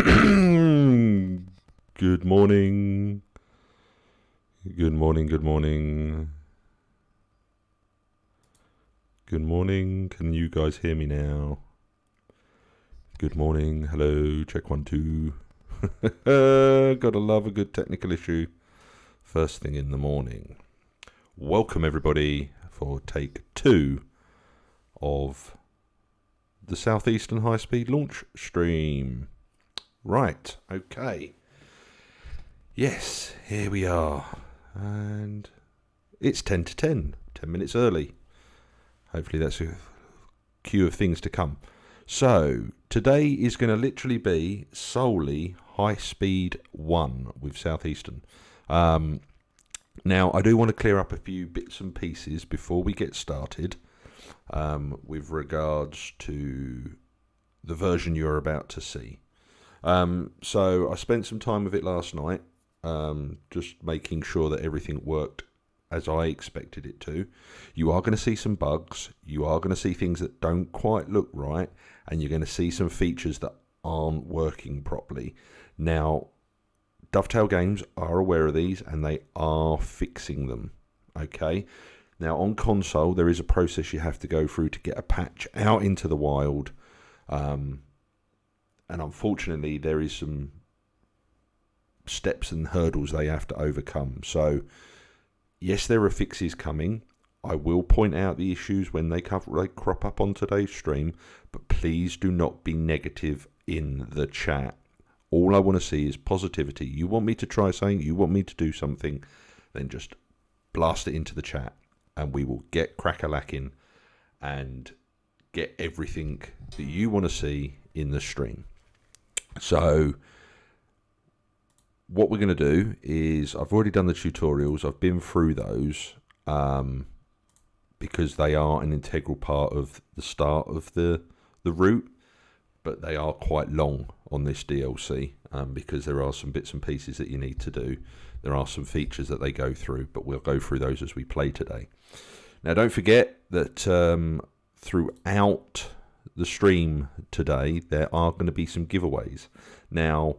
Good morning. Good morning, good morning. Good morning. Can you guys hear me now? Good morning. Hello. Check 1, 2. Gotta love a good technical issue. First thing in the morning. Welcome everybody for take 2 of the Southeastern Highspeed launch stream. Right, okay. Yes, here we are. And it's 10 to 10, 10 minutes early. Hopefully that's a cue of things to come. So, today is going to literally be solely High Speed 1 with Southeastern. Now, I do want to clear up a few bits and pieces before we get started with regards to the version you're about to see. So I spent some time with it last night, just making sure that everything worked as I expected it to. You are going to see some bugs, you are going to see things that don't quite look right, and you're going to see some features that aren't working properly. Now, Dovetail Games are aware of these and they are fixing them, okay? Now, on console, there is a process you have to go through to get a patch out into the wild, and unfortunately, there is some steps and hurdles they have to overcome. So, yes, there are fixes coming. I will point out the issues when they crop up on today's stream, but please do not be negative in the chat. All I want to see is positivity. You want me to try something, you want me to do something, then just blast it into the chat, and we will get crack-a-lacking and get everything that you want to see in the stream. So, what we're going to do is, I've already done the tutorials, I've been through those, because they are an integral part of the start of the route, but they are quite long on this DLC, because there are some bits and pieces that you need to do. There are some features that they go through, but we'll go through those as we play today. Now, don't forget that throughout the stream today, there are going to be some giveaways. Now,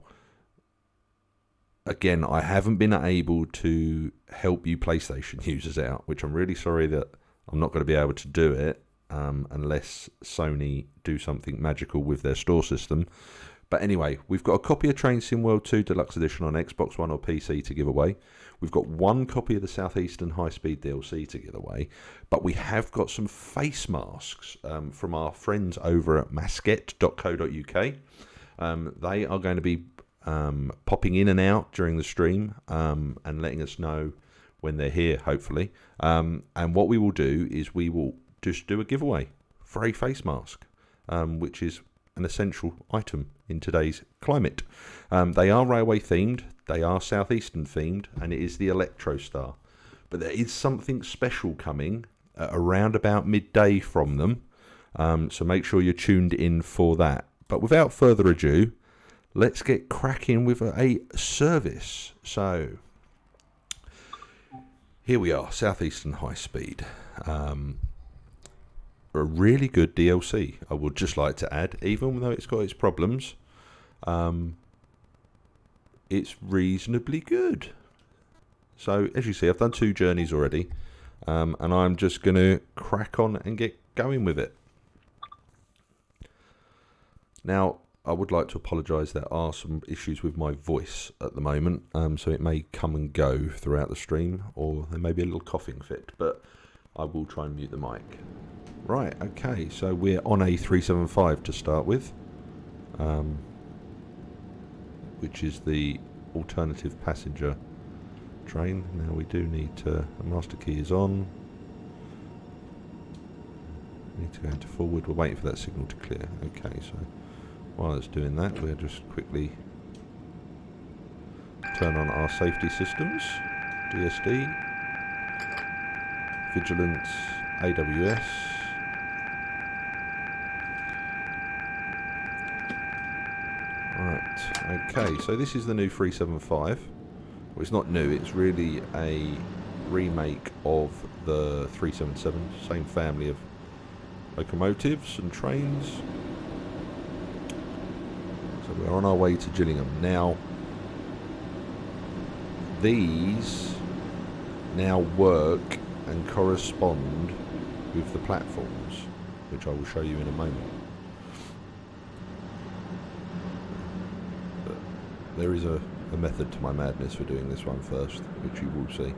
again, I haven't been able to help you PlayStation users out, which I'm really sorry that I'm not going to be able to do it unless Sony do something magical with their store system. But anyway, we've got a copy of Train Sim World 2 Deluxe Edition on Xbox One or PC to give away. We've got one copy of the Southeastern Highspeed DLC to give away. But we have got some face masks from our friends over at masket.co.uk. They are going to be popping in and out during the stream and letting us know when they're here, hopefully. And what we will do is we will just do a giveaway for a face mask, which is an essential item in today's climate. They are railway themed, they are Southeastern themed, and it is the Electro Star. But there is something special coming around about midday from them, so make sure you're tuned in for that. But without further ado, let's get cracking with a service. So, here we are, Southeastern Highspeed. A really good DLC, I would just like to add, even though it's got its problems. It's reasonably good. So, as you see, I've done 2 journeys already, and I'm just going to crack on and get going with it. Now, I would like to apologise, there are some issues with my voice at the moment, so it may come and go throughout the stream, or there may be a little coughing fit, but I will try and mute the mic. Right, okay, so we're on a 375 to start with, which is the alternative passenger train. Now we do need to, the master key is on, we need to go into forward, we're waiting for that signal to clear. Okay, so while it's doing that, we'll just quickly turn on our safety systems, DSD, Vigilance, AWS. Right, okay, so this is the new 375. Well, it's not new, it's really a remake of the 377, same family of locomotives and trains. So we're on our way to Gillingham. Now, these now work and correspond with the platforms, which I will show you in a moment. But there is a method to my madness for doing this one first, which you will see.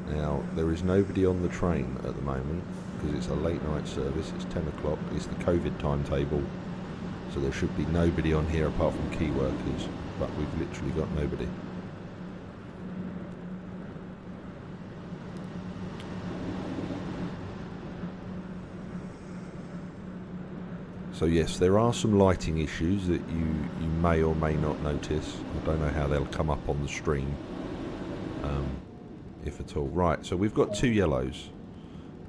Now, there is nobody on the train at the moment because it's a late night service. It's 10 o'clock. It's the COVID timetable, so there should be nobody on here apart from key workers, but we've literally got nobody. So yes, there are some lighting issues that you may or may not notice. I don't know how they'll come up on the stream, if at all. Right, so we've got 2 yellows.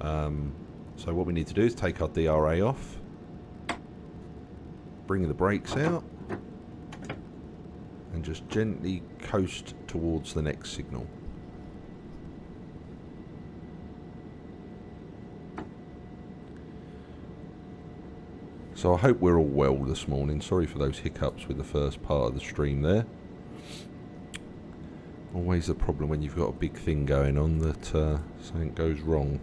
So what we need to do is take our DRA off, bring the brakes out, and just gently coast towards the next signal. So I hope we're all well this morning. Sorry for those hiccups with the first part of the stream there. Always a problem when you've got a big thing going on that something goes wrong.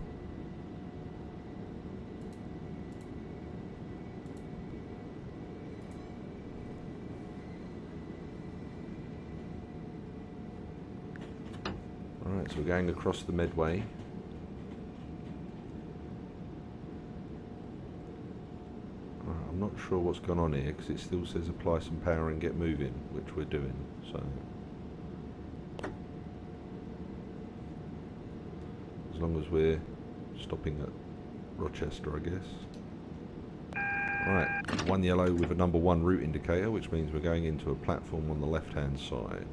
Alright, so we're going across the Medway. I'm not sure what's gone on here because it still says apply some power and get moving, which we're doing. So as long as we're stopping at Rochester, I guess. Right, 1 yellow with a number 1 route indicator, which means we're going into a platform on the left-hand side.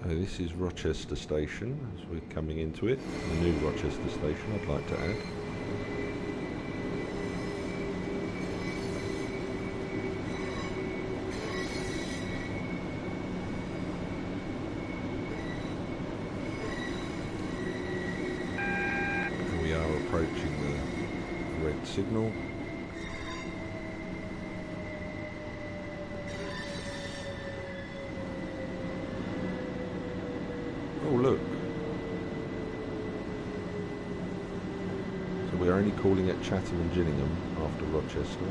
So this is Rochester Station as we're coming into it. The new Rochester Station, I'd like to add. And we are approaching the red signal. Oh look, so we're only calling at Chatham and Gillingham after Rochester.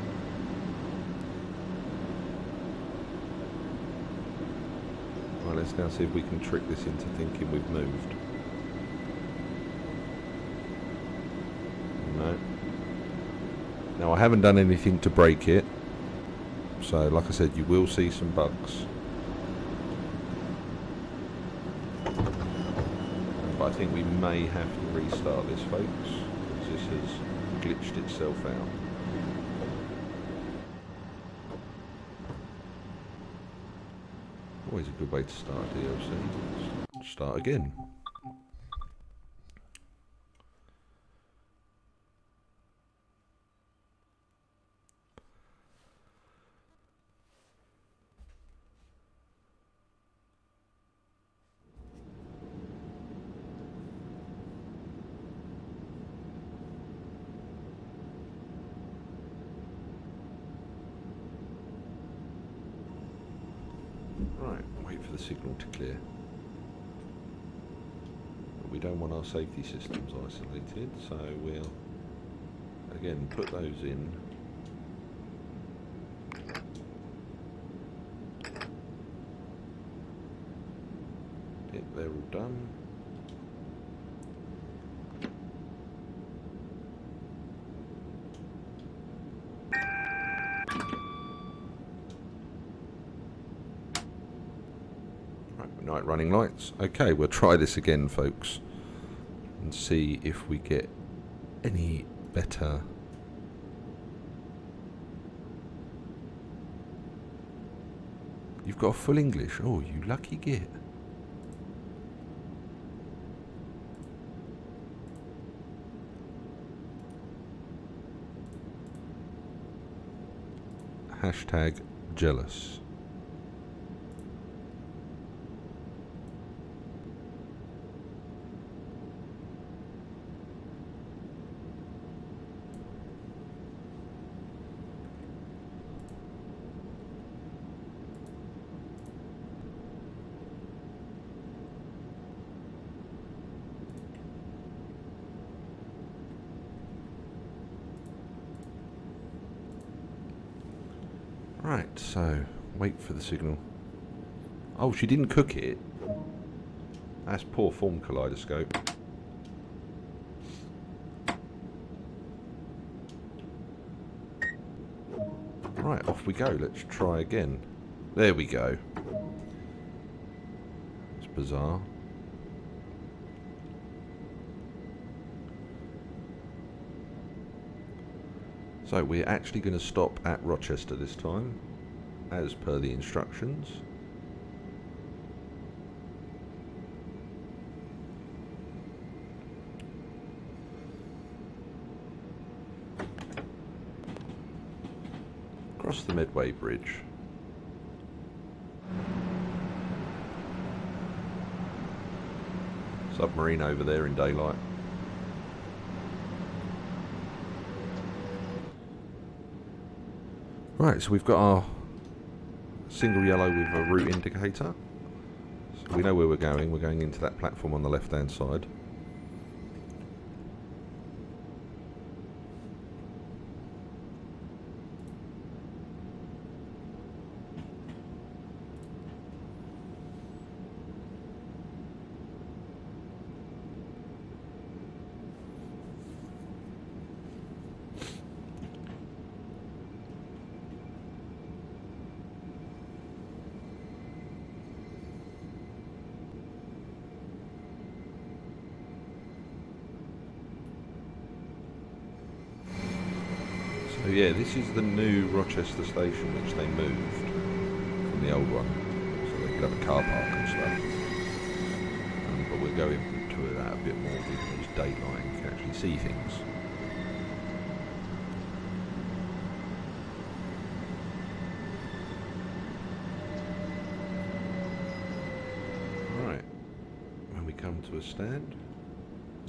Right, let's now see if we can trick this into thinking we've moved. No. Now I haven't done anything to break it, so like I said, you will see some bugs. But I think we may have to restart this, folks, because this has glitched itself out. Always a good way to start a DLC. Start again. Right, wait for the signal to clear. But we don't want our safety systems isolated, so we'll again put those in. Yep, they're all done. Night running lights. Okay, we'll try this again, folks, and see if we get any better. You've got a full English. Oh, you lucky git. Hashtag jealous. Right, so wait for the signal. Oh, she didn't cook it. That's poor form, Kaleidoscope. Right, off we go. Let's try again. There we go. It's bizarre. So we're actually going to stop at Rochester this time, as per the instructions. Across the Medway Bridge. Submarine over there in daylight. Right, so we've got our single yellow with a route indicator. So we know where we're going. We're going into that platform on the left-hand side. So yeah, this is the new Rochester station which they moved from the old one, so they could have a car park and stuff. But we'll go into that a bit more with this daylight and you can actually see things. Right, when we come to a stand,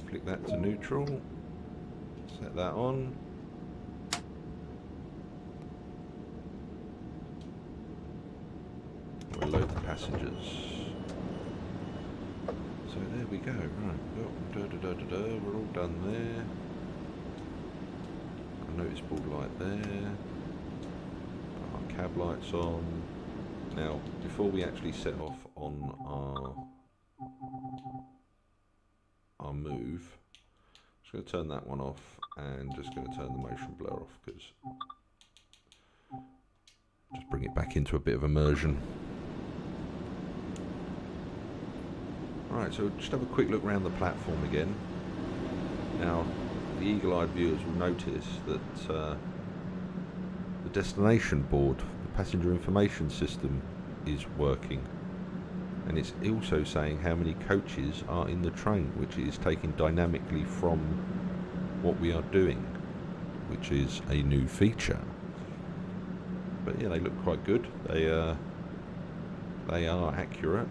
flick that to neutral, set that on. We'll load the passengers. So there we go, right. We're all done there. A notice board light there. Our cab lights on. Now, before we actually set off on our move, just going to turn that one off and just going to turn the motion blur off because just bring it back into a bit of immersion. Right, so just have a quick look around the platform again. Now, the eagle-eyed viewers will notice that the destination board, the passenger information system, is working. And it's also saying how many coaches are in the train, which is taken dynamically from what we are doing, which is a new feature. But yeah, they look quite good. They are accurate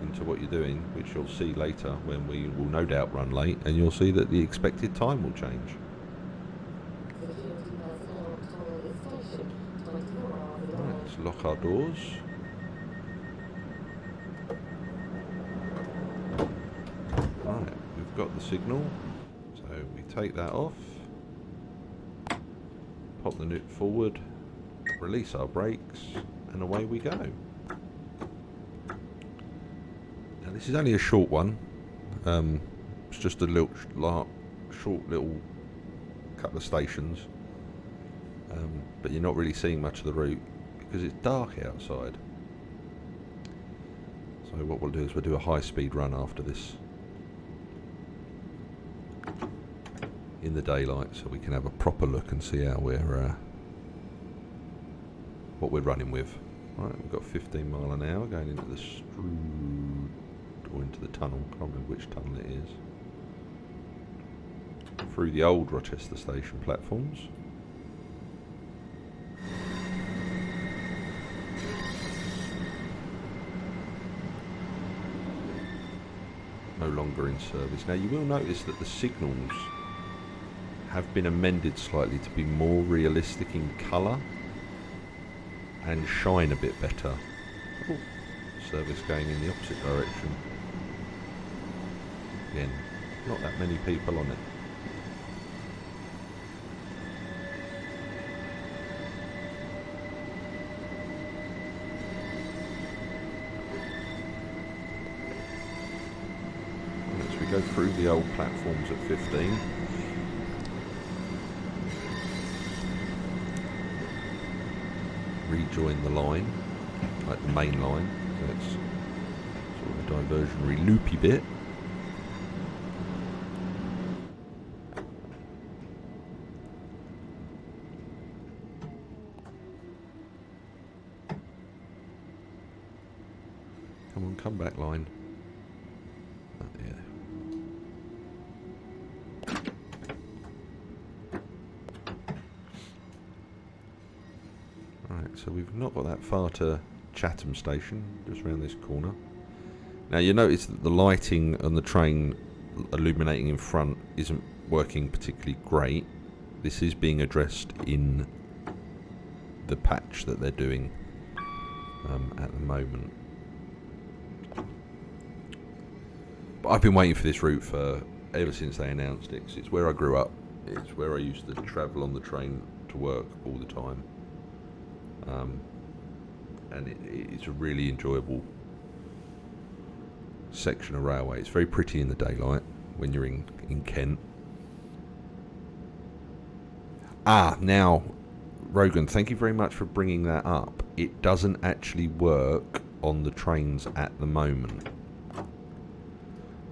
into what you're doing, which you'll see later when we will no doubt run late, and you'll see that the expected time will change. Right, let's lock our doors. Right, we've got the signal, so we take that off, pop the nut forward, release our brakes, and away we go. This is only a short one. It's just a little short little couple of stations, but you're not really seeing much of the route because it's dark outside. So what we'll do is we'll do a high-speed run after this in the daylight, so we can have a proper look and see how we're what we're running with. Right, we've got 15 mile an hour going into the or into the tunnel, can't remember which tunnel it is, through the old Rochester station platforms. no longer in service. Now you will notice that the signals have been amended slightly to be more realistic in colour and shine a bit better. Oh, service going in the opposite direction. Again, not that many people on it. As we go through the old platforms at 15. Rejoin the line, like the main line, so it's sort of a diversionary loopy bit. Come on, come back line. Oh, yeah. Right, so we've not got that far to Chatham Station, just around this corner. Now you notice that the lighting on the train illuminating in front isn't working particularly great. This is being addressed in the patch that they're doing at the moment. But I've been waiting for this route for ever since they announced it, 'cause it's where I grew up. It's where I used to travel on the train to work all the time. And it's a really enjoyable section of railway. It's very pretty in the daylight when you're in Kent. Now, Rogan, thank you very much for bringing that up. It doesn't actually work on the trains at the moment.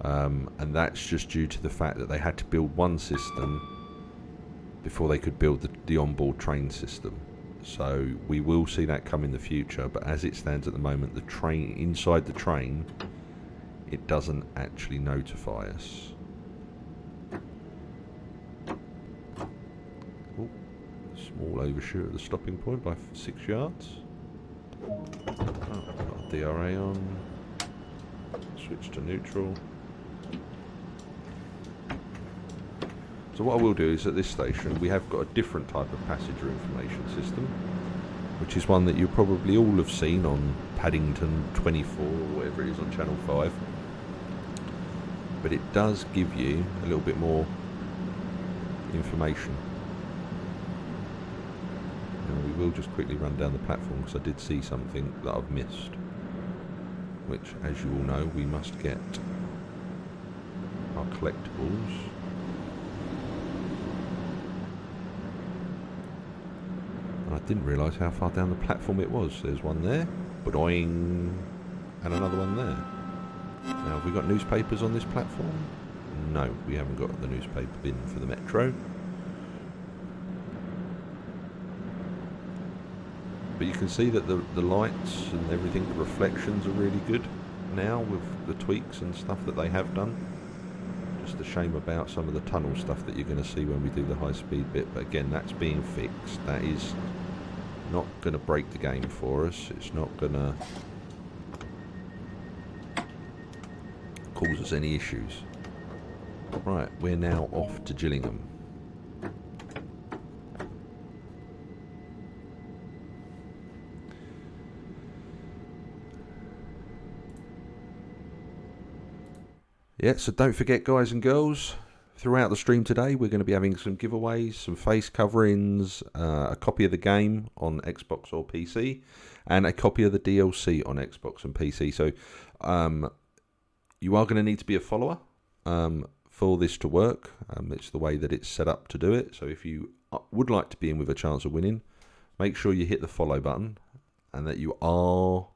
And that's just due to the fact that they had to build one system before they could build the onboard train system. So we will see that come in the future, but as it stands at the moment, the train inside the train, it doesn't actually notify us. Oh, small overshoot at the stopping point by 6 yards. Oh, got DRA on. Switch to neutral. So what I will do is at this station we have got a different type of passenger information system, which is one that you probably all have seen on Paddington 24 or whatever it is on Channel 5. But it does give you a little bit more information. And we will just quickly run down the platform because I did see something that I've missed, which, as you all know, we must get our collectibles. I didn't realise how far down the platform it was. There's one there, boing, and another one there. Now, have we got newspapers on this platform? No, we haven't got the newspaper bin for the metro. But you can see that the lights and everything, the reflections are really good now with the tweaks and stuff that they have done. Just a shame about some of the tunnel stuff that you're going to see when we do the high speed bit, but again, that's being fixed. That is not going to break the game for us. It's not going to cause us any issues. Right, we're now off to Gillingham. Yeah, so don't forget, guys and girls, throughout the stream today we're going to be having some giveaways, some face coverings, a copy of the game on Xbox or PC, and a copy of the DLC on Xbox and PC. So you are going to need to be a follower for this to work. It's the way that it's set up to do it. So if you would like to be in with a chance of winning, make sure you hit the follow button and that you are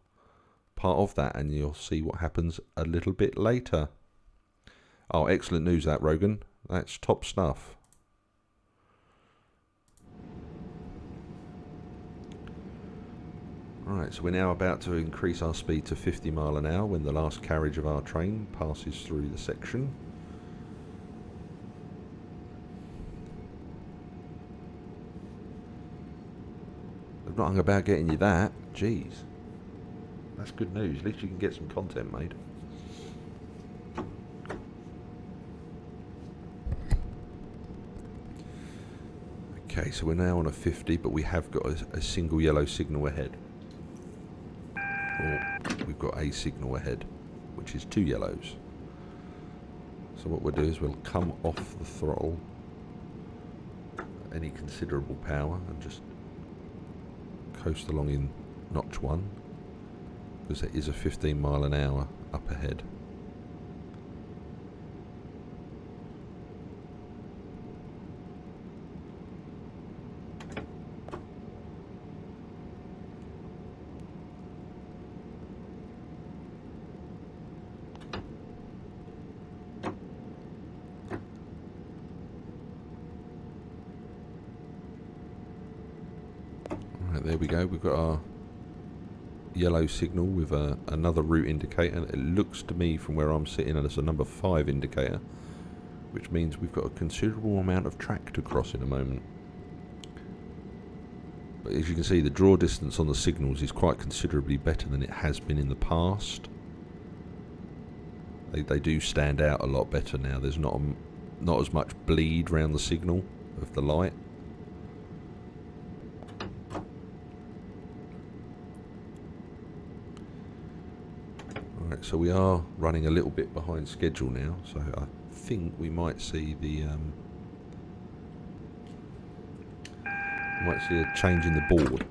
part of that, and you'll see what happens a little bit later. Oh, excellent news that, Rogan. That's top stuff. Right, so we're now about to increase our speed to 50 miles an hour when the last carriage of our train passes through the section. They've not hung about getting you that. Jeez. That's good news. At least you can get some content made. Okay, so we're now on a 50, but we have got a single yellow signal ahead. Or we've got a signal ahead, which is 2 yellows. So what we'll do is we'll come off the throttle at any considerable power and just coast along in notch 1, because there is a 15 mile an hour up ahead. There we go, we've got our yellow signal with another route indicator. It looks to me from where I'm sitting as a number 5 indicator, which means we've got a considerable amount of track to cross in a moment. But as you can see, the draw distance on the signals is quite considerably better than it has been in the past. They do stand out a lot better now. There's not as much bleed around the signal of the light. Alright, so we are running a little bit behind schedule now, so I think we might see a change in the board.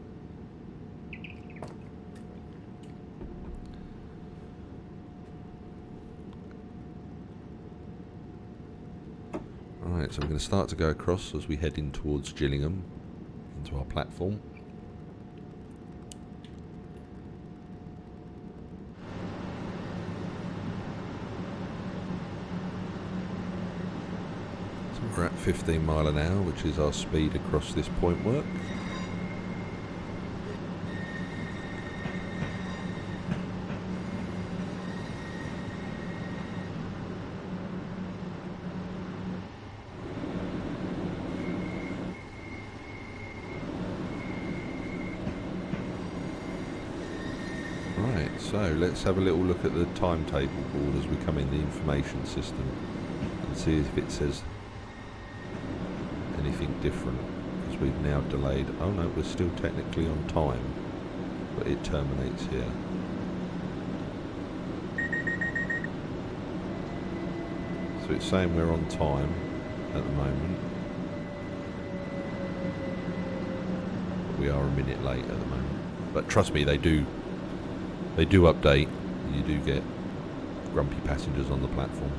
Alright, so we're going to start to go across as we head in towards Gillingham, into our platform. So we're at 15 mile an hour, which is our speed across this point work. So let's have a little look at the timetable board as we come in the information system and see if it says anything different, because we've now delayed. Oh no, we're still technically on time, but it terminates here. So it's saying we're on time at the moment, but we are a minute late at the moment. But trust me, they do update. You do get grumpy passengers on the platform.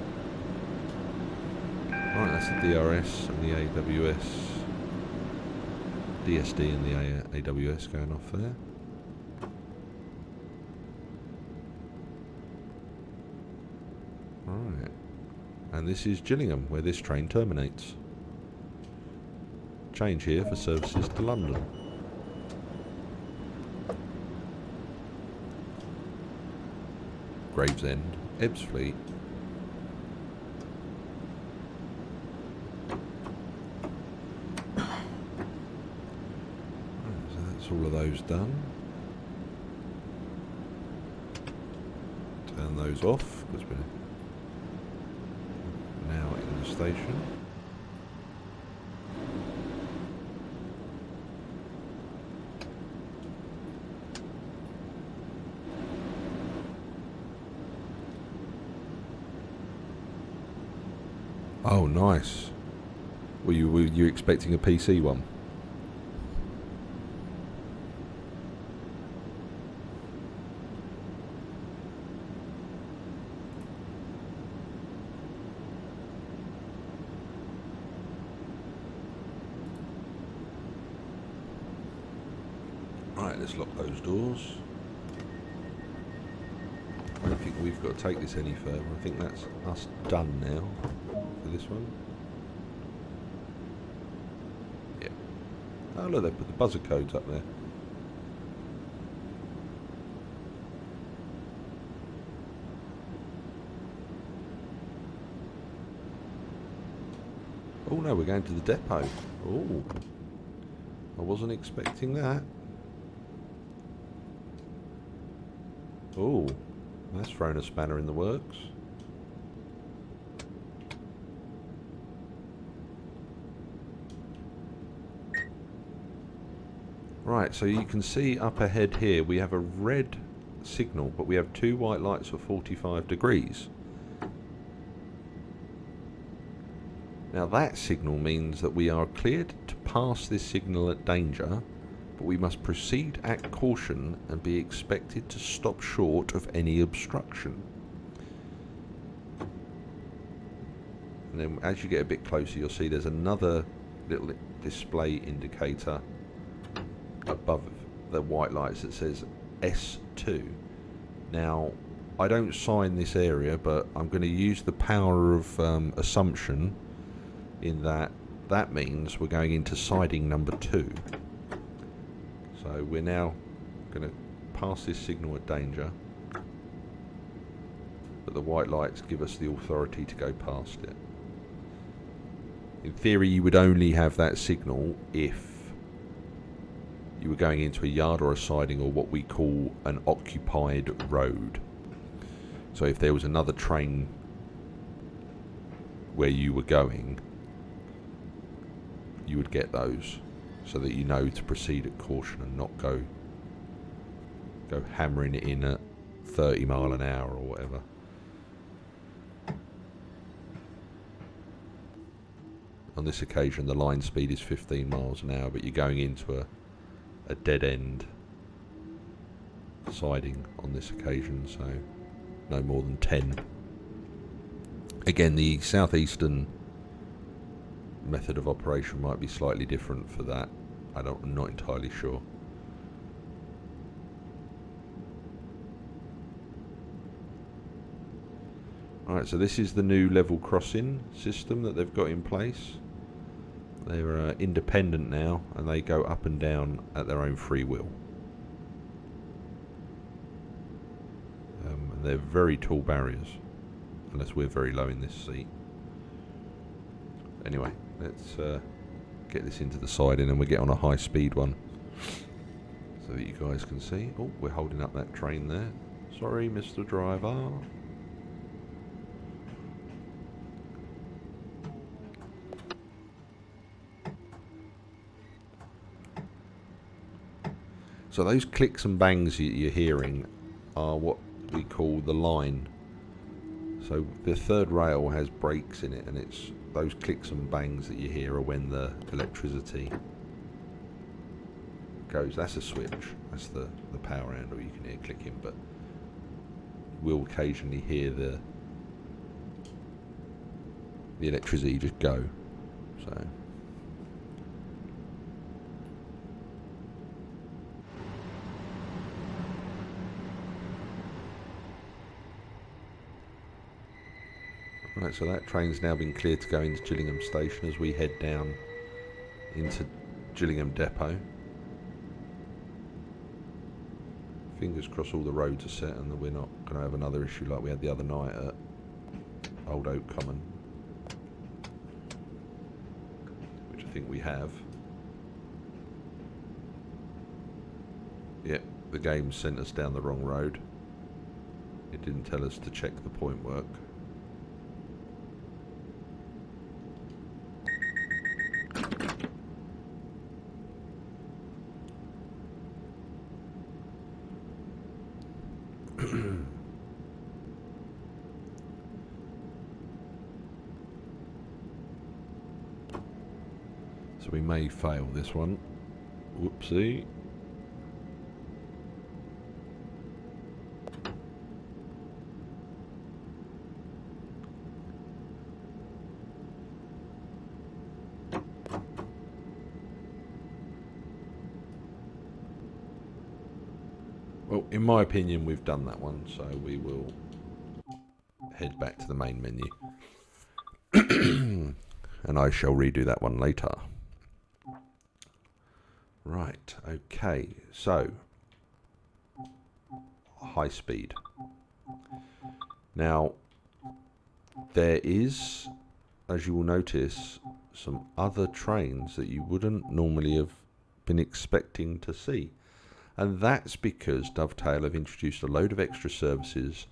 Right, that's the DRS and the AWS, DSD and the AWS going off there. Right, and this is Gillingham, where this train terminates. Change here for services to London. Gravesend, Ebbsfleet. So that's all of those done. Turn those off because we're now in the station. Oh, nice. Were you expecting a PC one? Right, let's lock those doors. I don't think we've got to take this any further. I think that's us done now. This one. Yeah. Oh look, they put the buzzer codes up there. Oh no, we're going to the depot. Oh, I wasn't expecting that. Oh, that's thrown a spanner in the works. Right, so you can see up ahead here we have a red signal, but we have two white lights for 45 degrees. Now that signal means that we are cleared to pass this signal at danger, but we must proceed at caution and be expected to stop short of any obstruction. And then as you get a bit closer, you'll see there's another little display indicator above the white lights that says S2. Now, I don't sign this area, but I'm going to use the power of assumption in that means we're going into siding number 2. So we're now going to pass this signal at danger, but the white lights give us the authority to go past it. In theory, you would only have that signal if you were going into a yard or a siding or what we call an occupied road. So if there was another train where you were going, you would get those so that you know to proceed at caution and not go hammering it in at 30 mile an hour or whatever. On this occasion the line speed is 15 miles an hour, but you're going into a dead end siding on this occasion, so no more than 10. Again, the Southeastern method of operation might be slightly different for that. I'm not entirely sure. Alright, so this is the new level crossing system that they've got in place. They're independent now, and they go up and down at their own free will. And they're very tall barriers, unless we're very low in this seat. Anyway, let's get this into the siding and we'll get on a high speed one so that you guys can see. Oh, we're holding up that train there. Sorry, Mr. Driver. So those clicks and bangs you're hearing are what we call the line. So the third rail has brakes in it, and it's those clicks and bangs that you hear are when the electricity goes. That's a switch. That's the power handle you can hear clicking, but you will occasionally hear the electricity just go. So. Right, so that train's now been cleared to go into Gillingham Station as we head down into Gillingham Depot. Fingers crossed all the roads are set and that we're not going to have another issue like we had the other night at Old Oak Common, which I think we have. Yep, the game sent us down the wrong road. It didn't tell us to check the point work. So we may fail this one. Whoopsie. Well, in my opinion, we've done that one, so we will head back to the main menu. And I shall redo that one later. Right, okay, so high speed. Now, there is, as you will notice, some other trains that you wouldn't normally have been expecting to see. And that's because Dovetail have introduced a load of extra services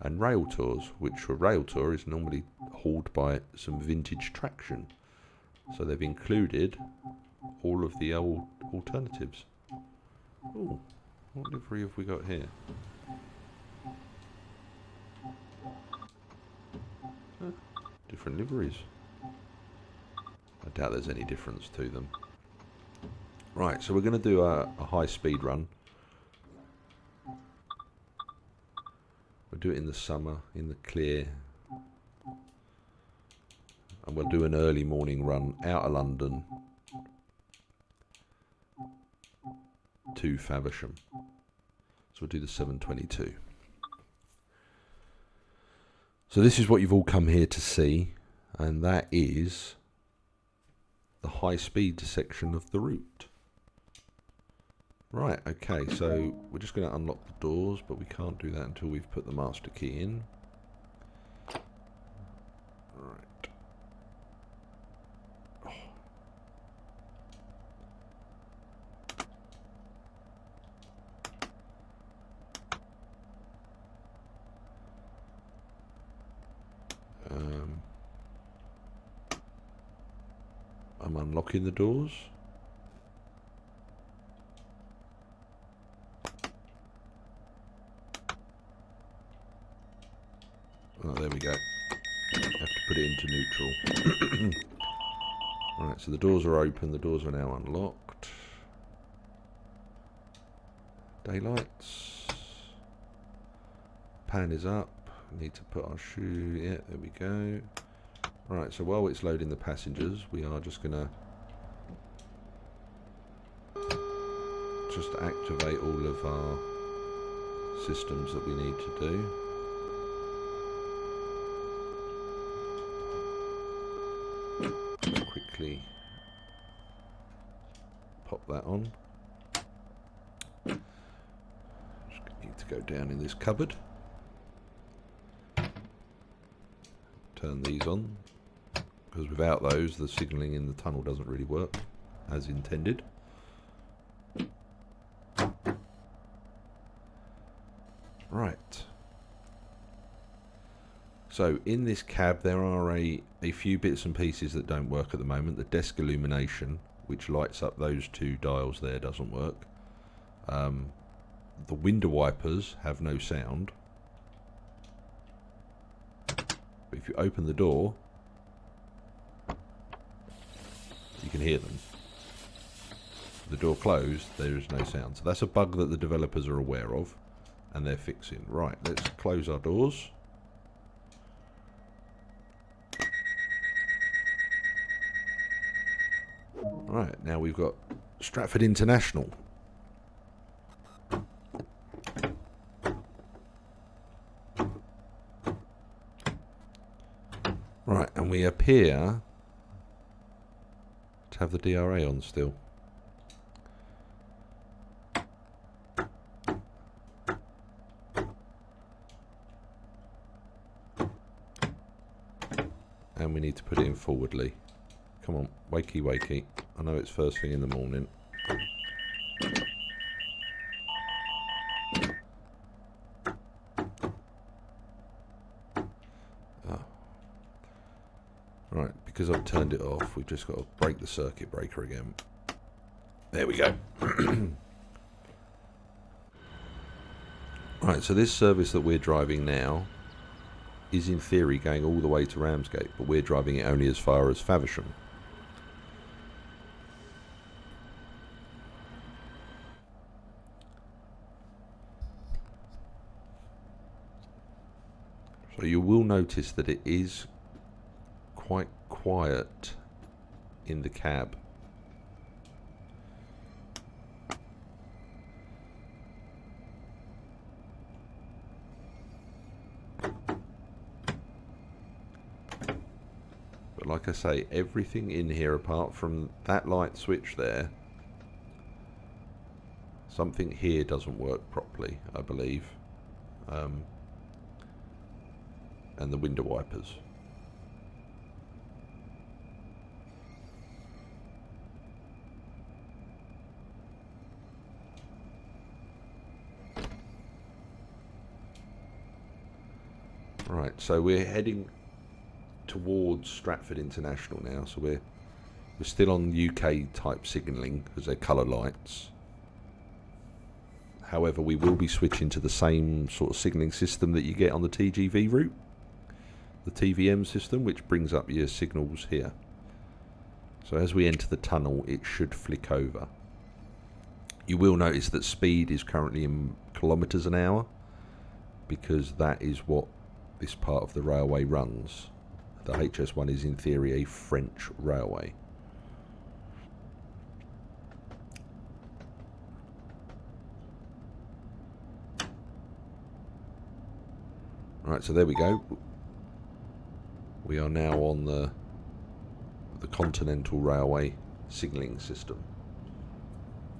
and rail tours, which a rail tour is normally hauled by some vintage traction. So they've included all of the old alternatives. Oh, what livery have we got here? Huh, different liveries. I doubt there's any difference to them. Right, so we're going to do a high speed run. We'll do it in the summer, in the clear. And we'll do an early morning run out of London to Faversham. So we'll do the 722. So this is what you've all come here to see, and that is the high speed section of the route. Right, okay, so we're just going to unlock the doors, but we can't do that until we've put the master key in. Right. Oh. I'm unlocking the doors. Oh, there we go. Have to put it into neutral. Alright, so the doors are open, the doors are now unlocked. Daylights. Pan is up. Need to put our shoe. Yeah, there we go. Right, so while it's loading the passengers, we are just going to activate all of our systems that we need to do. Just quickly pop that on. Just need to go down in this cupboard. Turn these on, because without those the signalling in the tunnel doesn't really work as intended. Right. So in this cab there are a few bits and pieces that don't work at the moment. The desk illumination, which lights up those two dials there, doesn't work. The window wipers have no sound. But if you open the door, you can hear them. The door closed, there is no sound. So that's a bug that the developers are aware of and they're fixing. Right, let's close our doors. Right, now we've got Stratford International. Right, and we appear to have the DRA on still. And we need to put it in forwardly. Come on, wakey wakey. I know it's first thing in the morning. Right, because I've turned it off, we've just got to break the circuit breaker again. There we go. Right, so this service that we're driving now is in theory going all the way to Ramsgate, but we're driving it only as far as Faversham. So you will notice that it is quite quiet in the cab. But like I say, everything in here apart from that light switch there, something here doesn't work properly, I believe. And the window wipers. Right, so we're heading towards Stratford International now, so we're still on UK type signalling because they're colour lights. However, we will be switching to the same sort of signalling system that you get on the TGV route, the TVM system, which brings up your signals here. So as we enter the tunnel, it should flick over. You will notice that speed is currently in kilometres an hour, because that is what this part of the railway runs. The HS1 is in theory a French railway. Right, so there we go. We are now on the Continental Railway signalling system.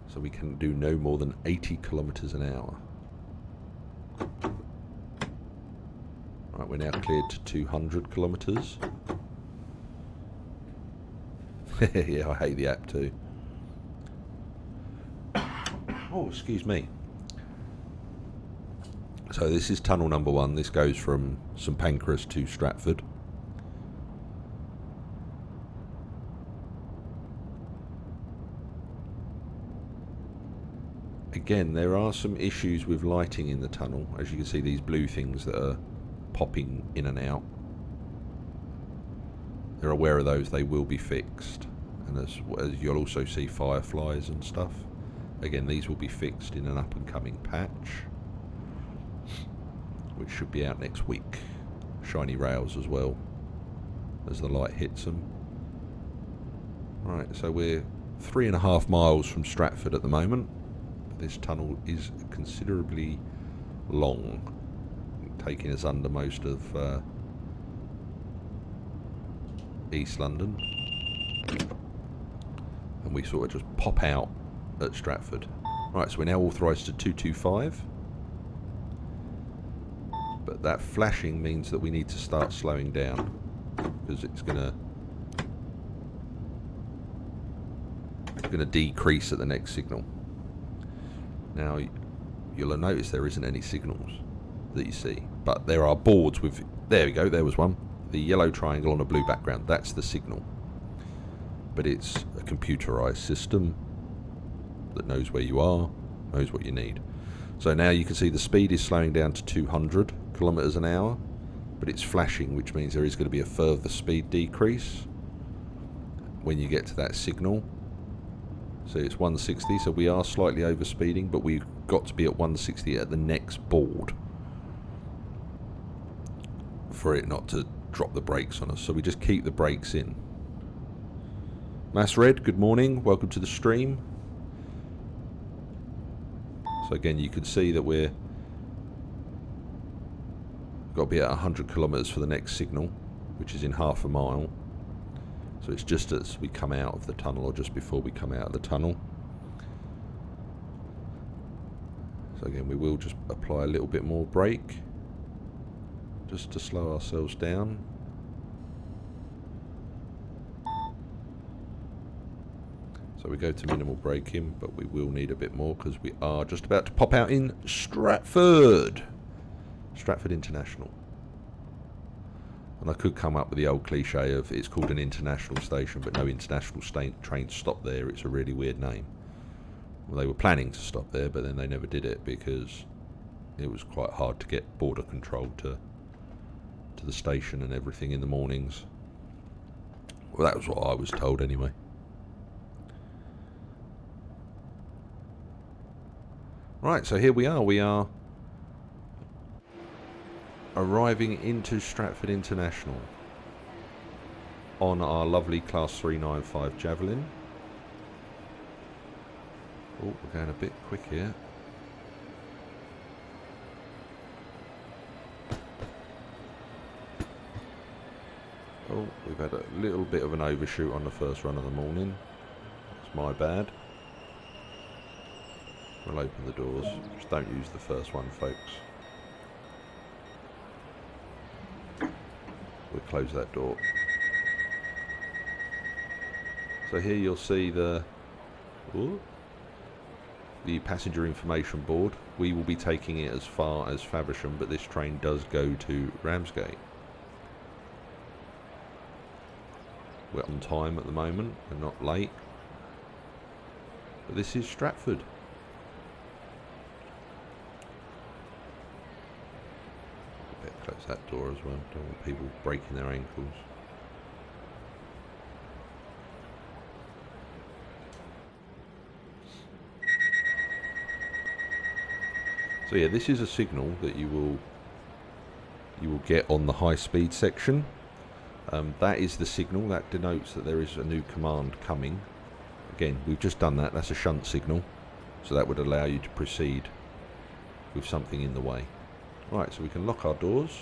So we can do no more than 80 kilometres an hour. Right, we're now cleared to 200 kilometres. Yeah, I hate the app too. Oh, excuse me. So this is tunnel number 1. This goes from St Pancras to Stratford. Again, there are some issues with lighting in the tunnel. As you can see, these blue things that are popping in and out. They're aware of those. They will be fixed. And as you'll also see fireflies and stuff. Again, these will be fixed in an up and coming patch, which should be out next week. Shiny rails as well, as the light hits them. Right, so we're 3.5 miles from Stratford at the moment. This tunnel is considerably long, taking us under most of East London. And we sort of just pop out at Stratford. Right, so we're now authorised to 225. But that flashing means that we need to start slowing down, because it's gonna decrease at the next signal. Now you'll notice there isn't any signals that you see, but there are boards with, there we go, there was one, the yellow triangle on a blue background. That's the signal, but it's a computerized system that knows where you are, knows what you need. So now you can see the speed is slowing down to 200 kilometers an hour, but it's flashing, which means there is going to be a further speed decrease when you get to that signal. So it's 160, so we are slightly over speeding, but we've got to be at 160 at the next board for it not to drop the brakes on us. So we just keep the brakes in. Mass Red, good morning, welcome to the stream. So again, you can see that we're got to be at 100 kilometers for the next signal, which is in half a mile. So it's just as we come out of the tunnel, or just before we come out of the tunnel. So again, we will just apply a little bit more brake, just to slow ourselves down. So we go to minimal braking, but we will need a bit more because we are just about to pop out in Stratford. Stratford International. And I could come up with the old cliche of it's called an international station, but no international trains stop there. It's a really weird name. Well, they were planning to stop there, but then they never did it because it was quite hard to get border control to the station and everything in the mornings. Well, that was what I was told anyway. Right, so here we are. We are arriving into Stratford International on our lovely Class 395 Javelin. Oh, we're going a bit quick here. Oh, we've had a little bit of an overshoot on the first run of the morning. That's my bad. We'll open the doors. Just don't use the first one, folks. We'll close that door. So here you'll see the passenger information board. We will be taking it as far as Faversham, but this train does go to Ramsgate. We're on time at the moment, we're not late. But this is Stratford. close that door as well. Don't want people breaking their ankles. So yeah, this is a signal that you will get on the high speed section. That is the signal that denotes that there is a new command coming. Again, we've just done that. That's a shunt signal, so that would allow you to proceed with something in the way. Right, so we can lock our doors.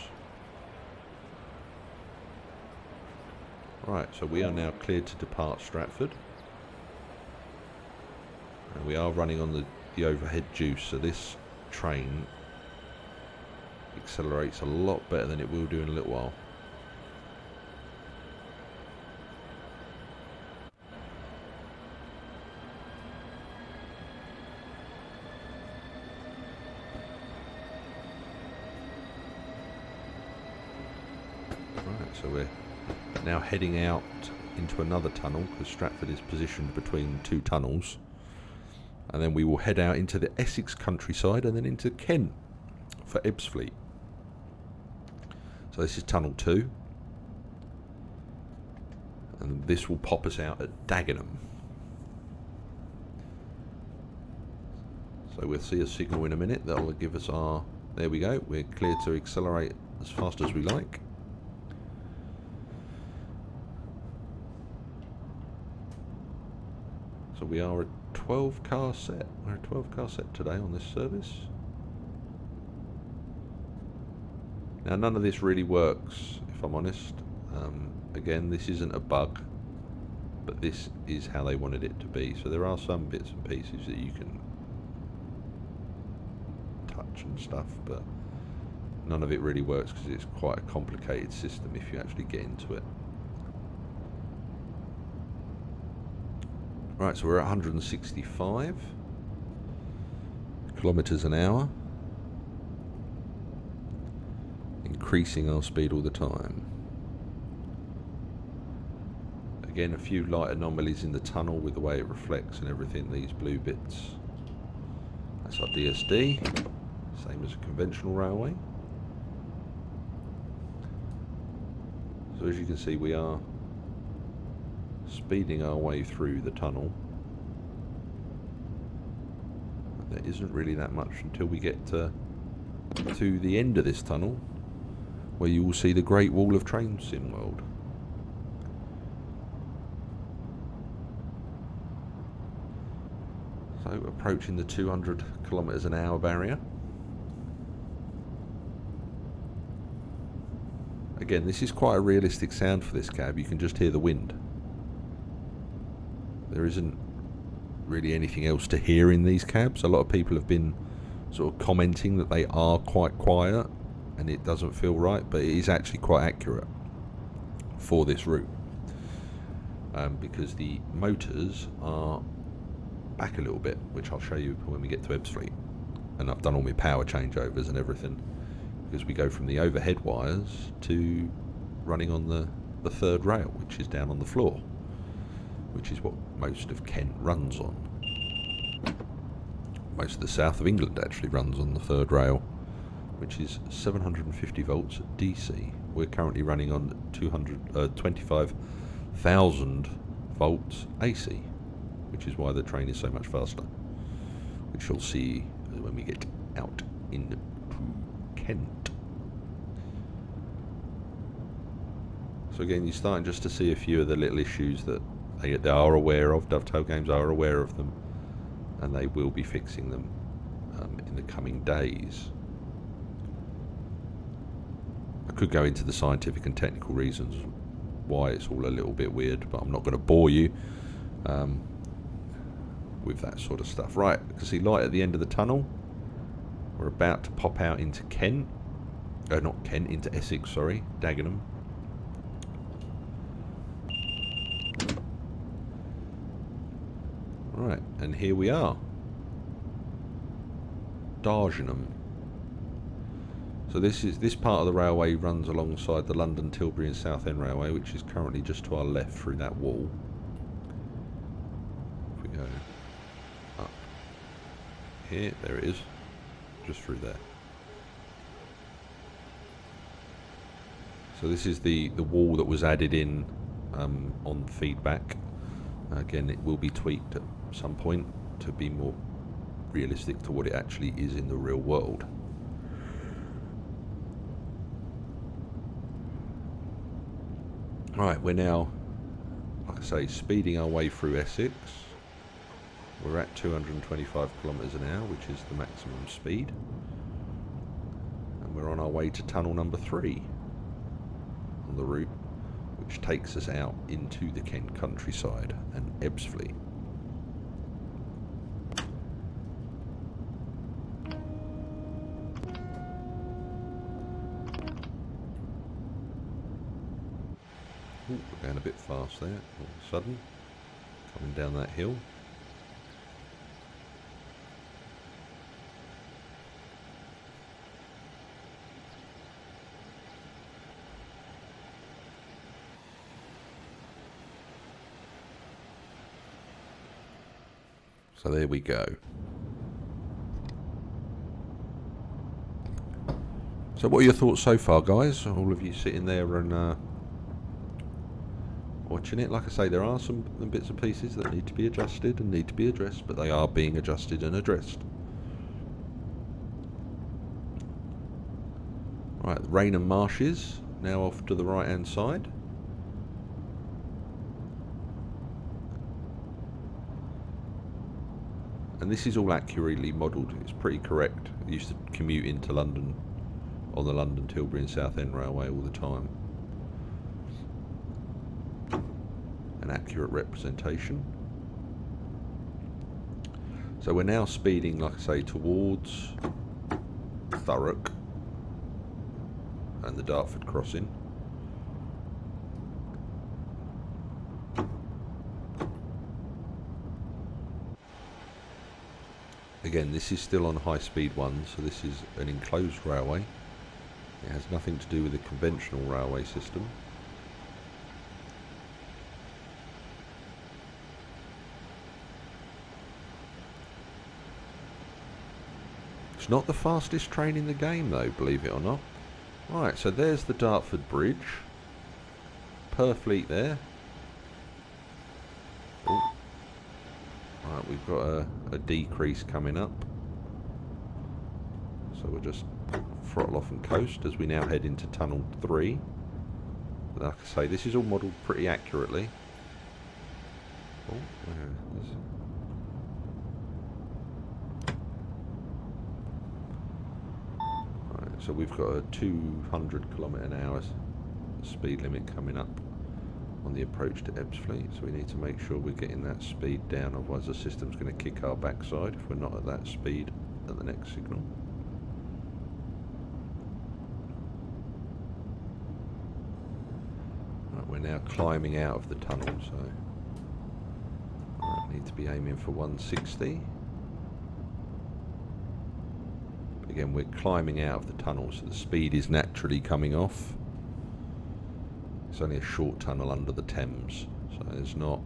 Right, so we are now cleared to depart Stratford. And we are running on the overhead juice, so this train accelerates a lot better than it will do in a little while. Right, so we're now heading out into another tunnel because Stratford is positioned between two tunnels. And then we will head out into the Essex countryside and then into Kent for Ebbsfleet. So this is Tunnel 2. And this will pop us out at Dagenham. So we'll see a signal in a minute that will give us our... There we go. We're clear to accelerate as fast as we like. So we are a 12 car set. We're a 12 car set today on this service. Now none of this really works, if I'm honest. Again, this isn't a bug, but this is how they wanted it to be. So there are some bits and pieces that you can touch and stuff, but none of it really works because it's quite a complicated system if you actually get into it. Right, so we're at 165 kilometers an hour, increasing our speed all the time. Again, a few light anomalies in the tunnel with the way it reflects and everything, these blue bits. That's our DSD, same as a conventional railway. So as you can see, we are speeding our way through the tunnel. There isn't really that much until we get to the end of this tunnel, where you will see the Great Wall of Train Sim World. So approaching the 200 kilometers an hour barrier. Again, this is quite a realistic sound for this cab. You can just hear the wind. There isn't really anything else to hear in these cabs. A lot of people have been sort of commenting that they are quite quiet and it doesn't feel right, but it is actually quite accurate for this route, because the motors are back a little bit, which I'll show you when we get to Ebbsfleet. And I've done all my power changeovers and everything, because we go from the overhead wires to running on the third rail, which is down on the floor, which is what most of Kent runs on. Most of the south of England actually runs on the third rail, which is 750 volts DC. We're currently running on 25,000 volts AC, which is why the train is so much faster, which you'll see when we get out into Kent. So again, you're starting just to see a few of the little issues that they are aware of. Dovetail Games are aware of them, and they will be fixing them in the coming days. I could go into the scientific and technical reasons why it's all a little bit weird, but I'm not going to bore you with that sort of stuff. Right, you can see light at the end of the tunnel. We're about to pop out into Kent. Not Kent, into Essex, sorry, Dagenham. Right, and here we are. Dagenham. So this part of the railway runs alongside the London, Tilbury and Southend Railway, which is currently just to our left through that wall. If we go up here, there it is, just through there. So this is the wall that was added in on feedback. Again, it will be tweaked at some point to be more realistic to what it actually is in the real world. Right, we're now, like I say, speeding our way through Essex. We're at 225 kilometres an hour, which is the maximum speed. And we're on our way to tunnel number 3 on the route, which takes us out into the Kent countryside and Ebbsfleet. Ooh, we're going a bit fast there, all of a sudden, coming down that hill. So there we go. So what are your thoughts so far, guys? All of you sitting there and watching it. Like I say, there are some bits and pieces that need to be adjusted and need to be addressed, but they are being adjusted and addressed. Right, Rainham Marshes, now off to the right hand side. And this is all accurately modelled, it's pretty correct. I used to commute into London on the London Tilbury and Southend Railway all the time. An accurate representation. So we're now speeding, like I say, towards Thurrock and the Dartford crossing. Again, this is still on high speed 1, so this is an enclosed railway. It has nothing to do with the conventional railway system. It's not the fastest train in the game though, believe it or not. Right, so there's the Dartford Bridge. Purfleet there. Ooh. Right, we've got a decrease coming up. So we'll just throttle off and coast as we now head into Tunnel 3. But like I say, this is all modelled pretty accurately. Oh, right, so we've got a 200 km/h speed limit coming up on the approach to Ebbsfleet, so we need to make sure we're getting that speed down, otherwise the system's going to kick our backside if we're not at that speed at the next signal. Right, we're now climbing out of the tunnel, so I need to be aiming for 160. But again, we're climbing out of the tunnel, so the speed is naturally coming off. It's only a short tunnel under the Thames, so there's not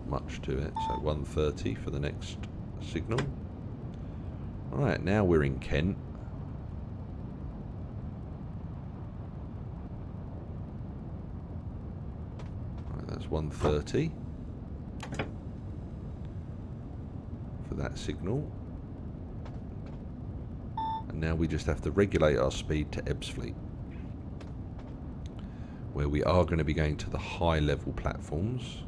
much to it. So 130 for the next signal. Alright, now we're in Kent. Right, that's 130 for that signal. And now we just have to regulate our speed to Ebbsfleet, where we are going to be going to the high level platforms.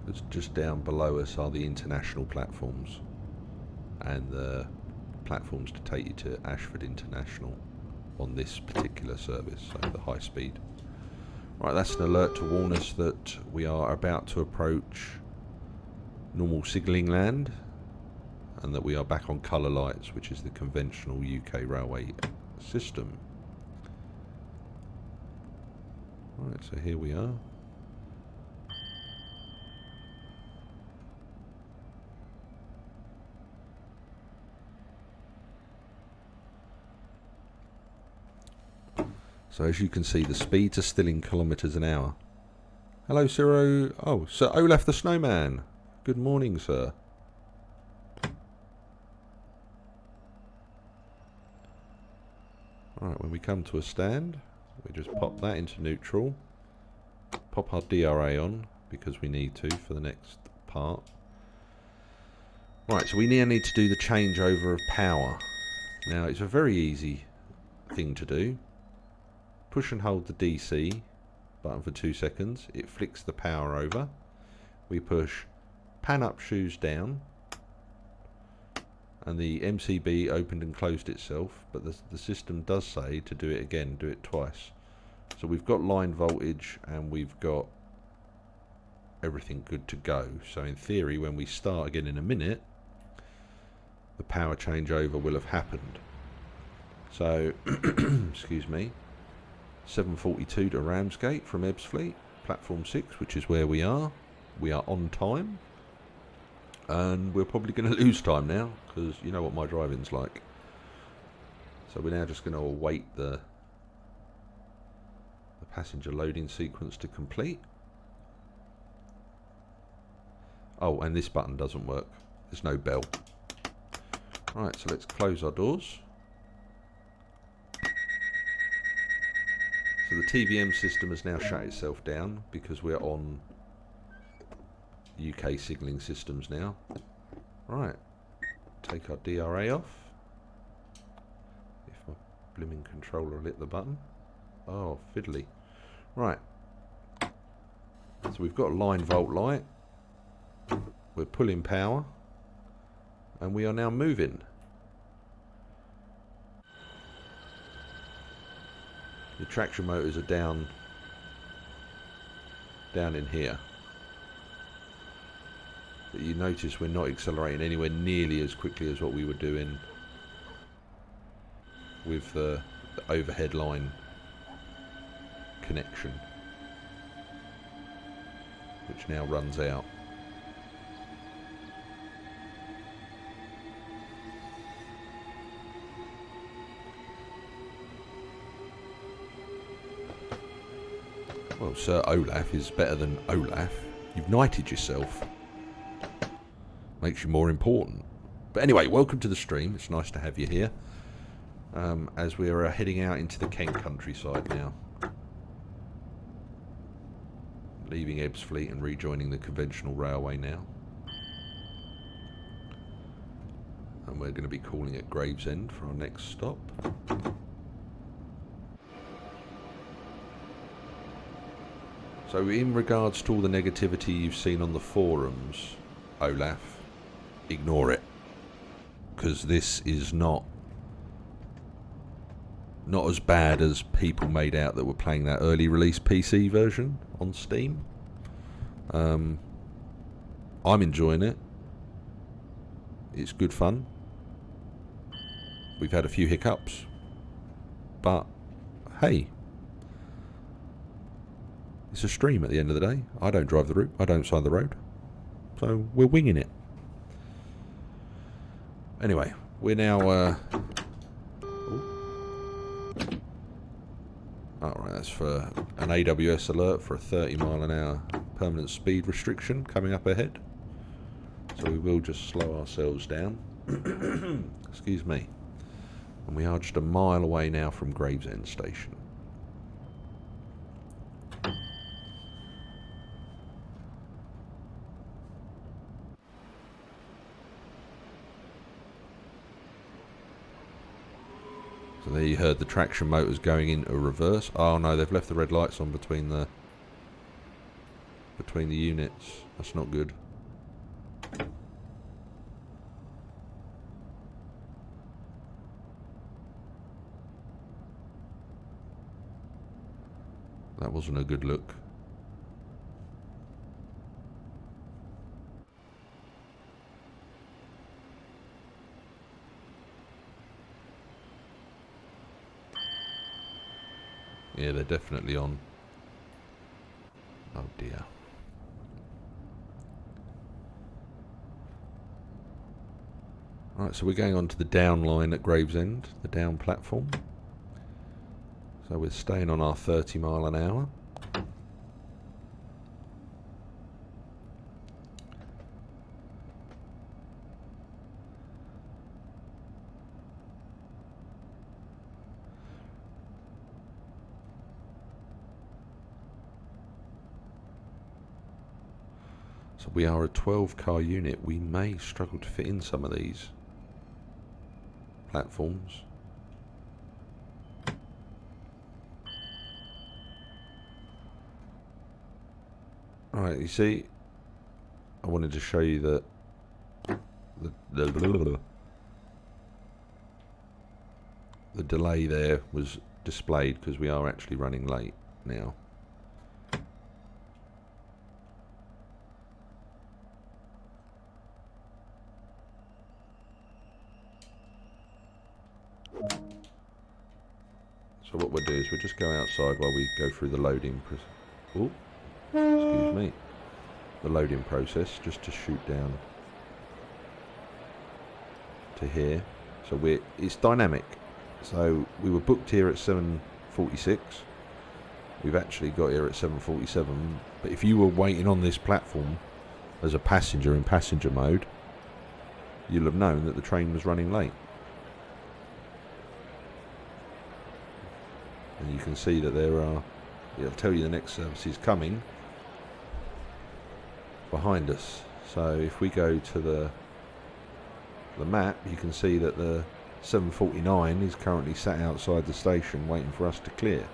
It's just down below us are the international platforms and the platforms to take you to Ashford International on this particular service, so the high speed. Right, that's an alert to warn us that we are about to approach normal signalling land, and that we are back on colour lights, which is the conventional UK railway system. Right, so here we are. So as you can see, the speeds are still in kilometres an hour. Hello, Sir Sir Olaf the Snowman. Good morning, sir. Alright, when we come to a stand, we just pop that into neutral. Pop our DRA on, because we need to for the next part. Right, so we now need to do the changeover of power. Now, it's a very easy thing to do. Push and hold the DC button for 2 seconds. It flicks the power over. We push pan up, shoes down. And the MCB opened and closed itself. But the system does say to do it again, do it twice. So we've got line voltage and we've got everything good to go. So in theory, when we start again in a minute, the power changeover will have happened. So, excuse me, 7:42 to Ramsgate from Ebbsfleet, platform 6, which is where we are. We are on time, and we're probably going to lose time now, because you know what my driving's like. So we're now just going to await the passenger loading sequence to complete. Oh, and this button doesn't work. There's no bell. Right, so let's close our doors. So the TVM system has now shut itself down because we're on UK signalling systems now. Right, take our DRA off. If my blimming controller lit the button. Oh, fiddly. Right, so we've got a line volt light. We're pulling power. And we are now moving. The traction motors are down in here. But you notice we're not accelerating anywhere nearly as quickly as what we were doing with the overhead line connection, which now runs out. Well, Sir Olaf is better than Olaf. You've knighted yourself. Makes you more important. But anyway, welcome to the stream. It's nice to have you here. As we are heading out into the Kent countryside now. Leaving Ebbsfleet and rejoining the conventional railway now. And we're going to be calling at Gravesend for our next stop. So in regards to all the negativity you've seen on the forums, Olaf, ignore it. Because this is not as bad as people made out that were playing that early release PC version on Steam. I'm enjoying it. It's good fun. We've had a few hiccups. But, hey. It's a stream at the end of the day. I don't drive the route. I don't side the road. So we're winging it. Anyway, we're now... Alright, that's for an AWS alert for a 30 mile an hour permanent speed restriction coming up ahead. So we will just slow ourselves down. Excuse me. And we are just a mile away now from Gravesend Station. So there you heard the traction motors going into reverse. Oh no, they've left the red lights on between the units. That's not good. That wasn't a good look. Yeah, they're definitely on. Oh dear. Right, so we're going on to the down line at Gravesend, the down platform. So we're staying on our 30 mile an hour. So we are a 12-car unit. We may struggle to fit in some of these platforms. Alright, you see, I wanted to show you that the delay there was displayed because we are actually running late now. So what we'll do is we'll just go outside while we go through the loading excuse me, the loading process, just to shoot down to here. So it's dynamic. So we were booked here at 7:46. We've actually got here at 7:47. But if you were waiting on this platform as a passenger in passenger mode, you'll have known that the train was running late. And you can see that there are, it'll tell you the next service is coming behind us. So if we go to the map, you can see that the 7:49 is currently sat outside the station waiting for us to clear.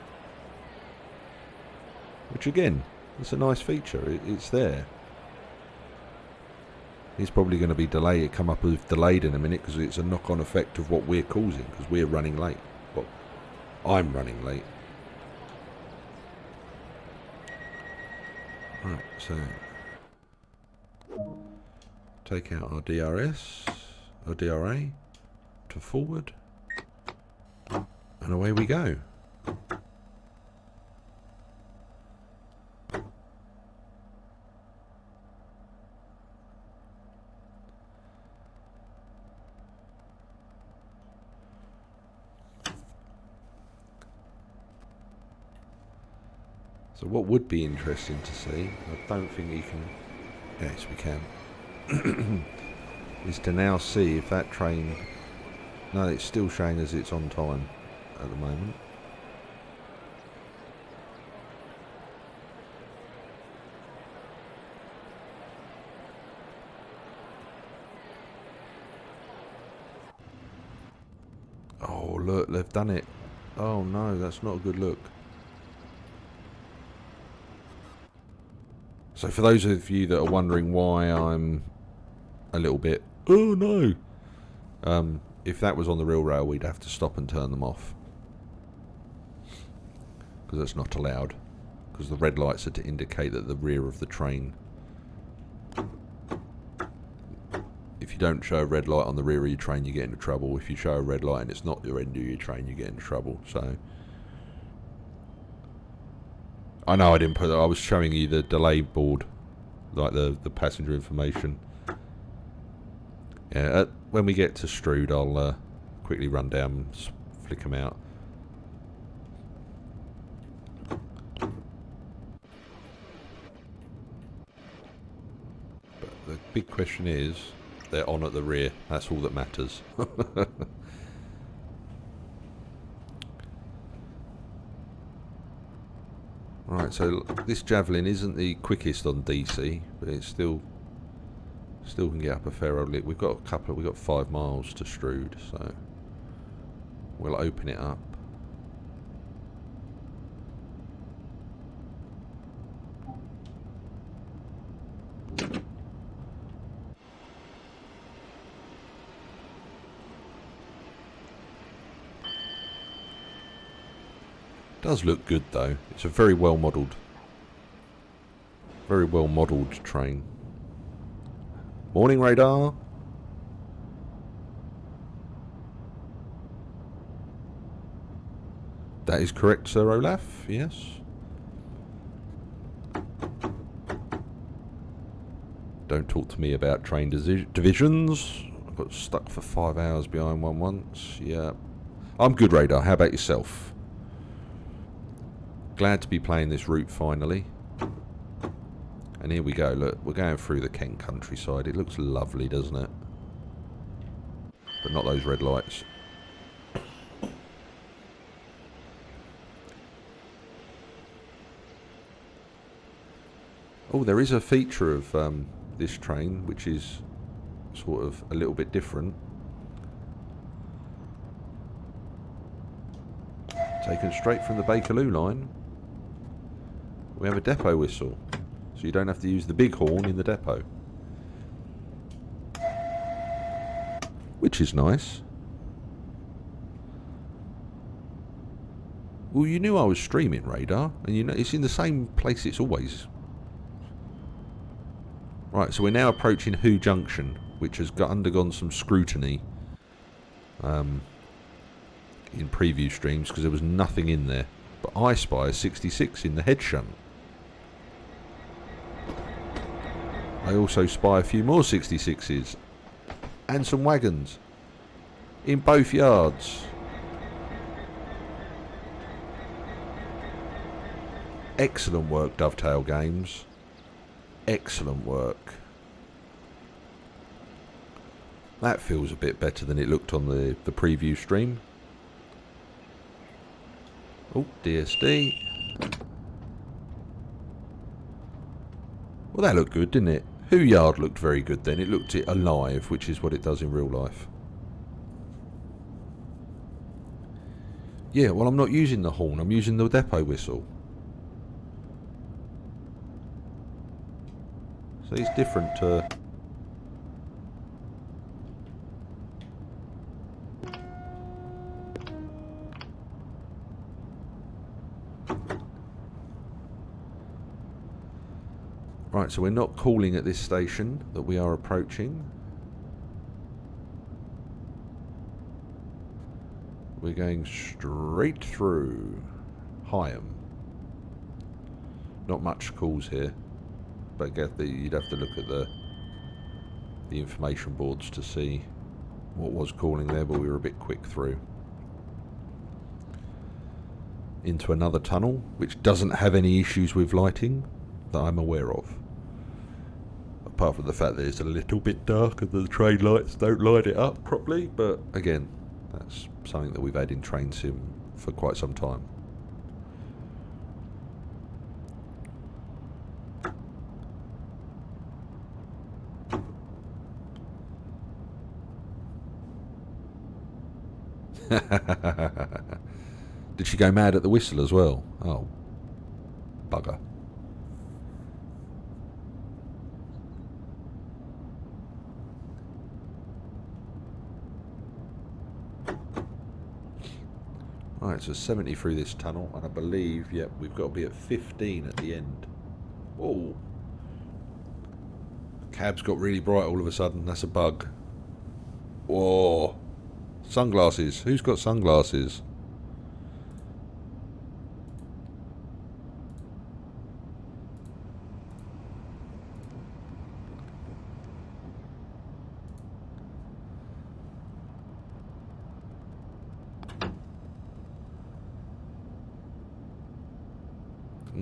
Which again, it's a nice feature. It's there. It's probably going to be delayed. It come up as delayed in a minute because it's a knock-on effect of what we're causing because we're running late. Well, I'm running late. Right, so take out our DRS, or DRA, to forward, and away we go. So what would be interesting to see, I don't think you can, yes we can, is to now see if that train, no, it's still showing as it's on time at the moment. Oh look, they've done it. Oh no, that's not a good look. So for those of you that are wondering why I'm a little bit, oh no, if that was on the real rail, we'd have to stop and turn them off. Because that's not allowed. Because the red lights are to indicate that the rear of the train. If you don't show a red light on the rear of your train, you get into trouble. If you show a red light and it's not the end of your train, you get into trouble. So I know I didn't put that. I was showing you the delay board, like the passenger information. Yeah, when we get to Strood, I'll quickly run down and flick them out. But the big question is, they're on at the rear. That's all that matters. Right, so this Javelin isn't the quickest on DC, but it still can get up a fair old lick. We've got 5 miles to Strood, so we'll open it up. Does look good though. It's a very well modelled train. Morning radar. That is correct, Sir Olaf. Yes. Don't talk to me about train divisions. I got stuck for 5 hours behind one once. Yeah. I'm good, radar. How about yourself? Glad to be playing this route finally. And here we go, look, we're going through the Kent countryside. It looks lovely, doesn't it? But not those red lights. Oh, there is a feature of this train which is sort of a little bit different. Taken straight from the Bakerloo line. We have a depot whistle, so you don't have to use the big horn in the depot. Which is nice. Well, you knew I was streaming, Radar, and you know it's in the same place it's always. Right, so we're now approaching Who Junction, which has undergone some scrutiny in preview streams because there was nothing in there. But I spy a 66 in the head shunt. I also spy a few more 66s and some wagons in both yards. Excellent work, Dovetail Games. Excellent work. That feels a bit better than it looked on the preview stream. Oh, DSD. Well, that looked good, didn't it? Who Yard looked very good then. It looked alive, which is what it does in real life. Yeah, well, I'm not using the horn. I'm using the depot whistle. So it's different to... Right, so we're not calling at this station that we are approaching. We're going straight through Higham. Not much calls here. But you'd have to look at the information boards to see what was calling there, but we were a bit quick through. Into another tunnel, which doesn't have any issues with lighting that I'm aware of. Apart from the fact that it's a little bit dark and the train lights don't light it up properly, but again, that's something that we've had in Train Sim for quite some time. Did she go mad at the whistle as well? Oh, bugger. Right, so 70 through this tunnel, and I believe, yep, we've got to be at 15 at the end. Whoa. Cab's got really bright all of a sudden. That's a bug. Whoa. Sunglasses. Who's got sunglasses?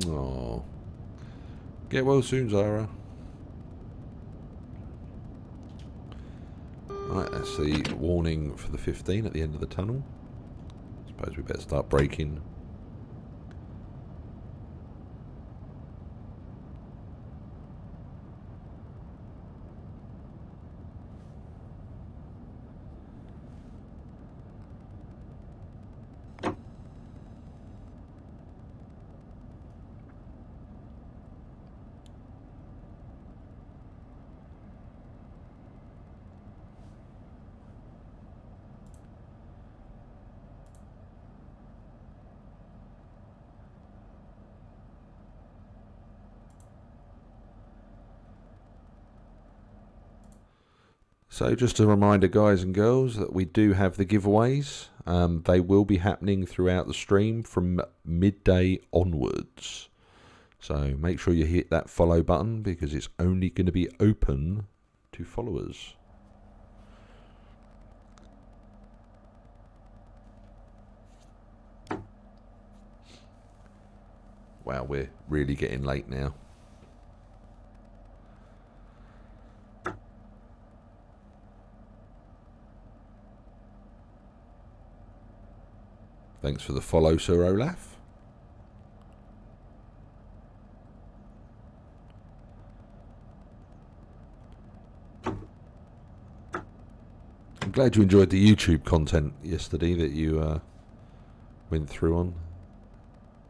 Oh. Get well soon, Zara. Right, that's the warning for the 15 at the end of the tunnel. Suppose we better start braking. So just a reminder, guys and girls, that we do have the giveaways. They will be happening throughout the stream from midday onwards. So make sure you hit that follow button because it's only going to be open to followers. Wow, we're really getting late now. Thanks for the follow, Sir Olaf. glad you enjoyed the YouTube content yesterday that you went through on.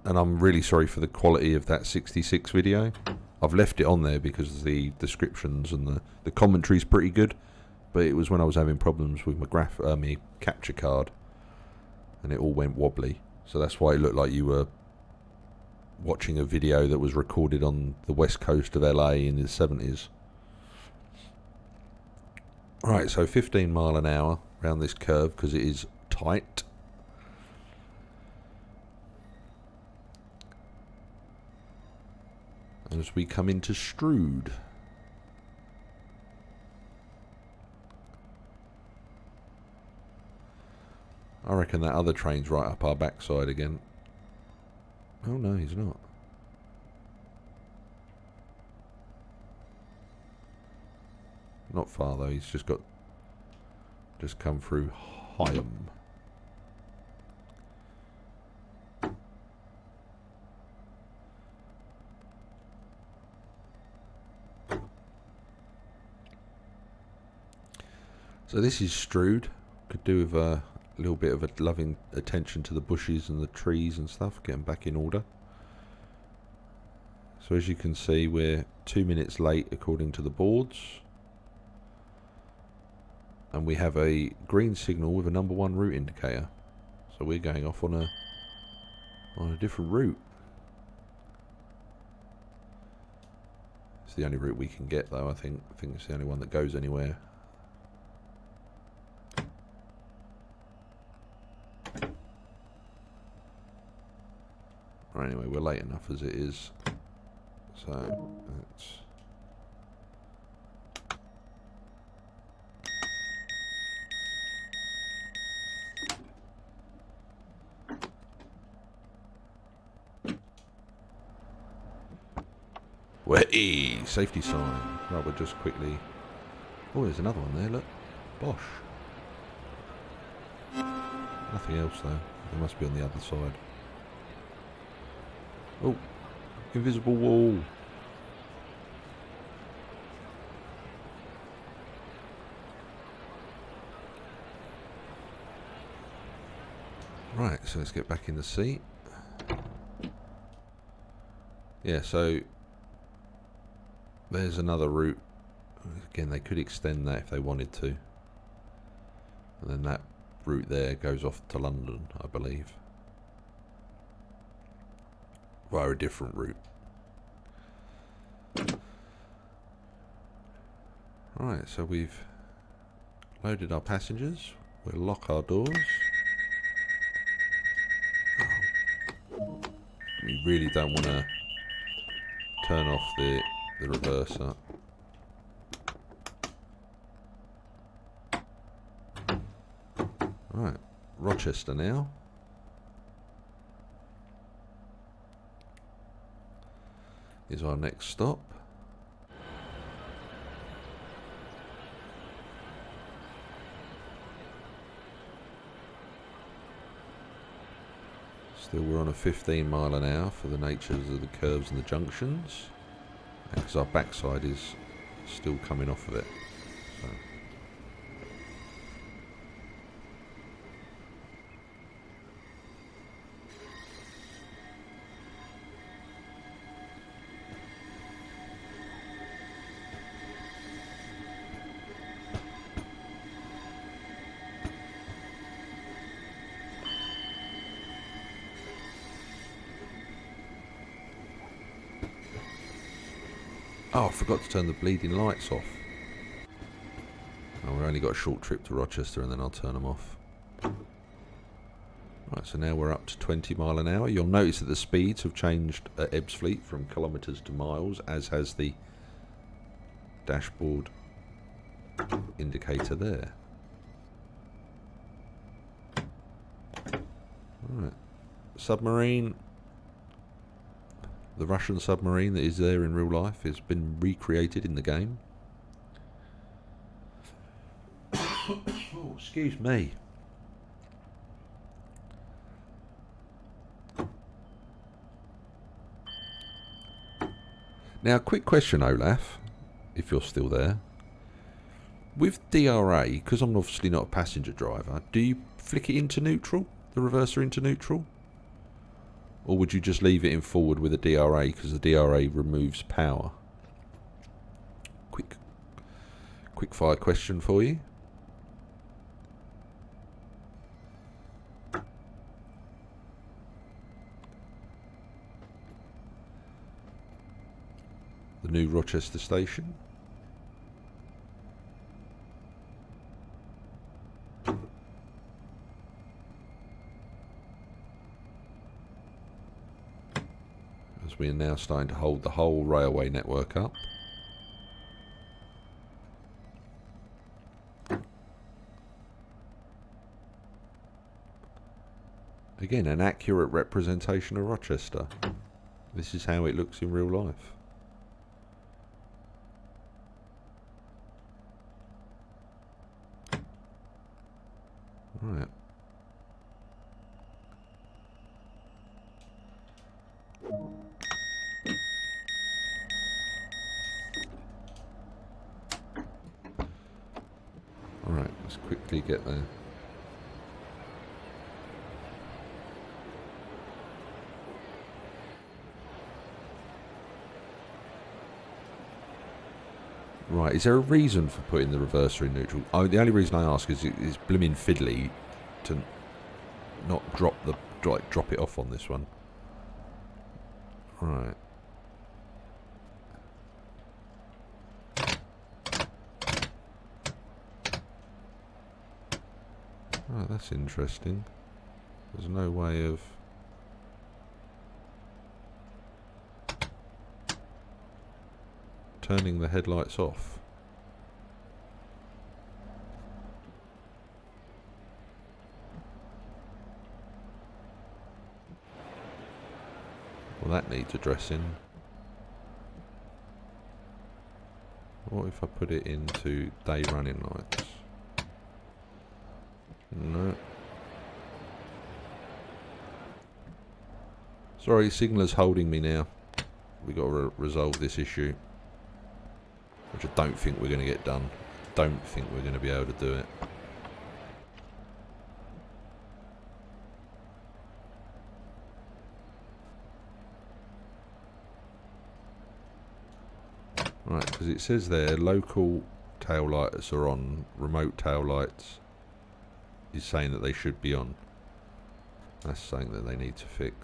And I'm really sorry for the quality of that 66 video. I've left it on there because the descriptions and the commentary's pretty good. But it was when I was having problems with my capture card. And it all went wobbly. So that's why it looked like you were watching a video that was recorded on the west coast of LA in the 70s. Right, so 15 mile an hour around this curve because it is tight. As we come into Strood. I reckon that other train's right up our backside again. Oh no, he's not. Not far though, he's just come through Hyam. So this is Strood. Could do with a little bit of a loving attention to the bushes and the trees and stuff, getting back in order. So as you can see, we're 2 minutes late according to the boards. And we have a green signal with a number 1 route indicator. So we're going off on a different route. It's the only route we can get though, I think. I think it's the only one that goes anywhere. Right, anyway, we're late enough as it is. So let's... Way safety sign. Right, we'll just quickly... Oh, there's another one there, look. Bosh. Nothing else though. It must be on the other side. Oh, invisible wall. Right, so let's get back in the seat. Yeah, so there's another route. Again, they could extend that if they wanted to. And then that route there goes off to London, I believe. Via a different route. Right, so we've loaded our passengers. We'll lock our doors. Oh. We really don't want to turn off the reverser. Right, Rochester now. Is our next stop. Still we're on a 15 mile an hour for the natures of the curves and the junctions. Because our backside is still coming off of it. So. Oh, I forgot to turn the bleeding lights off. Oh, we've only got a short trip to Rochester and then I'll turn them off. Right, so now we're up to 20 mile an hour. You'll notice that the speeds have changed at Ebbsfleet from kilometres to miles, as has the dashboard indicator there. Right, submarine. The Russian submarine that is there in real life has been recreated in the game. Oh, excuse me. Now, quick question, Olaf, if you're still there. With DRA, because I'm obviously not a passenger driver, do you flick it into neutral? The reverser into neutral? Or would you just leave it in forward with a DRA because the DRA removes power? Quick fire question for you. The new Rochester station. As we are now starting to hold the whole railway network up. Again, an accurate representation of Rochester. This is how it looks in real life. Right. Alright, let's quickly get there. Right, is there a reason for putting the reverser in neutral? Oh, the only reason I ask is it's blooming fiddly to not drop it off on this one. Right. Oh, that's interesting. There's no way of... turning the headlights off. Well, that needs addressing. What if I put it into day running lights? No. Sorry, Signaler's holding me now. We've got to resolve this issue, which I don't think we're going to get done. Don't think we're going to be able to do it. Right, because it says there local tail lights are on, remote tail lights is saying that they should be on. That's saying that they need to fix.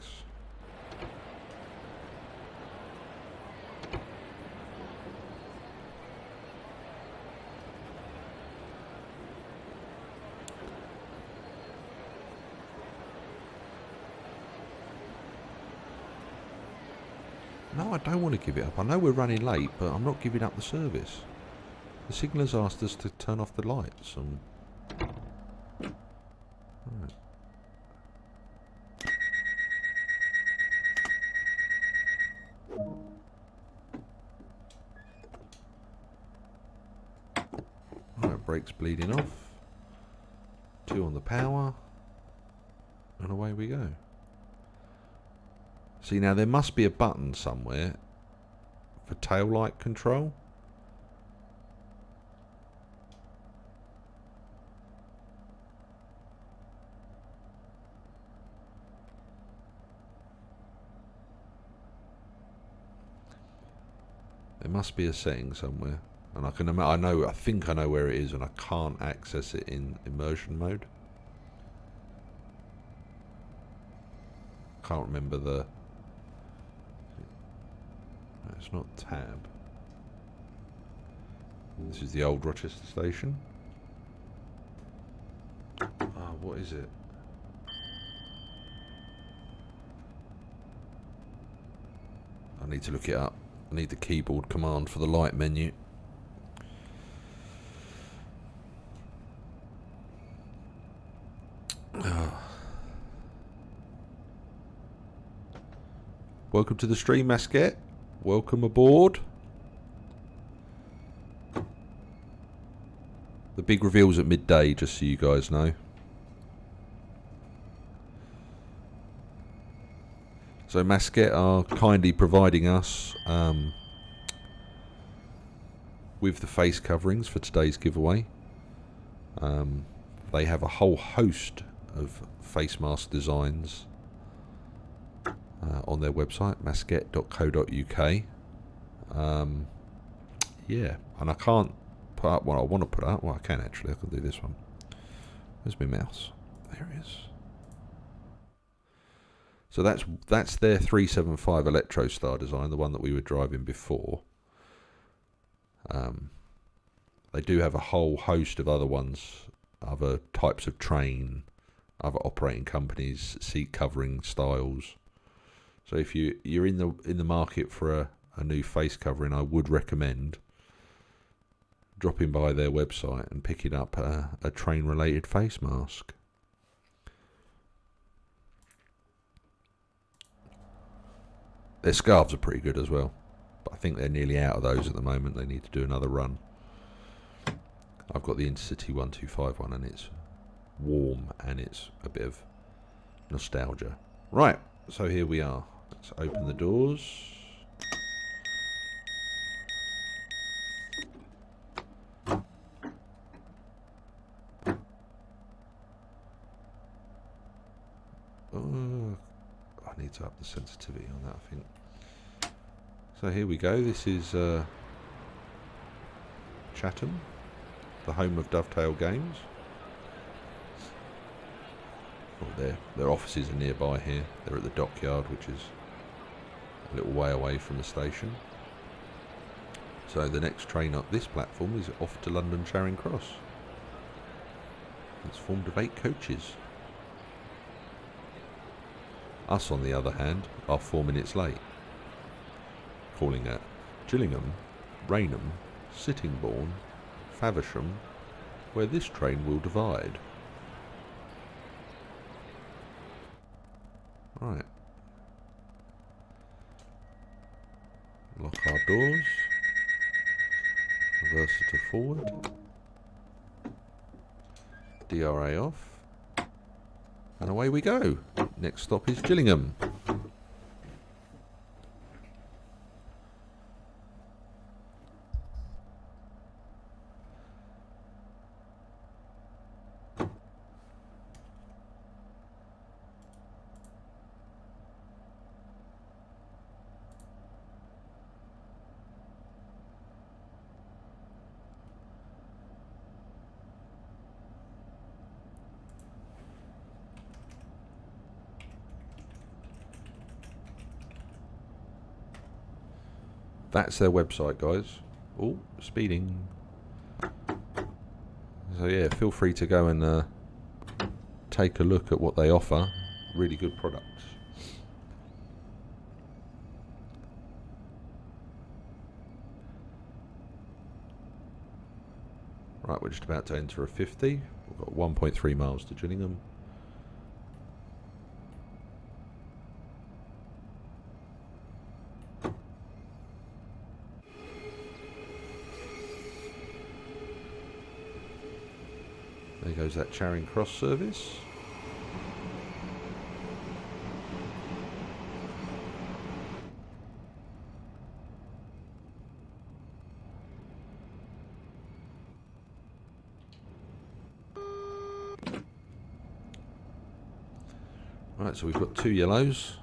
No, I don't want to give it up. I know we're running late, but I'm not giving up the service. The signaler's asked us to turn off the lights. Right. Right, brakes bleeding off. 2 on the power. And away we go. See, now there must be a button somewhere for tail light control. There must be a setting somewhere, and I think I know where it is, and I can't access it in immersion mode. Can't remember the. It's not tab. This is the old Rochester station. Ah, what is it? I need to look it up. I need the keyboard command for the light menu. Welcome to the stream, Masquet. Welcome aboard. The big reveal's at midday, just so you guys know. So Masquet are kindly providing us with the face coverings for today's giveaway. They have a whole host of face mask designs on their website, masket.co.uk. Yeah, and I can't put up what I want to put up. Well, I can actually. I can do this one. Where's my mouse? There it is. So that's their 375 Electrostar design, the one that we were driving before. They do have a whole host of other ones, other types of train, other operating companies, seat covering styles. So if you're in the market for a new face covering, I would recommend dropping by their website and picking up a train related face mask. Their scarves are pretty good as well, but I think they're nearly out of those at the moment. They need to do another run. I've got the Intercity 125 one, and it's warm and it's a bit of nostalgia. Right, so here we are. Let's open the doors. I need to up the sensitivity on that, I think. So here we go. This is Chatham, the home of Dovetail Games. Oh, their offices are nearby here. They're at the dockyard, which is a little way away from the station. So the next train up this platform is off to London Charing Cross. It's formed of 8 coaches. Us, on the other hand, are 4 minutes late, calling at Gillingham, Rainham, Sittingbourne, Faversham, where this train will divide. Right. Lock our doors. Reverse it to forward. DRA off. And away we go. Next stop is Gillingham. That's their website, guys. Oh, speeding. So yeah, feel free to go and take a look at what they offer. Really good products. Right, we're just about to enter a 50. We've got 1.3 miles to Gillingham. There goes that Charing Cross service. Right, so we've got 2 yellows.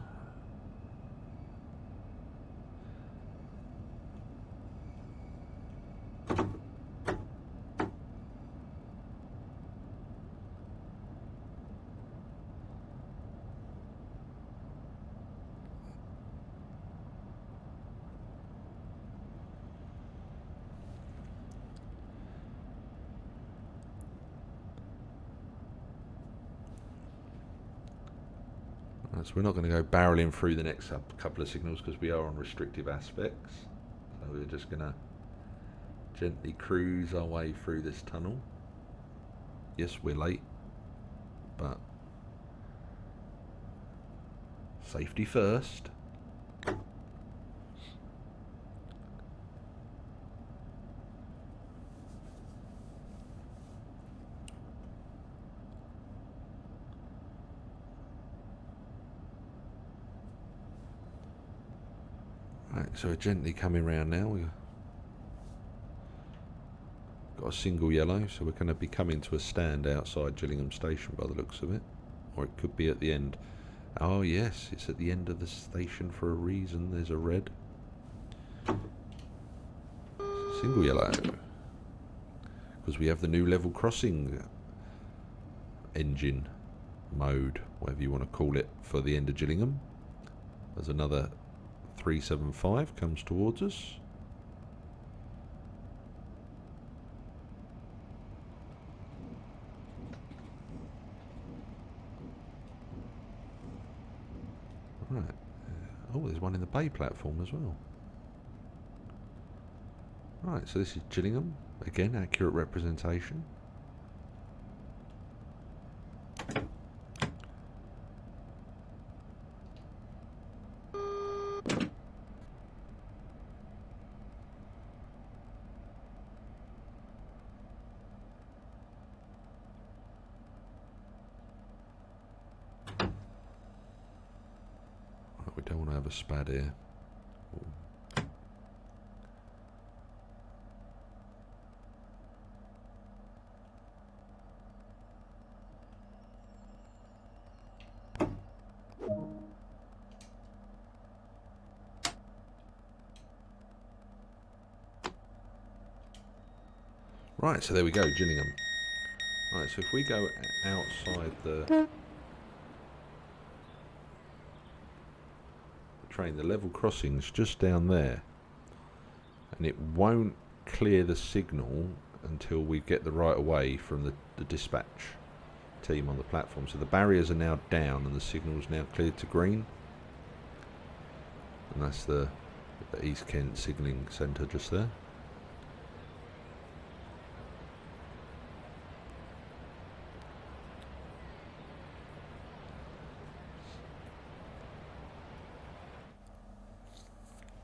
So we're not going to go barreling through the next couple of signals because we are on restrictive aspects. So we're just going to gently cruise our way through this tunnel. Yes, we're late, but safety first. Right, so we're gently coming round now. Got a single yellow, so we're going to be coming to a stand outside Gillingham Station by the looks of it. Or it could be at the end. Oh yes, it's at the end of the station for a reason. There's a red. Single yellow. Because we have the new level crossing engine mode, whatever you want to call it, for the end of Gillingham. There's another 375 comes towards us. Right. Oh, there's one in the bay platform as well. Right, so this is Gillingham. Again, accurate representation. We don't want to have a spad here. Right, so there we go, Gillingham. Right, so if we go outside the train, the level crossing's just down there, and it won't clear the signal until we get the right of way from the dispatch team on the platform. So the barriers are now down and the signal's now cleared to green, and that's the East Kent signalling centre just there.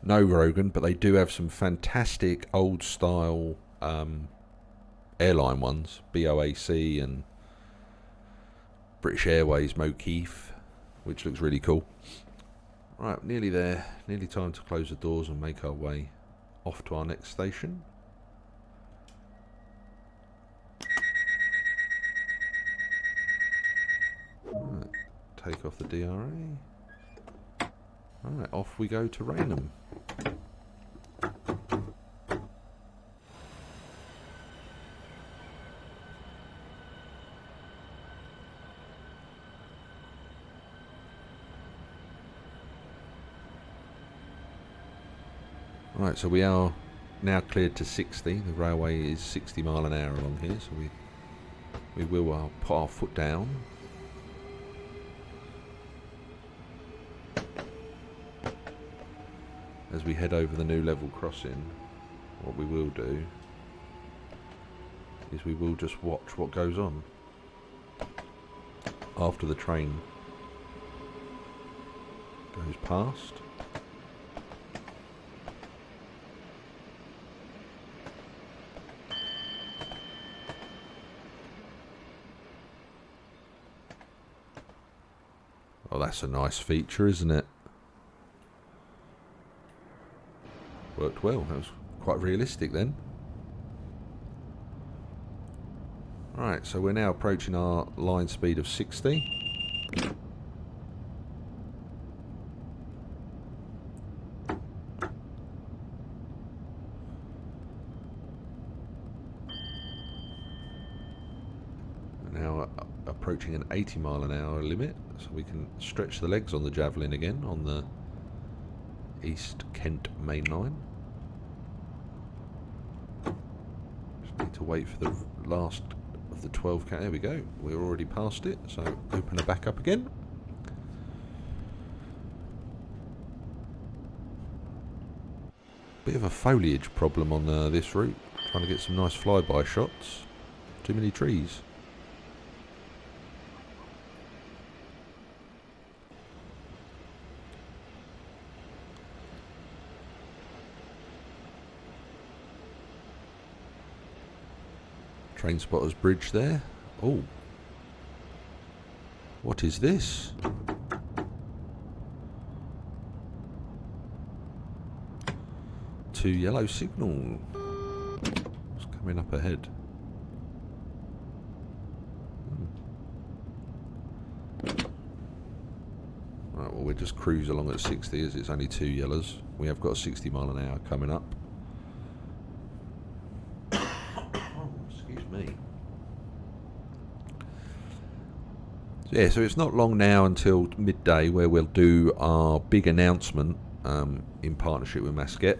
No Rogan, but they do have some fantastic old style airline ones, BOAC and British Airways Mokeef, which looks really cool. Right, nearly there, nearly time to close the doors and make our way off to our next station. Right, take off the DRA. Alright, off we go to Raynham. Right, so we are now cleared to 60. The railway is 60 mile an hour along here, so we will put our foot down. As we head over the new level crossing, what we will do is we will just watch what goes on after the train goes past. Oh, that's a nice feature, isn't it? Worked well. That was quite realistic then. Right, so we're now approaching our line speed of 60. We're now approaching an 80 mile an hour limit, so we can stretch the legs on the Javelin again on the East Kent main line. Just need to wait for the last of the 12 There we go. We're already past it, so open her back up again. Bit of a foliage problem on this route. Trying to get some nice flyby shots. Too many trees. Train spotters bridge there. Oh, what is this? Two yellow signal. Let's come coming up ahead. Right, well, we'll just cruise along at 60 as it's only 2 yellows. We have got a 60 mile an hour coming up. Excuse me. Yeah, so it's not long now until midday where we'll do our big announcement in partnership with Masket,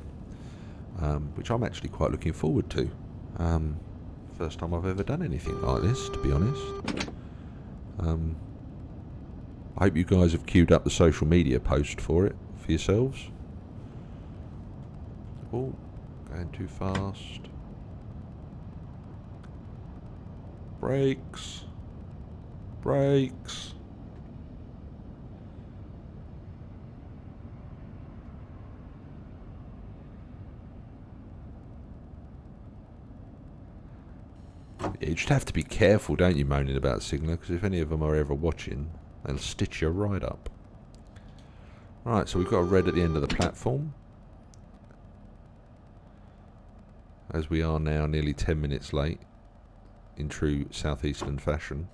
which I'm actually quite looking forward to. First time I've ever done anything like this, to be honest. I hope you guys have queued up the social media post for it, for yourselves. Oh, going too fast. Brakes. Brakes. Yeah, you just have to be careful, don't you, moaning about Signaler, because if any of them are ever watching, they'll stitch you right up. Right, so we've got a red at the end of the platform. As we are now nearly 10 minutes late, in true Southeastern fashion.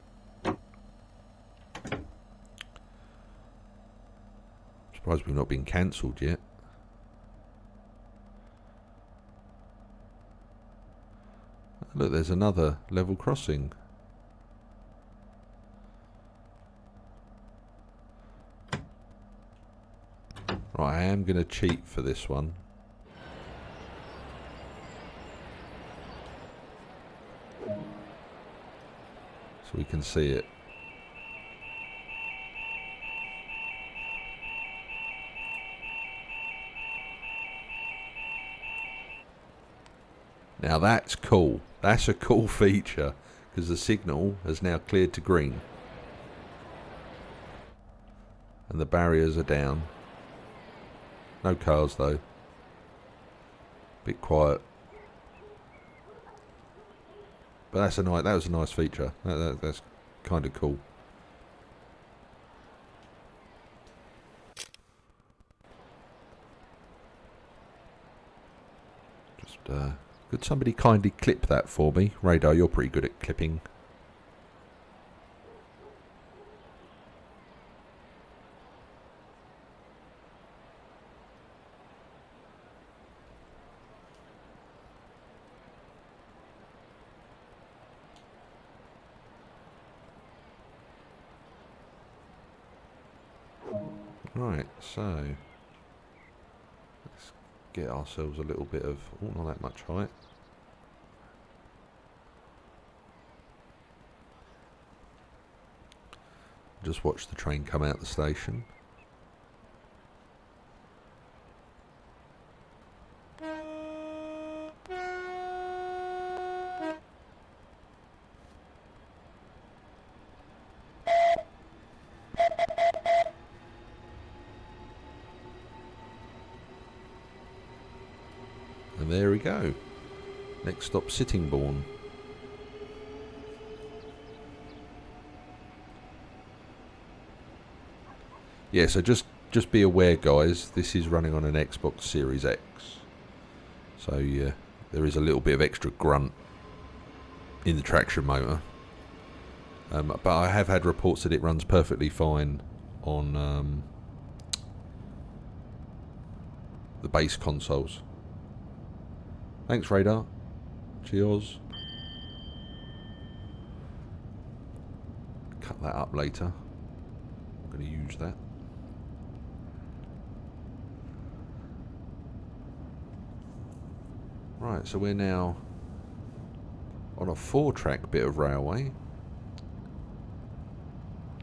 Surprised we've not been cancelled yet. Look, there's another level crossing. Right, I am going to cheat for this one. So we can see it. Now that's cool. That's a cool feature because the signal has now cleared to green. And the barriers are down. No cars though. Bit quiet. But that's that was a nice feature. That's kind of cool. Just could somebody kindly clip that for me? Radar, you're pretty good at clipping. Right, so let's get ourselves a little bit of, oh, not that much height. Just watch the train come out the station. And there we go. Next stop, Sittingbourne. Yeah, so just be aware, guys, this is running on an Xbox Series X. So yeah, there is a little bit of extra grunt in the traction motor. But I have had reports that it runs perfectly fine on the base consoles. Thanks, Radar. Cheers. Cut that up later. I'm going to use that. Right, so we're now on a 4-track bit of railway.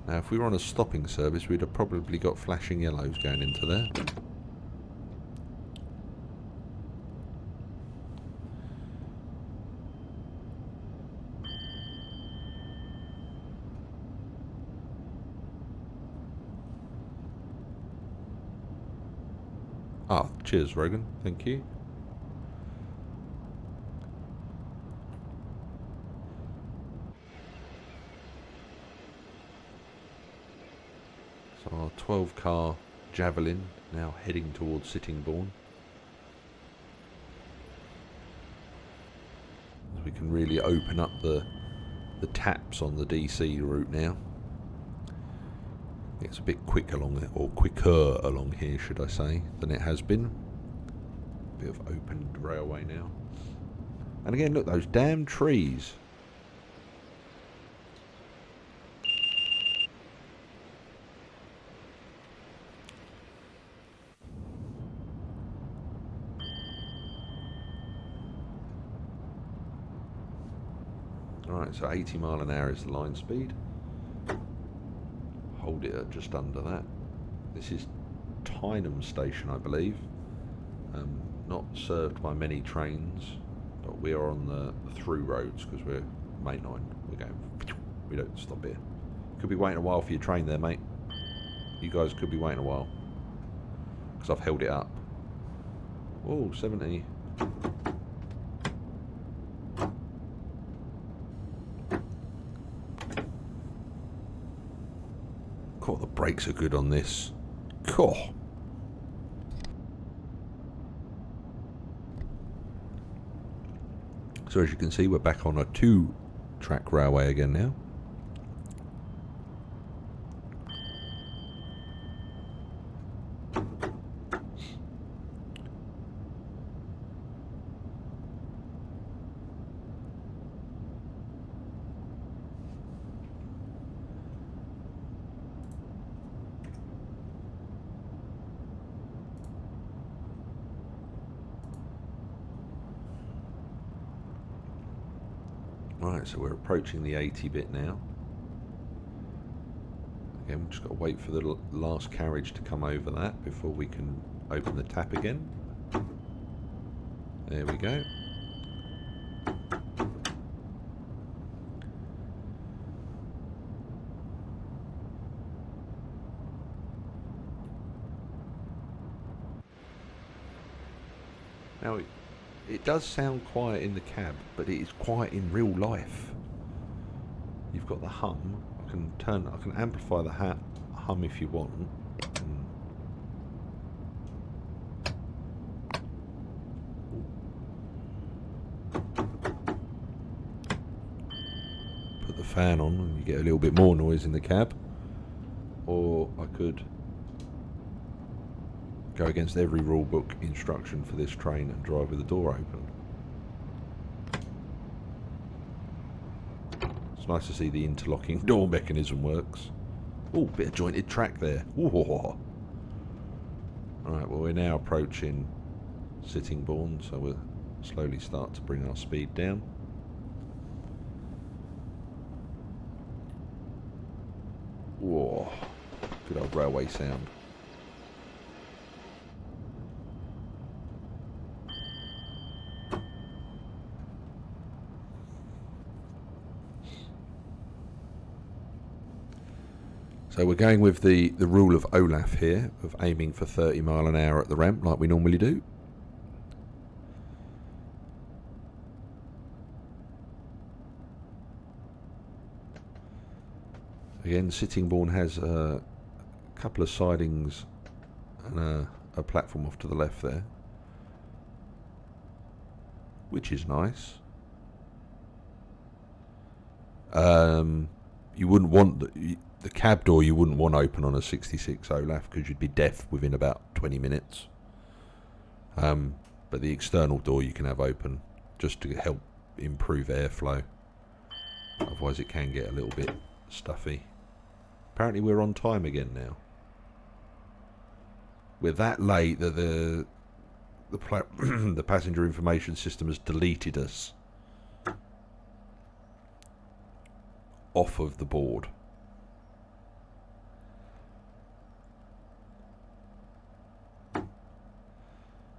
Now, if we were on a stopping service, we'd have probably got flashing yellows going into there. Ah, cheers, Rogan. Thank you. So our 12-car Javelin now heading towards Sittingbourne. we can really open up the taps on the DC route now. It's a bit quick along it, or quicker along here, should I say, than it has been. Bit of open railway now. And again, look, those damn trees. Alright, so 80 mile an hour is the line speed. Hold it at just under that. This is Tyneham Station, I believe. Not served by many trains, but we are on the through roads because we're main line. We're going. We don't stop here. Could be waiting a while for your train there, mate. You guys could be waiting a while because I've held it up. Oh, 70. God, the brakes are good on this. Cool. So as you can see, we're back on a 2-track railway again now. Right, so we're approaching the 80 bit now. Again, we've just got to wait for the last carriage to come over that before we can open the tap again. There we go. Now, it does sound quiet in the cab, but it is quiet in real life. You've got the hum. I can amplify the hum if you want. Put the fan on and you get a little bit more noise in the cab. Or I could go against every rulebook instruction for this train and drive with the door open. It's nice to see the interlocking door mechanism works. Oh, bit of jointed track there. Alright, well, we're now approaching Sittingbourne, so we'll slowly start to bring our speed down. Whoa, good old railway sound. So we're going with the rule of Olaf here, of aiming for 30 mile an hour at the ramp like we normally do. Again, Sittingbourne has a couple of sidings and a platform off to the left there, which is nice. You wouldn't want the cab door you wouldn't want open on a 66 Olaf because you'd be deaf within about 20 minutes. But the external door you can have open just to help improve airflow. Otherwise it can get a little bit stuffy. Apparently we're on time again now. We're that late that the passenger information system has deleted us off of the board.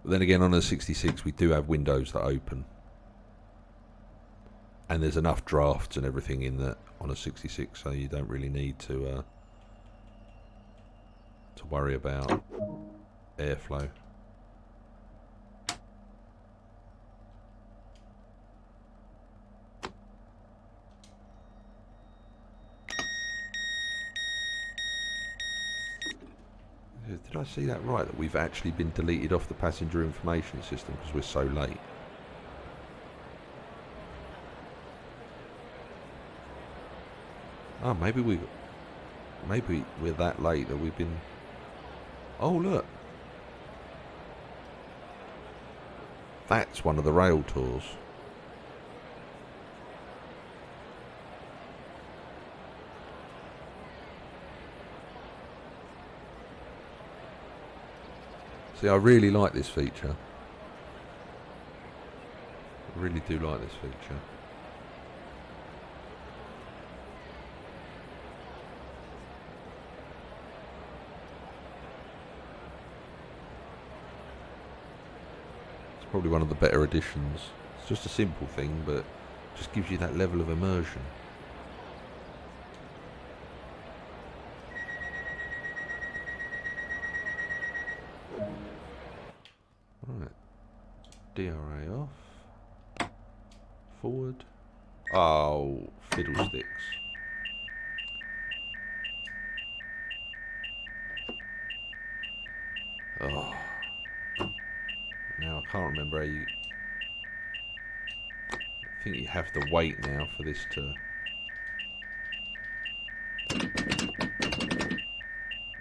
But then again, on a 66 we do have windows that open, and there's enough drafts and everything in that on a 66, so you don't really need to worry about airflow. Did I see that right? That we've actually been deleted off the passenger information system because we're so late. Oh, maybe we're that late that we've been... Oh, look. That's one of the rail tours. See, I really like this feature. I really do like this feature. It's probably one of the better additions. It's just a simple thing, but just gives you that level of immersion. Right. DRA off. Forward. Oh, fiddlesticks. Oh. Now I can't remember how you... I think you have to wait now for this to...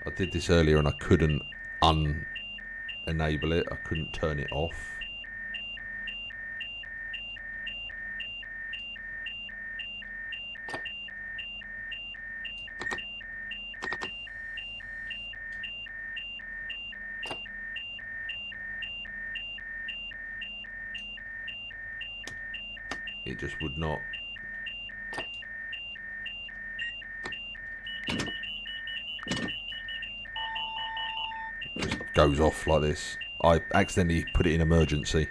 I did this earlier and I couldn't enable it. I couldn't turn it off. It just would not. It just goes off like this. I accidentally put it in emergency.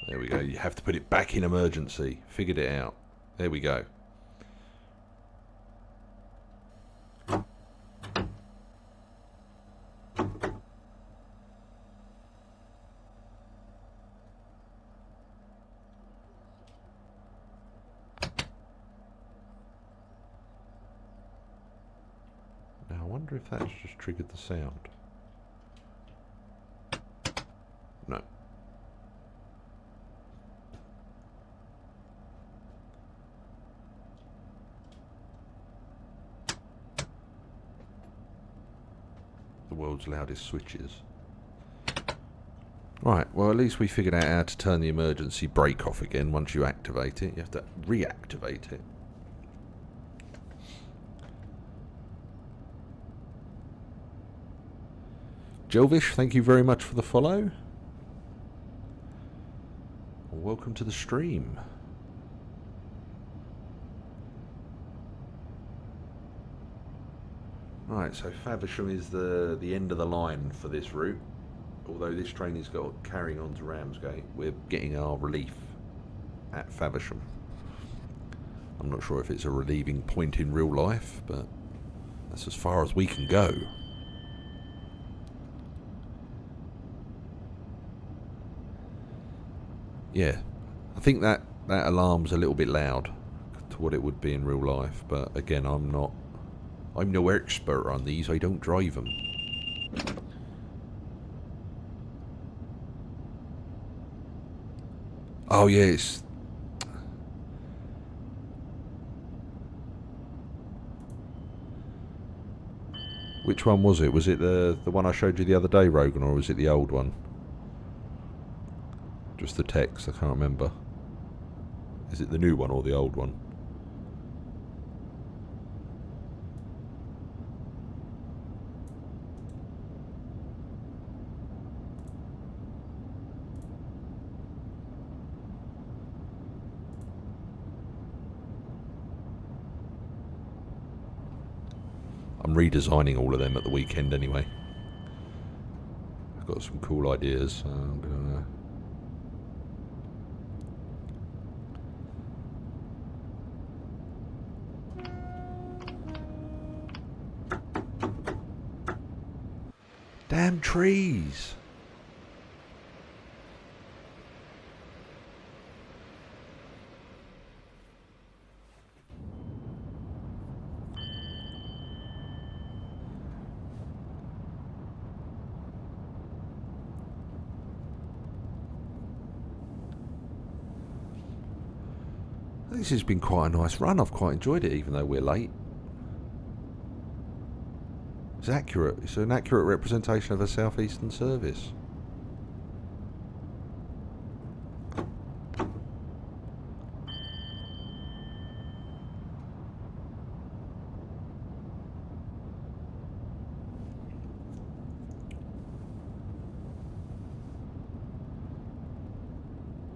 There we go. You have to put it back in emergency. Figured it out. There we go. Now I wonder if that's just triggered the sound. No. The world's loudest switches. Right, well at least we figured out how to turn the emergency brake off again once you activate it. You have to reactivate it. Jelvish, thank you very much for the follow. Welcome to the stream. Right, so Faversham is the end of the line for this route. Although this train is carrying on to Ramsgate, we're getting our relief at Faversham. I'm not sure if it's a relieving point in real life, but that's as far as we can go. Yeah, I think that alarm's a little bit loud to what it would be in real life, but again, I'm no expert on these, I don't drive them. Oh yes. Which one was it? Was it the one I showed you the other day, Rogan, or was it the old one? Just the text, I can't remember. Is it the new one or the old one? I'm redesigning all of them at the weekend anyway. I've got some cool ideas, so I'm gonna... Damn trees! This has been quite a nice run. I've quite enjoyed it, even though we're late. It's accurate. It's an accurate representation of a Southeastern service.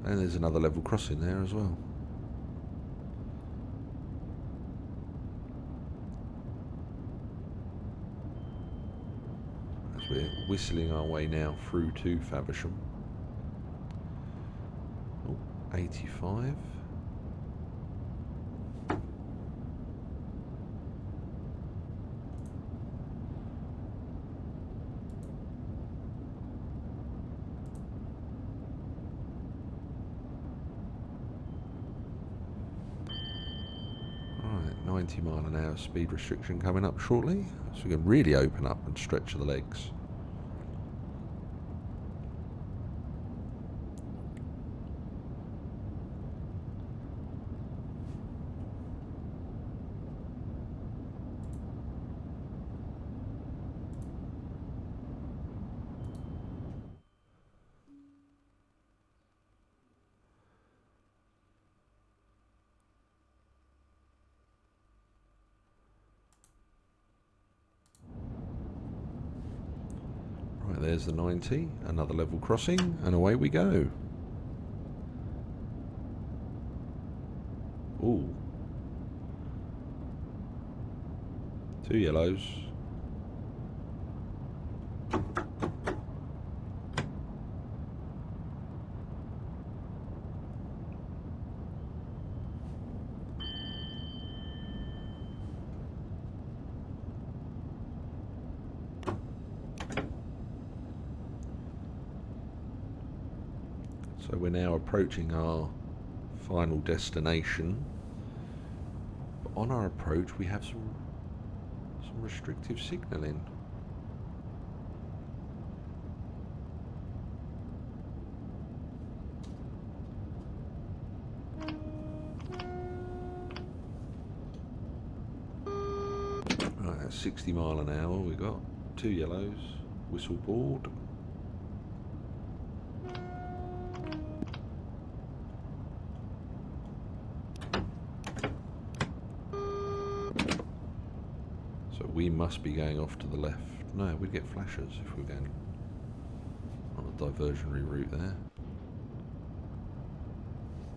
And there's another level crossing there as well. As we're whistling our way now through to Faversham. Oh, 85. Right, 90 mile an hour speed restriction coming up shortly, so we can really open up and stretch the legs. Right, there's the 90, another level crossing, and away we go. Ooh. 2 yellows. So we're now approaching our final destination. But on our approach we have some restrictive signalling. Right, that's 60 mile an hour. We've got 2 yellows, whistle board. We must be going off to the left. No, we'd get flashers if we were going on a diversionary route there.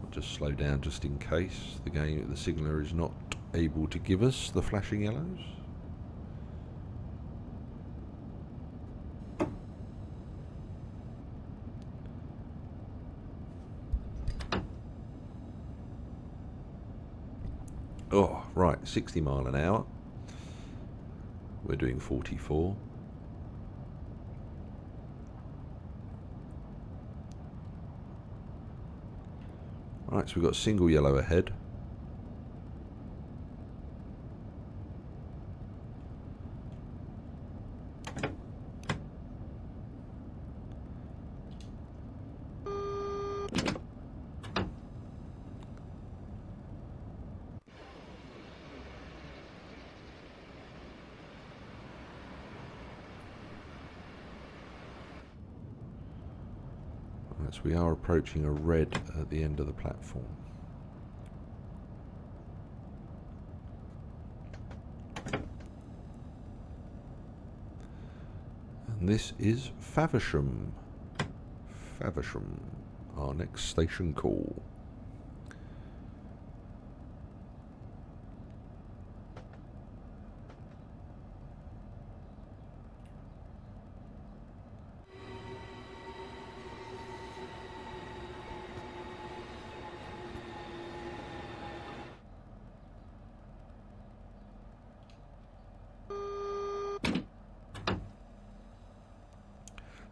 We'll just slow down just in case the signaller is not able to give us the flashing yellows. Oh, right, 60 mile an hour. We're doing 44. Right, so we've got a single yellow ahead. We are approaching a red at the end of the platform. And this is Faversham. Faversham, our next station call.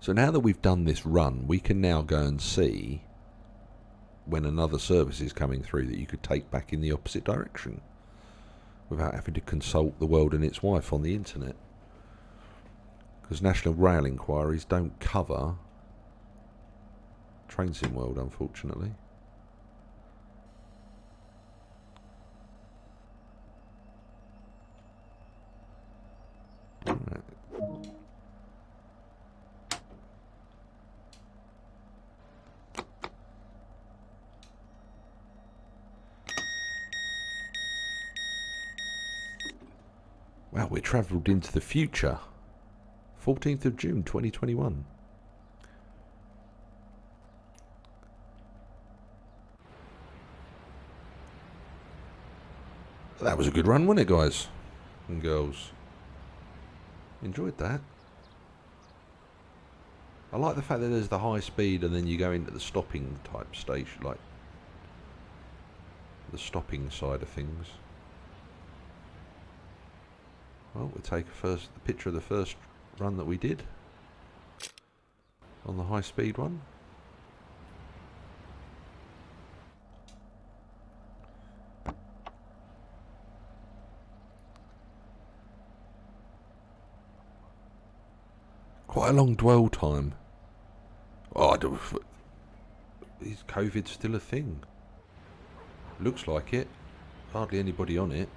So now that we've done this run, we can now go and see when another service is coming through that you could take back in the opposite direction without having to consult the world and its wife on the internet. Because National Rail inquiries don't cover Train Sim World, unfortunately. travelled into the future. 14th of June 2021. That was a good run, wasn't it, guys and girls? Enjoyed that. I like the fact that there's the high speed and then you go into the stopping type station, like the stopping side of things. Well, we'll take a picture of the first run that we did on the high speed one. Quite a long dwell time. Oh, is COVID still a thing? Looks like it. Hardly anybody on it.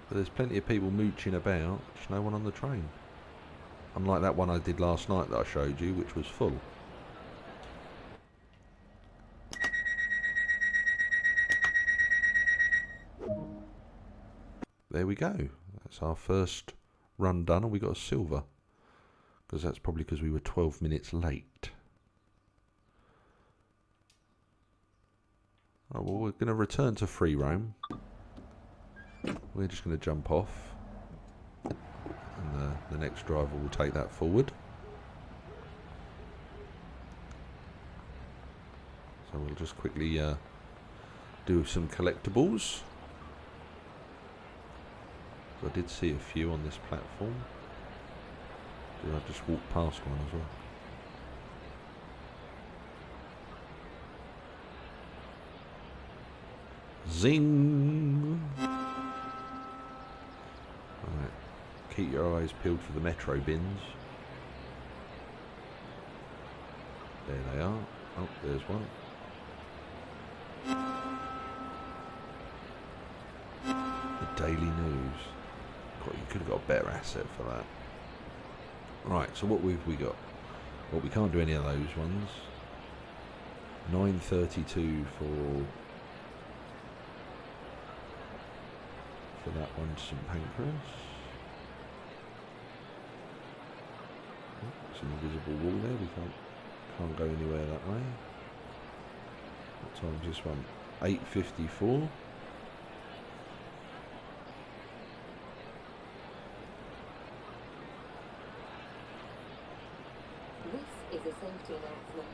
But there's plenty of people mooching about. Just no one on the train. Unlike that one I did last night that I showed you, which was full. There we go. That's our first run done, and we got a silver. Because that's probably because we were 12 minutes late. Oh, well, we're going to return to free roam. We're just going to jump off. And the next driver will take that forward. So we'll just quickly do some collectibles. I did see a few on this platform. Did I just walk past one as well? Zing! Alright. Keep your eyes peeled for the metro bins. There they are. Oh, there's one. The Daily News. God, you could have got a better asset for that. Right, so what have we got? Well, we can't do any of those ones. 9.32 for that one, St Pancras. Oh, it's an invisible wall there. We can't go anywhere that way. What time is this one? 8.54. This is a safety announcement.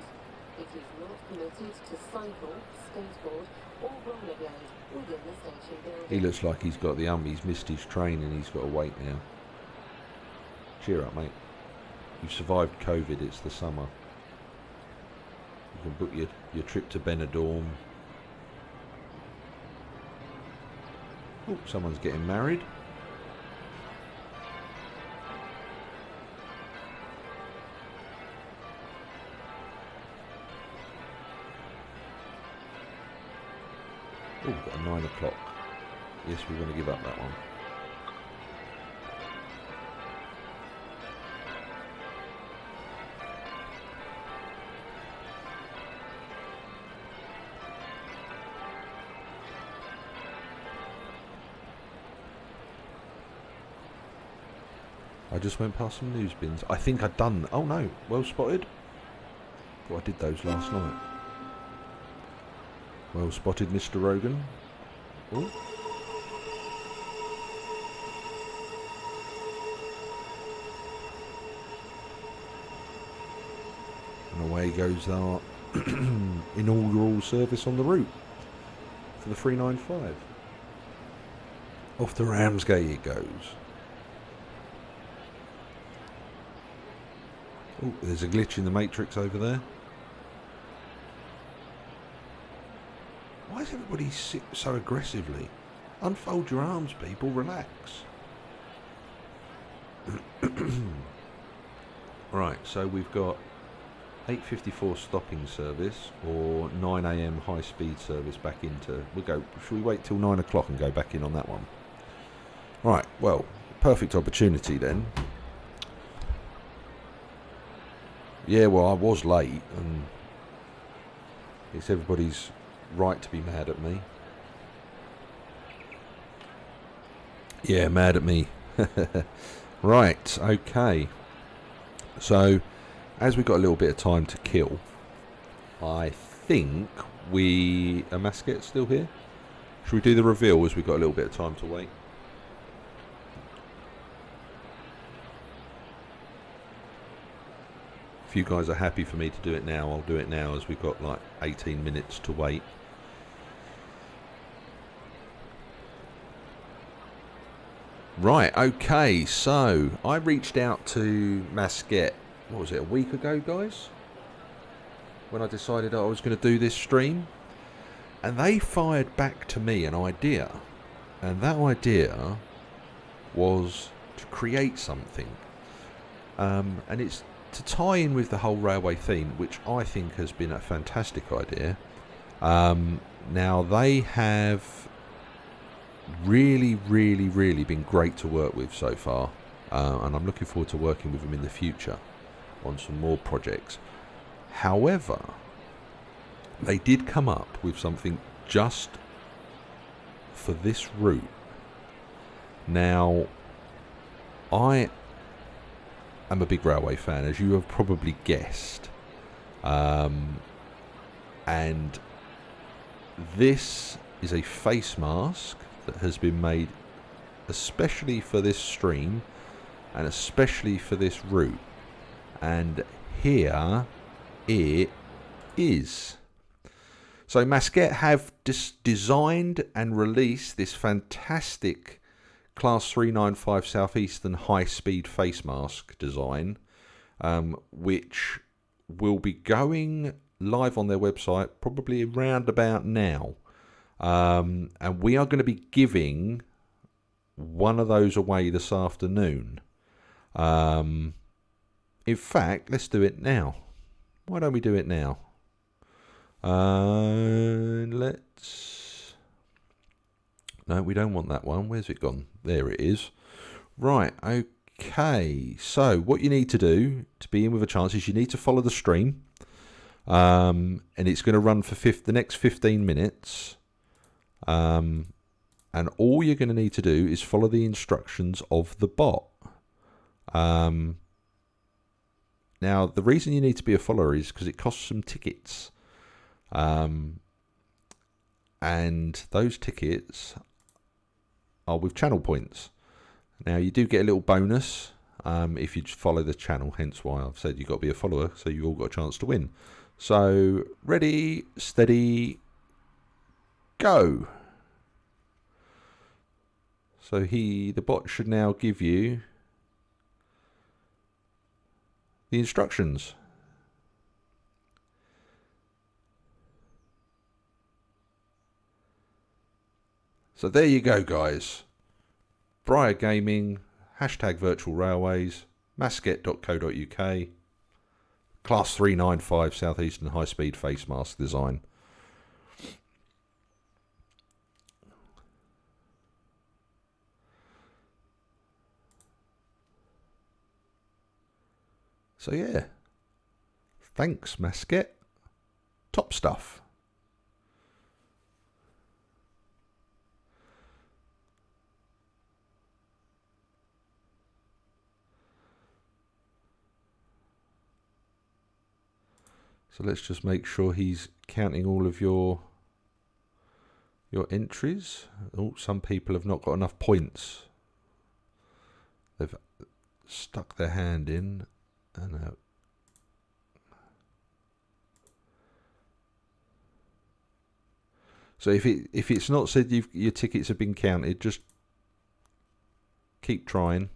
It is not permitted to cycle, skateboard or rollerblade within the station building. He looks like he's got he's missed his train and he's got to wait now. Cheer up, mate. You've survived COVID, it's the summer. You can book your trip to Benidorm. Oh, someone's getting married. Oh, we've got a 9 o'clock. Yes, we're going to give up that one. I just went past some news bins. I think I'd done... Oh no, well spotted. Thought I did those last night. Well spotted, Mr. Rogan. Oh. And away goes our inaugural service on the route for the 395. Off to Ramsgate it goes. Oh, there's a glitch in the matrix over there. Why is everybody so aggressively? Unfold your arms, people. Relax. Right, so we've got 8:54 stopping service or 9 AM high speed service back into. Should we wait till 9 o'clock and go back in on that one? Right. Well, perfect opportunity then. Yeah. Well, I was late, and it's everybody's right to be mad at me. Yeah, mad at me. Right, okay. So, as we've got a little bit of time to kill, I think we... Are Masket still here? Should we do the reveal as we've got a little bit of time to wait? If you guys are happy for me to do it now, I'll do it now as we've got like 18 minutes to wait. Right, okay, so I reached out to Masket, what was it, a week ago, guys? When I decided I was going to do this stream. And they fired back to me an idea. And that idea was to create something. And it's to tie in with the whole railway theme, which I think has been a fantastic idea. Now, they have really been great to work with so far. And I'm looking forward to working with them in the future on some more projects. However, they did come up with something just for this route. Now, I am a big railway fan, as you have probably guessed. And this is a face mask that has been made especially for this stream and especially for this route. And here it is. So Masket have designed and released this fantastic Class 395 Southeastern Highspeed face mask design, which will be going live on their website probably around about now. And we are going to be giving one of those away this afternoon. In fact, let's do it now. Why don't we do it now? Let's... No, we don't want that one. Where's it gone? There it is. Right, okay. So, what you need to do to be in with a chance is you need to follow the stream. And it's going to run for the next 15 minutes. And all you're going to need to do is follow the instructions of the bot. Now, the reason you need to be a follower is because it costs some tickets. And those tickets are with channel points. Now, you do get a little bonus if you just follow the channel, hence why I've said you've got to be a follower, so you've all got a chance to win. So, ready, steady, go. So the bot should now give you the instructions. So there you go, guys. Briar Gaming, hashtag virtual railways, masket.co.uk, Class 395 Southeastern Highspeed face mask design. So yeah, thanks Masket, top stuff. So let's just make sure he's counting all of your entries. Oh, some people have not got enough points. They've stuck their hand in and out. So if it's not said your tickets have been counted, just keep trying.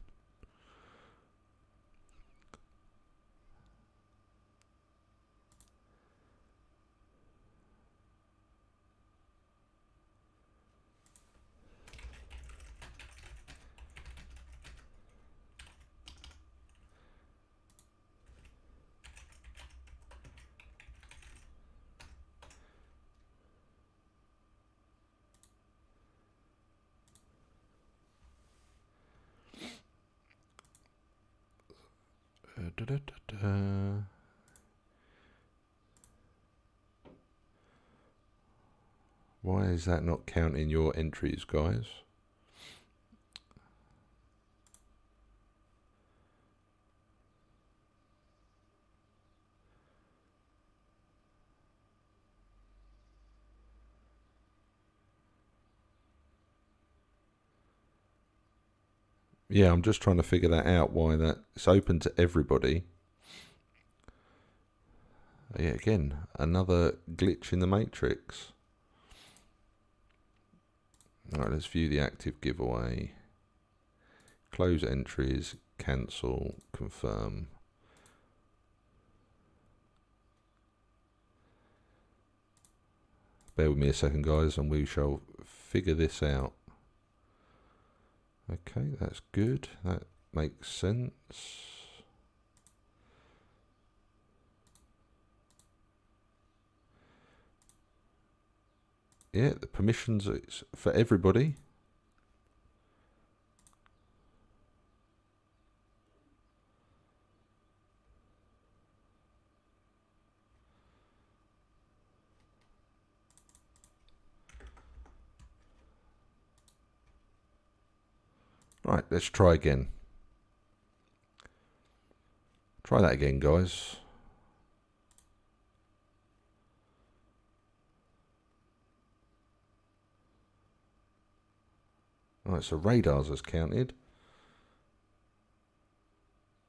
Why is that not counting your entries, guys? Yeah, I'm just trying to figure that out, why it's open to everybody. Yeah, again, another glitch in the matrix. Alright, let's view the active giveaway. Close entries, cancel, confirm. Bear with me a second, guys, and we shall figure this out. Okay, that's good. That makes sense. Yeah, the permissions is for everybody. Right, let's try again. Try that again, guys. Right, so radars has counted.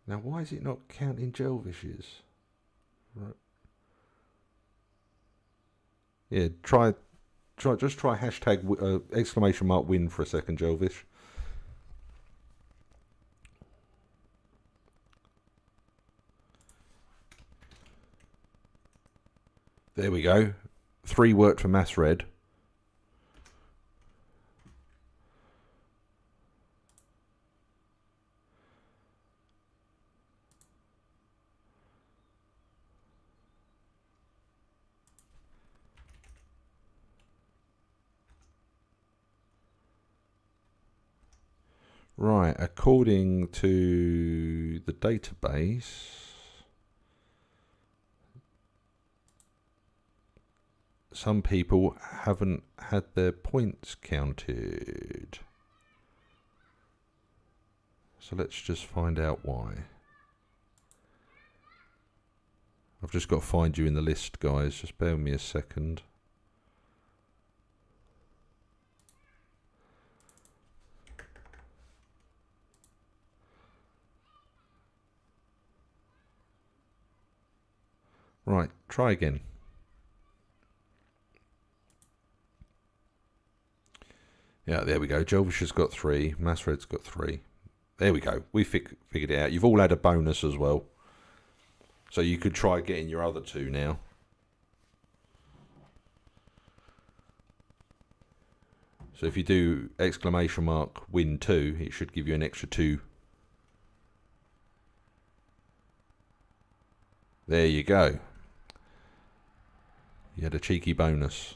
Now, why is it not counting Jelvishes? Right. Yeah, just try hashtag exclamation mark win for a second, Jelvish. There we go. 3 worked for Mass Red. Right, according to the database, some people haven't had their points counted. So let's just find out why. I've just got to find you in the list, guys. Just bear with me a second. Right, try again. Yeah, there we go. Jelvish has got 3. Mass Red's got 3. There we go. We figured it out. You've all had a bonus as well. So you could try getting your other 2 now. So if you do exclamation mark win 2, it should give you an extra 2. There you go. You had a cheeky bonus.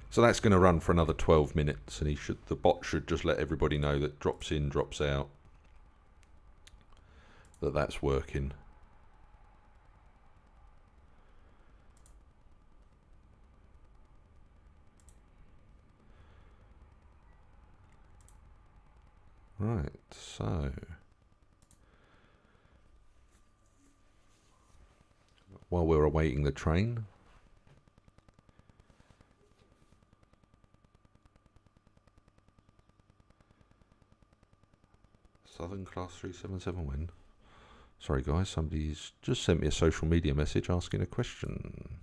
So that's going to run for another 12 minutes, and the bot should just let everybody know that drops in, drops out, that's working. Right, so while we're awaiting the train, Southern Class 377 win. Sorry guys, somebody's just sent me a social media message asking a question.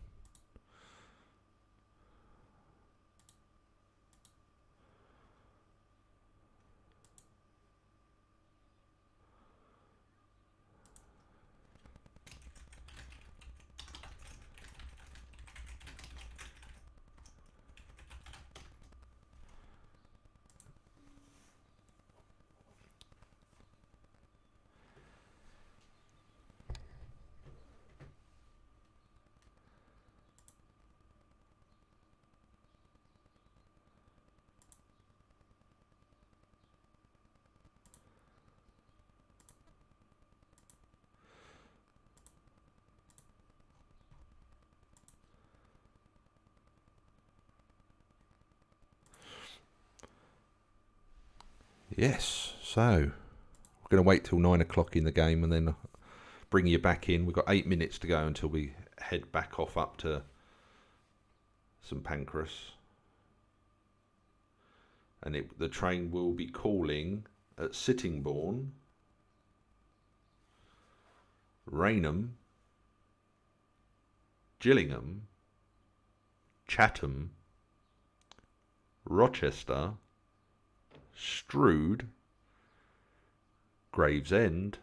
Yes, so going to wait till 9 o'clock in the game and then bring you back in. We've got 8 minutes to go until we head back off up to St Pancras. And the train will be calling at Sittingbourne, Rainham, Gillingham, Chatham, Rochester, Strood, Gravesend,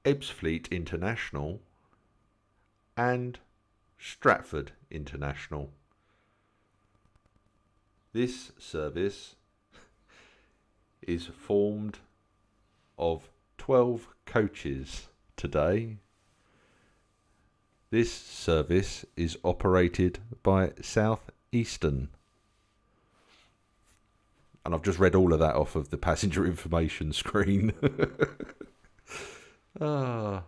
Ebbsfleet International and Stratford International. This service is formed of 12 coaches today. This service is operated by Southeastern. And I've just read all of that off of the passenger information screen. Ah.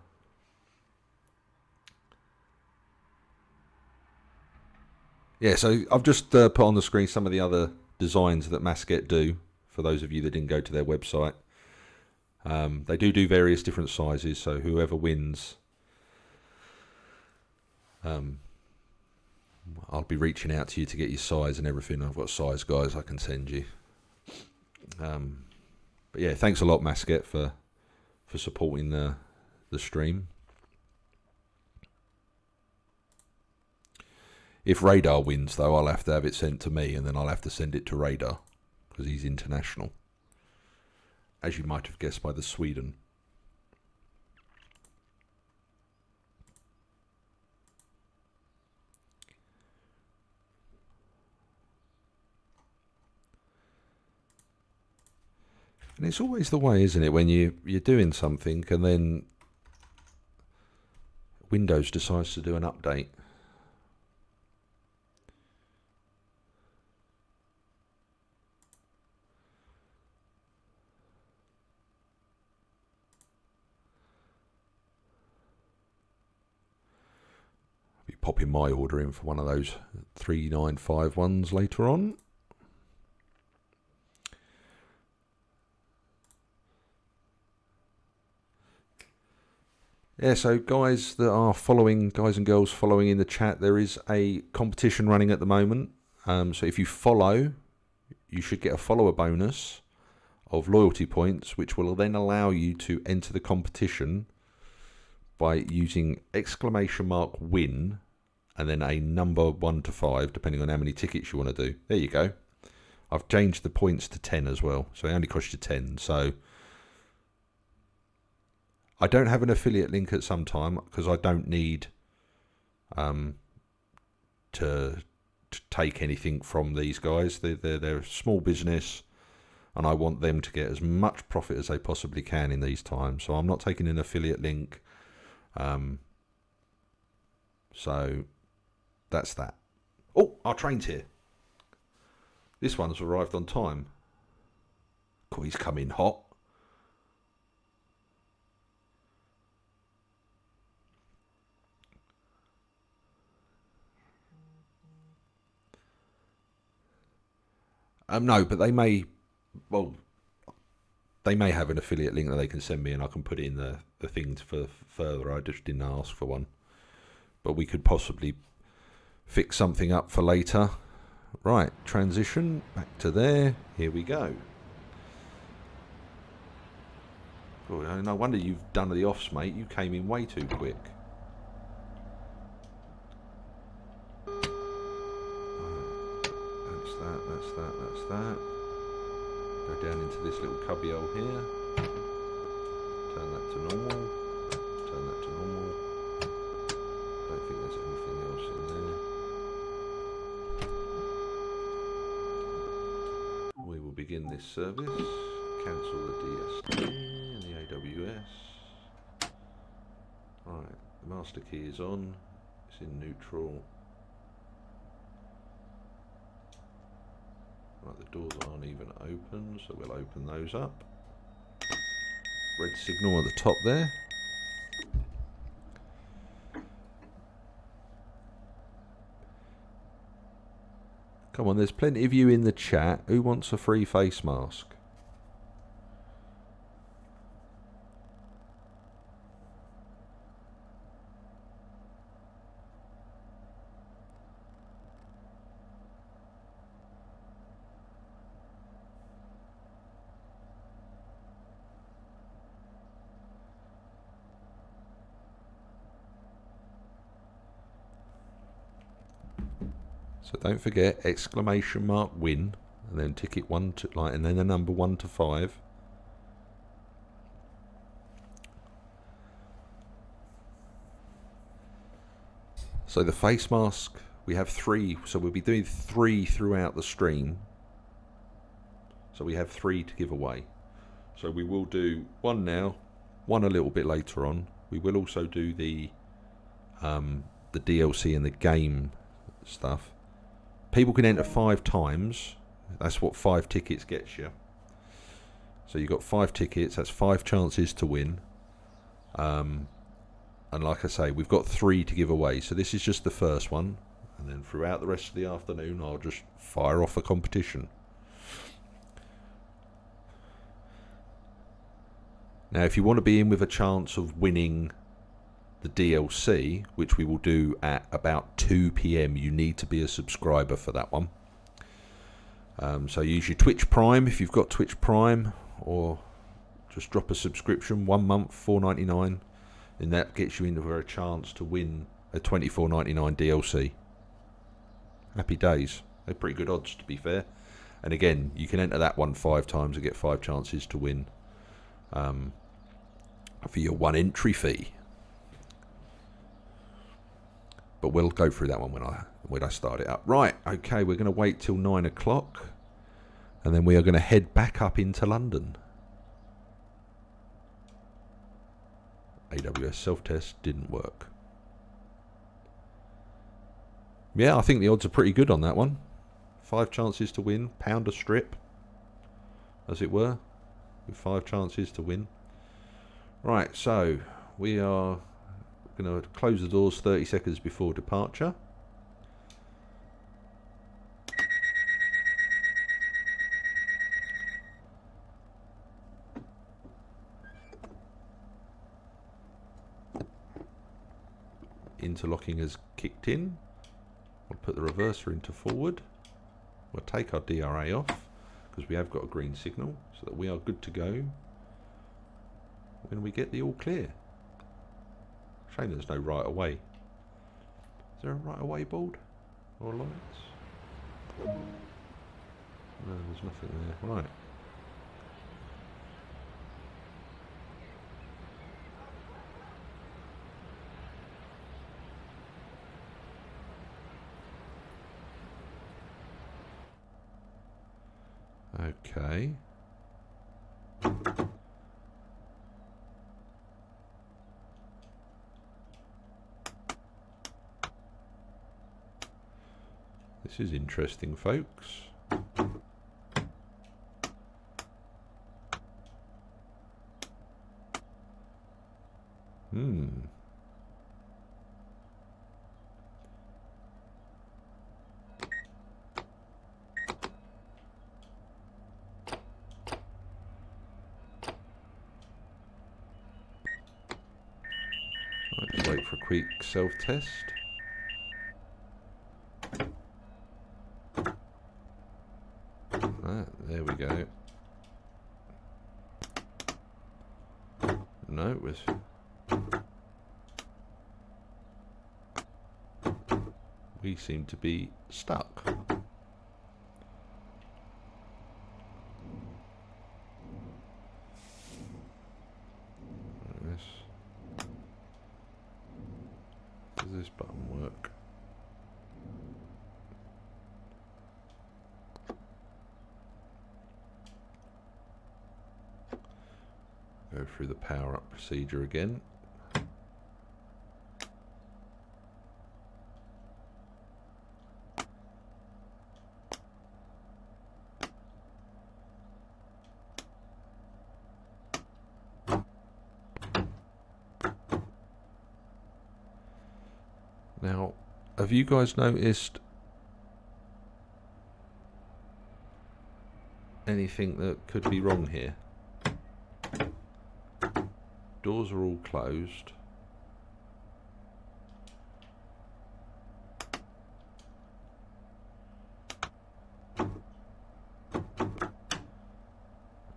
Yeah, so I've just put on the screen some of the other designs that Masket do, for those of you that didn't go to their website. They do various different sizes, so whoever wins, I'll be reaching out to you to get your size and everything. I've got size guys I can send you. But yeah, thanks a lot, Masket, for supporting the stream. If Radar wins, though, I'll have to have it sent to me, and then I'll have to send it to Radar, because he's international, as you might have guessed by the Sweden. And it's always the way, isn't it, when you're doing something and then Windows decides to do an update. I'll be popping my order in for one of those 395 ones later on. Yeah, so guys that are following, guys and girls following in the chat, there is a competition running at the moment. So if you follow, you should get a follower bonus of loyalty points, which will then allow you to enter the competition by using !win and then a number 1 to 5, depending on how many tickets you want to do. There you go. I've changed the points to 10 as well, so it only costs you 10. So I don't have an affiliate link at some time because I don't need to take anything from these guys. They're a small business, and I want them to get as much profit as they possibly can in these times. So I'm not taking an affiliate link. So that's that. Oh, our train's here. This one's arrived on time. Cool, he's come in hot. No, but they may have an affiliate link that they can send me, and I can put it in the things for further. I just didn't ask for one, but we could possibly fix something up for later. Right, transition back to there. Here we go. Oh, no wonder you've done the offs, mate. You came in way too quick. That's that. Go down into this little cubbyhole here. Turn that to normal. Turn that to normal. Don't think there's anything else in there. We will begin this service. Cancel the DST and the AWS. Right, the master key is on. It's in neutral. Right, the doors aren't even open, so we'll open those up. Red signal at the top there. Come on, there's plenty of you in the chat. Who wants a free face mask? So don't forget exclamation mark win, and then ticket 1 to like, and then the number 1 to 5. So the face mask, we have 3, so we'll be doing 3 throughout the stream. So we have 3 to give away. So we will do 1 now, 1 a little bit later on. We will also do the DLC and the game stuff. People can enter 5 times. That's what 5 tickets gets you. So you've got 5 tickets. That's 5 chances to win. And like I say, we've got 3 to give away. So this is just the first one. And then throughout the rest of the afternoon, I'll just fire off a competition. Now, if you want to be in with a chance of winning the DLC, which we will do at about 2 PM, you need to be a subscriber for that one. So use your Twitch Prime if you've got Twitch Prime, or just drop a subscription, 1 month, $4.99, and that gets you into a chance to win a $24.99 DLC. Happy days. They're pretty good odds, to be fair. And again, you can enter that one 5 times and get 5 chances to win for your 1 entry fee. But we'll go through that one when I start it up. Right, okay, we're going to wait till 9 o'clock, and then we are going to head back up into London. AWS self-test didn't work. Yeah, I think the odds are pretty good on that one. 5 chances to win, pound a strip, as it were, with 5 chances to win. Right, so we are going to close the doors 30 seconds before departure. Interlocking has kicked in. We'll put the reverser into forward. We'll take our DRA off because we have got a green signal, so that we are good to go when we get the all clear. Shame there's no right away. Is there a right away board or lights? No, there's nothing there. Right. Okay. This is interesting, folks. Let's wait for a quick self-test. There we go. No, it was... We seem to be stuck. Does this button work? Go through the power up procedure again. Now, have you guys noticed anything that could be wrong here? Doors are all closed.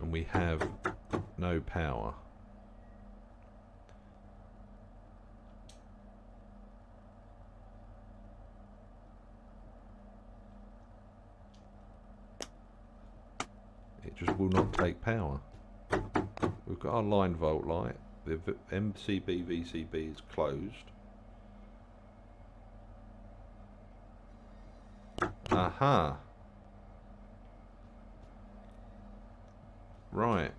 And we have no power. it just will not take power. We've got our line volt light. The MCB VCB is closed. Aha. Right.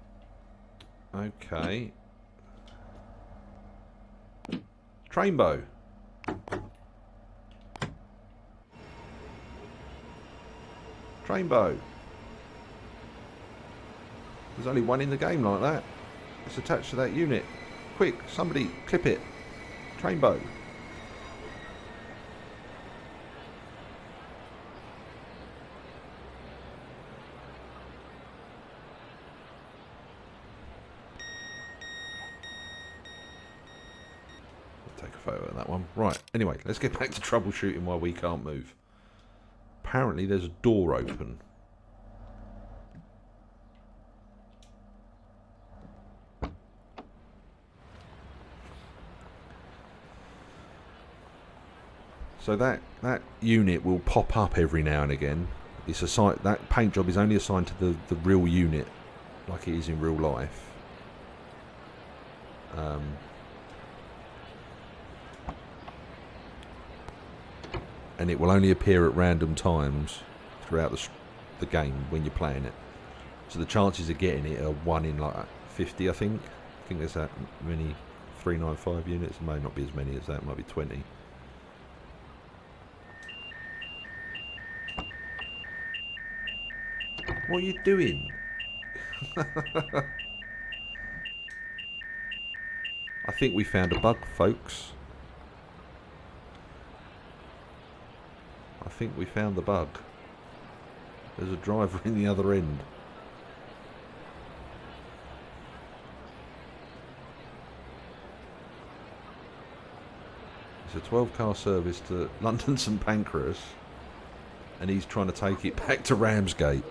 Okay. Trainbow. Trainbow. There's only one in the game like that. It's attached to that unit. Quick, somebody clip it. Trainbow. Take a photo of that one. Right, anyway, let's get back to troubleshooting why we can't move. Apparently there's a door open. So that unit will pop up every now and again. It's assigned, that paint job is only assigned to the real unit, like it is in real life. And it will only appear at random times throughout the game when you're playing it. So the chances of getting it are 1 in like 50, I think. I think there's that many 395 units. It may not be as many as that. It might be 20. What are you doing? I think we found a bug, folks. I think we found the bug. There's a driver in the other end. It's a 12-car service to London St Pancras, and he's trying to take it back to Ramsgate.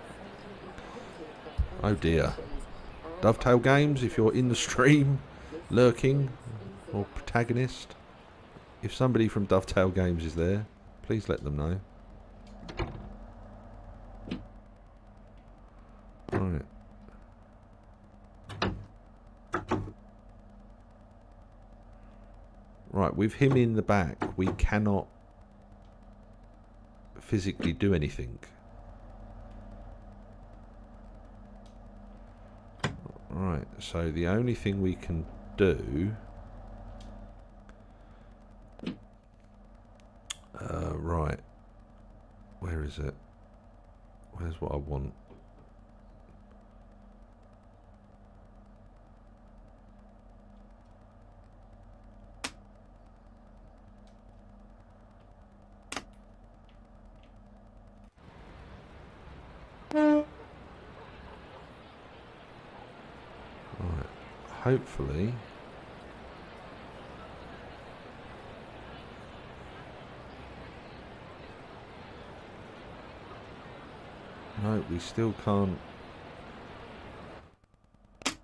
Oh dear. Dovetail Games, if you're in the stream, lurking, or protagonist, if somebody from Dovetail Games is there, please let them know. Right. Right, with him in the back, we cannot physically do anything. Right, so the only thing we can do... right. Where is it? Where's what I want? Right, hopefully... No, we still can't. Is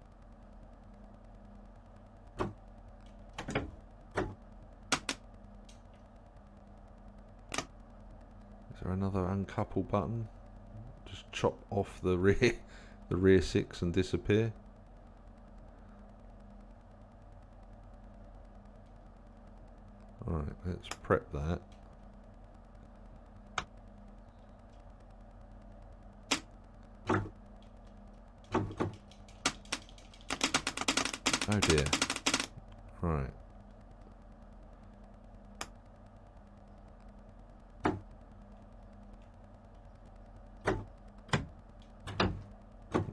there another uncouple button? Just chop off the rear 6 and disappear. Alright, let's prep that. Oh dear. Right.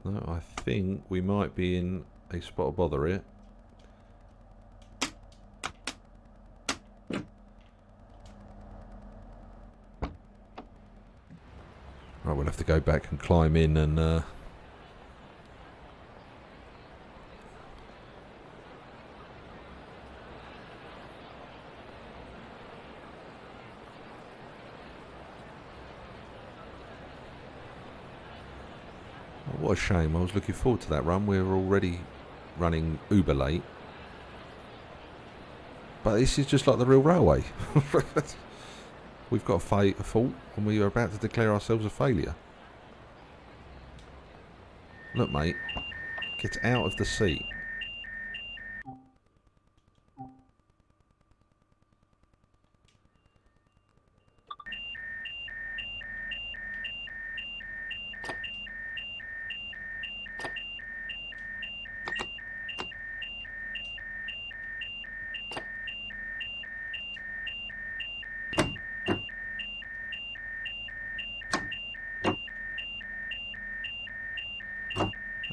No, I think we might be in a spot of bother here. Right, we'll have to go back and climb in and what a shame. I was looking forward to that run. We were already running uber late. But this is just like the real railway. We've got a fault and we are about to declare ourselves a failure. Look, mate. Get out of the seat.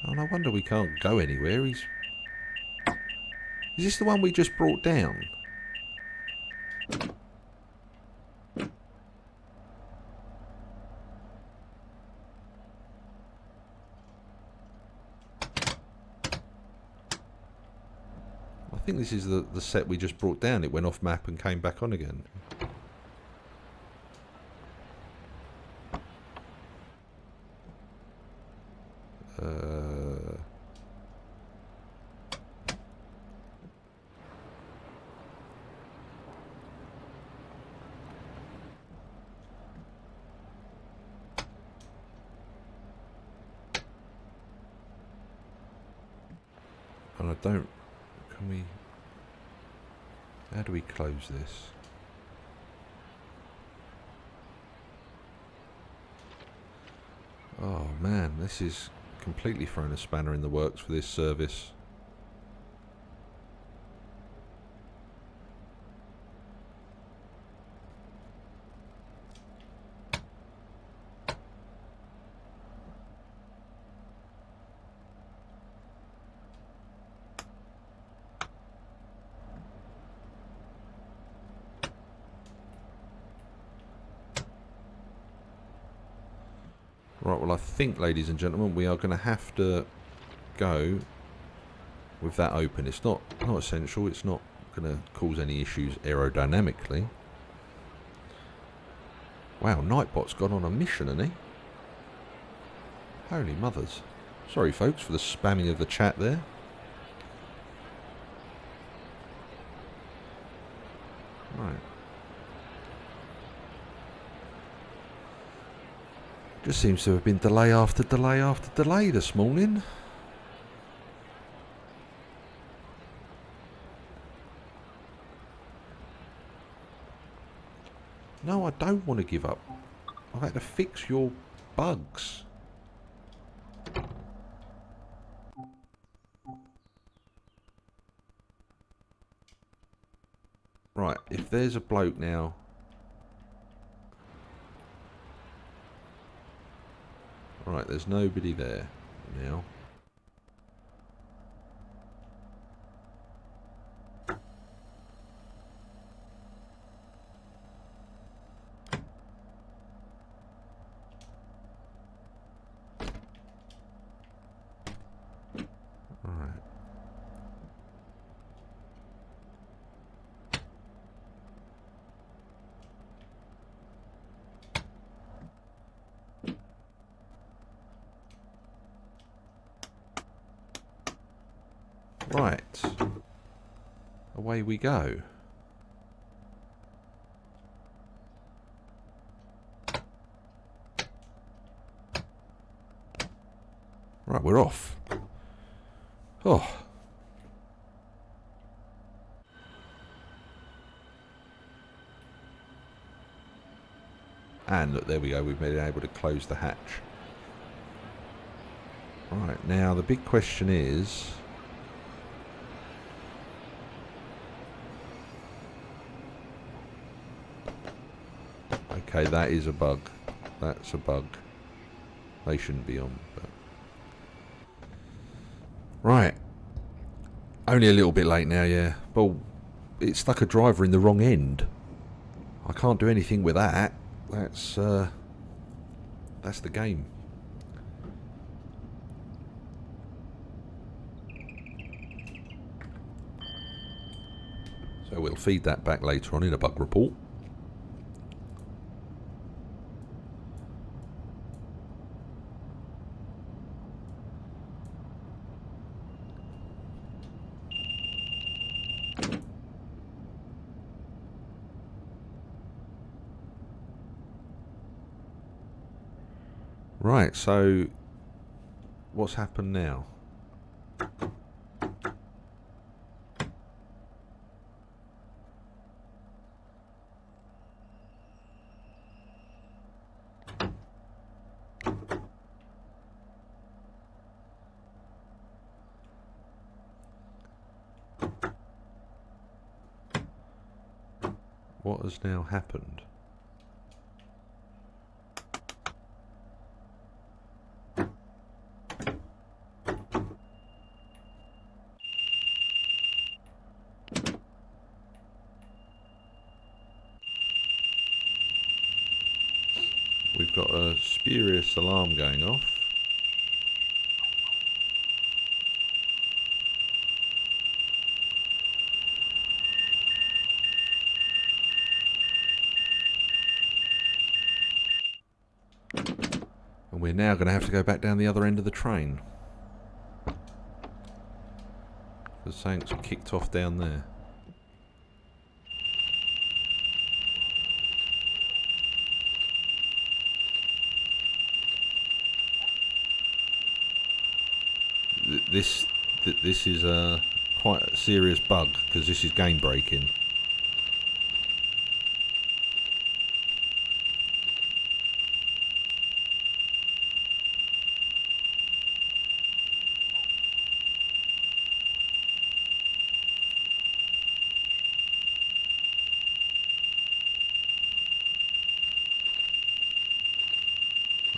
Oh, no wonder we can't go anywhere. Is this the one we just brought down? I think this is the set we just brought down. It went off map and came back on again. And I don't... Can we... How do we close this? Oh man, this is completely thrown a spanner in the works for this service. Right, well I think, ladies and gentlemen, we are going to have to go with that open. It's not essential, it's not going to cause any issues aerodynamically. Wow, Nightbot's gone on a mission, hasn't he? Holy mothers. Sorry folks for the spamming of the chat there. Right. Just seems to have been delay after delay after delay this morning. No, I don't want to give up. I've had to fix your bugs. Right, if there's a bloke now... Right, there's nobody there now. Right. Right, away we go. Right, we're off. Oh. And look, there we go, we've been able to close the hatch. Right, now the big question is... Okay, that is a bug. That's a bug. They shouldn't be on, but... Right. Only a little bit late now, yeah. Well, it stuck a driver in the wrong end. I can't do anything with that. That's the game. So we'll feed that back later on in a bug report. Right, so what's happened now? What has now happened? We've got a spurious alarm going off. And we're now going to have to go back down the other end of the train. Because something's kicked off down there. This is a quite a serious bug, because this is game breaking.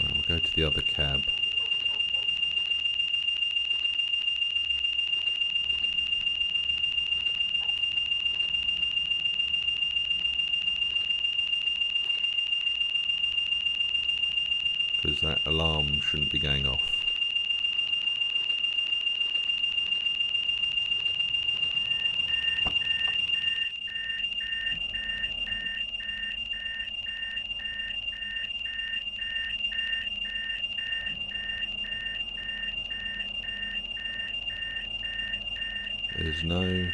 Right, we'll go to the other cab. Because that alarm shouldn't be going off. There's no...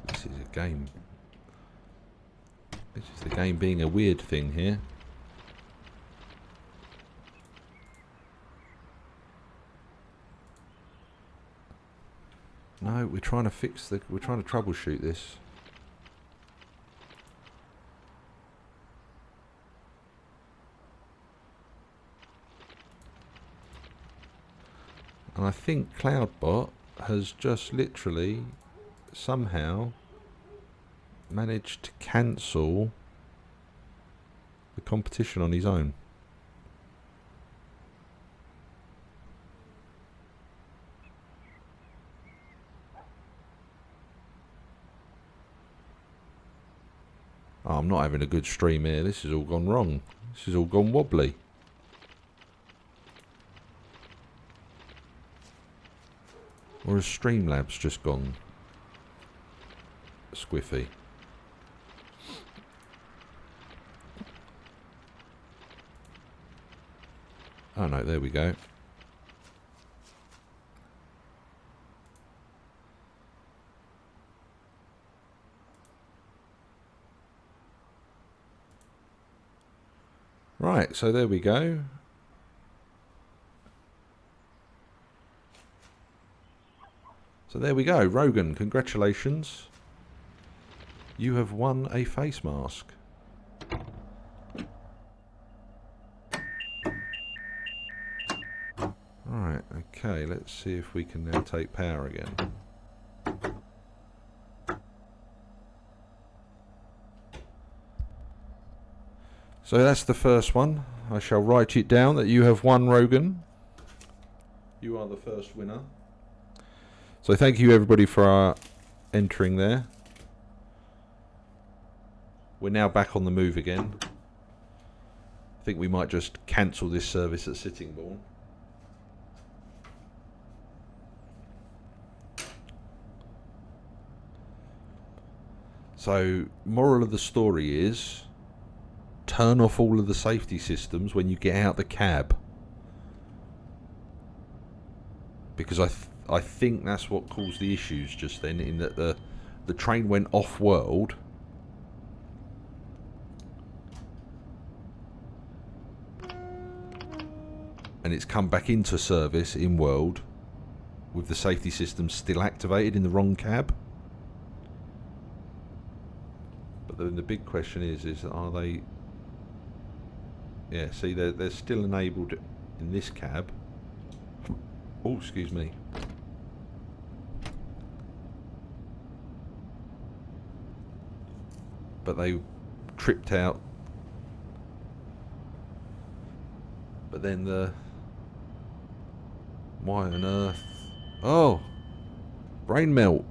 This is a game. This is the game being a weird thing here. No, we're trying to fix the... We're trying to troubleshoot this. And I think CloudBot has just literally somehow managed to cancel the competition on his own. Oh, I'm not having a good stream here. This has all gone wrong. This has all gone wobbly. Or has Streamlabs just gone squiffy? Oh no, there we go. Right, so there we go. So there we go, Rogan, congratulations. You have won a face mask. Right, okay, let's see if we can now take power again. So that's the first one. I shall write it down that you have won, Rogan. You are the first winner. So thank you everybody for entering there. We're now back on the move again. I think we might just cancel this service at Sittingbourne. So, moral of the story is, turn off all of the safety systems when you get out the cab. Because I think that's what caused the issues just then, in that the train went off-world. And it's come back into service in world with the safety system still activated in the wrong cab. But then the big question is are they... Yeah, see, they're still enabled in this cab. Oh, excuse me. But they tripped out. But then the... Why on earth? Oh! Brain melt.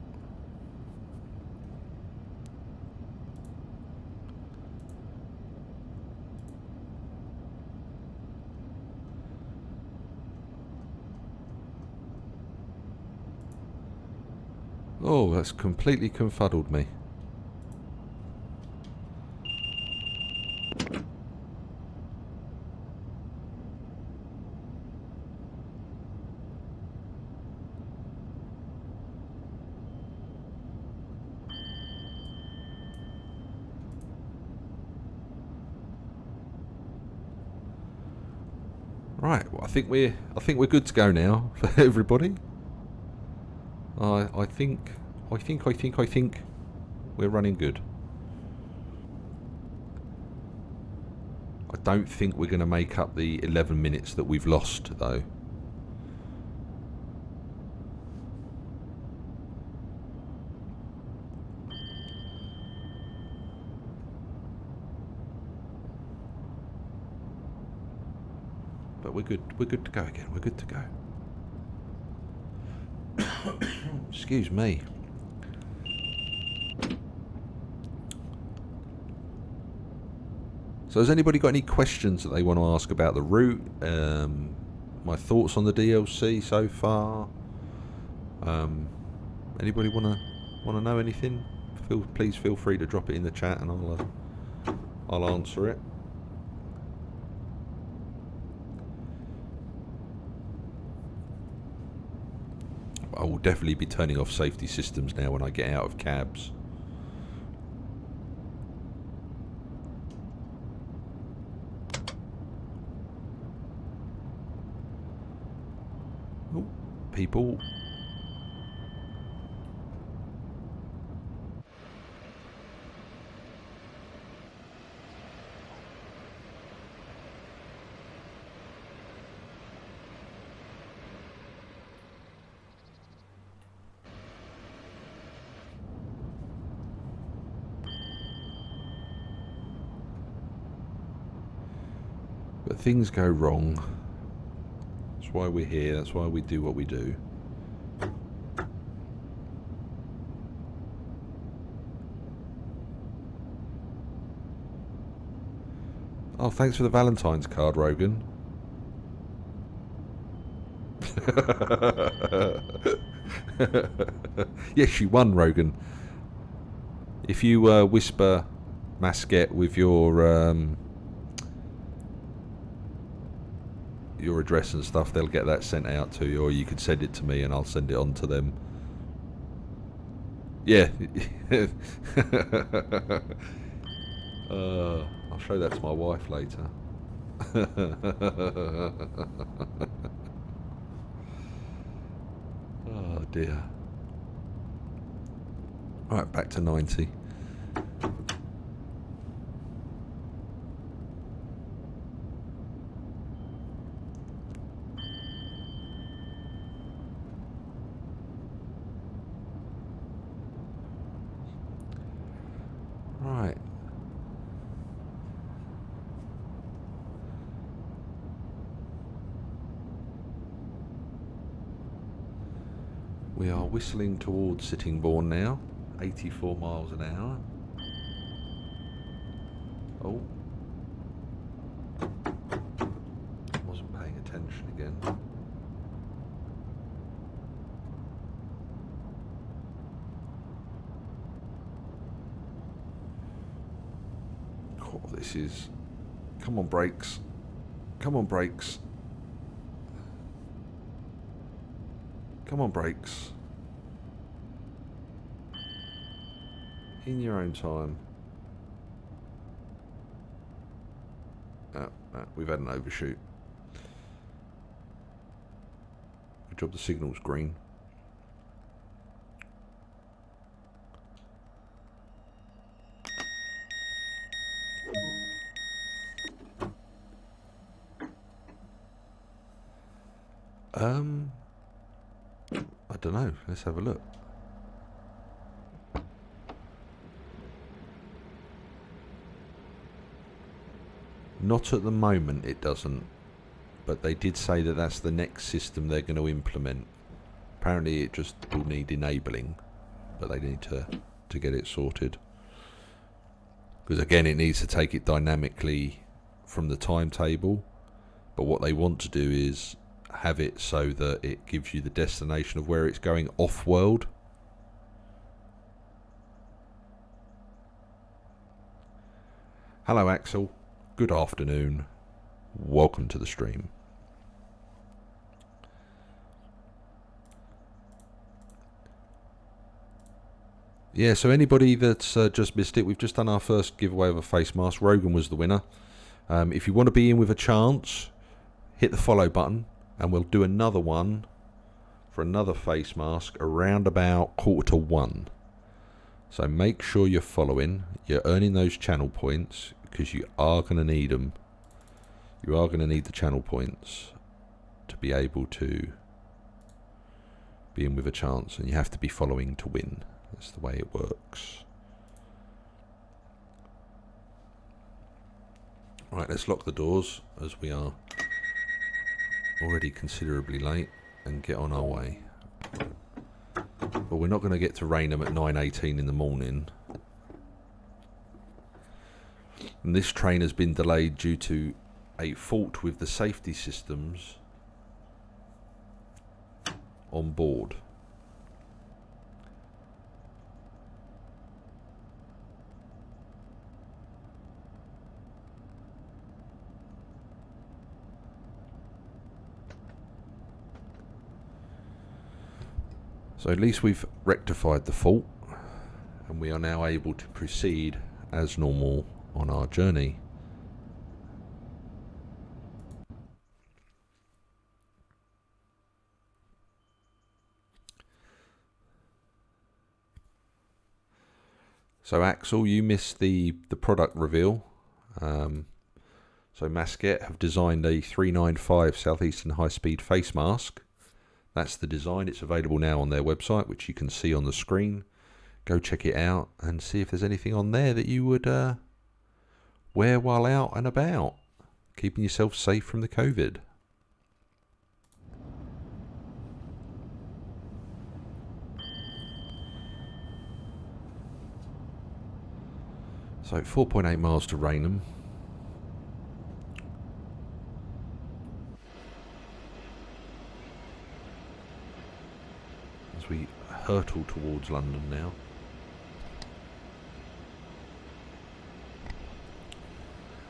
Oh, that's completely confuddled me. Right, well, I think we're good to go now for everybody. I think we're running good. I don't think we're going to make up the 11 minutes that we've lost, though. But we're good to go again. We're good to go. Excuse me. So has anybody got any questions that they want to ask about the route? My thoughts on the DLC so far? Anybody want to know anything? Please feel free to drop it in the chat and I'll answer it. I will definitely be turning off safety systems now when I get out of cabs. Oh, people. But things go wrong. That's why we're here. That's why we do what we do. Oh, thanks for the Valentine's card, Rogan. Yes, you won, Rogan. If you whisper Masket with your address and stuff, they'll get that sent out to you, or you could send it to me and I'll send it on to them. Yeah. I'll show that to my wife later. Oh dear. Right, back to 90. Right. We are whistling towards Sittingbourne now, 84 miles an hour. Oh. Wasn't paying attention again. Oh, this is... Come on, brakes. Come on, brakes. Come on, brakes. In your own time. We've had an overshoot. Good job the signal's green. I don't know. Let's have a look. Not at the moment, it doesn't. But they did say that that's the next system they're going to implement. Apparently, it just will need enabling, but they need to get it sorted. Because again, it needs to take it dynamically from the timetable. But what they want to do is have it so that it gives you the destination of where it's going off-world. Hello, Axel. Good afternoon. Welcome to the stream. Yeah, so anybody that's just missed it, we've just done our first giveaway of a face mask. Rogan was the winner. If you want to be in with a chance, hit the follow button and we'll do another one for another face mask around about 1:45. So make sure you're following, you're earning those channel points, because you are going to need them. You are going to need the channel points to be able to be in with a chance, and you have to be following to win. That's the way it works. Right, let's lock the doors as we are already considerably late and get on our way. But we're not going to get to Rainham at 9:18 in the morning. And this train has been delayed due to a fault with the safety systems on board. So at least we've rectified the fault and we are now able to proceed as normal on our journey. So Axel, you missed the product reveal. So Masket have designed a 395 Southeastern Highspeed face mask. That's the design. It's available now on their website, which you can see on the screen. Go check it out and see if there's anything on there that you would wear while out and about, keeping yourself safe from the COVID. So 4.8 miles to Rainham. As we hurtle towards London now.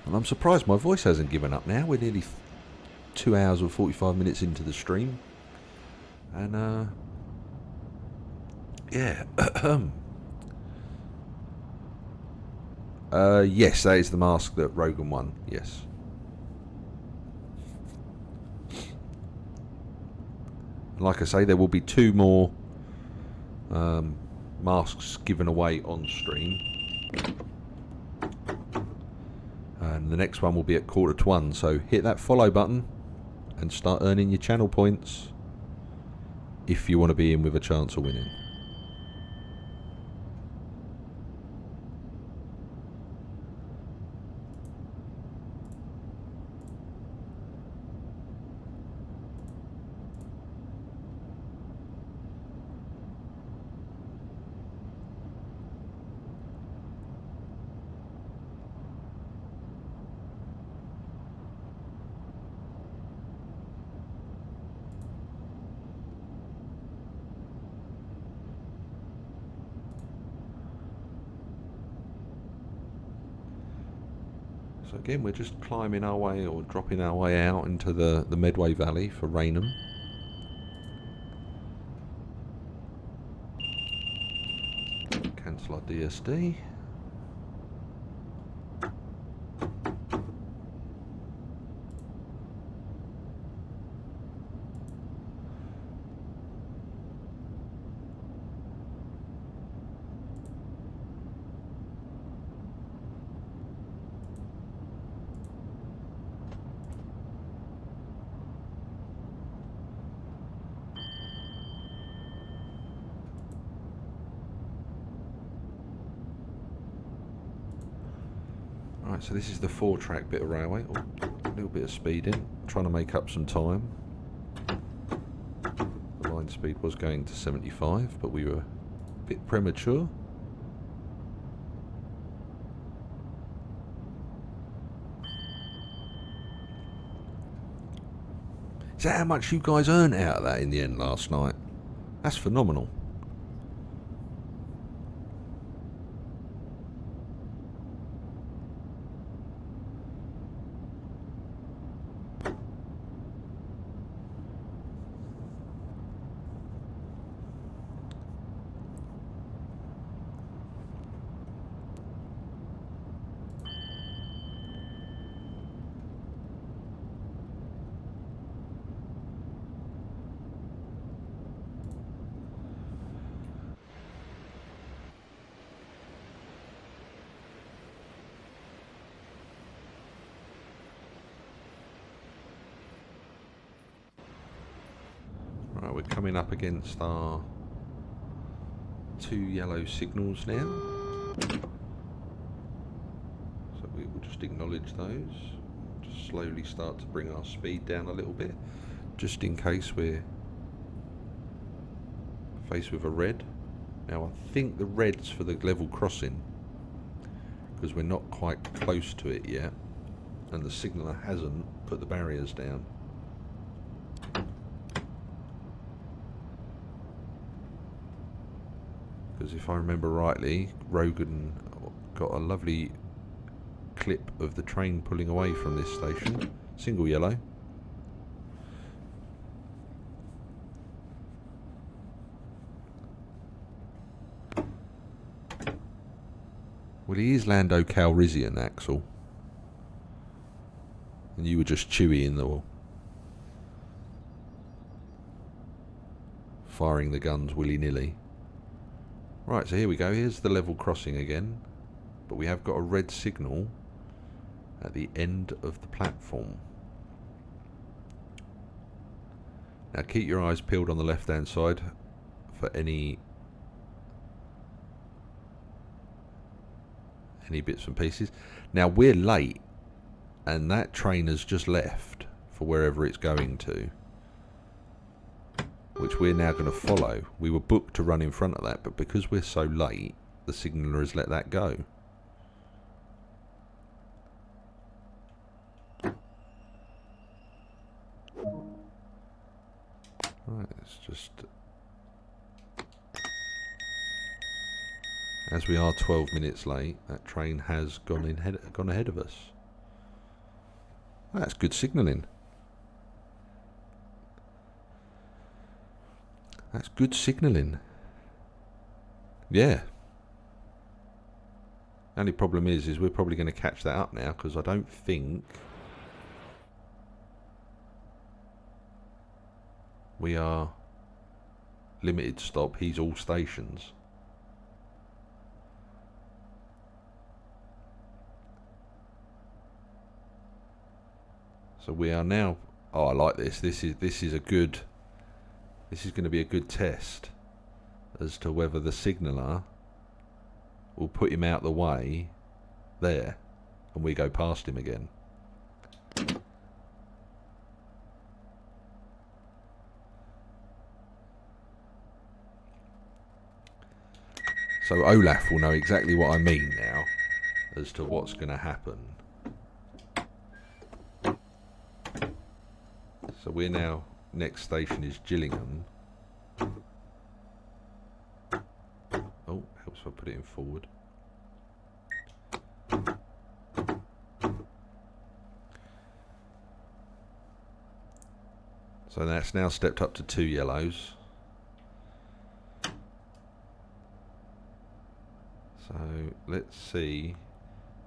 And I'm surprised my voice hasn't given up now. We're nearly 2 hours and 45 minutes into the stream. And, yeah. Yes, that is the mask that Rogan won. Yes. Like I say, there will be 2 more masks given away on stream. And the next one will be at 1:45. So hit that follow button and start earning your channel points if you want to be in with a chance of winning. So again, we're just climbing our way or dropping our way out into the Medway Valley for Raynham. Cancel our DSD. Right, so this is the 4-track bit of railway. Oh, a little bit of speeding, trying to make up some time. The line speed was going to 75, but we were a bit premature. Is that how much you guys earned out of that in the end last night? That's phenomenal. Right, we're coming up against our 2 yellow signals now. So we will just acknowledge those. Just slowly start to bring our speed down a little bit, just in case we're faced with a red. Now I think the red's for the level crossing, because we're not quite close to it yet, and the signaller hasn't put the barriers down. Because if I remember rightly, Rogan got a lovely clip of the train pulling away from this station. Single yellow. Well, he is Lando Calrissian, Axel. And you were just Chewie in the wall. Firing the guns willy-nilly. Right, so here we go. Here's the level crossing again. But we have got a red signal at the end of the platform. Now keep your eyes peeled on the left-hand side for any bits and pieces. Now we're late, and that train has just left for wherever it's going to, which we're now going to follow. We were booked to run in front of that, but because we're so late, the signaller has let that go. Right, it's just... As we are 12 minutes late, that train has gone ahead of us. That's good signalling. That's good signalling. Yeah. Only problem is we're probably going to catch that up now, because I don't think we are limited stop. He's all stations. So we are now. Oh, I like this. This is a good. This is going to be a good test as to whether the signaller will put him out the way there, and we go past him again. So Olaf will know exactly what I mean now as to what's going to happen. So we're now, next station is Gillingham. Oh, helps if I put it in forward. So that's now stepped up to 2 yellows. So let's see.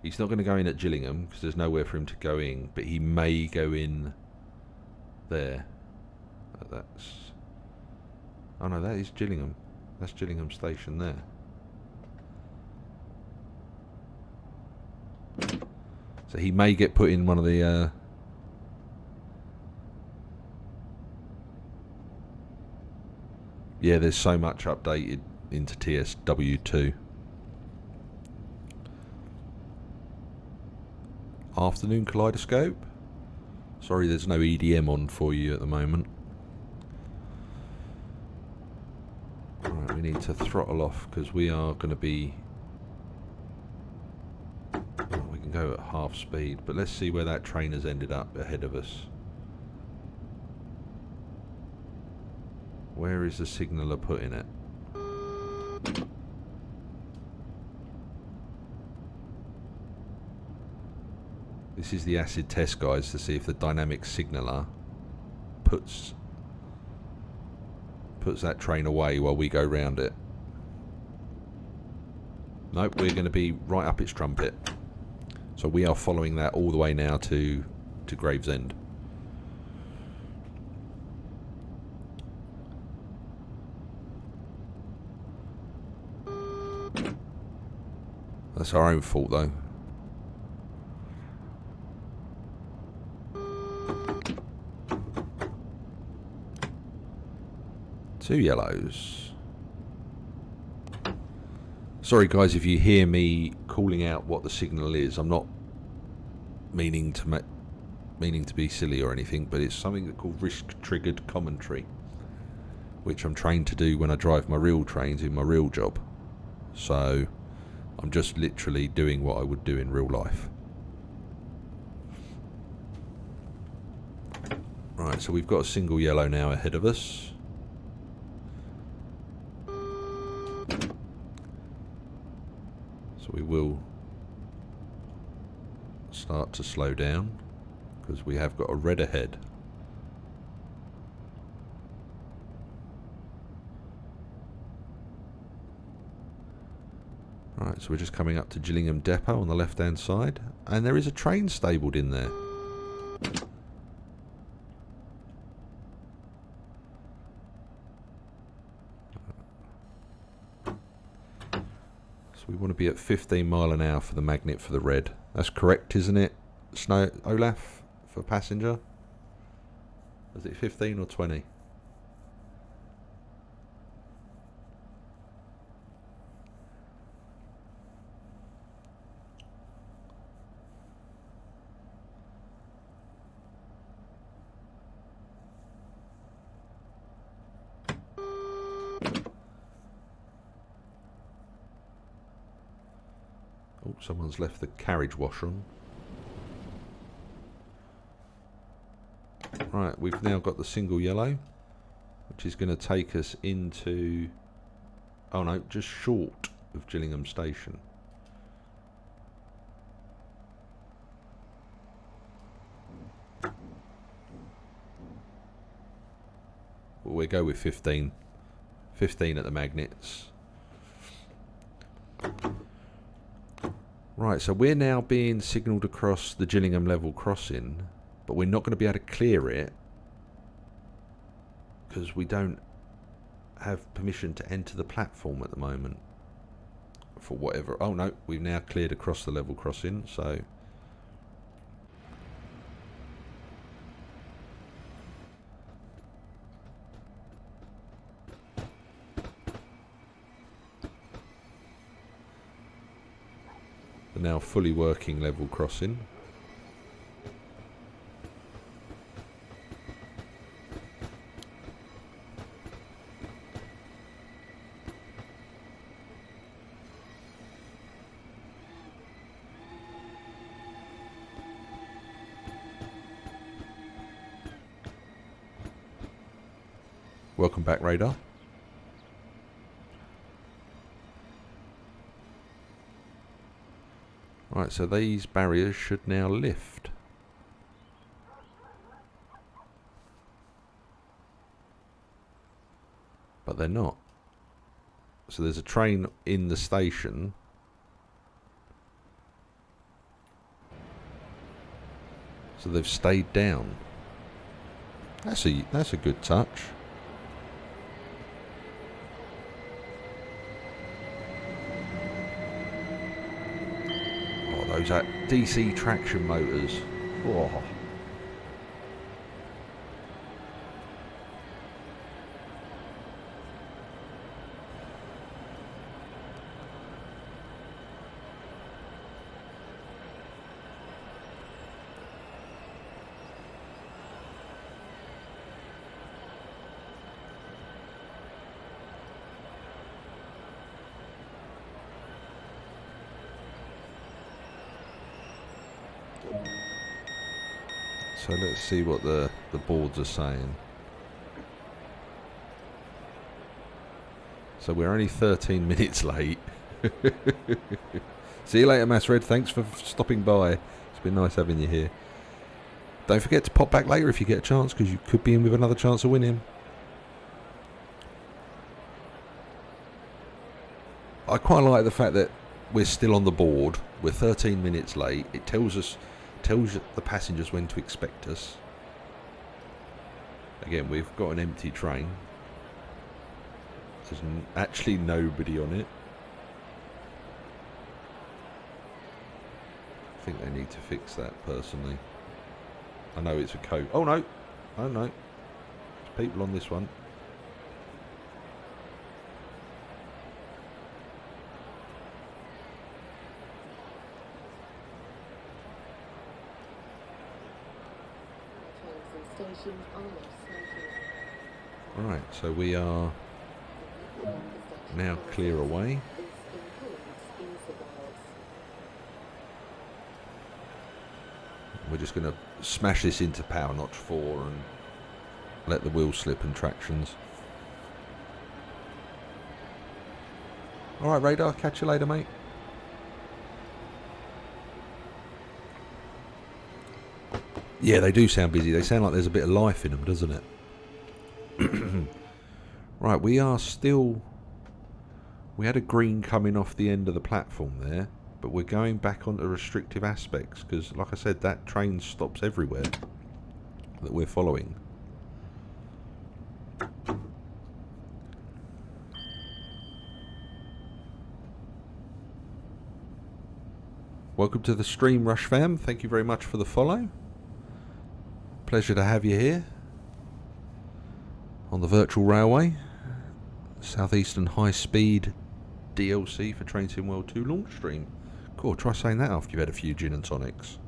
He's not going to go in at Gillingham because there's nowhere for him to go in, but he may go in there. That's... Oh no, that is Gillingham. That's Gillingham Station there. So he may get put in one of the... Yeah, there's so much updated into TSW2. Afternoon Kaleidoscope. Sorry, there's no EDM on for you at the moment. Alright, we need to throttle off because we are going to be... Well, we can go at half speed, but let's see where that train has ended up ahead of us. Where is the signaller putting it? This is the acid test, guys, to see if the dynamic signaller puts that train away while we go round it. Nope, we're going to be right up its trumpet. So we are following that all the way now to Gravesend. That's our own fault, though. Two yellows. Sorry guys if you hear me calling out what the signal is. I'm not meaning to be silly or anything, but it's something called risk-triggered commentary, which I'm trained to do when I drive my real trains in my real job. So I'm just literally doing what I would do in real life. Right, so we've got a single yellow now ahead of us. So we will start to slow down because we have got a red ahead. Right, so we're just coming up to Gillingham Depot on the left hand side, and there is a train stabled in there. We want to be at 15 mile an hour for the magnet for the red. That's correct, isn't it? Olaf, for passenger? Is it 15 or 20? Oh, someone's left the carriage wash on. Right, we've now got the single yellow, which is going to take us into... Oh no, just short of Gillingham Station. Well, we'll go with 15. 15 at the magnets. Right, so we're now being signalled across the Gillingham level crossing, but we're not going to be able to clear it because we don't have permission to enter the platform at the moment for whatever. Oh no, we've now cleared across the level crossing, so the now fully working level crossing. Welcome back, radar. Right, so these barriers should now lift. but they're not. So there's a train in the station. So they've stayed down. That's a good touch. Oh, those DC traction motors. Oh. So let's see what the boards are saying. So we're only 13 minutes late. See you later, Mass Red. Thanks for stopping by. It's been nice having you here. Don't forget to pop back later if you get a chance, because you could be in with another chance of winning. I quite like the fact that we're still on the board. We're 13 minutes late. It tells the passengers when to expect us. Again, we've got an empty train. There's actually nobody on it. I think they need to fix that personally. I know it's a code. Oh no! Oh no! There's people on this one. Right, so we are now clear away. We're just going to smash this into power notch 4 and let the wheel slip and tractions. Alright, radar, catch you later, mate. Yeah, they do sound busy. They sound like there's a bit of life in them, doesn't it? Right, we are still... We had a green coming off the end of the platform there, but we're going back onto restrictive aspects because, like I said, that train stops everywhere that we're following. Welcome to the stream, Rush fam. Thank you very much for the follow. Pleasure to have you here on the virtual railway. Southeastern Highspeed DLC for Train Sim World 2 launch stream. Cool, try saying that after you've had a few gin and tonics.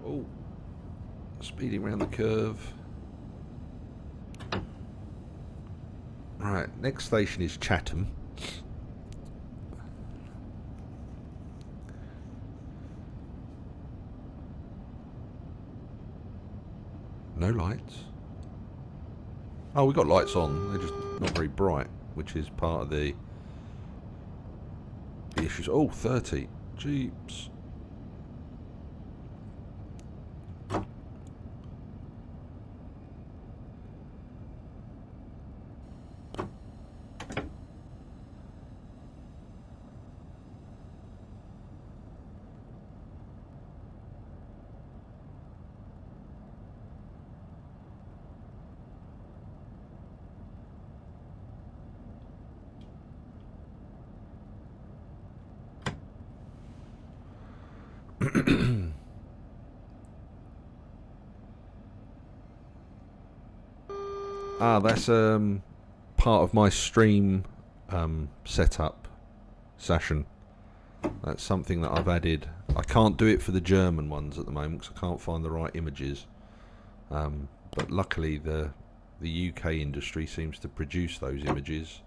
Oh, speeding around the curve. Right, next station is Chatham. No lights. Oh, we got lights on. They're just not very bright, which is part of the issues. Oh, 30. Jeeps. Ah, that's part of my stream setup session. That's something that I've added. I can't do it for the German ones at the moment because I can't find the right images. But luckily the UK industry seems to produce those images.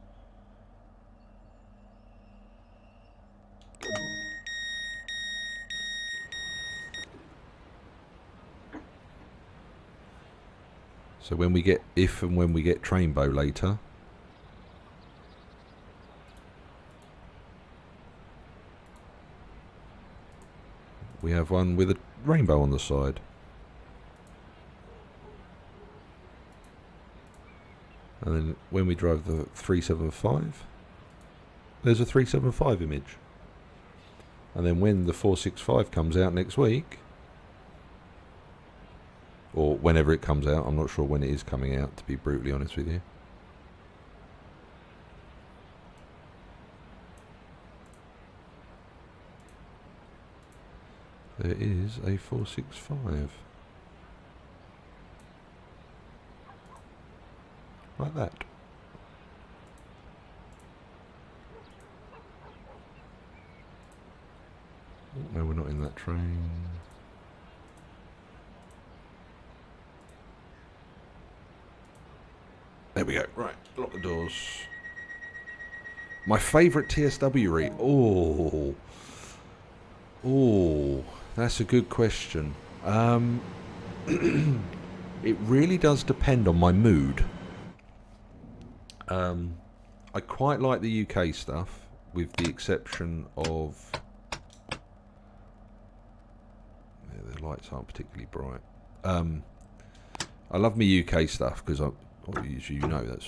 So when we get, if and when we get Trainbow later, we have one with a rainbow on the side. And then when we drive the 375, there's a 375 image. And then when the 465 comes out next week, or whenever it comes out, I'm not sure when it is coming out, to be brutally honest with you. There is a 465. Like that. Oh, no, we're not in that train. There we go. Right, lock the doors. My favourite TSW route. Oh, that's a good question. It really does depend on my mood. I quite like the UK stuff, with the exception of... Yeah, the lights aren't particularly bright. I love my UK stuff because, as you know, that's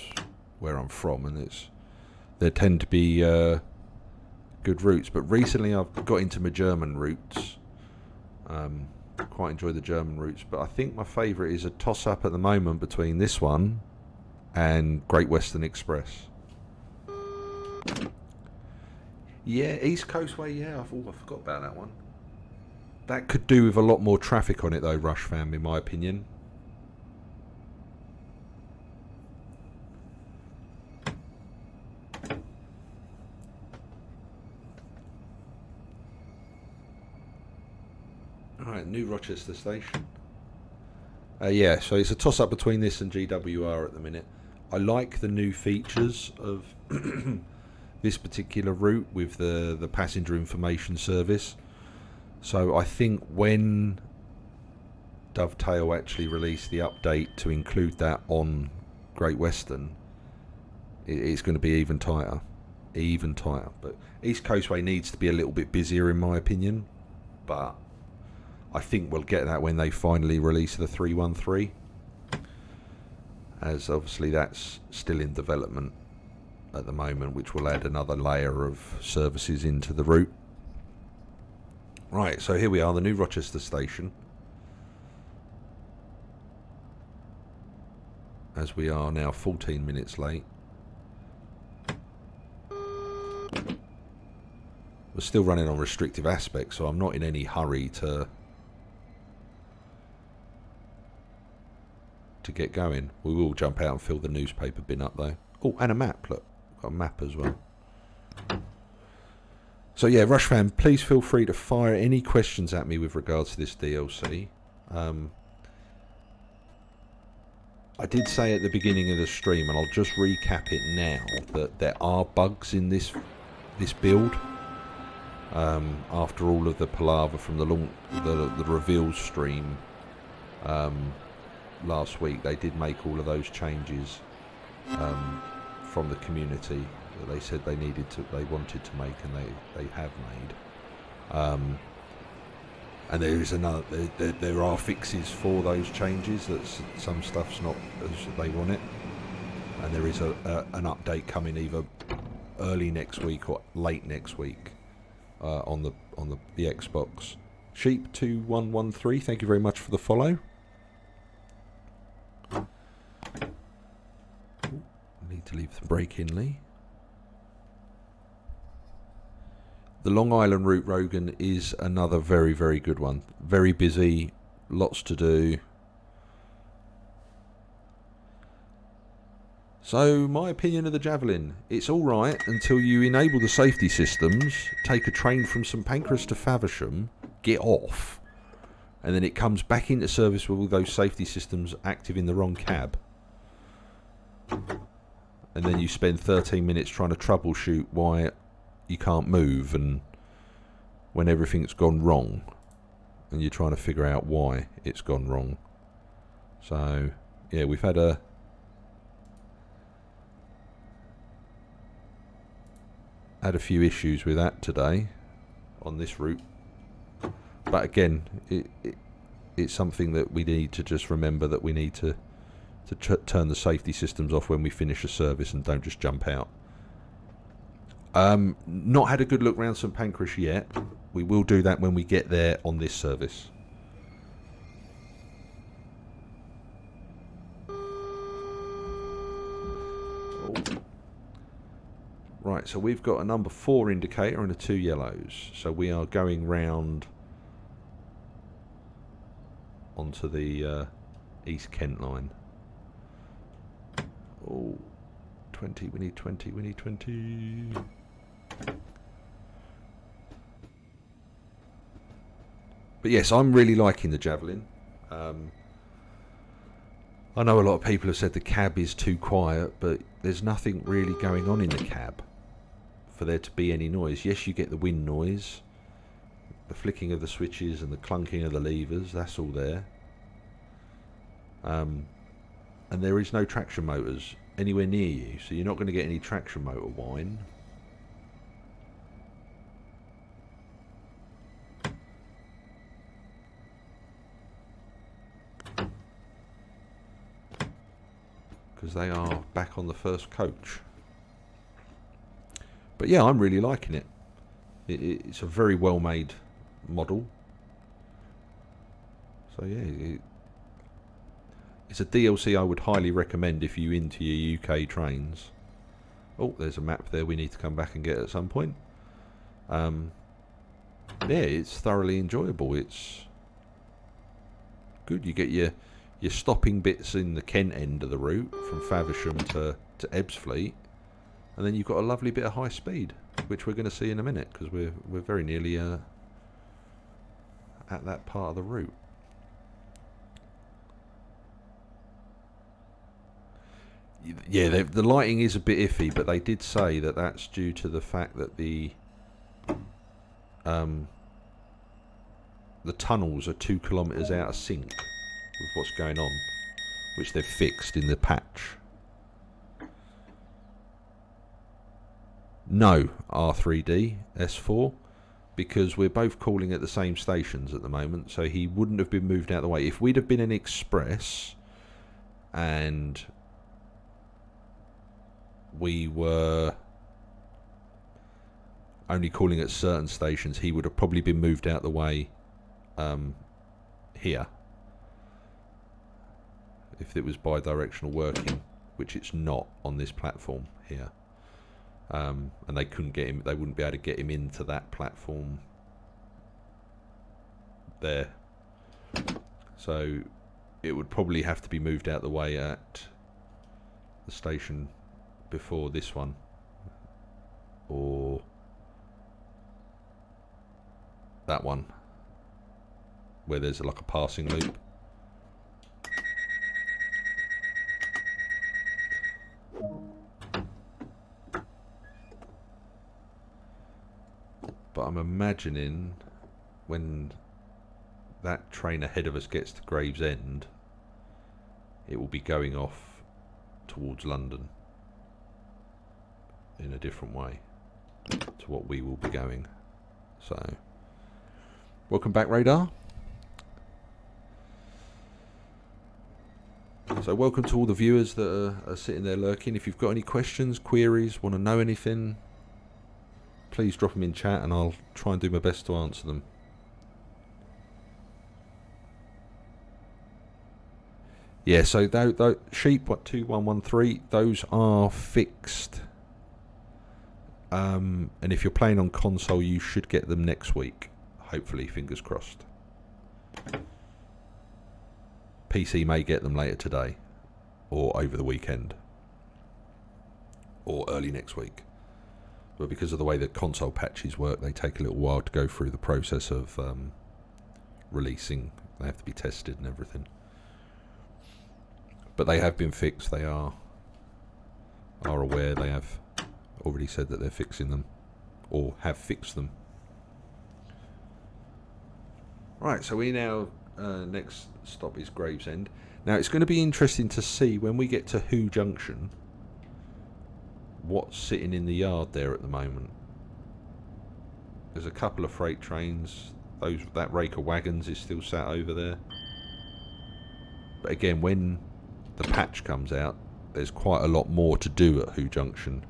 where I'm from, and there tend to be good routes. But recently I've got into my German routes. Quite enjoy the German routes, but I think my favourite is a toss-up at the moment between this one and Great Western Express. Yeah, East Coast Way, yeah, I forgot about that one. That could do with a lot more traffic on it though, Rush Fam, in my opinion. Alright, New Rochester Station. Yeah, so it's a toss-up between this and GWR at the minute. I like the new features of this particular route with the passenger information service. So I think when Dovetail actually release the update to include that on Great Western, it's going to be even tighter. But East Coastway needs to be a little bit busier in my opinion, but I think we'll get that when they finally release the 313, as obviously that's still in development at the moment, which will add another layer of services into the route. Right, so here we are, the New Rochester Station. As we are now 14 minutes late. We're still running on restrictive aspects, so I'm not in any hurry to get going. We will jump out and fill the newspaper bin up though. Oh, and a map, look. Got a map as well. So yeah, Rush Fan, please feel free to fire any questions at me with regards to this DLC. I did say at the beginning of the stream, and I'll just recap it now, that there are bugs in this build. After all of the palaver from the reveal stream last week, they did make all of those changes from the community that they said they wanted to make, and they have made. And there is there are fixes for those changes. That some stuff's not as they want it, and there is an update coming either early next week or late next week on the Xbox. Sheep2113, thank you very much for the follow. Need to leave the break in, Lee. The Long Island route, Rogan, is another very, very good one. Very busy, lots to do. So, my opinion of the Javelin. It's alright until you enable the safety systems, take a train from St Pancras to Faversham, get off, and then it comes back into service with all those safety systems active in the wrong cab. And then you spend 13 minutes trying to troubleshoot why you can't move, and when everything's gone wrong, and you're trying to figure out why it's gone wrong. So yeah, we've had a few issues with that today on this route. But again, it's something that we need to just remember, that we need to turn the safety systems off when we finish a service and don't just jump out. Not had a good look around St Pancras yet. We will do that when we get there on this service. Right, so we've got a number 4 indicator and a 2 yellows. So we are going round onto the East Kent line. Oh, 20, we need 20, we need 20. But yes, I'm really liking the Javelin. I know a lot of people have said the cab is too quiet, but there's nothing really going on in the cab for there to be any noise. Yes, you get the wind noise, the flicking of the switches and the clunking of the levers, that's all there. And there is no traction motors anywhere near you, so you're not going to get any traction motor whine. Because they are back on the first coach. But yeah, I'm really liking it. It's a very well made model. So yeah, it's a DLC I would highly recommend if you're into your UK trains. Oh, there's a map there we need to come back and get at some point. Yeah, it's thoroughly enjoyable. It's good. You get your stopping bits in the Kent end of the route from Faversham to Ebbsfleet, and then you've got a lovely bit of high speed, which we're going to see in a minute, because we're very nearly at that part of the route. Yeah, the lighting is a bit iffy, but they did say that that's due to the fact that the tunnels are 2 kilometres out of sync with what's going on, which they've fixed in the patch. No R3D S4, because we're both calling at the same stations at the moment, so he wouldn't have been moved out of the way. If we'd have been an express and we were only calling at certain stations, he would have probably been moved out of the way here, if it was bi-directional working, which it's not on this platform here. And they couldn't get him, they wouldn't be able to get him into that platform there. So it would probably have to be moved out of the way at the station before this one, or that one where there's like a passing loop. But I'm imagining when that train ahead of us gets to Gravesend, it will be going off towards London in a different way to what we will be going. So, welcome back, Radar. So welcome to all the viewers that are sitting there lurking. If you've got any questions, queries, want to know anything, please drop them in chat and I'll try and do my best to answer them. Yeah, so those sheep, what, 2113, those are fixed. And if you're playing on console, you should get them next week. Hopefully, fingers crossed. PC may get them later today, or over the weekend, or early next week. But because of the way that console patches work, they take a little while to go through the process of releasing. They have to be tested and everything. But they have been fixed. They are aware. They have already said that they're fixing them, or have fixed them. Right, so we now next stop is Gravesend. Now it's going to be interesting to see when we get to Who Junction what's sitting in the yard there at the moment. There's a couple of freight trains. That rake of wagons is still sat over there. But again, when the patch comes out, there's quite a lot more to do at Who Junction.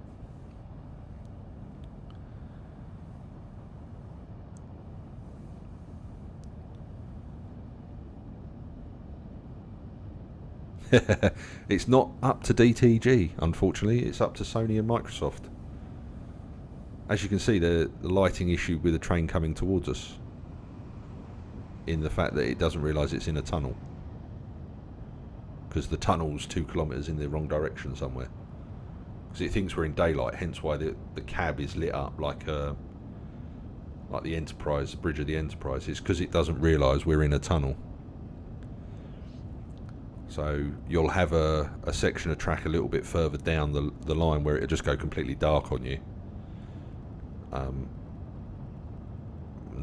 It's not up to DTG, unfortunately. It's up to Sony and Microsoft. As you can see, the lighting issue with the train coming towards us, in the fact that it doesn't realise it's in a tunnel, because the tunnel's 2 kilometres in the wrong direction somewhere, because it thinks we're in daylight, hence why the cab is lit up like the Enterprise, the bridge of the Enterprise. It's because it doesn't realise we're in a tunnel. So you'll have a section of track a little bit further down the line where it'll just go completely dark on you. And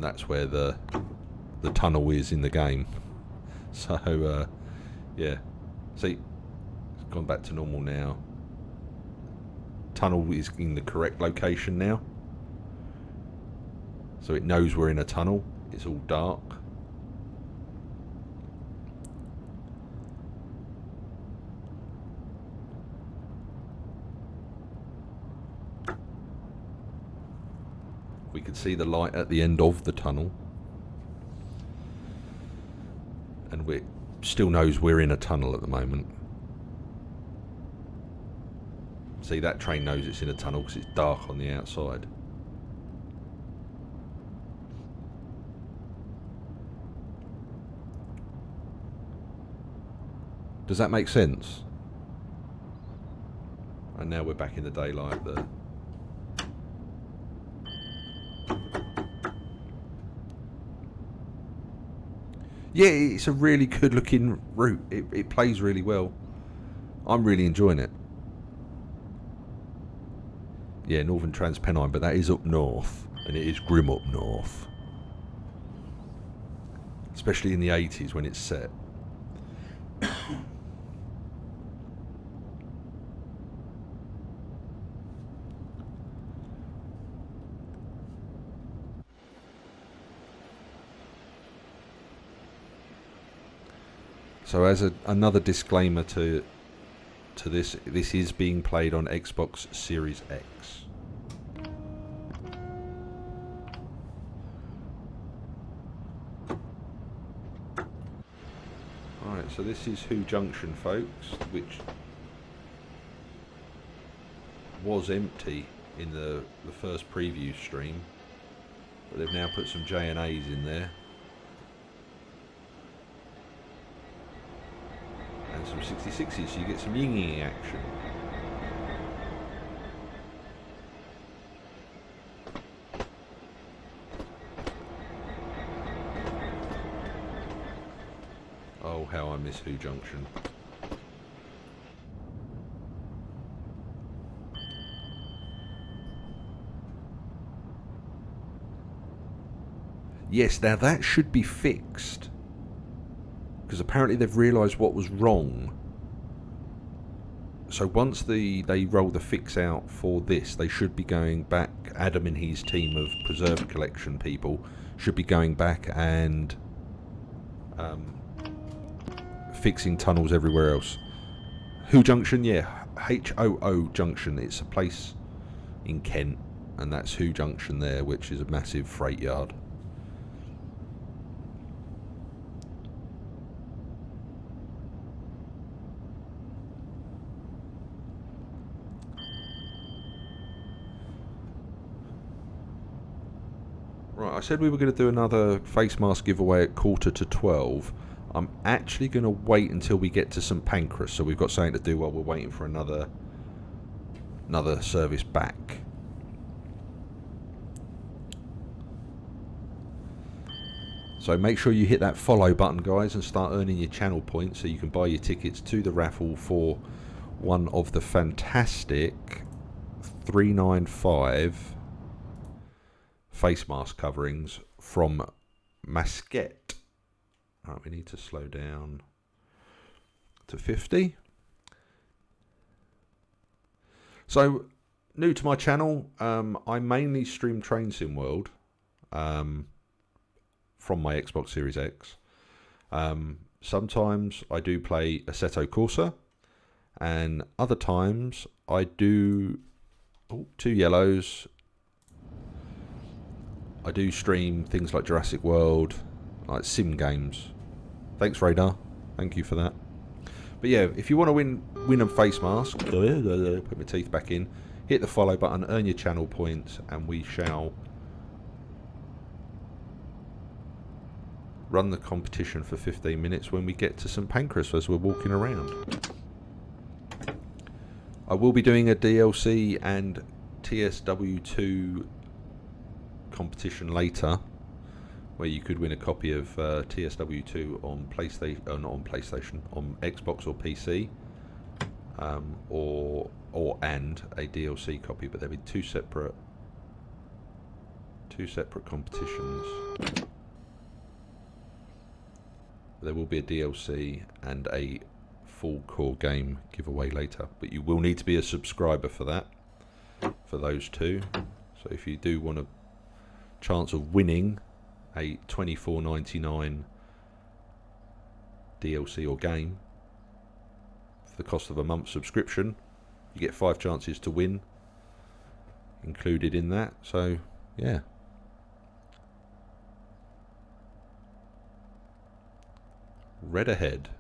that's where the tunnel is in the game. So yeah, see, it's gone back to normal now. Tunnel is in the correct location now, so it knows we're in a tunnel. It's all dark. We can see the light at the end of the tunnel, and it still knows we're in a tunnel at the moment. See, that train knows it's in a tunnel because it's dark on the outside. Does that make sense? And now we're back in the daylight there. Yeah, it's a really good looking route. It plays really well. I'm really enjoying it. Yeah, Northern Transpennine, but that is up north, and it is grim up north, especially in the 80s when it's set. So as another disclaimer to this is being played on Xbox Series X. Alright, so this is Who Junction, folks, which was empty in the first preview stream, but they've now put some J&As in there. And some 66s, so you get some yinging action. Oh, how I miss Who Junction. Yes, now that should be fixed, because apparently they've realised what was wrong. So once they roll the fix out for this, they should be going back. Adam and his team of Preserve Collection people should be going back and fixing tunnels everywhere else. Who Junction? Yeah, HOO Junction. It's a place in Kent, and that's Who Junction there, which is a massive freight yard. Right, I said we were going to do another face mask giveaway at 11:45. I'm actually going to wait until we get to St Pancras, so we've got something to do while we're waiting for another service back. So make sure you hit that follow button, guys, and start earning your channel points so you can buy your tickets to the raffle for one of the fantastic 395 face mask coverings from Masquette. Right, we need to slow down to 50. So, new to my channel, I mainly stream Train Sim World from my Xbox Series X. Sometimes I do play Assetto Corsa, and other times I do two yellows. I do stream things like Jurassic World, like sim games. Thanks, Radar. Thank you for that. But yeah, if you want to win a face mask, put my teeth back in, hit the follow button, earn your channel points, and we shall run the competition for 15 minutes when we get to St Pancras as we're walking around. I will be doing a DLC and TSW2 competition later, where you could win a copy of TSW2 on PlayStation, not on PlayStation, on Xbox or PC, and a DLC copy. But there'll be two separate competitions. There will be a DLC and a full core game giveaway later, but you will need to be a subscriber for that, for those two. So if you do want a chance of winning a $24.99 DLC or game for the cost of a month's subscription, you get 5 chances to win included in that. So yeah, red ahead.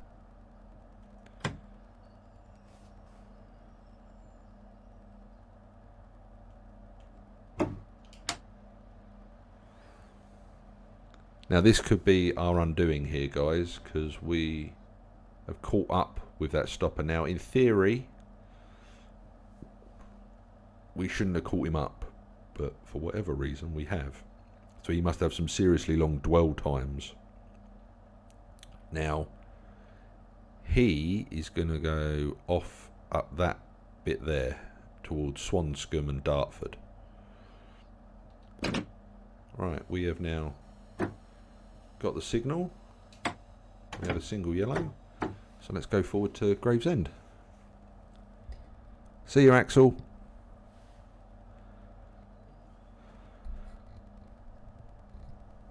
Now this could be our undoing here, guys, because we have caught up with that stopper. Now in theory we shouldn't have caught him up, but for whatever reason we have. So he must have some seriously long dwell times. Now he is going to go off up that bit there towards Swanscombe and Dartford. Right, we have now got the signal. We have a single yellow. So let's go forward to Gravesend. See you, Axel.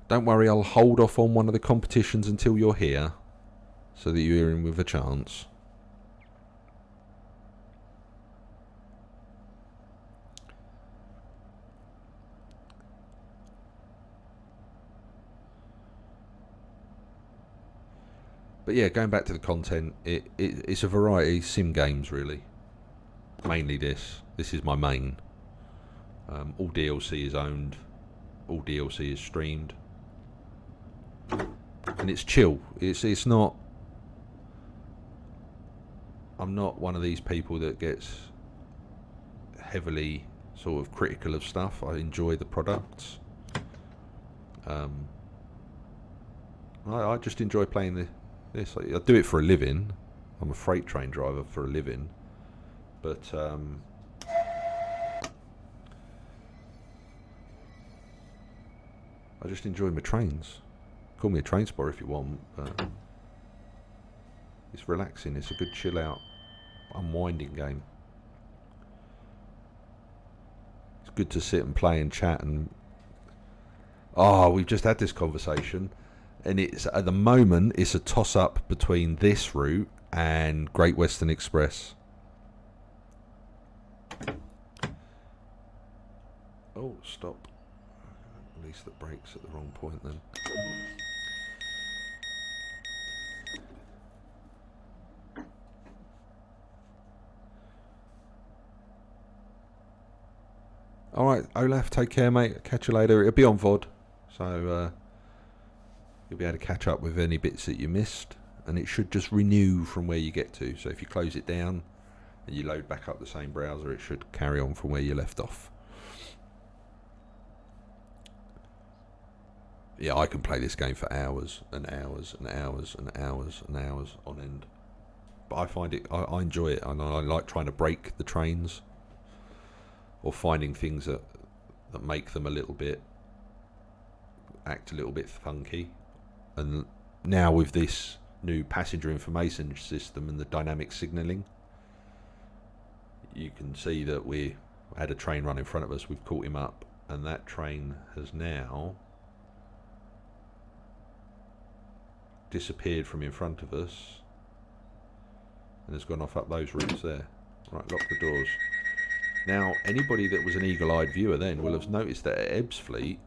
Don't worry, I'll hold off on one of the competitions until you're here, so that you're in with a chance. But yeah, going back to the content, it's a variety of sim games, really. Mainly this. This is my main. All DLC is owned. All DLC is streamed. And it's chill. It's not... I'm not one of these people that gets heavily sort of critical of stuff. I enjoy the products. I just enjoy playing this. I do it for a living. I'm a freight train driver for a living, but I just enjoy my trains. Call me a train spotter if you want, but it's relaxing. It's a good chill out, unwinding game. It's good to sit and play and chat and... we've just had this conversation. And it's at the moment it's a toss-up between this route and Great Western Express. Oh, stop. At least the brakes at the wrong point then. Alright, Olaf, take care, mate. Catch you later. It'll be on VOD. So, you'll be able to catch up with any bits that you missed, and it should just renew from where you get to. So if you close it down and you load back up the same browser, it should carry on from where you left off. Yeah, I can play this game for hours and hours and hours and hours and hours on end. But I find it, I enjoy it, and I like trying to break the trains or finding things that make them act a little bit funky. And now with this new passenger information system and the dynamic signalling, you can see that we had a train run in front of us. We've caught him up, and that train has now disappeared from in front of us and has gone off up those routes there. Right, lock the doors. Now, anybody that was an eagle-eyed viewer then will have noticed that at Ebbsfleet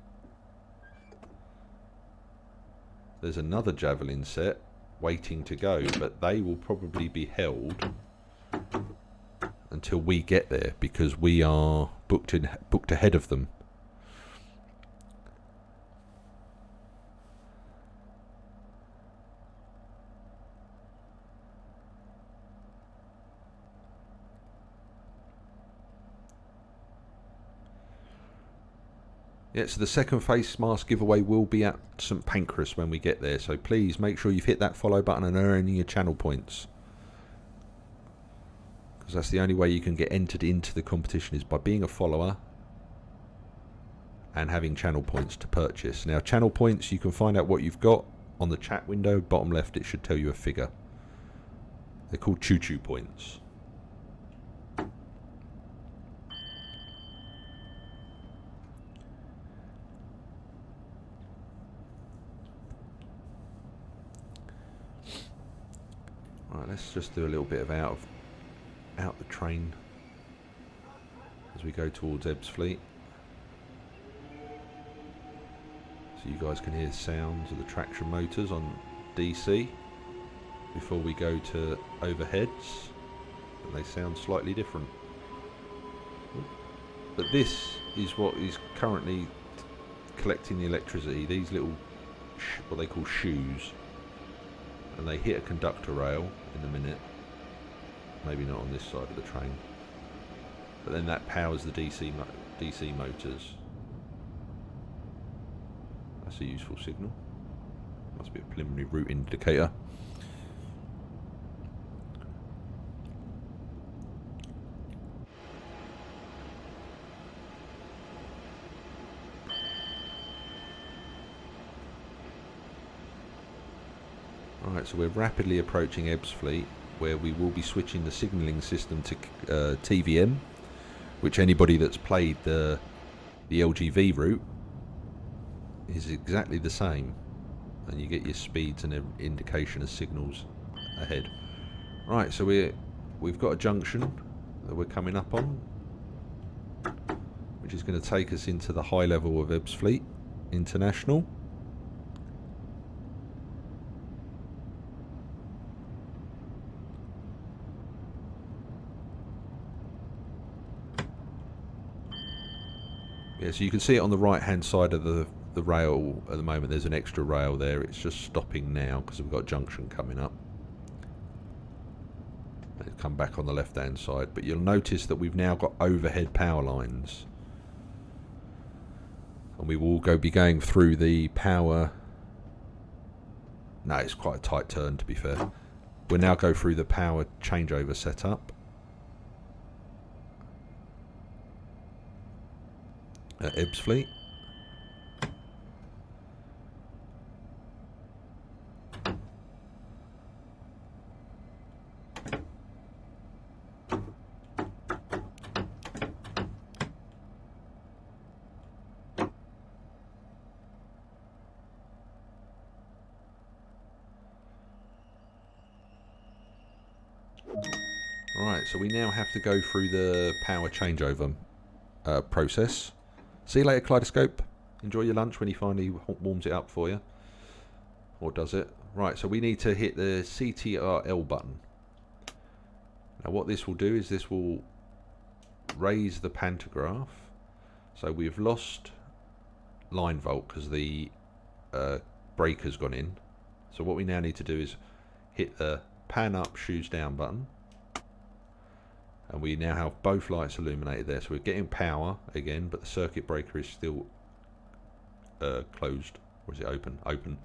there's another Javelin set waiting to go, but they will probably be held until we get there because we are booked ahead of them. Yeah, so the second face mask giveaway will be at St Pancras when we get there, so please make sure you've hit that follow button and earn your channel points, because that's the only way you can get entered into the competition, is by being a follower and having channel points to purchase. Now, channel points, you can find out what you've got on the chat window, bottom left. It should tell you a figure. They're called choo-choo points. Right, let's just do a little bit of out the train as we go towards Ebbsfleet, so you guys can hear the sounds of the traction motors on DC before we go to overheads, and they sound slightly different. But this is what is currently collecting the electricity. These little what they call shoes, and they hit a conductor rail in a minute, maybe not on this side of the train, but then that powers the DC motors. That's a useful signal. Must be a preliminary route indicator. Right, so we're rapidly approaching Ebbsfleet, where we will be switching the signalling system to TVM, which anybody that's played the LGV route is exactly the same, and you get your speeds and an indication of signals ahead. Right, so we've got a junction that we're coming up on, which is going to take us into the high level of Ebbsfleet International. Yeah, so you can see it on the right hand side of the rail at the moment. There's an extra rail there. It's just stopping now because we've got a junction coming up. It'll come back on the left hand side, but you'll notice that we've now got overhead power lines, and we will be going through the power. No, it's quite a tight turn, to be fair. We'll now go through the power changeover setup at Ebbsfleet. Right, so we now have to go through the power changeover process. See you later, Kaleidoscope. Enjoy your lunch when he finally warms it up for you. Or does it? Right, so we need to hit the CTRL button. Now what this will do is this will raise the pantograph. So we've lost line volt because the breaker's gone in. So what we now need to do is hit the pan up, shoes down button. And we now have both lights illuminated there. So we're getting power again, but the circuit breaker is still closed. Or is it open? Open.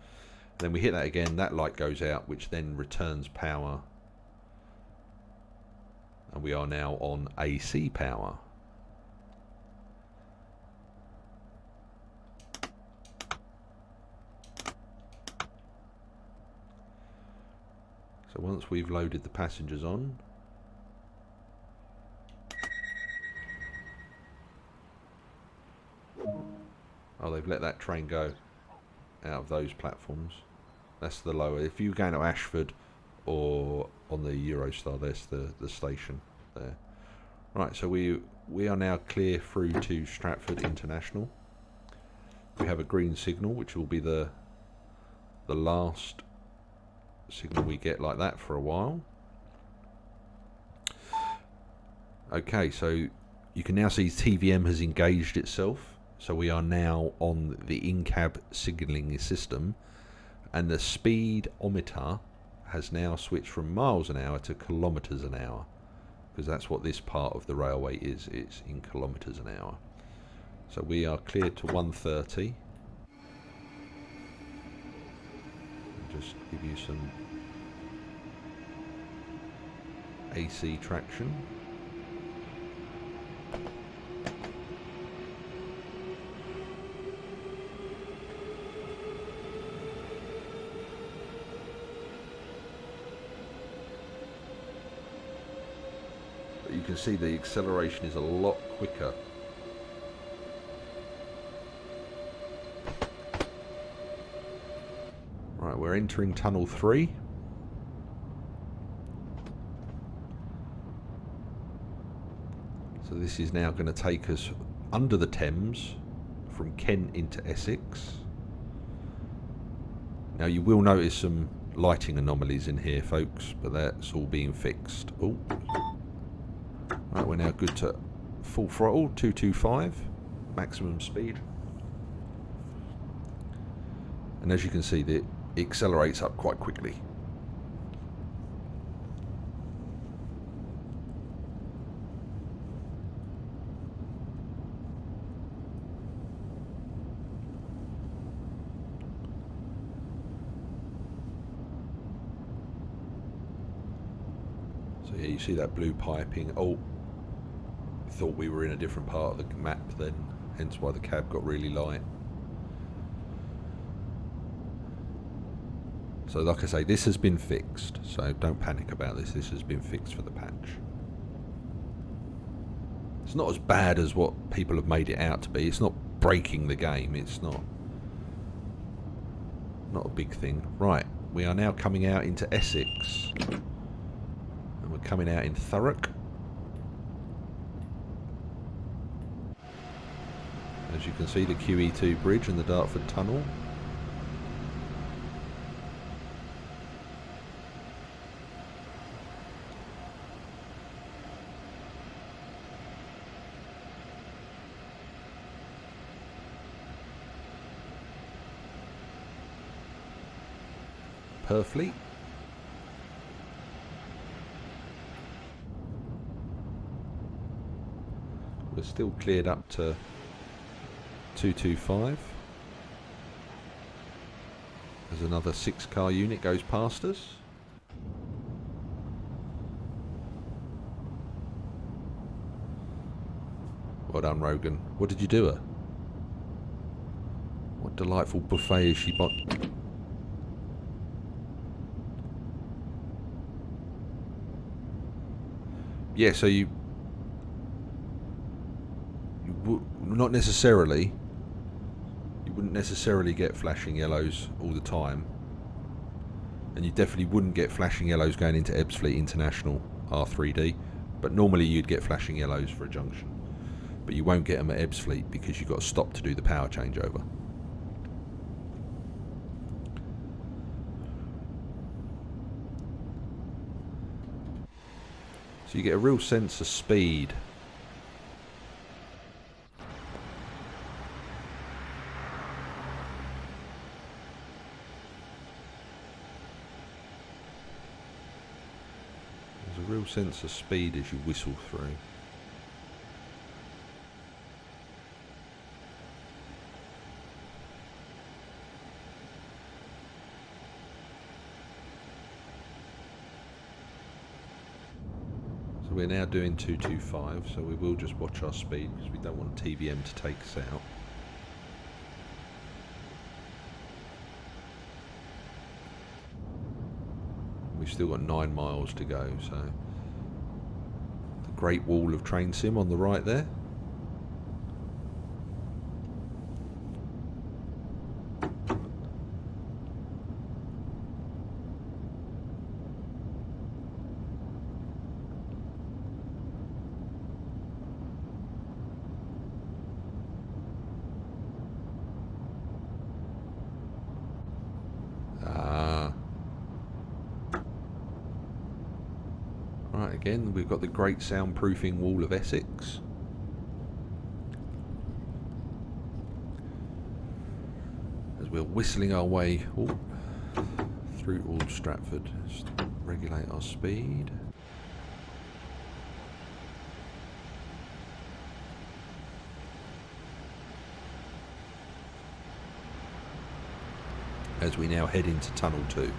Then we hit that again, that light goes out, which then returns power. And we are now on AC power. So once we've loaded the passengers on, oh, they've let that train go out of those platforms. That's the lower. If you're going to Ashford or on the Eurostar, there's the station there. Right, so we are now clear through to Stratford International. We have a green signal, which will be the last signal we get like that for a while. Okay, so you can now see TVM has engaged itself. So we are now on the in-cab signalling system, and the speedometer has now switched from miles an hour to kilometres an hour, because that's what this part of the railway is. It's in kilometres an hour. So we are cleared to 130. Just give you some AC traction. But you can see the acceleration is a lot quicker. Right, we're entering Tunnel 3. So this is now going to take us under the Thames from Kent into Essex. Now you will notice some lighting anomalies in here, folks, but that's all being fixed. Oh, right, we're now good to full throttle, 225, maximum speed. And as you can see, it accelerates up quite quickly. So yeah, you see that blue piping. Oh, thought we were in a different part of the map then, hence why the cab got really light. So like I say, this has been fixed, so don't panic about this. This has been fixed for the patch. It's not as bad as what people have made it out to be. It's not breaking the game. It's not a big thing. Right, we are now coming out into Essex. And we're coming out in Thurrock. As you can see, the QE2 bridge and the Dartford Tunnel. Purfleet. We're still cleared up to 225. There's another 6-car unit goes past us. Well done, Rogan. What did you do her? What delightful buffet is she bought? Yeah, so you not necessarily, you wouldn't necessarily get flashing yellows all the time, and you definitely wouldn't get flashing yellows going into Ebbsfleet International R3D, but normally you'd get flashing yellows for a junction, but you won't get them at Ebbsfleet because you've got to stop to do the power changeover. So you get a real sense of speed. There's a real sense of speed as you whistle through. We're now doing 225, so we will just watch our speed because we don't want TVM to take us out. We've still got 9 miles to go, so the Great Wall of Train Sim on the right there. Right, again, we've got the great soundproofing wall of Essex. As we're whistling our way through Old Stratford. Just regulate our speed. As we now head into Tunnel 2.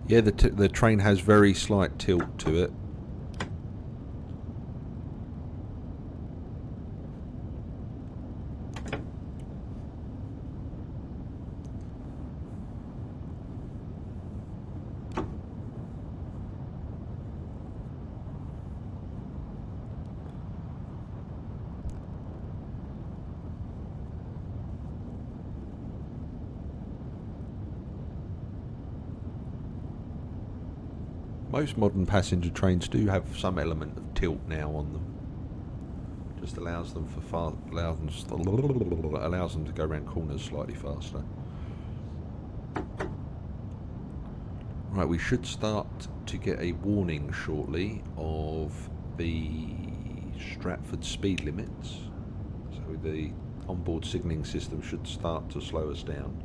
Yeah, the train has very slight tilt to it. Most modern passenger trains do have some element of tilt now on them. Just allows them allows them to go around corners slightly faster. Right, we should start to get a warning shortly of the Stratford speed limits. So the onboard signalling system should start to slow us down.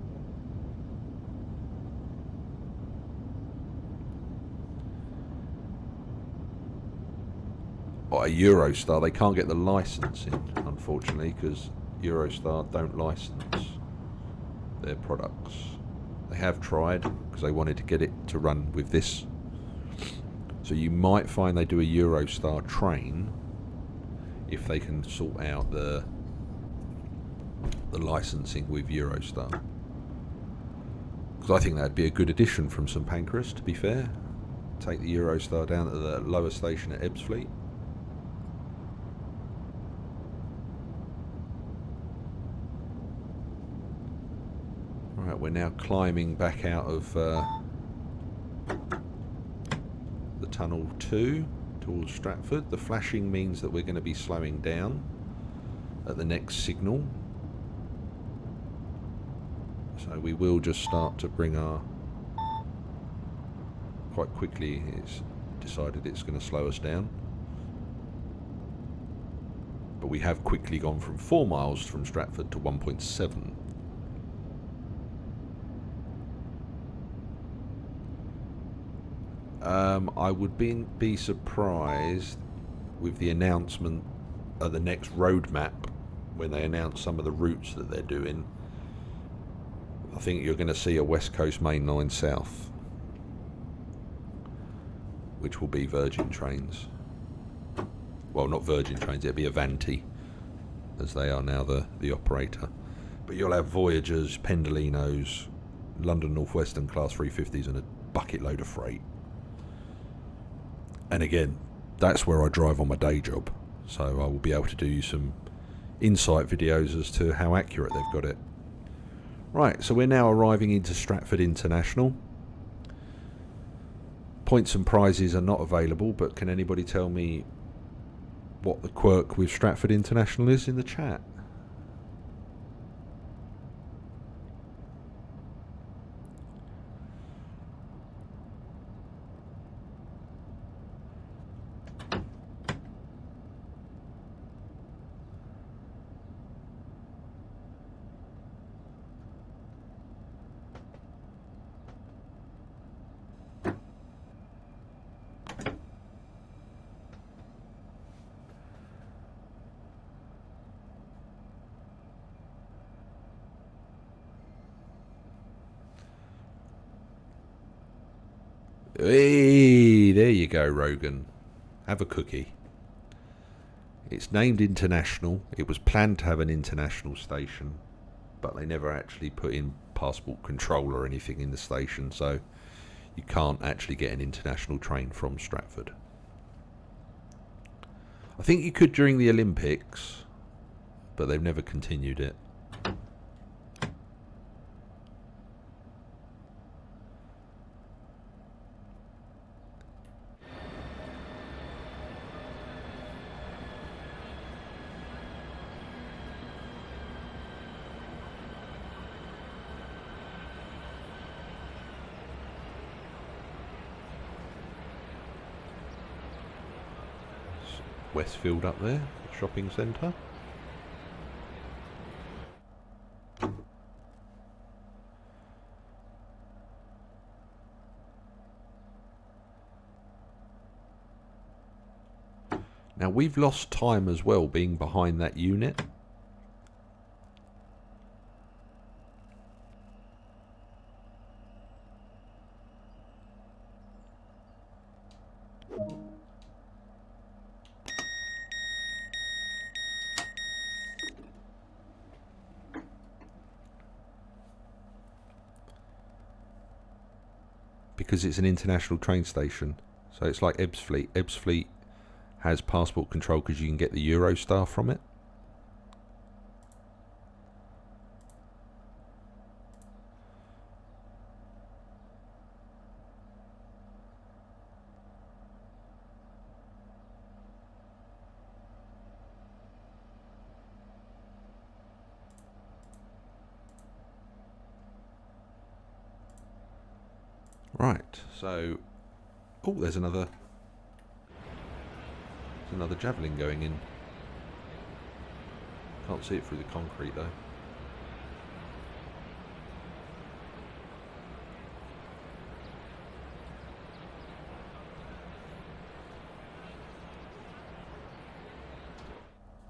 Or a Eurostar, they can't get the licensing, unfortunately, because Eurostar don't license their products. They have tried because they wanted to get it to run with this. So you might find they do a Eurostar train if they can sort out the licensing with Eurostar. Because I think that'd be a good addition from St Pancras, to be fair. Take the Eurostar down to the lower station at Ebbsfleet. Right, we're now climbing back out of the Tunnel 2 towards Stratford. The flashing means that we're going to be slowing down at the next signal. So we will just start to bring our... Quite quickly it's decided it's going to slow us down. But we have quickly gone from 4 miles from Stratford to 1.7. I would be surprised with the announcement of the next roadmap when they announce some of the routes that they're doing. I think you're going to see a West Coast Main Line South, which will be Virgin trains. Well, not Virgin trains, it'll be Avanti, as they are now the operator. But you'll have Voyagers, Pendolinos, London North Western Class 350s and a bucket load of freight. And again, that's where I drive on my day job, so I will be able to do some insight videos as to how accurate they've got it. Right, so we're now arriving into Stratford International. Points and prizes are not available, but can anybody tell me what the quirk with Stratford International is in the chat? Hey, there you go, Rogan. Have a cookie. It's named International. It was planned to have an international station, but they never actually put in passport control or anything in the station, so you can't actually get an international train from Stratford. I think you could during the Olympics, but they've never continued it. Westfield up there, shopping centre. Now we've lost time as well being behind that unit. Because it's an international train station, so it's like Ebbsfleet. Ebbsfleet has passport control because you can get the Eurostar from it. Right, so there's another javelin going in. Can't see it through the concrete though.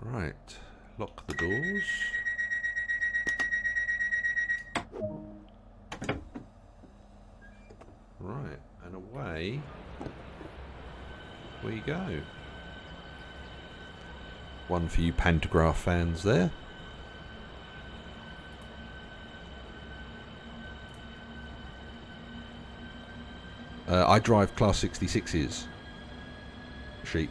Right, lock the doors. Right, and away we go. One for you Pantograph fans there. I drive Class 66s. Sheep.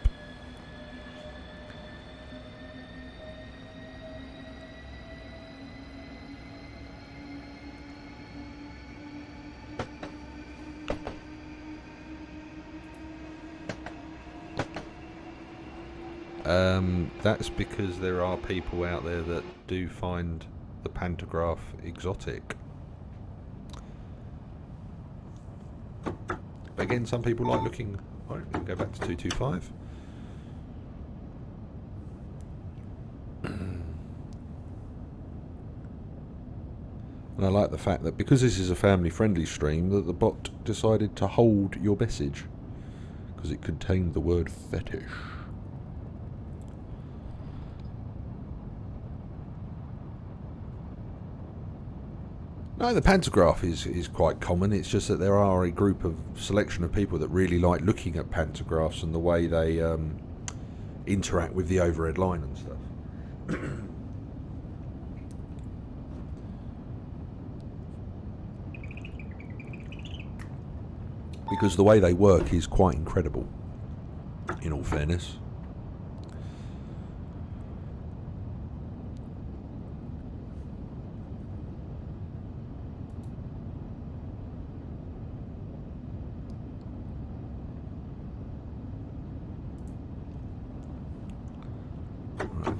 That's because there are people out there that do find the pantograph exotic. But again, some people like looking... Right, we can go back to 225. And I like the fact that because this is a family-friendly stream, that the bot decided to hold your message because it contained the word fetish. No, the pantograph is quite common. It's just that there are a group of selection of people that really like looking at pantographs and the way they interact with the overhead line and stuff. Because the way they work is quite incredible, in all fairness.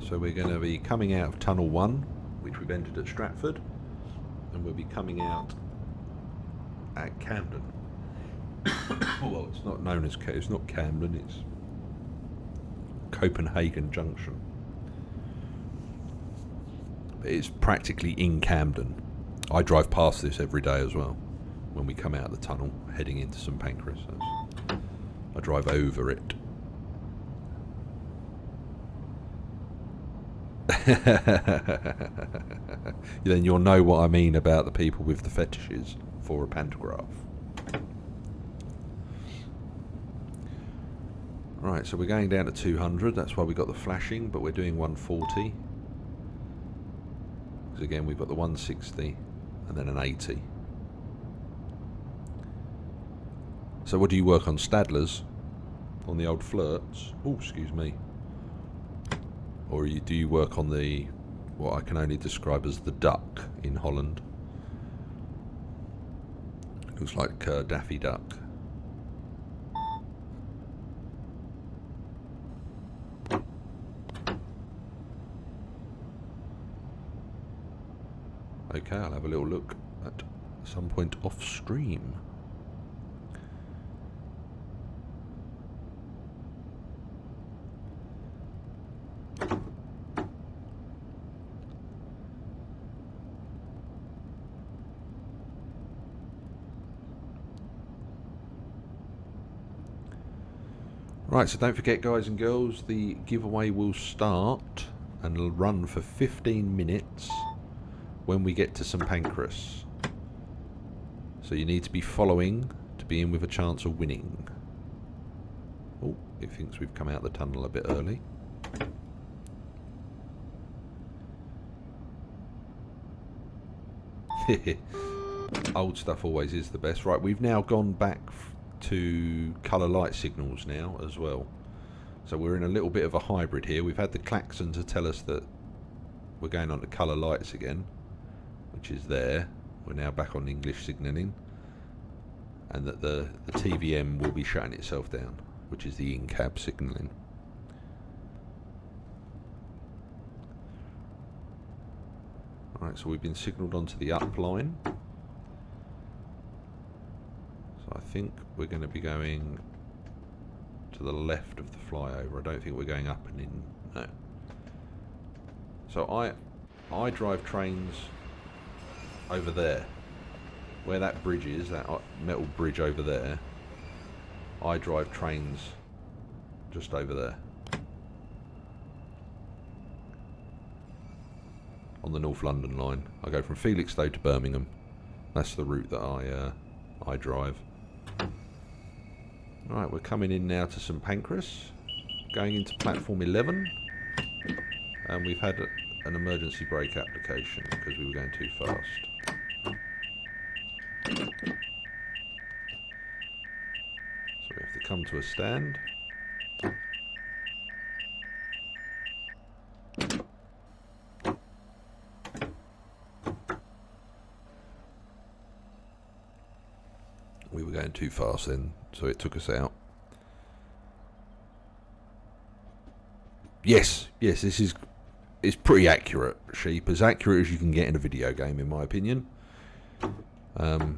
So we're going to be coming out of Tunnel 1, which we've entered at Stratford, and we'll be coming out at Camden. Well, it's not known as it's not Camden, it's Copenhagen Junction. But it's practically in Camden. I drive past this every day as well when we come out of the tunnel heading into St Pancras. I drive over it. Then you'll know what I mean about the people with the fetishes for a pantograph. Right, so we're going down to 200, that's why we got the flashing, but we're doing 140. Because again, we've got the 160 and then an 80. So what do you work on, Stadlers? On the old flirts? Oh, excuse me. Or do you work on the, what I can only describe as the duck in Holland? Looks like Daffy Duck. Okay, I'll have a little look at some point off stream. Right, so don't forget, guys and girls, the giveaway will start and run for 15 minutes when we get to St Pancras. So you need to be following to be in with a chance of winning. Oh, it thinks we've come out the tunnel a bit early. Old stuff always is the best. Right, we've now gone back to colour light signals now as well. So we're in a little bit of a hybrid here. We've had the klaxon to tell us that we're going on to colour lights again, which is there. We're now back on English signalling, and that the TVM will be shutting itself down, which is the in-cab signalling. Alright, so we've been signalled onto the up line. So I think we're going to be going to the left of the flyover. I don't think we're going up and in. No. So I drive trains over there, where that bridge is, that metal bridge over there. I drive trains just over there on the North London line. I go from Felixstowe to Birmingham. That's the route that I drive. Right, we're coming in now to St Pancras, going into platform 11, and we've had an emergency brake application because we were going too fast. So we have to come to a stand. We were going too fast then, so it took us out. Yes, this is pretty accurate, Sheep. As accurate as you can get in a video game, in my opinion. A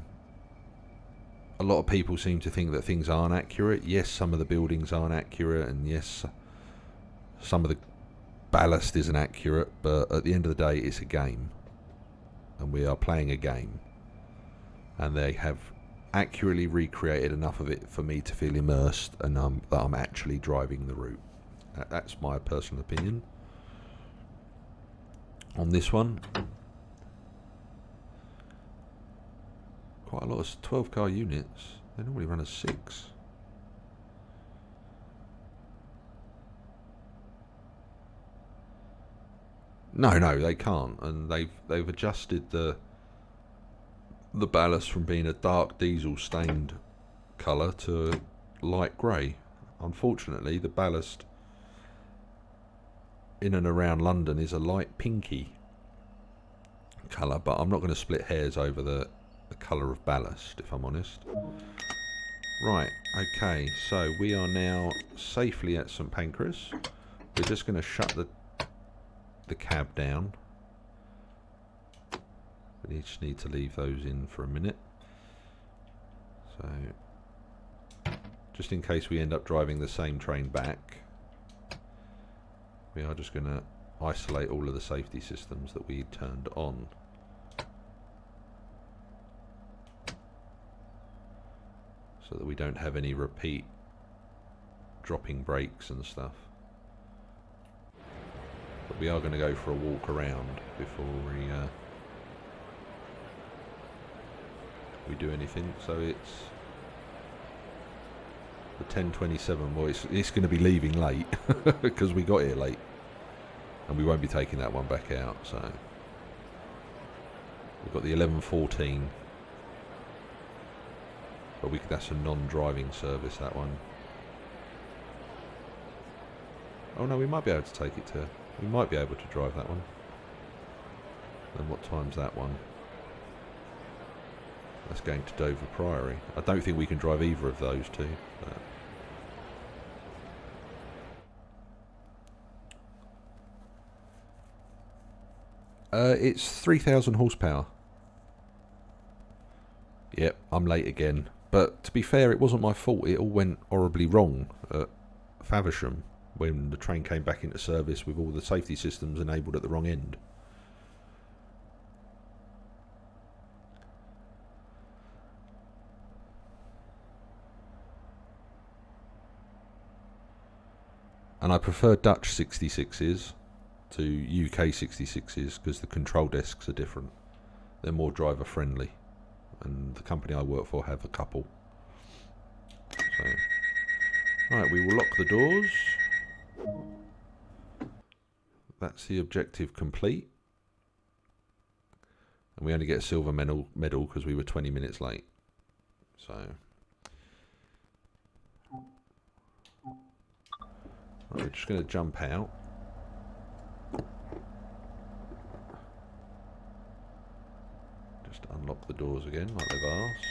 lot of people seem to think that things aren't accurate. Yes, some of the buildings aren't accurate, and yes, some of the ballast isn't accurate, but at the end of the day, it's a game. And we are playing a game. And they have accurately recreated enough of it for me to feel immersed and that I'm actually driving the route. That's my personal opinion on this one. Quite a lot of 12 car units. They normally run as 6. No, they can't, and they've adjusted the ballast from being a dark diesel stained colour to light grey. Unfortunately, the ballast in and around London is a light pinky colour, but I'm not going to split hairs over the colour of ballast, if I'm honest. Right, okay, so we are now safely at St Pancras. We're just going to shut the cab down. We just need to leave those in for a minute. So, just in case we end up driving the same train back, we are just going to isolate all of the safety systems that we turned on. So that we don't have any repeat dropping brakes and stuff. But we are going to go for a walk around before we do anything. So it's The 10:27. Well, it's going to be leaving late because we got here late, and we won't be taking that one back out. So we've got the 11:14, but that's a non-driving service. That one. Oh no, we might be able to take it to. We might be able to drive that one. And what time's that one? That's going to Dover Priory. I don't think we can drive either of those two. It's 3,000 horsepower. Yep, I'm late again. But to be fair, it wasn't my fault. It all went horribly wrong at Faversham when the train came back into service with all the safety systems enabled at the wrong end. And I prefer Dutch 66s to UK 66s because the control desks are different. They're more driver friendly, and the company I work for have a couple. So, right, we will lock the doors. That's the objective complete. And we only get a silver medal because we were 20 minutes late. So, right, we're just going to jump out. Just unlock the doors again like they've asked.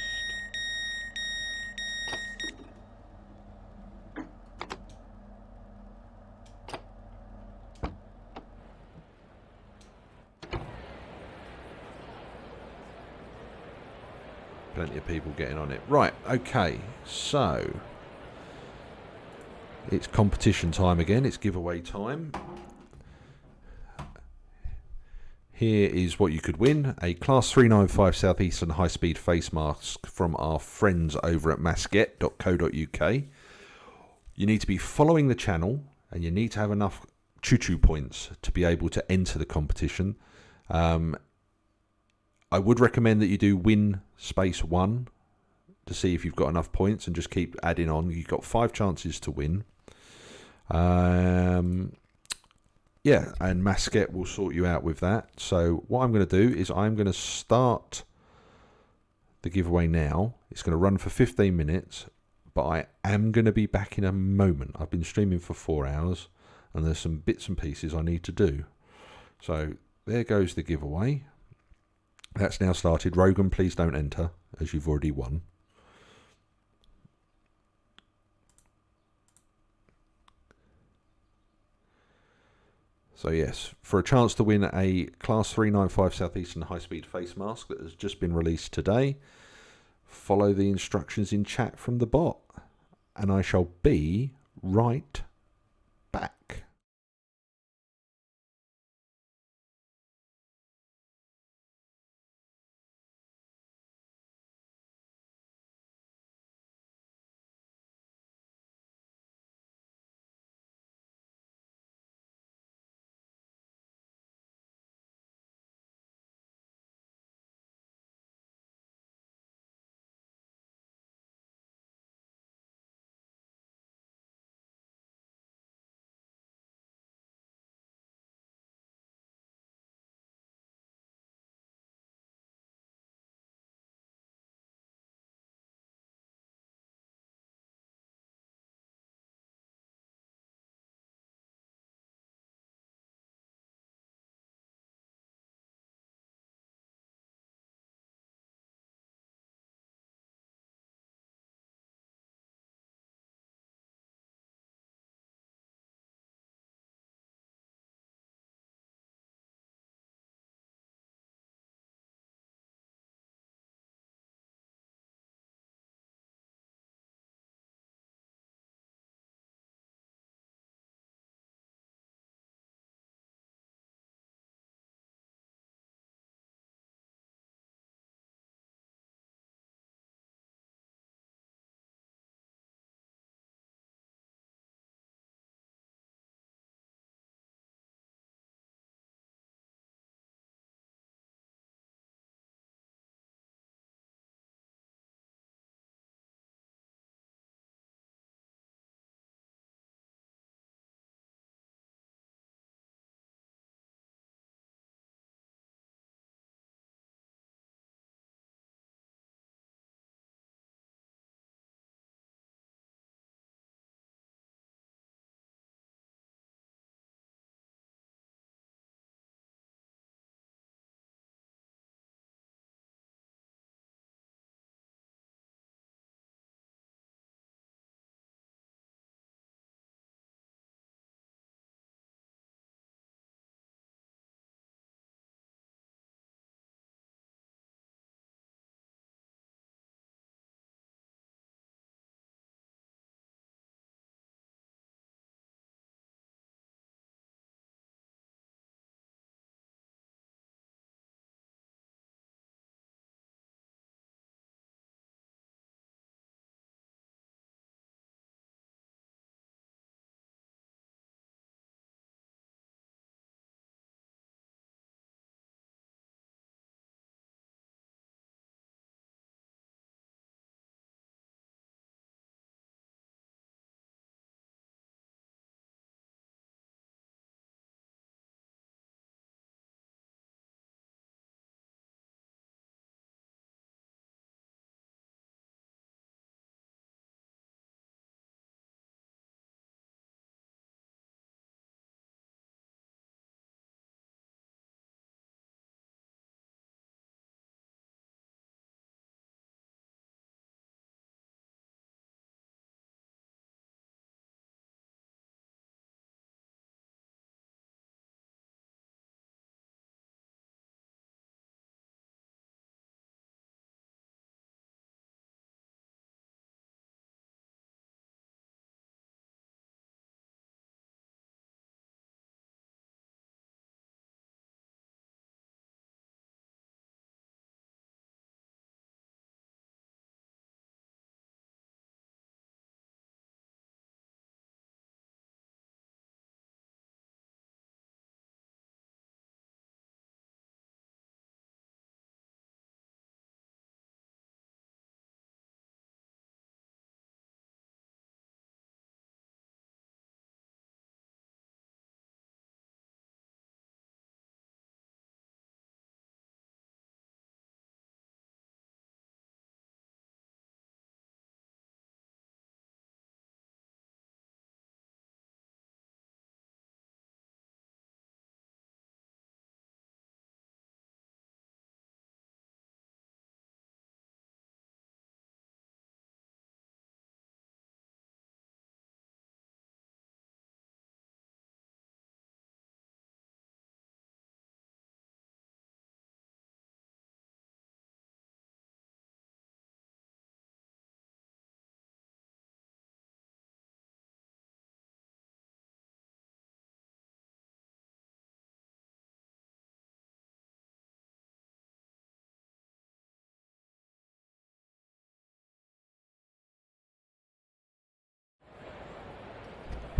Plenty of people getting on it. Right, okay, so it's competition time again. It's giveaway time. Here is what you could win. A Class 395 Southeastern Highspeed face mask from our friends over at masket.co.uk. You need to be following the channel, and you need to have enough choo-choo points to be able to enter the competition. I would recommend that you do win space 1 to see if you've got enough points, and just keep adding on. You've got 5 chances to win. Yeah, and Masket will sort you out with that. So what I'm going to do is I'm going to start the giveaway now. It's going to run for 15 minutes, but I am going to be back in a moment. I've been streaming for 4 hours, and there's some bits and pieces I need to do. So there goes the giveaway. That's now started. Rogan, please don't enter, as you've already won. So yes, for a chance to win a Class 395 Southeastern Highspeed face mask that has just been released today, follow the instructions in chat from the bot, and I shall be right back.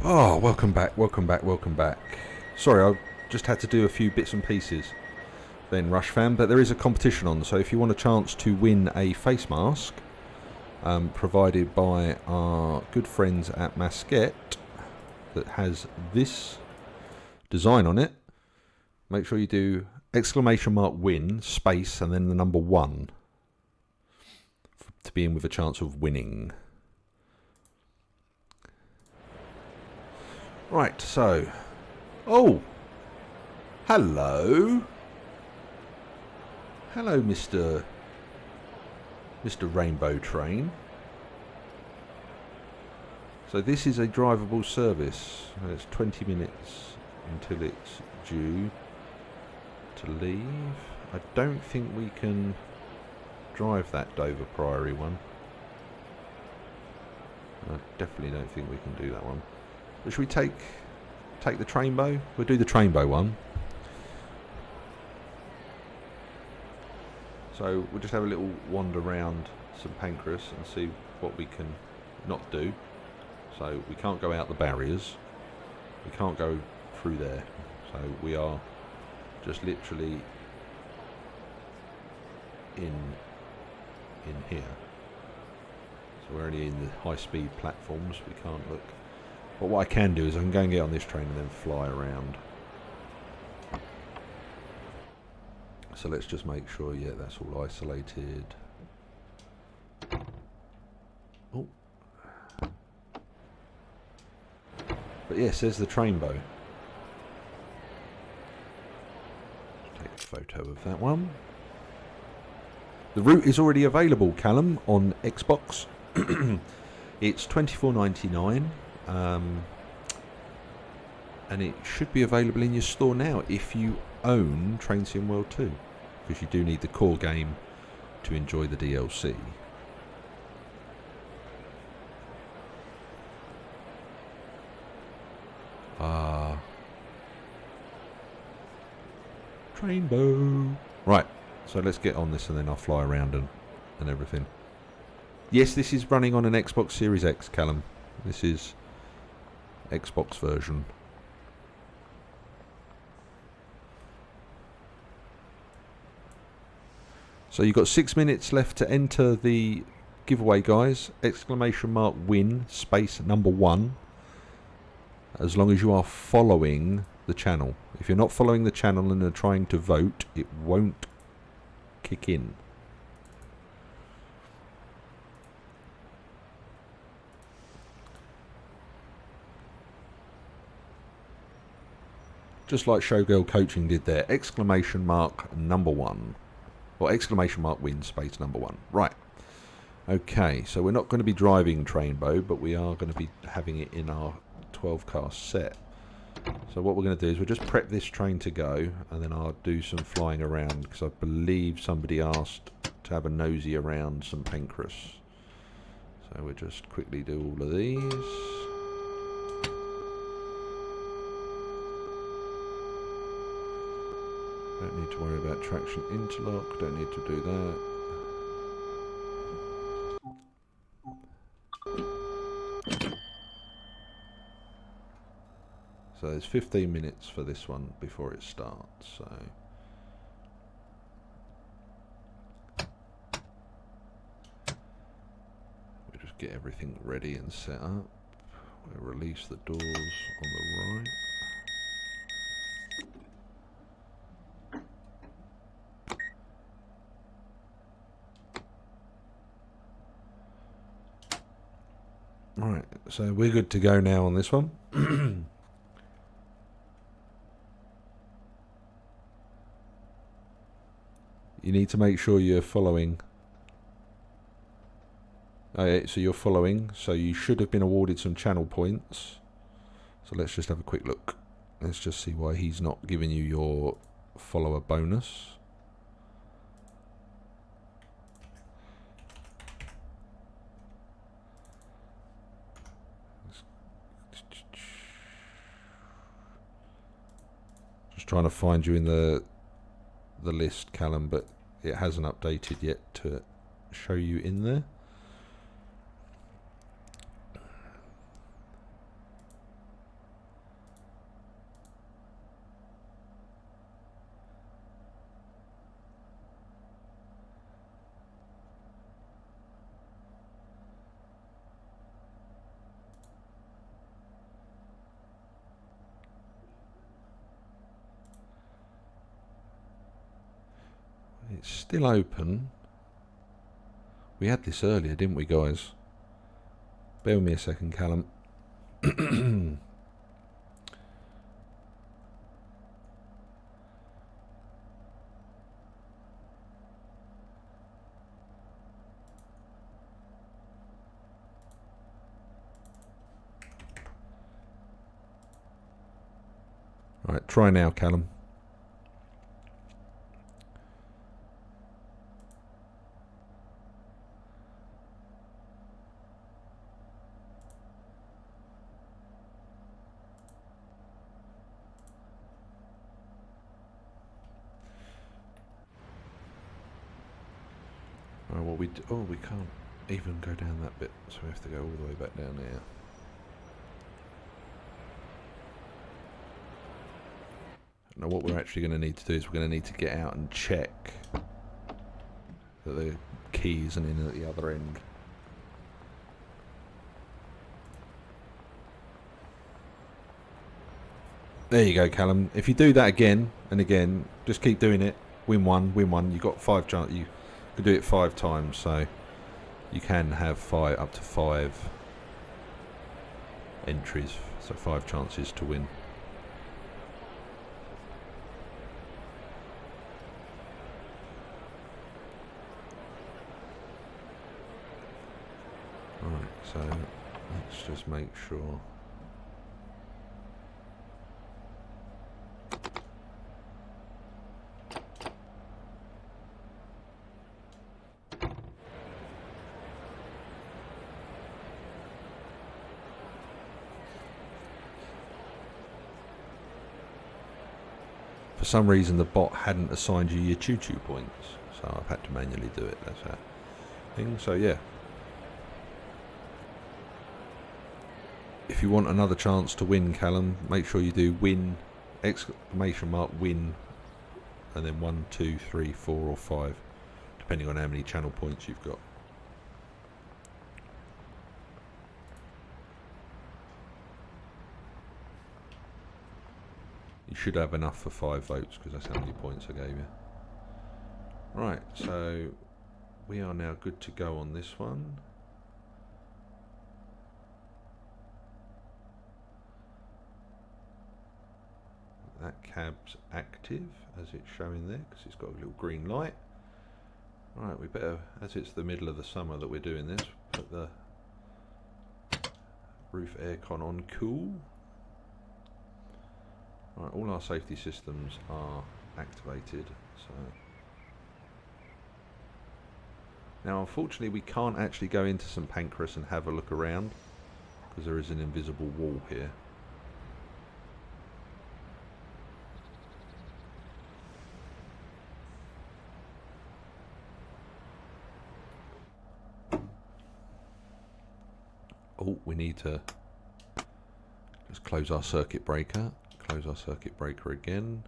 Oh, welcome back, welcome back, welcome back. Sorry, I just had to do a few bits and pieces then, Rush fan, but there is a competition on, so if you want a chance to win a face mask provided by our good friends at Masquette that has this design on it, make sure you do !win space and then the number 1 to be in with a chance of winning. Right, so... Oh! Hello! Hello, Mr. Rainbow Train. So this is a drivable service. It's 20 minutes until it's due to leave. I don't think we can drive that Dover Priory one. I definitely don't think we can do that one. But should we take the Trainbow? We'll do the Trainbow one. So we'll just have a little wander around St Pancras and see what we can not do. So we can't go out the barriers. We can't go through there. So we are just literally in here. So we're only in the high-speed platforms. We can't look. But what I can do is I can go and get on this train and then fly around. So let's just make sure, yeah, that's all isolated. Oh. But yes, there's the Trainbow. Take a photo of that one. The route is already available, Callum, on Xbox. It's $24.99. And it should be available in your store now if you own Train Sim World 2, because you do need the core game to enjoy the DLC. Trainbow. Right, so let's get on this and then I'll fly around and everything. Yes, this is running on an Xbox Series X, Callum. This is Xbox version. So you've got 6 minutes left to enter the giveaway, guys. !win space number 1. As long as you are following the channel. If you're not following the channel and are trying to vote, it won't kick in. Just like Showgirl Coaching did there. !number 1. Or !win space number 1. Right. Okay, so we're not going to be driving Trainbow, but we are going to be having it in our 12-car set. So what we're going to do is we'll just prep this train to go, and then I'll do some flying around, because I believe somebody asked to have a nosy around St Pancras. So we'll just quickly do all of these. Don't need to worry about traction interlock, don't need to do that. So there's 15 minutes for this one before it starts, so... we just get everything ready and set up. We'll release the doors on the right. Right, so we're good to go now on this one. You need to make sure you're following. So you're following, so you should have been awarded some channel points. So let's just have a quick look. Let's just see why he's not giving you your follower bonus. Just trying to find you in the list, Callum, but it hasn't updated yet to show you in there. It's still open. We had this earlier, didn't we, guys? Bear with me a second, Callum. Right, try now, Callum. Oh, well, we can't even go down that bit, so we have to go all the way back down there. Now what we're actually going to need to do is we're going to need to get out and check that the key isn't in at the other end. There you go, Callum. If you do that again and again, just keep doing it. Win one, win one. You've got 5 chances. You can do it 5 times, so you can have up to 5 entries, so 5 chances to win. Right, so let's just make sure. For some reason the bot hadn't assigned you your choo-choo points, so I've had to manually do it. That's that thing. So yeah, if you want another chance to win, Callum, make sure you do win, exclamation mark win, and then 1, 2, 3, 4 or 5, depending on how many channel points you've got. You should have enough for 5 votes, because that's how many points I gave you. Right, so we are now good to go on this one. That cab's active, as it's showing there, because it's got a little green light. Right, we better, as it's the middle of the summer that we're doing this, put the roof aircon on cool. Right, all our safety systems are activated. So now, unfortunately, we can't actually go into St Pancras and have a look around because there is an invisible wall here. Oh, we need to just close our circuit breaker. Close our circuit breaker again.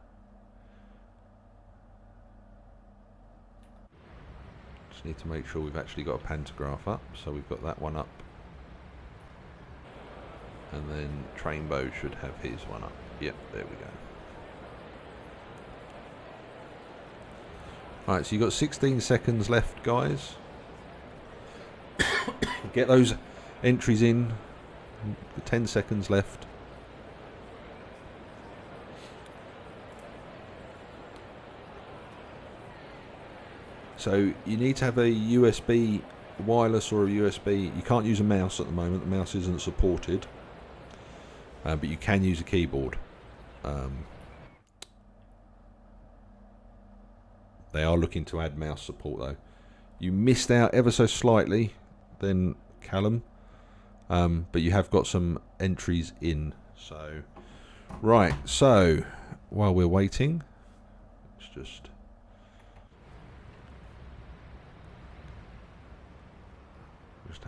Just need to make sure we've actually got a pantograph up, so we've got that one up. And then Trainbow should have his one up. Yep, there we go. Alright, so you've got 16 seconds left, guys. Get those entries in. 10 seconds left. So you need to have a USB wireless or a USB. You can't use a mouse at the moment. The mouse isn't supported, but you can use a keyboard. They are looking to add mouse support though. You missed out ever so slightly then, Callum, but you have got some entries in. So right, so while we're waiting, let's just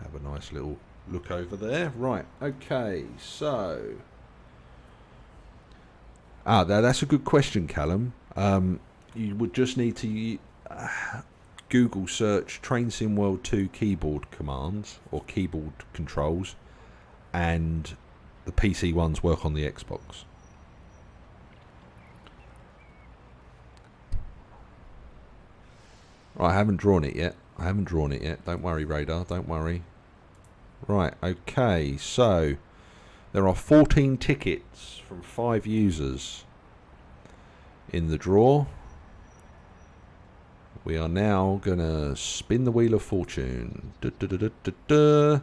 have a nice little look over there. Right, okay, so now that's a good question, Callum. You would just need to Google search Train Sim World 2 keyboard commands or keyboard controls, and the PC ones work on the Xbox. Right, I haven't drawn it yet. I haven't drawn it yet. Don't worry, radar. Don't worry. Right, okay. So, there are 14 tickets from 5 users in the draw. We are now going to spin the Wheel of Fortune. Da, da, da, da, da, da.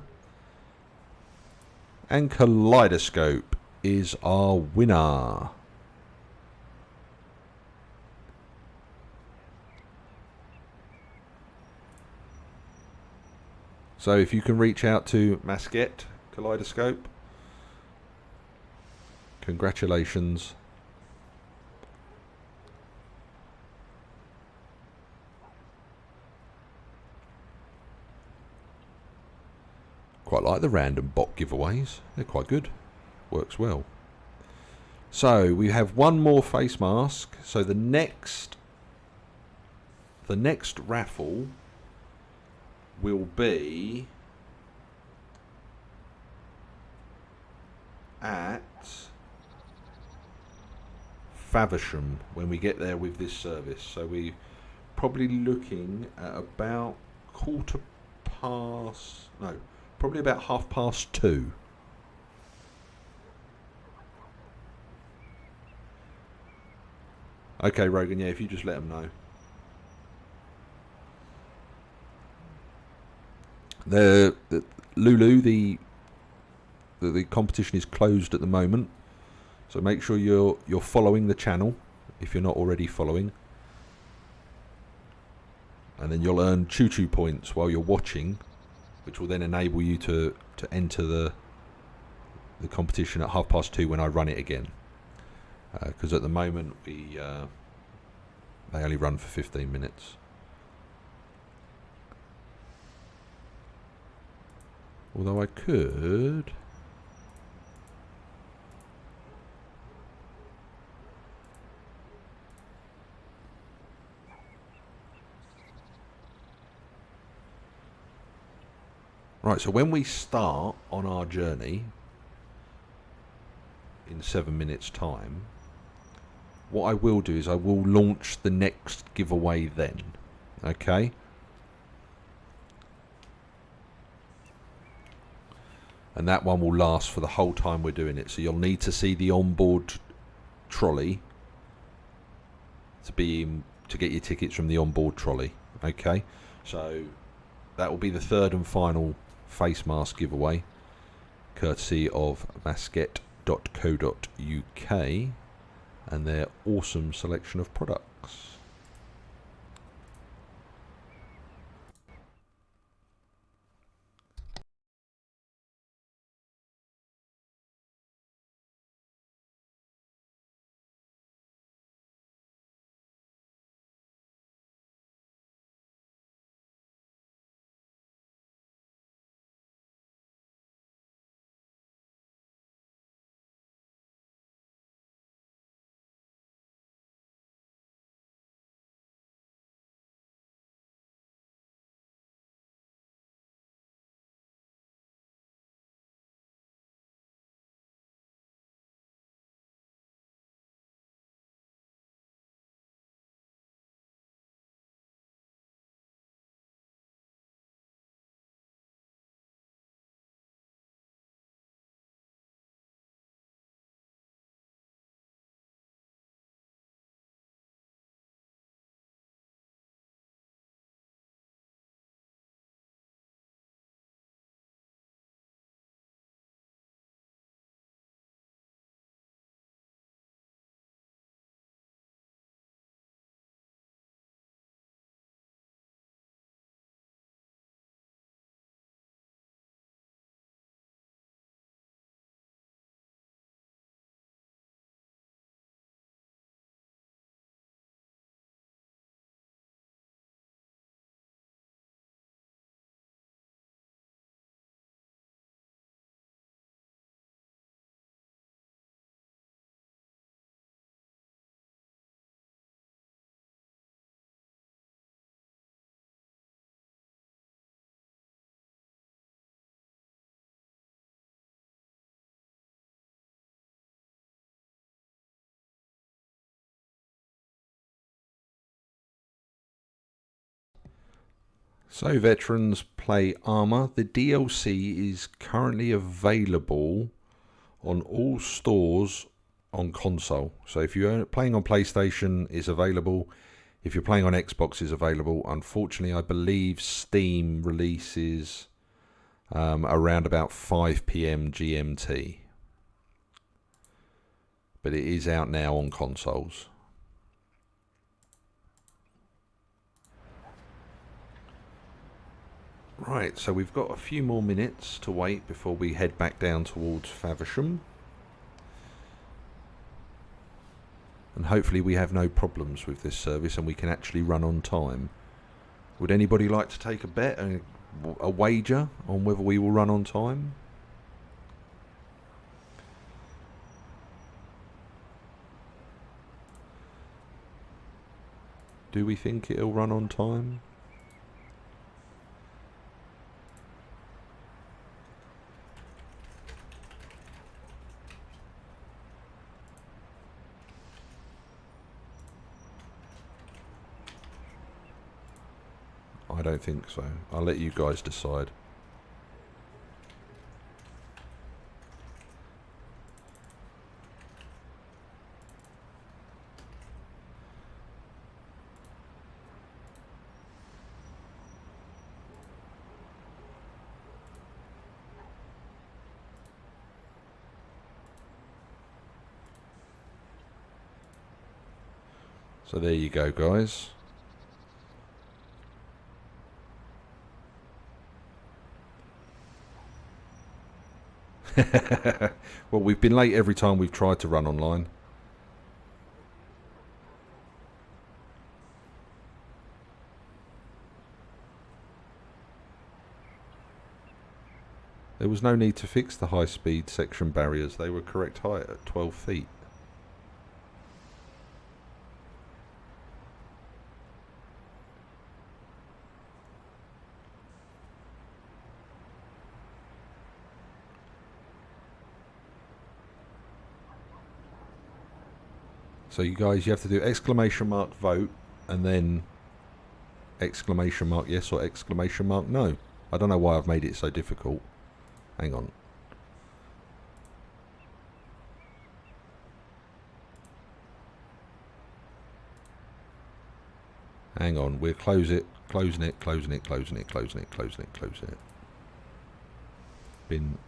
And Kaleidoscope is our winner. So if you can reach out to Masquette Kaleidoscope, congratulations. Quite like the random bot giveaways. They're quite good. Works well. So we have one more face mask. So the next raffle will be at Faversham when we get there with this service. So we're probably looking at about probably about 2:30. Okay, Rogan, yeah, if you just let them know. The Lulu, the competition is closed at the moment, so make sure you're following the channel if you're not already following, and then you'll earn choo-choo points while you're watching, which will then enable you to enter the competition at 2:30 when I run it again. Because at the moment they only run for 15 minutes. Although I could. Right, so when we start on our journey in 7 minutes time, what I will do is I will launch the next giveaway then. Okay? And that one will last for the whole time we're doing it. So you'll need to see the onboard trolley to get your tickets from the onboard trolley. Okay? So that will be the third and final face mask giveaway, courtesy of masquette.co.uk and their awesome selection of products. So veterans play Armour. The DLC is currently available on all stores on console. So if you're playing on PlayStation, it's available. If you're playing on Xbox, it's available. Unfortunately, I believe Steam releases around about 5 p.m. GMT. But it is out now on consoles. Right, so we've got a few more minutes to wait before we head back down towards Faversham. And hopefully we have no problems with this service and we can actually run on time. Would anybody like to take a bet, a wager on whether we will run on time? Do we think it'll run on time? I don't think so. I'll let you guys decide. So there you go, guys. Well, we've been late every time we've tried to run online. There was no need to fix the high-speed section barriers. They were correct height at 12 feet. So you guys, you have to do exclamation mark vote and then exclamation mark yes or exclamation mark no. I don't know why I've made it so difficult. Hang on. Hang on, we'll closing it. Bin.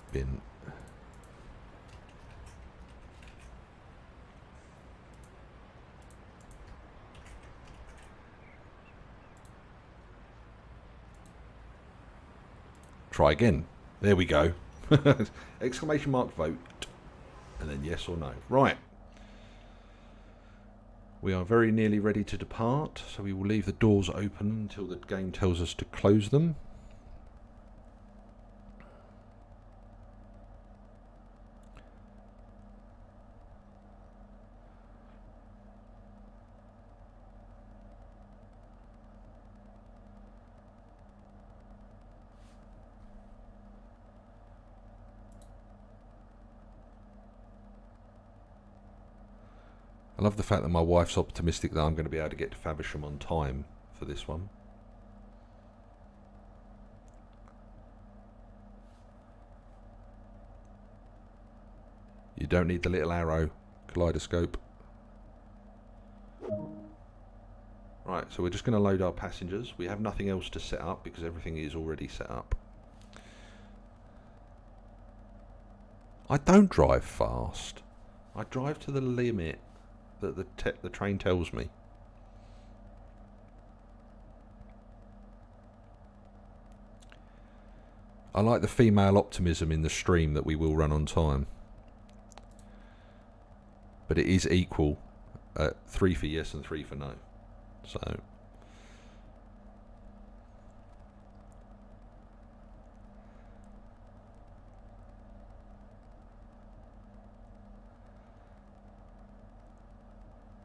Try again. There we go. Exclamation mark vote. And then yes or no. Right. We are very nearly ready to depart, so we will leave the doors open until the game tells us to close them. I love the fact that my wife's optimistic that I'm going to be able to get to Faversham on time for this one. You don't need the little arrow kaleidoscope. Right, so we're just going to load our passengers. We have nothing else to set up because everything is already set up. I don't drive fast. I drive to the limit that the train tells me. I like the female optimism in the stream that we will run on time. But it is equal at 3 for yes and 3 for no. So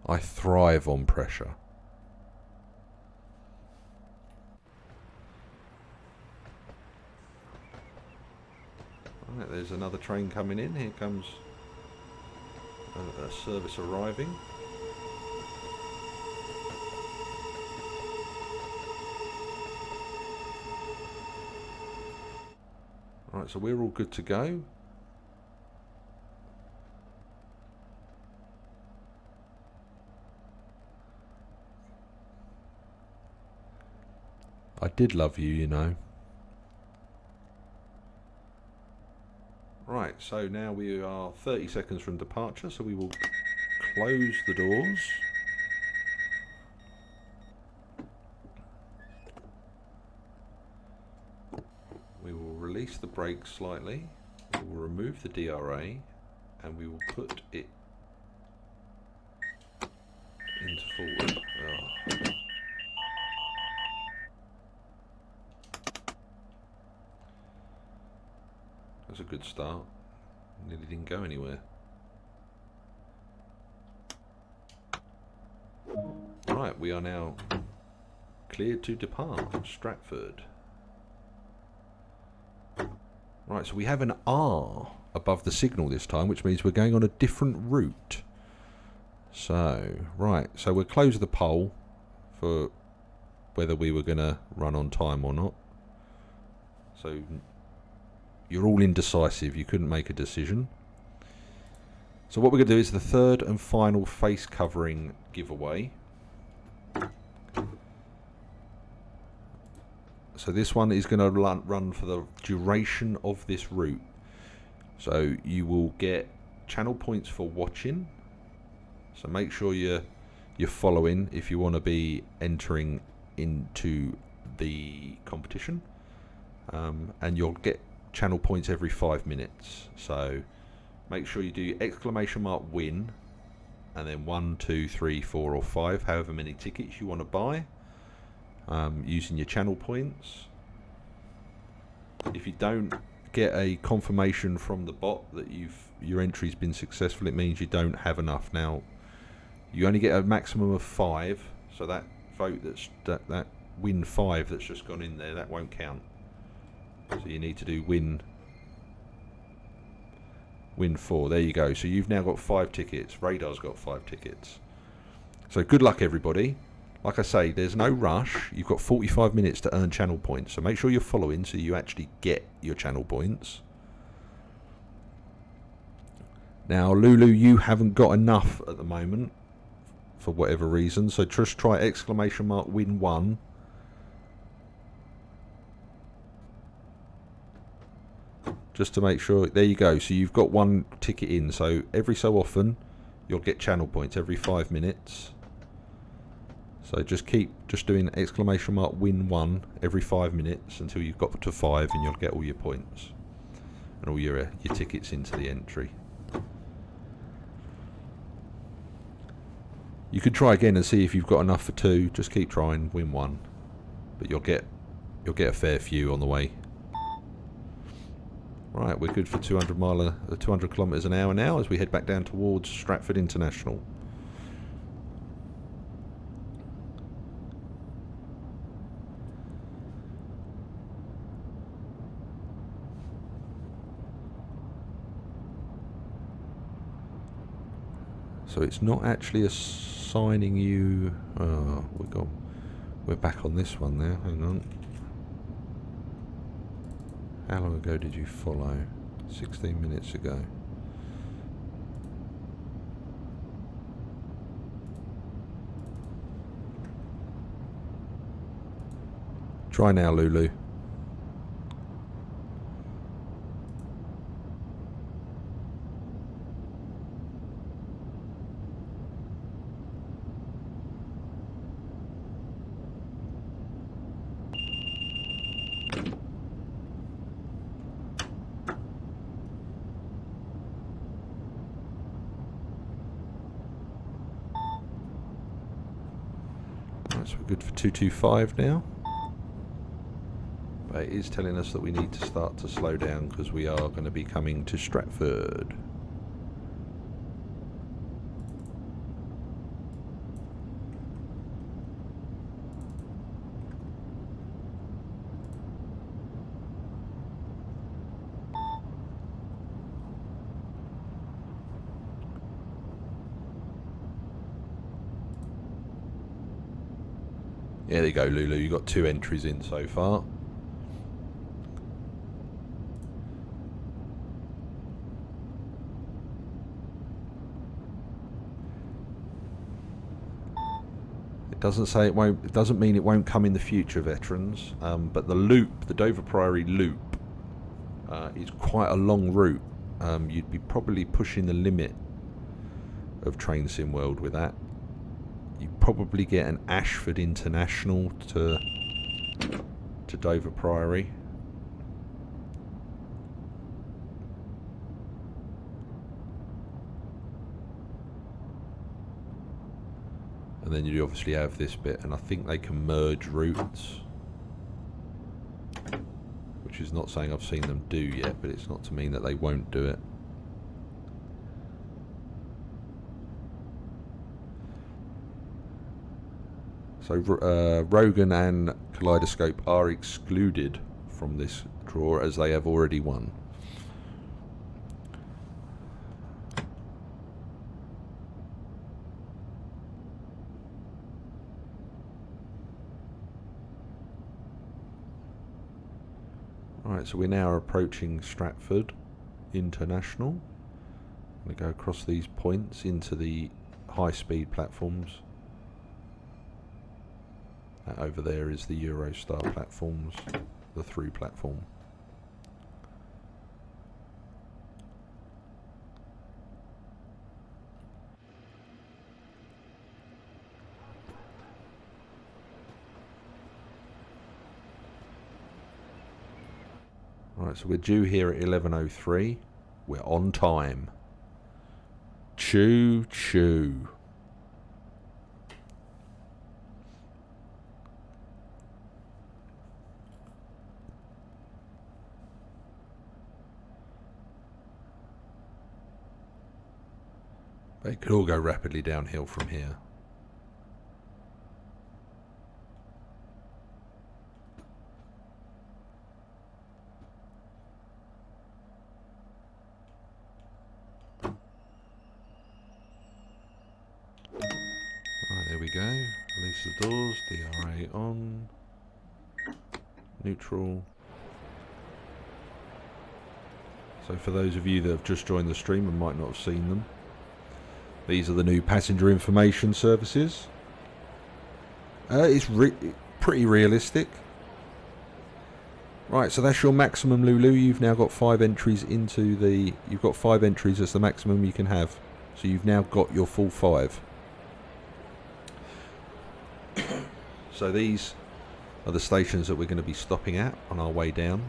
I thrive on pressure. Right, there's another train coming in. Here comes a service arriving. Right, so we're all good to go. I did love you, you know. Right, so now we are 30 seconds from departure, so we will close the doors. We will release the brakes slightly. We will remove the DRA and we will put it into forward. Oh. That's a good start. Nearly didn't go anywhere. Right, we are now cleared to depart Stratford. Right, so we have an R above the signal this time, which means we're going on a different route. So, right, so we'll close the poll for whether we were going to run on time or not. So, you're all indecisive, you couldn't make a decision. So what we're going to do is the third and final face covering giveaway. So this one is going to run for the duration of this route. So you will get channel points for watching. So make sure you're following if you want to be entering into the competition. And you'll get channel points every 5 minutes. So make sure you do !win and then 1, 2, 3, 4 or 5, however many tickets you want to buy. Using your channel points. If you don't get a confirmation from the bot that your entry's been successful, it means you don't have enough. Now you only get a maximum of 5, so that vote that win 5 that's just gone in there, that won't count. So you need to do win 4. There you go. So you've now got 5 tickets. Radar's got 5 tickets. So good luck, everybody. Like I say, there's no rush. You've got 45 minutes to earn channel points. So make sure you're following so you actually get your channel points. Now, Lulu, you haven't got enough at the moment for whatever reason. So just try !win 1. Just to make sure. There you go. So you've got 1 ticket in. So every so often, you'll get channel points every 5 minutes. So just keep doing !win 1 every 5 minutes until you've got to 5, and you'll get all your points and all your tickets into the entry. You could try again and see if you've got enough for 2. Just keep trying, win 1, but you'll get a fair few on the way. Right, we're good for 200 kilometres an hour now as we head back down towards Stratford International. So it's not actually assigning you. Oh, we're back on this one now. Hang on. How long ago did you follow? 16 minutes ago. Try now, Lulu. So we're good for 225 now. But it is telling us that we need to start to slow down because we are going to be coming to Stratford. There you go, Lulu. You've got 2 entries in so far. It doesn't say it won't. It doesn't mean it won't come in the future, veterans. But the loop, the Dover Priory loop, is quite a long route. You'd be probably pushing the limit of Train Sim World with that. You probably get an Ashford International to Dover Priory. And then you obviously have this bit, and I think they can merge routes, which is not saying I've seen them do yet, but it's not to mean that they won't do it. So Rogan and Kaleidoscope are excluded from this draw as they have already won. Alright, so we're now approaching Stratford International. I'm going to go across these points into the high-speed platforms. That over there is the Eurostar platforms, the through platform. Right, so we're due here at 11:03. We're on time. Choo choo. They could all go rapidly downhill from here. There we go. Release the doors. DRA on. Neutral. So for those of you that have just joined the stream and might not have seen them, these are the new passenger information services. It's pretty realistic. Right, so that's your maximum, Lulu. You've now got 5 entries into the... You've got 5 entries as the maximum you can have. So you've now got your full 5. So these are the stations that we're going to be stopping at on our way down.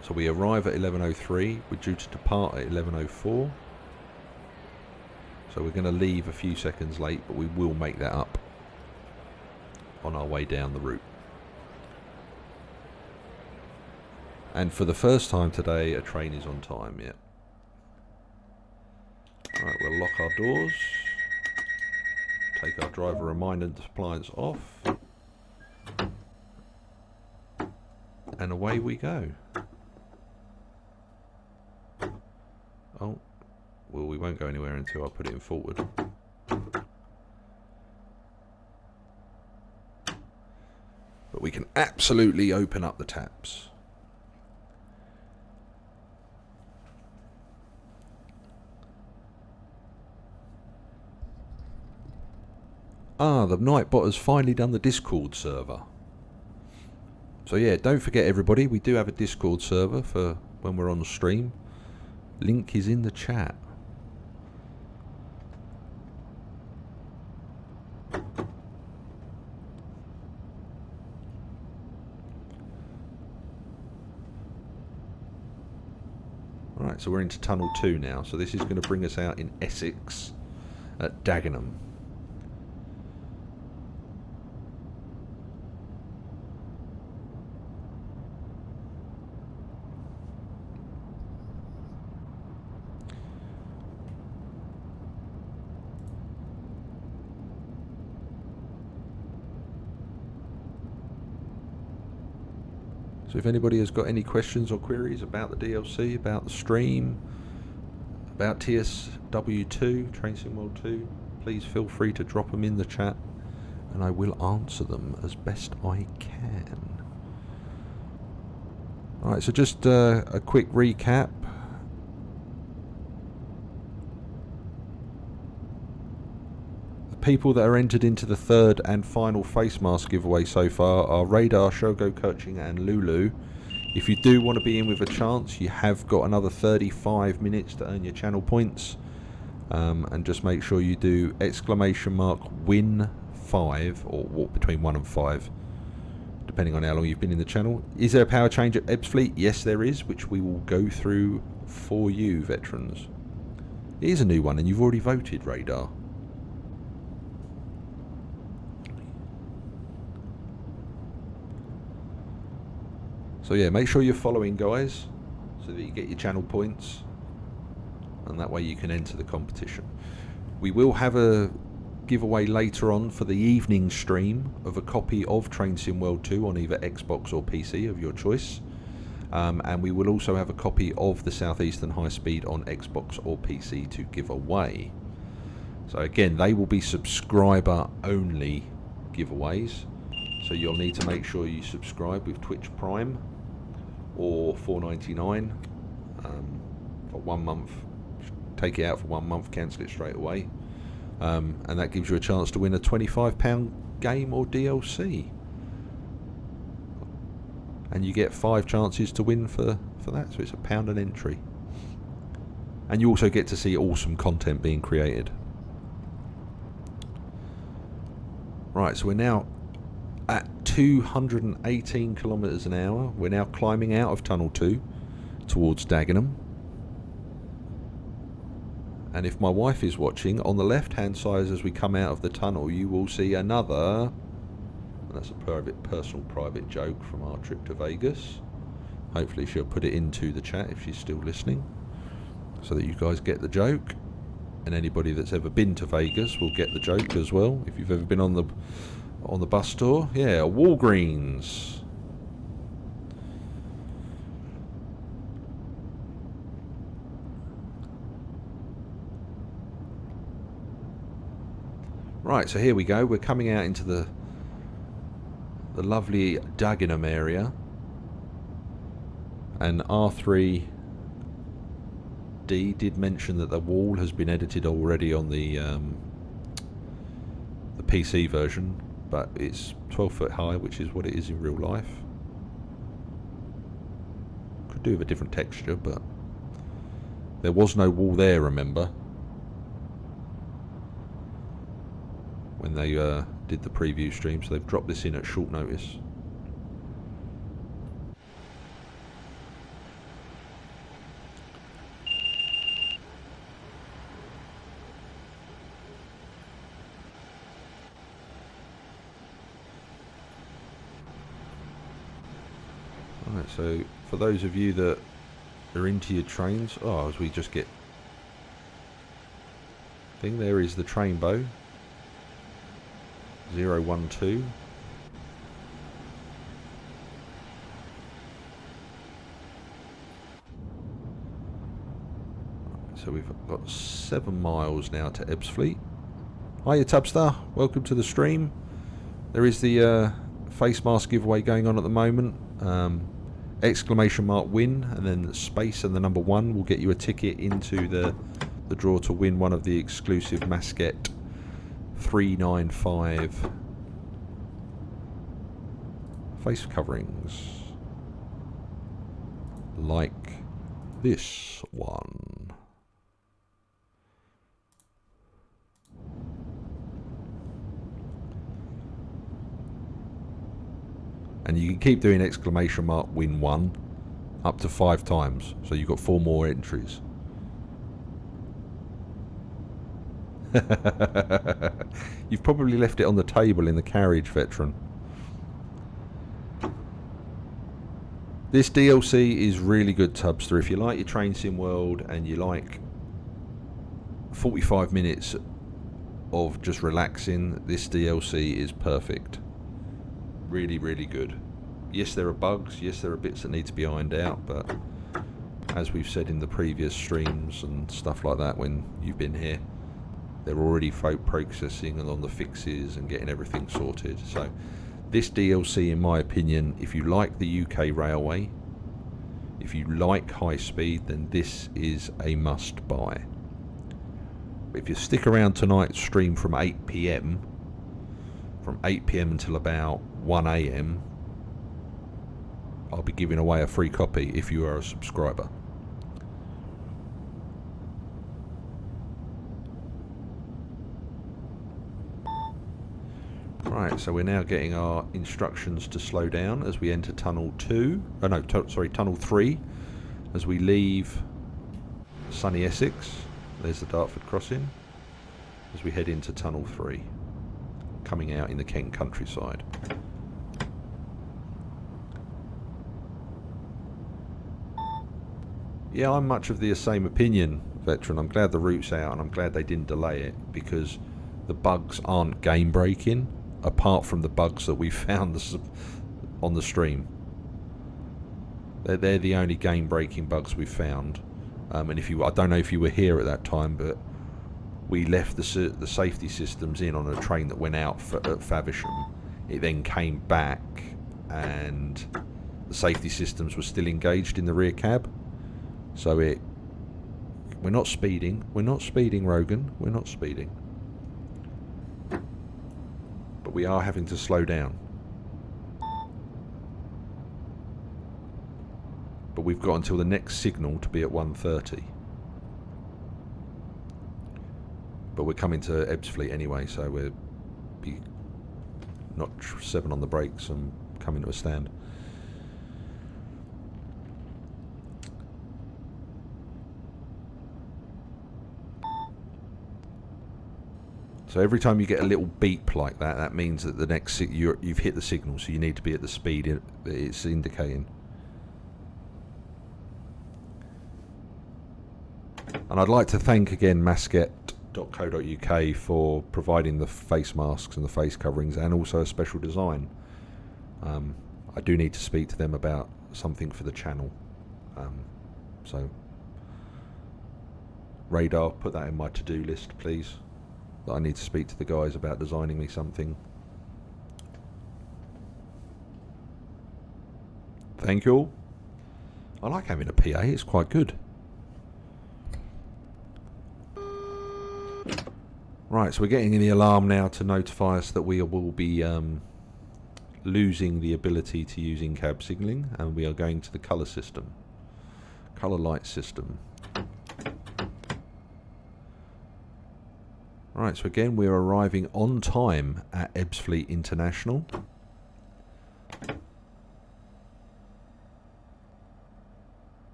So we arrive at 11:03. We're due to depart at 11:04. So we're going to leave a few seconds late, but we will make that up on our way down the route. And for the first time today, a train is on time, yeah. Alright, we'll lock our doors. Take our driver reminder appliance off. And away we go. Oh, well, we won't go anywhere until I put it in forward. But we can absolutely open up the taps. Ah, the Nightbot has finally done the Discord server. So yeah, don't forget everybody, we do have a Discord server for when we're on the stream. Link is in the chat. Alright, so we're into Tunnel 2 now. So this is going to bring us out in Essex at Dagenham. So if anybody has got any questions or queries about the DLC, about the stream, about TSW2, Train Sim World 2, please feel free to drop them in the chat and I will answer them as best I can. Alright, so just a quick recap. people that are entered into the third and final face mask giveaway so far are Radar, Shogo Coaching and Lulu. If you do want to be in with a chance, you have got another 35 minutes to earn your channel points. And just make sure you do !win 5, or between 1 and 5, depending on how long you've been in the channel. Is there a power change at Ebbsfleet? Yes, there is, which we will go through for you, veterans. It is a new one, and you've already voted, Radar. So yeah, make sure you're following, guys, so that you get your channel points, and that way you can enter the competition. We will have a giveaway later on for the evening stream of a copy of Train Sim World 2 on either Xbox or PC of your choice. And we will also have a copy of the Southeastern Highspeed on Xbox or PC to give away. So again, they will be subscriber only giveaways. So you'll need to make sure you subscribe with Twitch Prime or $4.99 for 1 month. Take it out for 1 month, cancel it straight away. And that gives you a chance to win a £25 game or DLC. And you get 5 chances to win for that, so it's £1 an entry. And you also get to see awesome content being created. Right, so we're now at 218 kilometers an hour. We're now climbing out of Tunnel 2 towards Dagenham. And if my wife is watching, on the left hand side as we come out of the tunnel, you will see another, and that's a personal private joke from our trip to Vegas. Hopefully she'll put it into the chat if she's still listening, so that you guys get the joke. And anybody that's ever been to Vegas will get the joke as well. If you've ever been on the bus tour, yeah, Walgreens. Right, so here we go. We're coming out into the lovely Dagenham area, and R3D did mention that the wall has been edited already on the PC version, but it's 12 foot high, which is what it is in real life. Could do with a different texture, but there was no wall there, remember, when they did the preview stream, so they've dropped this in at short notice. Alright, so for those of you that are into your trains, as we just get thing, there is the train bow. 012. So we've got 7 miles now to Ebbsfleet. Hiya Tubstar, welcome to the stream. There is the face mask giveaway going on at the moment. !win and then the space and the number 1 will get you a ticket into the draw to win one of the exclusive Masket 395 face coverings, like this one. And you can keep doing !win 1 up to 5 times, so you've got 4 more entries. You've probably left it on the table in the carriage, veteran. This DLC is really good, Tubster. If you like your Train Sim World and you like 45 minutes of just relaxing, this DLC is perfect. Really, really good. Yes, there are bugs. Yes, there are bits that need to be ironed out, but as we've said in the previous streams and stuff like that when you've been here, they're already processing and on the fixes and getting everything sorted. So this DLC, in my opinion, if you like the UK railway, if you like high speed, then this is a must buy. If you stick around tonight's stream from 8 p.m, from 8 p.m. until about 1 a.m, I'll be giving away a free copy if you are a subscriber. Right, so we're now getting our instructions to slow down as we enter tunnel 2. Oh no, tunnel 3. As we leave sunny Essex. There's the Dartford crossing. As we head into tunnel 3. Coming out in the Kent countryside. Yeah, I'm much of the same opinion, Veteran. I'm glad the route's out and I'm glad they didn't delay it, because the bugs aren't game breaking, apart from the bugs that we found on the stream. They're the only game breaking bugs we've found. And I don't know if you were here at that time, but we left the safety systems in on a train that went out at Faversham. It then came back and the safety systems were still engaged in the rear cab. So we're not speeding. We're not speeding, Rogan. We're not speeding. But we are having to slow down. But we've got until the next signal to be at 1:30. But we're coming to Ebbsfleet anyway, so we'll be not 7 on the brakes and coming to a stand. So every time you get a little beep like that, that means that the next you've hit the signal, so you need to be at the speed it's indicating. And I'd like to thank again masket.co.uk for providing the face masks and the face coverings, and also a special design. I do need to speak to them about something for the channel. So Radar, put that in my to-do list, please. That I need to speak to the guys about designing me something. Thank you all. I like having a PA, it's quite good. Right, so we're getting the alarm now to notify us that we will be losing the ability to use in-cab signalling, and we are going to the colour system. Colour light system. Right, so again we're arriving on time at Ebbsfleet International.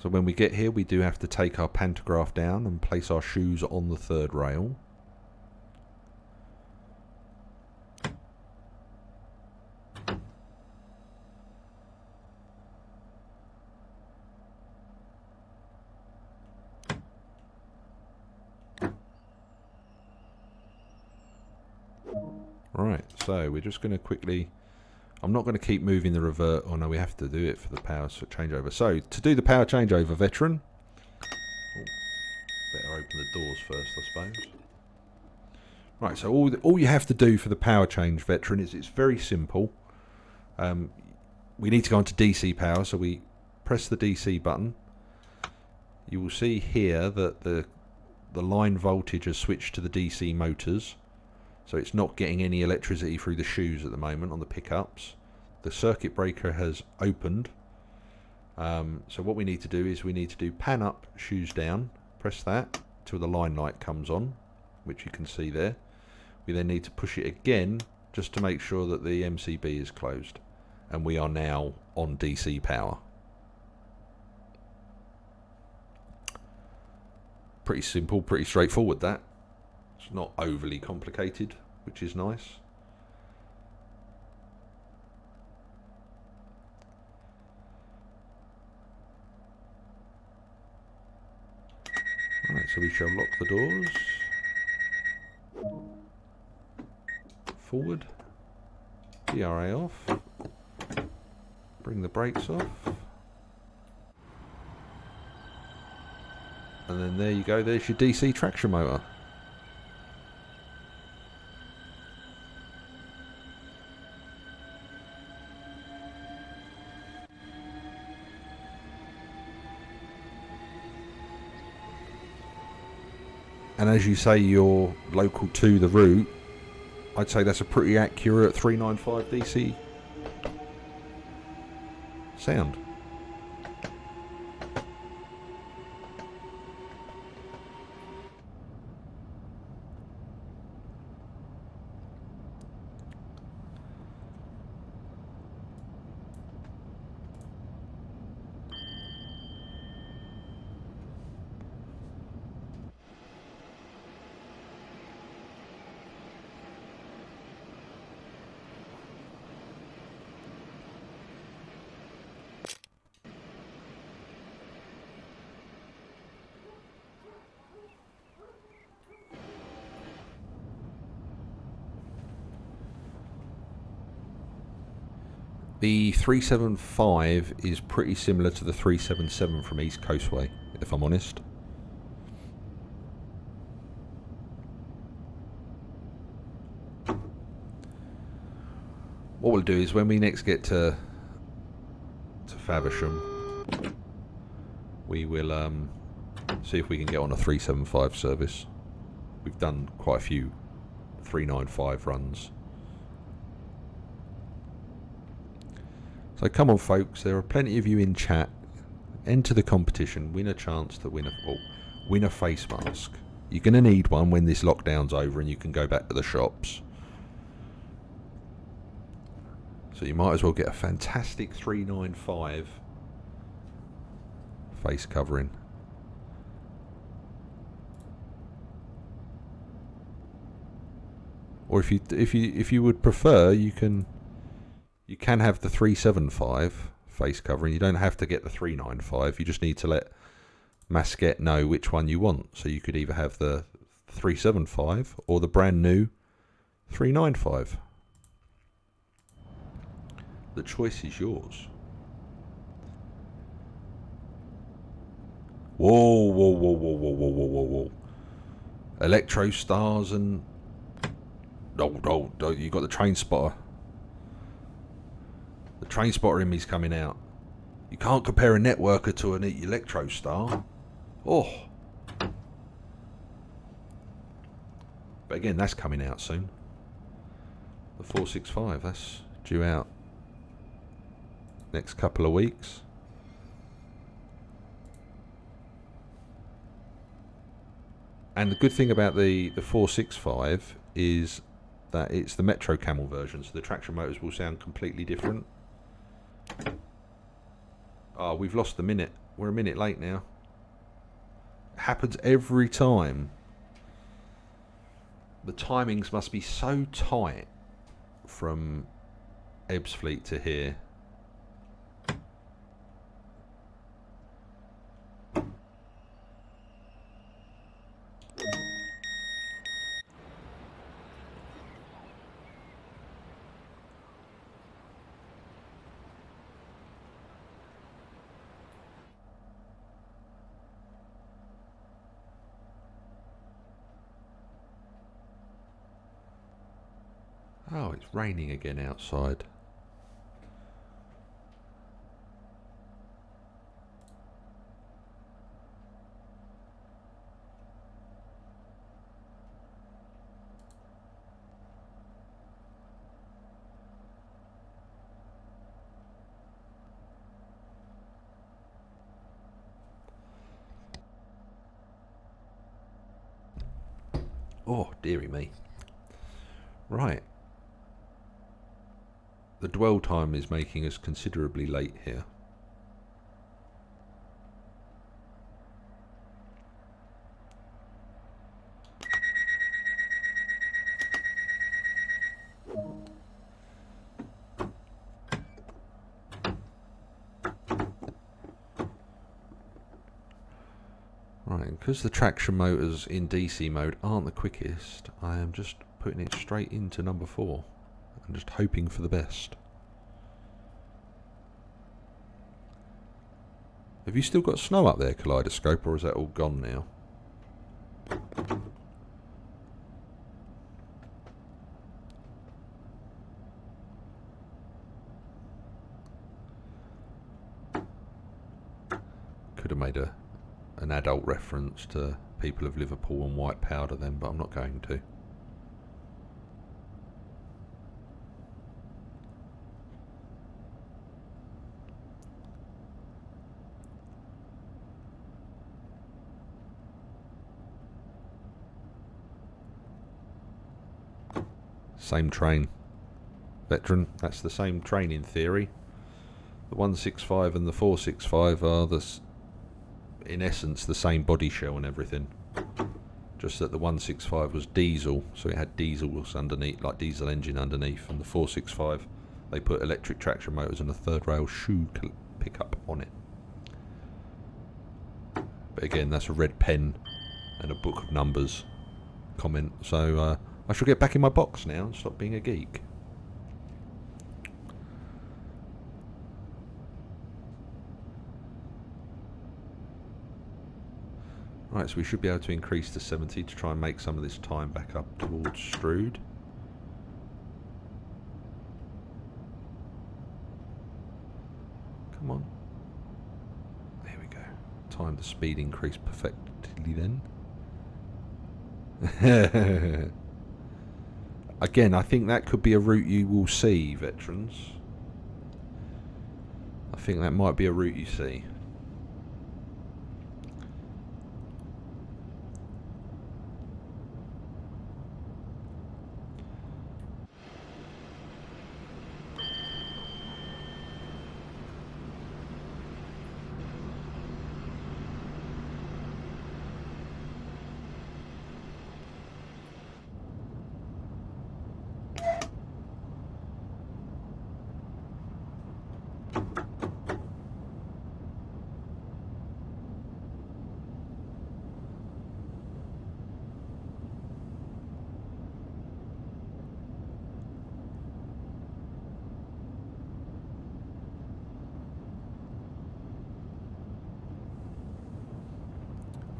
So when we get here, we do have to take our pantograph down and place our shoes on the third rail. Right, so we're just going to quickly... I'm not going to keep moving the revert. Oh no, we have to do it for the power changeover. So, to do the power changeover, Veteran... Oh, better open the doors first, I suppose. Right, so all you have to do for the power change, Veteran, is it's very simple. We need to go into DC power, so we press the DC button. You will see here that the line voltage has switched to the DC motors. So it's not getting any electricity through the shoes at the moment on the pickups. The circuit breaker has opened. So what we need to do is we need to do pan up, shoes down. Press that till the line light comes on, which you can see there. We then need to push it again just to make sure that the MCB is closed. And we are now on DC power. Pretty simple, pretty straightforward that. It's not overly complicated, which is nice. Right, so we shall lock the doors. Forward. DRA off. Bring the brakes off. And then there you go, there's your DC traction motor. And as you say, you're local to the route, I'd say that's a pretty accurate 395 DC sound. The 375 is pretty similar to the 377 from East Coastway, if I'm honest. What we'll do is when we next get to Faversham, we will see if we can get on a 375 service. We've done quite a few 395 runs. So come on folks, there are plenty of you in chat. Enter the competition, win a chance to win a face mask. You're going to need one when this lockdown's over and you can go back to the shops. So you might as well get a fantastic 395 face covering. Or if you would prefer, you can have the 375 face covering. You don't have to get the 395. You just need to let Masquette know which one you want. So you could either have the 375 or the brand new 395. The choice is yours. Whoa, whoa, whoa, whoa, whoa, whoa, whoa, whoa, whoa. Electro Stars and... No, you got the train spotter. The train spotter in me's coming out. You can't compare a networker to an Electro Star. Oh. But again, that's coming out soon. The 465, that's due out next couple of weeks. And the good thing about the 465 is that it's the Metro Camel version, so the traction motors will sound completely different. Oh, we've lost a minute. We're a minute late now. It happens every time. The timings must be so tight from Ebbsfleet to here. Oh, it's raining again outside. Oh, dearie me. Right. The dwell time is making us considerably late here. Right, because the traction motors in DC mode aren't the quickest, I am just putting it straight into number 4. I'm just hoping for the best. Have you still got snow up there, Kaleidoscope, or is that all gone now? Could have made an adult reference to people of Liverpool and white powder then, but I'm not going to. Same train, veteran. That's the same train in theory. The 165 and the 465 are in essence the same body shell and everything. Just that the 165 was diesel, so it had diesels underneath, like diesel engine underneath, and the 465 they put electric traction motors and a third rail shoe pickup on it. But again, that's a red pen and a book of numbers comment. So I shall get back in my box now and stop being a geek. Right, so we should be able to increase to 70 to try and make some of this time back up towards Strood. Come on. There we go. Time to speed increase perfectly then. Again, I think that could be a route you will see, veterans. I think that might be a route you see.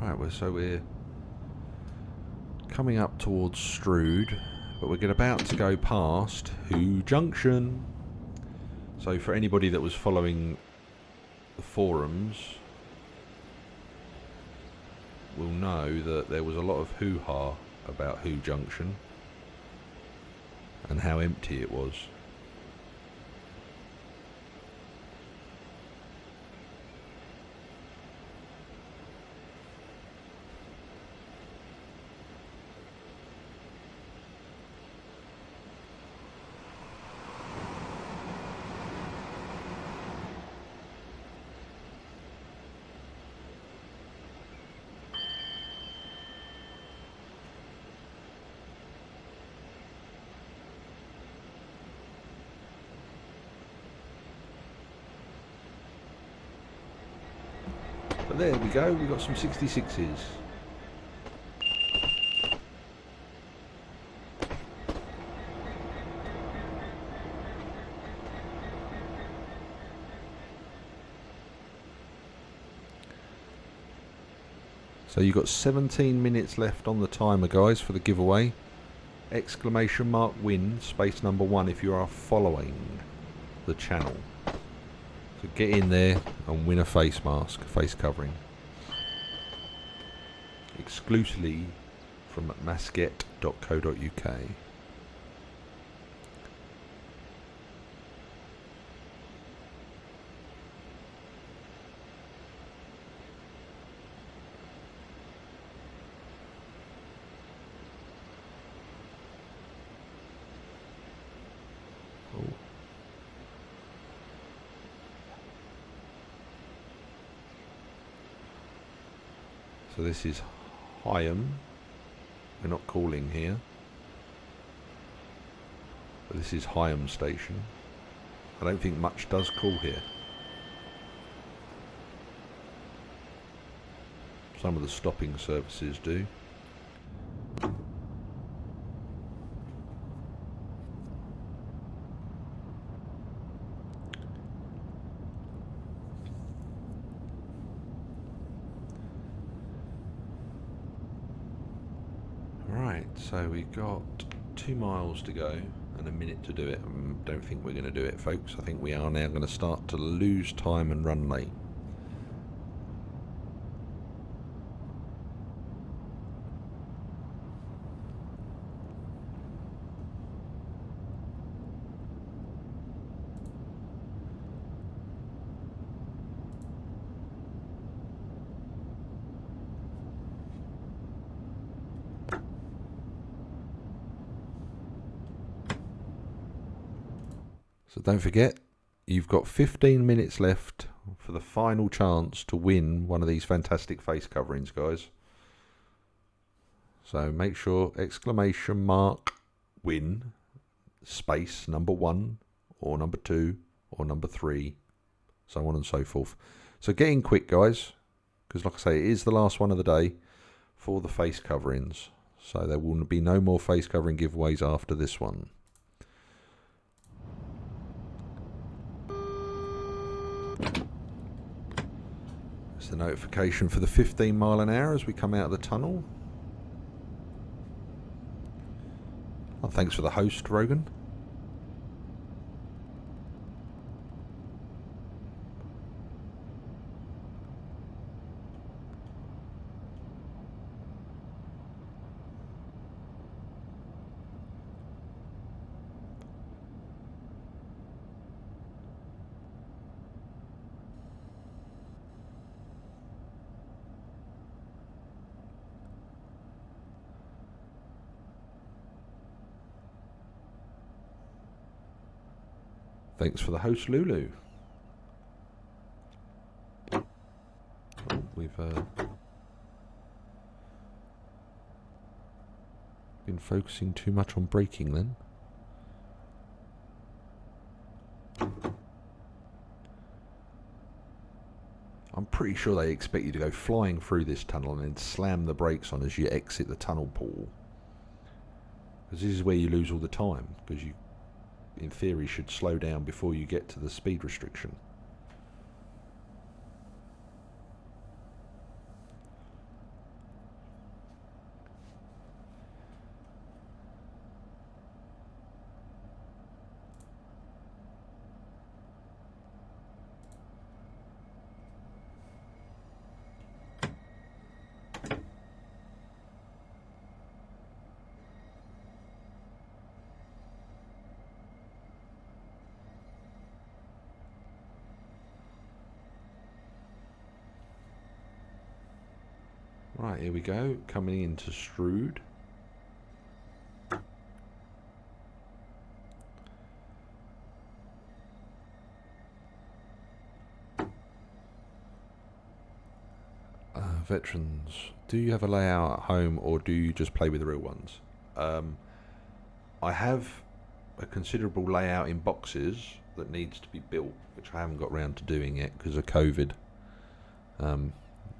Right, so we're coming up towards Strood, but we're about to go past Who Junction. So for anybody that was following the forums will know that there was a lot of hoo-ha about Who Junction and how empty it was. But there we go, we've got some 66s. So you've got 17 minutes left on the timer, guys, for the giveaway. Exclamation mark win, space number 1 if you are following the channel. So get in there and win a face mask, face covering. Exclusively from masket.co.uk. So this is Higham. We're not calling here. But this is Higham Station. I don't think much does call here. Some of the stopping services do. So we've got 2 miles to go and a minute to do it. I don't think we're going to do it, folks. I think we are now going to start to lose time and run late. So don't forget, you've got 15 minutes left for the final chance to win one of these fantastic face coverings, guys. So make sure exclamation mark win space number 1 or number 2 or number 3, so on and so forth. So get in quick, guys, because like I say, it is the last one of the day for the face coverings. So there will be no more face covering giveaways after this one. It's the notification for the 15 mile an hour as we come out of the tunnel. Oh, thanks for the host, Rogan. Thanks for the host, Lulu. Oh, we've been focusing too much on braking then. I'm pretty sure they expect you to go flying through this tunnel and then slam the brakes on as you exit the tunnel pool. Because this is where you lose all the time, because you, in theory, should slow down before you get to the speed restriction. Right, here we go, coming into Strood. Veterans, do you have a layout at home or do you just play with the real ones? I have a considerable layout in boxes that needs to be built, which I haven't got around to doing yet because of COVID.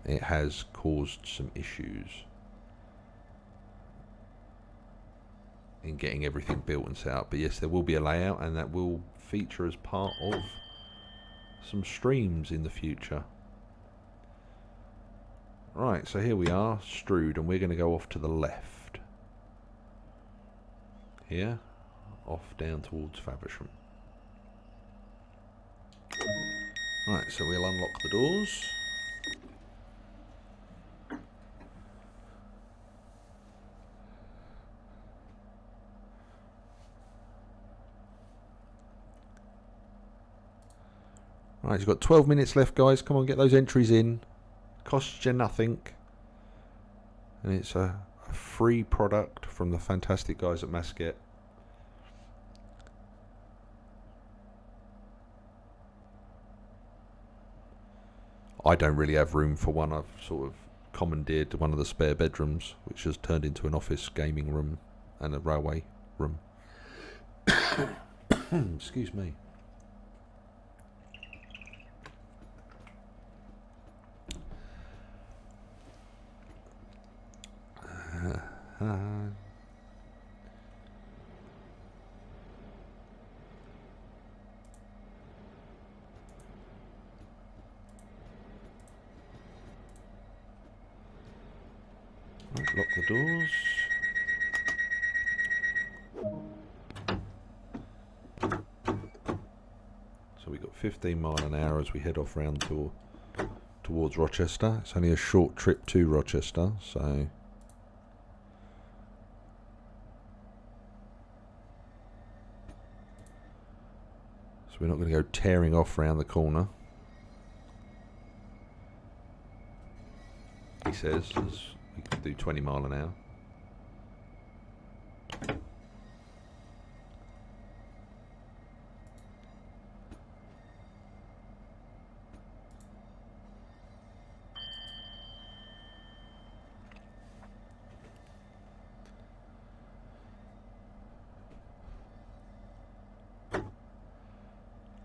It has caused some issues in getting everything built and set up. But yes, there will be a layout, and that will feature as part of some streams in the future. Right, so here we are, Strood, and we're going to go off to the left. Here, off down towards Faversham. Right, so we'll unlock the doors. Right, you've got 12 minutes left, guys. Come on, get those entries in. Costs you nothing. And it's a free product from the fantastic guys at Masket. I don't really have room for one. I've sort of commandeered one of the spare bedrooms, which has turned into an office gaming room and a railway room. Excuse me. Right, lock the doors. So we got 15 mile an hour as we head off round towards Rochester. It's only a short trip to Rochester, so we're not going to go tearing off round the corner. He says, as we can do 20 mile an hour.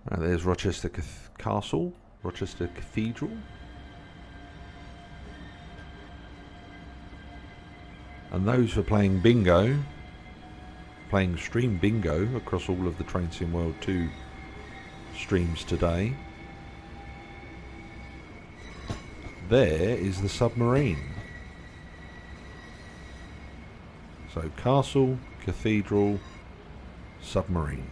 Right, there's Rochester Castle, Rochester Cathedral. And those for playing bingo, playing stream bingo across all of the Train Sim World 2 streams today. There is the submarine. So Castle, Cathedral, submarine.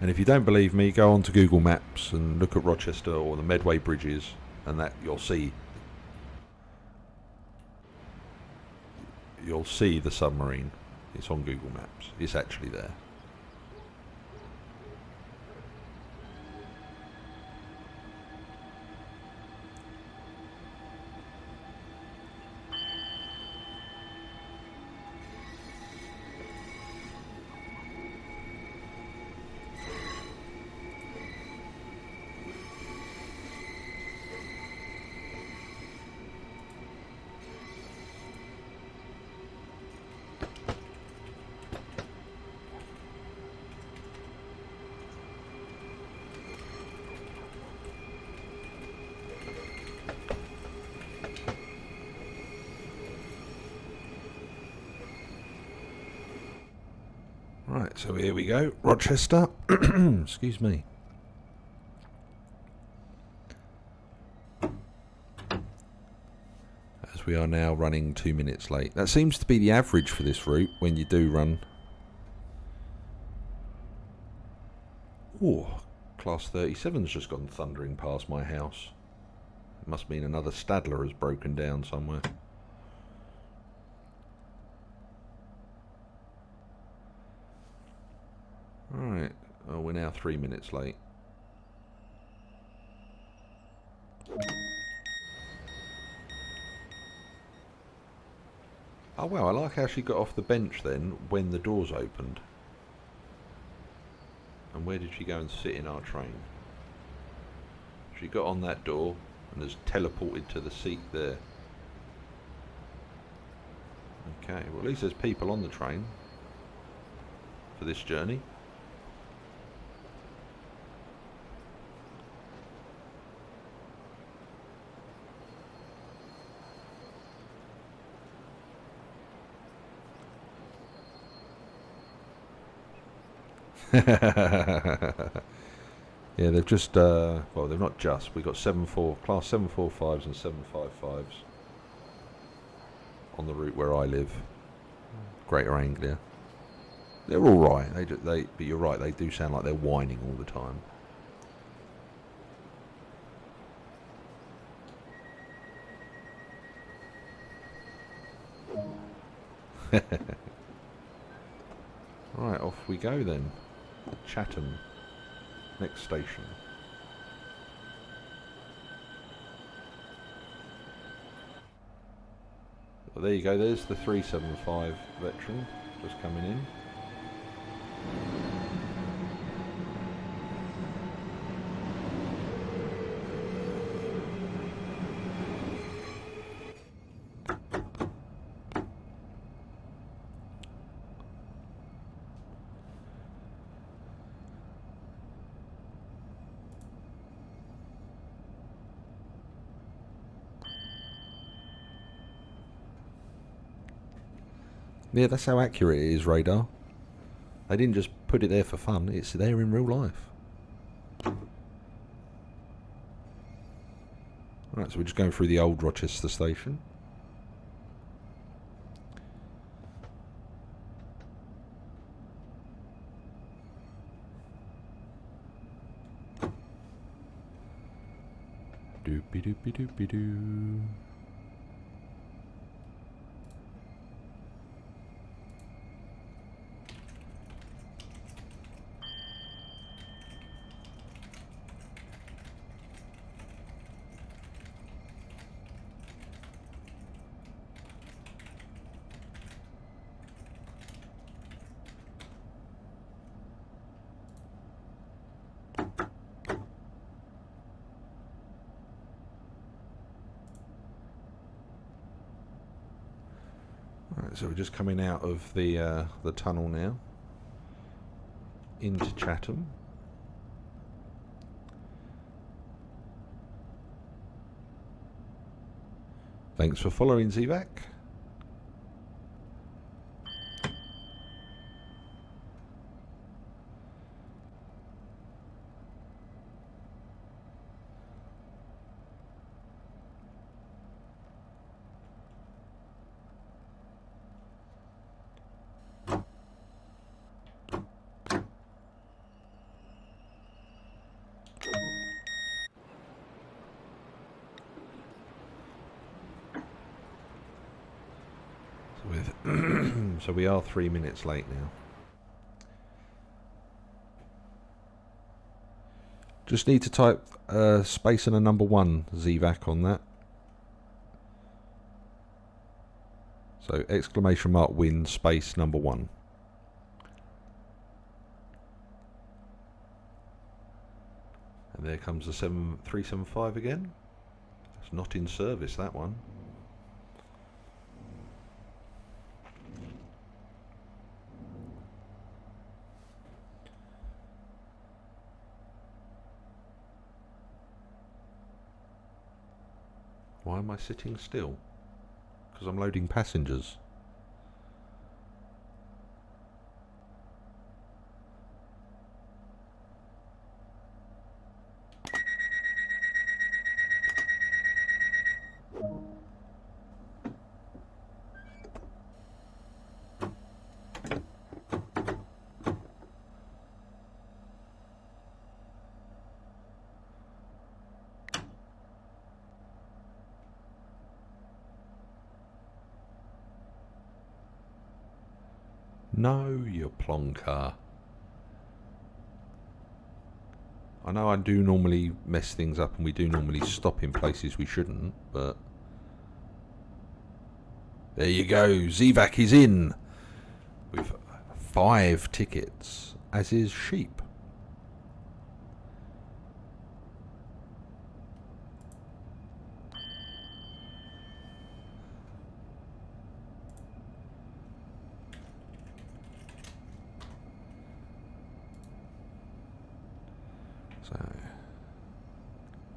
And if you don't believe me, go on to Google Maps and look at Rochester or the Medway bridges, and that you'll see the submarine. It's on Google Maps. It's actually there. Right, so here we go. Rochester. Excuse me. As we are now running 2 minutes late. That seems to be the average for this route when you do run. Oh, Class 37's just gone thundering past my house. It must mean another Stadler has broken down somewhere. Right, oh, we're now 3 minutes late. Oh wow, I like how she got off the bench then when the doors opened. And where did she go and sit in our train? She got on that door and has teleported to the seat there. Okay, well at least there's people on the train for this journey. Yeah, they've just, well, they've not just, we've got class 745s and 755s on the route where I live, Greater Anglia. They're alright, but you're right, they do sound like they're whining all the time. Right, off we go then. Chatham, next station. Well, there you go, there's the 375 veteran just coming in. Yeah, that's how accurate it is, radar. They didn't just put it there for fun, it's there in real life. Right, so we're just going through the old Rochester station. Doopy doopy doopy doo. Right, so we're just coming out of the tunnel now into Chatham. Thanks for following, ZVAC. So we are 3 minutes late now. Just need to type space and a number 1 ZVAC on that. So exclamation mark win space number 1. And there comes the 7375 again. It's not in service, that one. Why am I sitting still? Because I'm loading passengers. No, you plonker. I know I do normally mess things up and we do normally stop in places we shouldn't, but... There you go, ZVAC is in! With 5 tickets, as is sheep.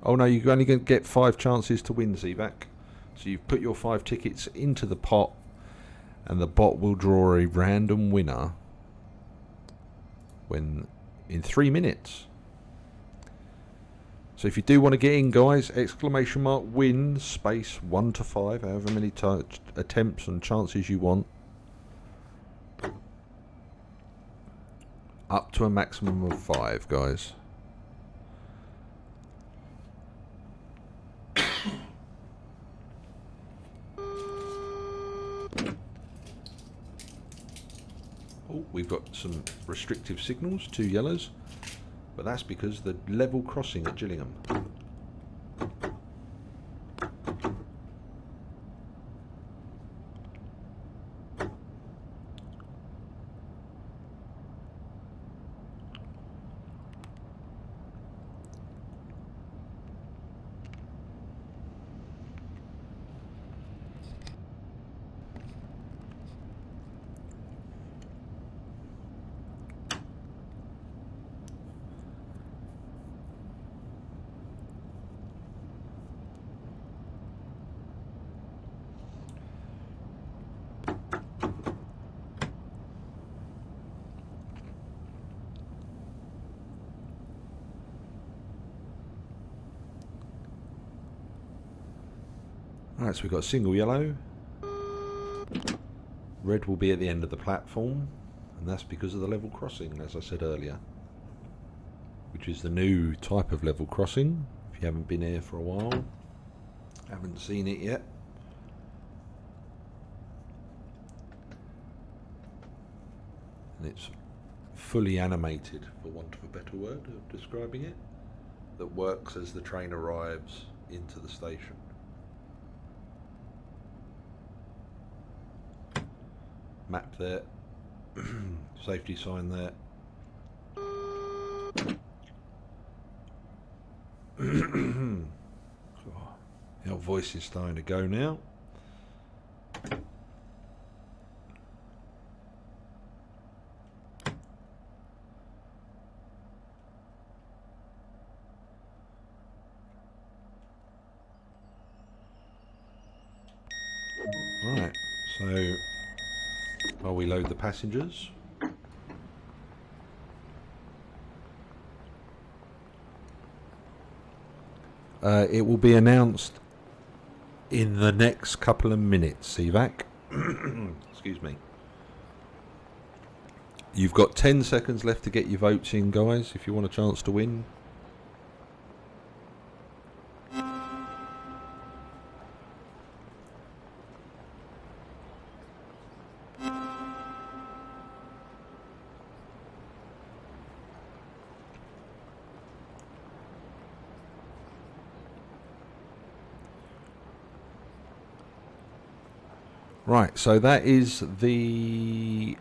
Oh no, you're only going to get 5 chances to win, ZVAC. So you've put your 5 tickets into the pot, and the bot will draw a random winner when in 3 minutes. So if you do want to get in, guys, exclamation mark win space 1 to 5, however many attempts and chances you want, up to a maximum of 5, guys. Oh, we've got some restrictive signals, 2 yellows, but that's because the level crossing at Gillingham. Alright, so we've got a single yellow. Red will be at the end of the platform, and that's because of the level crossing, as I said earlier, which is the new type of level crossing. If you haven't been here for a while, haven't seen it yet. And it's fully animated, for want of a better word of describing it, that works as the train arrives into the station. Map there, safety sign there. Our voice is starting to go now. So, while we load the passengers, it will be announced in the next couple of minutes, CVAC. Excuse me. You've got 10 seconds left to get your votes in, guys, if you want a chance to win. Right, so that is the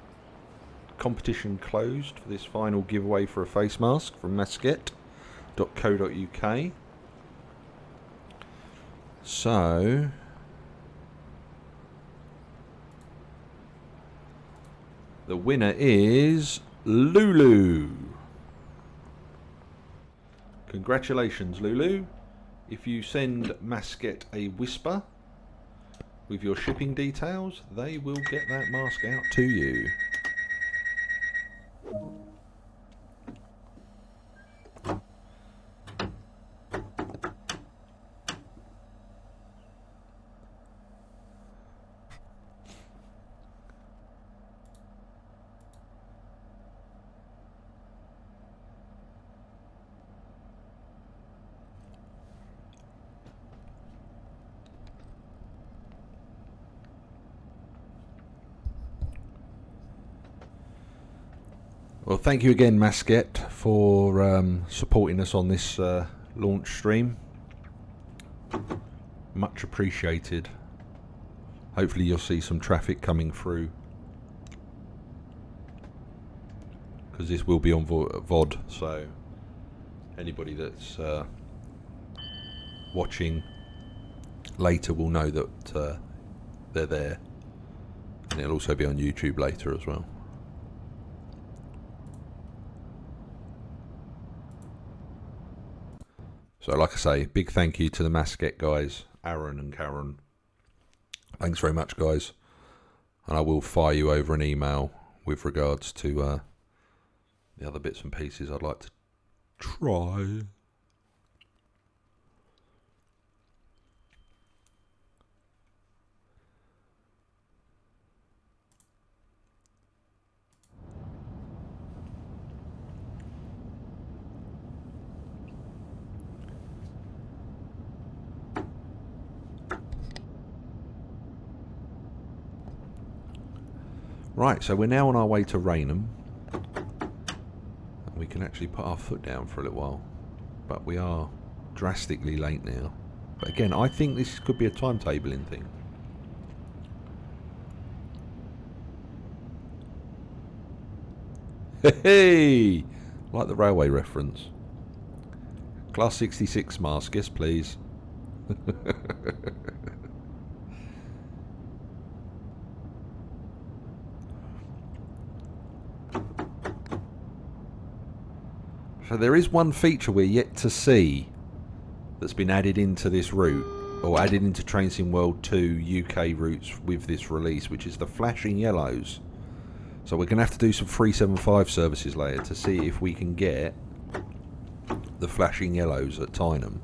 competition closed for this final giveaway for a face mask from masket.co.uk. So the winner is Lulu. Congratulations, Lulu. If you send Masket a whisper with your shipping details, they will get that mask out to you. Well, thank you again, Masket, for supporting us on this launch stream. Much appreciated. Hopefully you'll see some traffic coming through, because this will be on VOD, so anybody that's watching later will know that they're there, and it'll also be on YouTube later as well. So like I say, big thank you to the Masket guys, Aaron and Karen. Thanks very much, guys. And I will fire you over an email with regards to the other bits and pieces I'd like to try. Right, so we're now on our way to Raynham. We can actually put our foot down for a little while, but we are drastically late now. But again, I think this could be a timetabling thing. Hey, like the railway reference. Class 66 mask, yes please. So there is one feature we're yet to see that's been added into this route, or added into Trainsim World 2 UK routes with this release, which is the flashing yellows. So we're going to have to do some 375 services later to see if we can get the flashing yellows at Tyneham.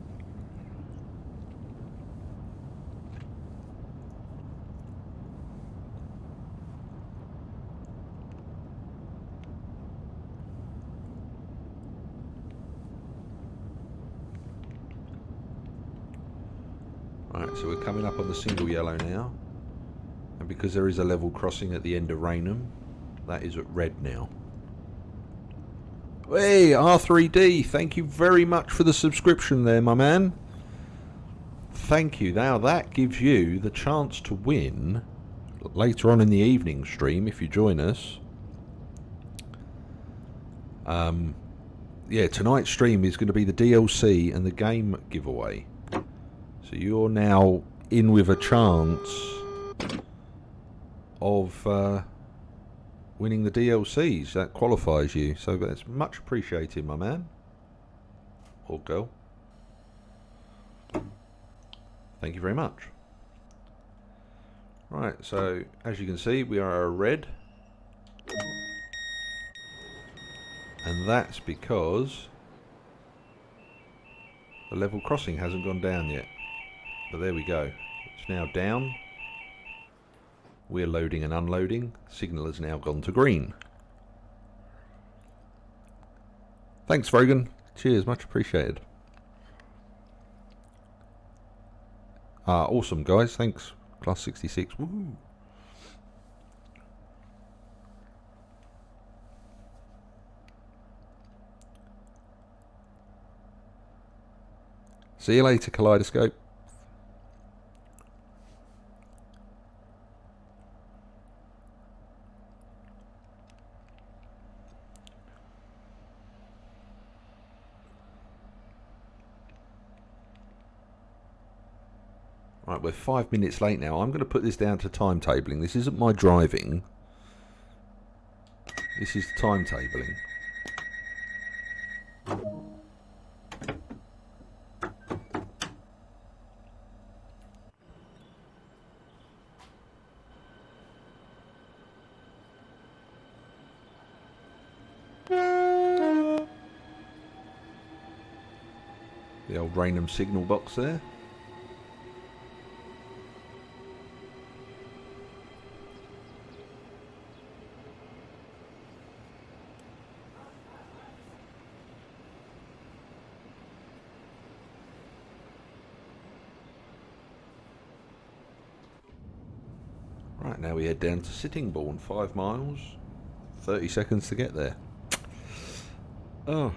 Right, so we're coming up on the single yellow now, and because there is a level crossing at the end of Raynham, that is at red now. Hey, R3D, thank you very much for the subscription there, my man. Thank you. Now that gives you the chance to win later on in the evening stream if you join us. Yeah, tonight's stream is going to be the DLC and the game giveaway. So you're now in with a chance of winning the DLCs. That qualifies you. So that's much appreciated, my man. Or girl. Thank you very much. Right, so as you can see, we are a red. And that's because the level crossing hasn't gone down yet. But there we go. It's now down. We're loading and unloading. Signal has now gone to green. Thanks, Vrogan. Cheers, much appreciated. Awesome, guys. Thanks. Class 66. Woo. See you later, Kaleidoscope. Right, we're 5 minutes late now. I'm going to put this down to timetabling. This isn't my driving. This is timetabling. The old Raynham signal box there. Right, now we head down to Sittingbourne, 5 miles, 30 seconds to get there. Oh.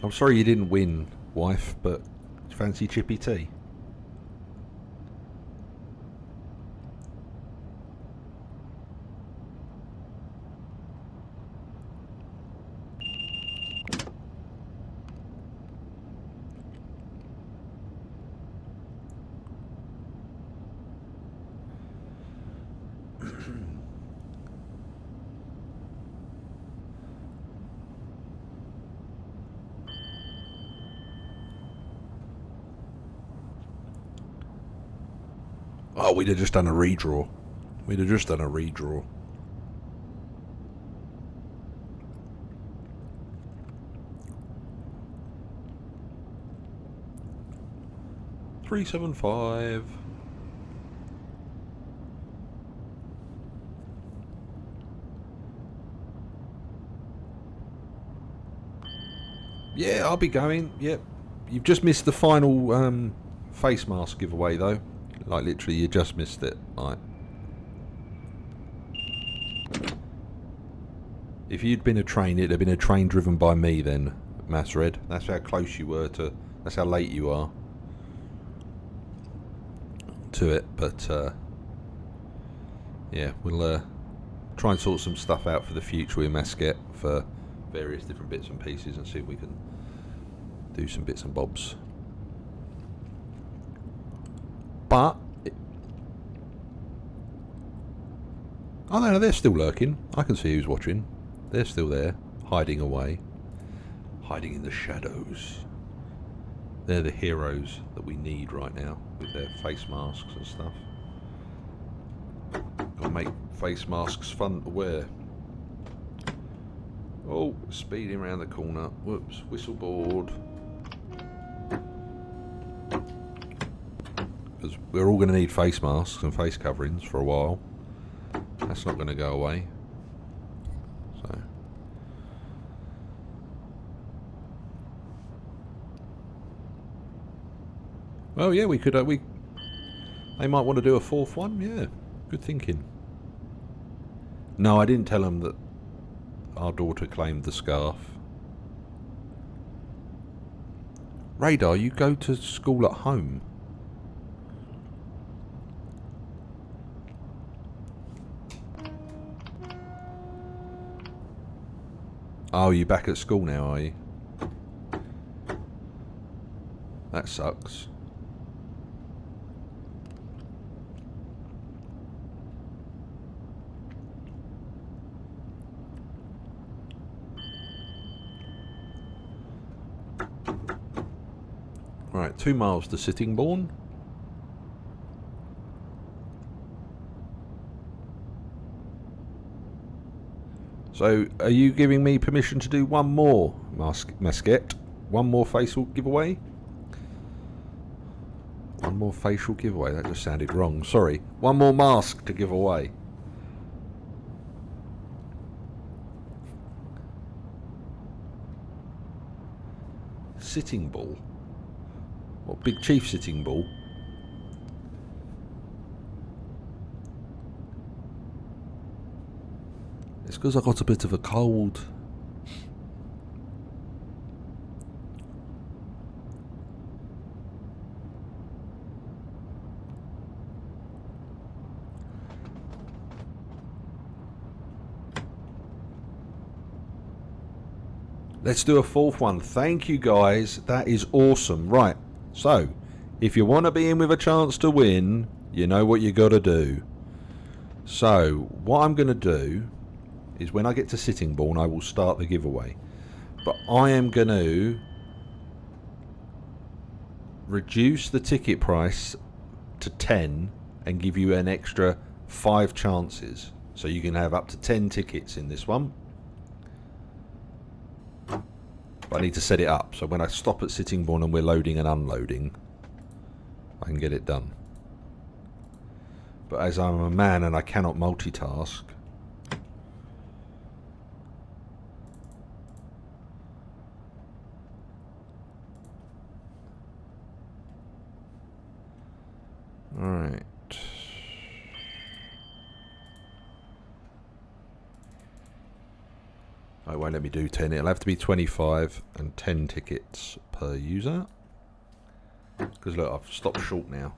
I'm sorry you didn't win, wife, but fancy chippy tea? Oh, we'd have just done a redraw. We'd have just done a redraw. $375. Yeah, I'll be going. Yep. You've just missed the final face mask giveaway, though. Like, literally, you just missed it. Like, if you'd been a train, it'd have been a train driven by me then, Mass Red. That's how close you were to... That's how late you are to it. But, yeah, we'll try and sort some stuff out for the future with Masket for various different bits and pieces and see if we can do some bits and bobs. But oh no, they're still lurking. I can see who's watching. They're still there, hiding away, hiding in the shadows. They're the heroes that we need right now with their face masks and stuff. Gotta make face masks fun to wear. Oh, speeding around the corner. Whoops, whistle board. Because we're all going to need face masks and face coverings for a while. That's not going to go away. So. Well, yeah, we could. They might want to do a 4th one. Yeah, good thinking. No, I didn't tell them that our daughter claimed the scarf. Radar, you go to school at home. Oh, you're back at school now, are you? That sucks. Right, 2 miles to Sittingbourne. So, are you giving me permission to do one more masquette? One more facial giveaway? One more facial giveaway. That just sounded wrong. Sorry. One more mask to give away. Sitting Bull? What, Big Chief Sitting Bull? It's because I got a bit of a cold. Let's do a fourth one. Thank you, guys. That is awesome. Right. So, if you want to be in with a chance to win, you know what you got to do. So, what I'm going to do is when I get to Sittingbourne, I will start the giveaway. But I am going to reduce the ticket price to 10 and give you an extra 5 chances. So you can have up to 10 tickets in this one. But I need to set it up, so when I stop at Sittingbourne and we're loading and unloading, I can get it done. But as I'm a man and I cannot multitask, alright. It won't let me do 10. It'll have to be 25 and 10 tickets per user. Because look, I've stopped short now.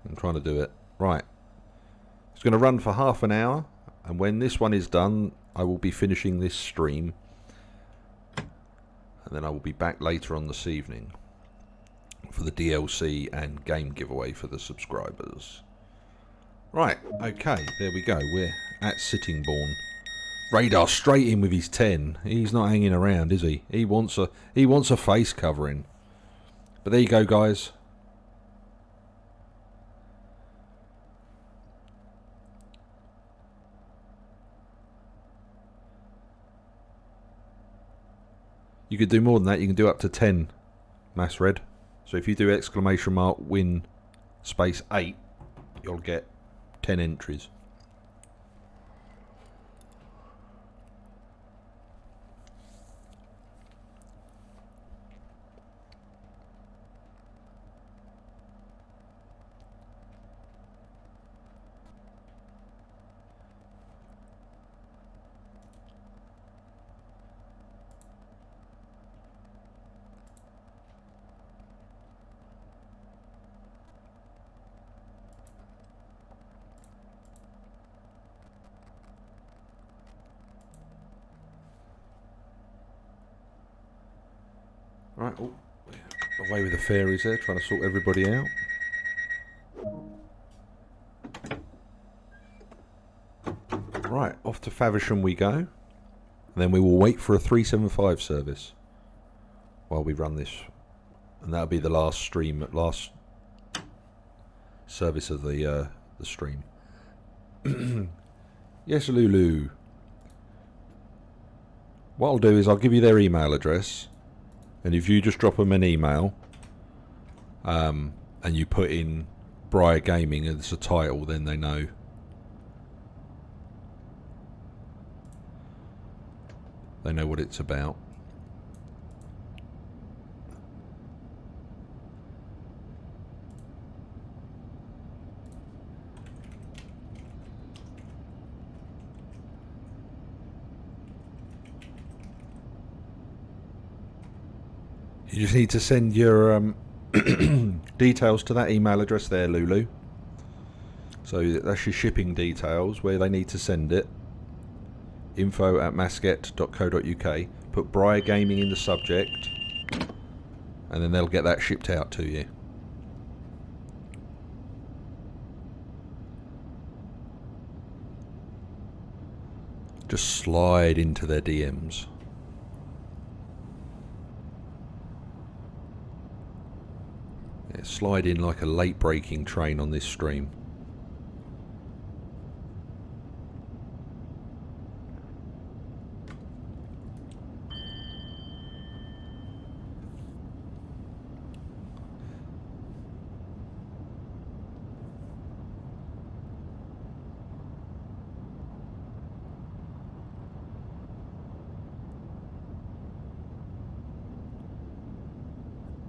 I'm trying to do it. Right. It's going to run for half an hour. And when this one is done, I will be finishing this stream. And then I will be back later on this evening for the DLC and game giveaway for the subscribers. Right. Okay. There we go. We're at Sittingbourne. Radar straight in with his 10. He's not hanging around, is he? He wants a face covering. But there you go, guys. You could do more than that. You can do up to 10 mass red. So if you do exclamation mark win space 8, you'll get 10 entries. Right, oh, away with the fairies there, trying to sort everybody out. Right, off to Faversham we go. And then we will wait for a 375 service while we run this. And that'll be the last stream, last service of the stream. Yes, Lulu. What I'll do is I'll give you their email address. And if you just drop them an email, and you put in Briar Gaming as a title, then they know. They know what it's about. You just need to send your details to that email address there, Lulu. So that's your shipping details, where they need to send it. info@masket.co.uk. Put Briar Gaming in the subject, and then they'll get that shipped out to you. Just slide into their DMs. Yeah, slide in like a late breaking train on this stream.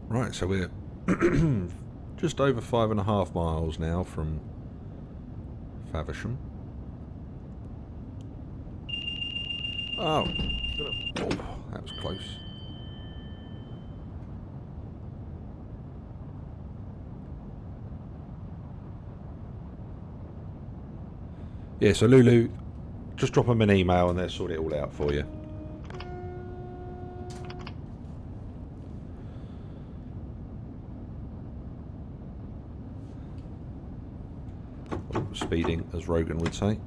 Right, so we're just over 5.5 miles now from Faversham. Oh, that was close. Yeah, so Lulu, just drop them an email and they'll sort it all out for you. Speeding, as Rogan would say.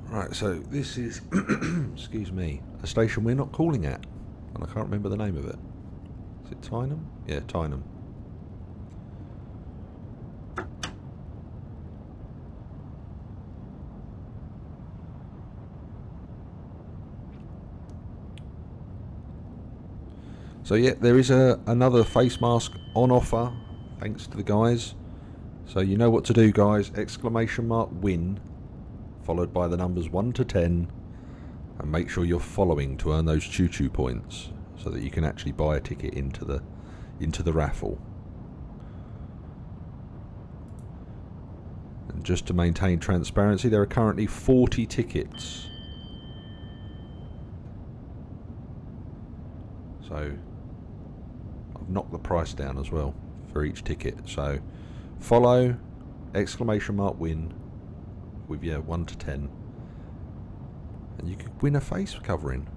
Right, so this is, excuse me, a station we're not calling at, and I can't remember the name of it. Is it Tyneham? Yeah, Tyneham. So yeah, there is another face mask on offer, thanks to the guys. So you know what to do, guys. Exclamation mark win, followed by the numbers 1 to 10, and make sure you're following to earn those choo-choo points, so that you can actually buy a ticket into the raffle. And just to maintain transparency, there are currently 40 tickets. So I've knocked the price down as well for each ticket. So follow, exclamation mark win, with your 1 to 10, and you could win a face covering,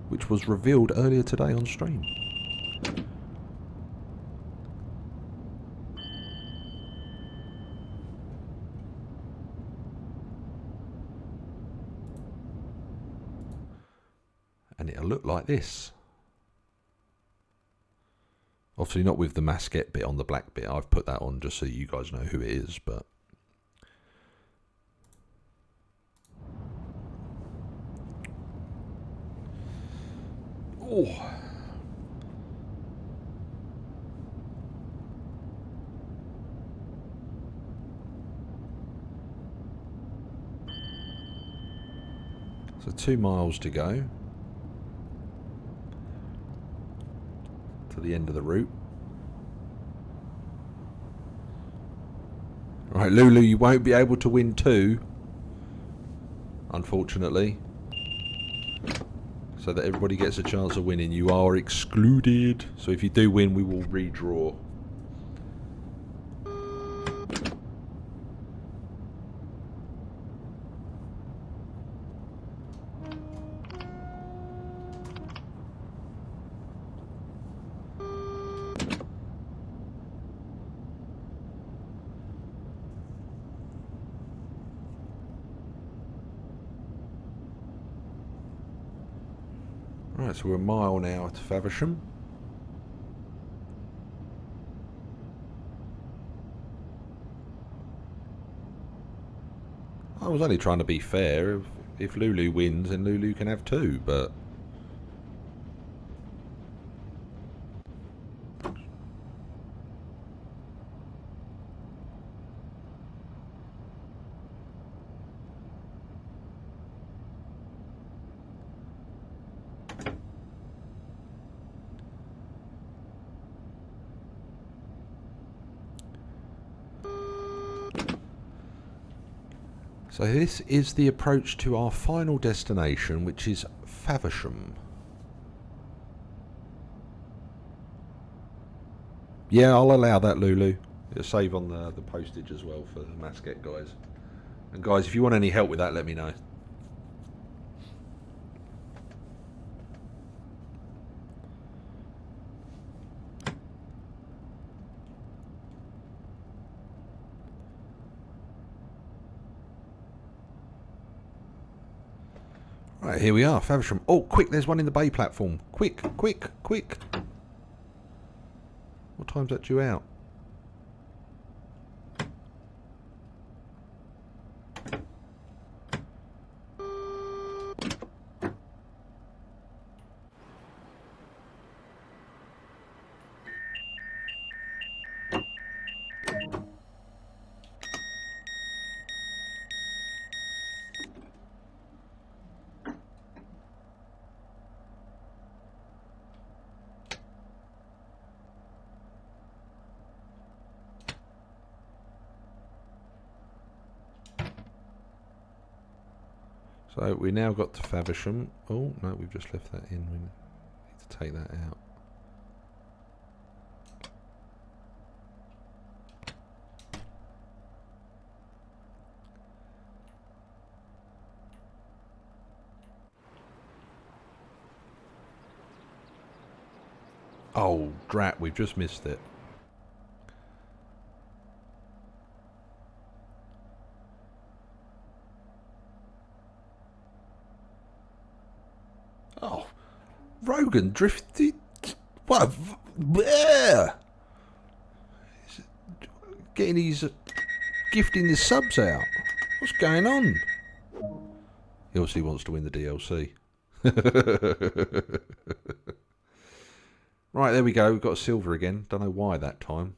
which was revealed earlier today on stream. And it'll look like this. Obviously not with the masquette bit on the black bit. I've put that on just so you guys know who it is, but oh. So 2 miles to go to the end of the route. Right, Lulu, you won't be able to win 2, unfortunately. So that everybody gets a chance of winning. You are excluded. So if you do win, we will redraw. Right, so we're a mile now to Faversham. I was only trying to be fair. If Lulu wins, then Lulu can have 2, but so this is the approach to our final destination, which is Faversham. Yeah, I'll allow that, Lulu. It'll save on the postage as well for the Masket guys. And guys, if you want any help with that, let me know. Right, here we are, Faversham. Oh, quick, there's one in the bay platform. Quick, quick, quick. What time's that due out? So we now got to Faversham. Oh, no, we've just left that in. We need to take that out. Oh, drat, we've just missed it. Oh, Rogan drifted. What? Bleh. Getting his gifting his subs out. What's going on? He obviously wants to win the DLC. Right, there we go. We've got a silver again. Don't know why that time.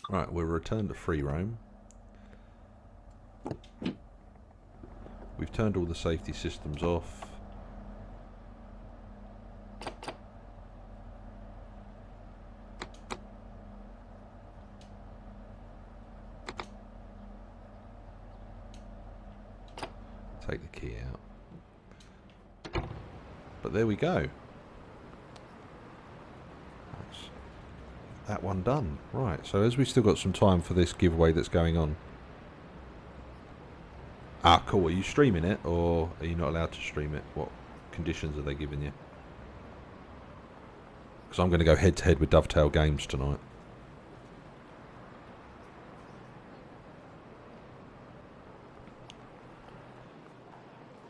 Right, we'll return to free roam. We've turned all the safety systems off. Take the key out. But there we go. That's that one done. Right, so as we've still got some time for this giveaway that's going on. Ah, cool. Are you streaming it, or are you not allowed to stream it? What conditions are they giving you? Because I'm going to go head-to-head with Dovetail Games tonight.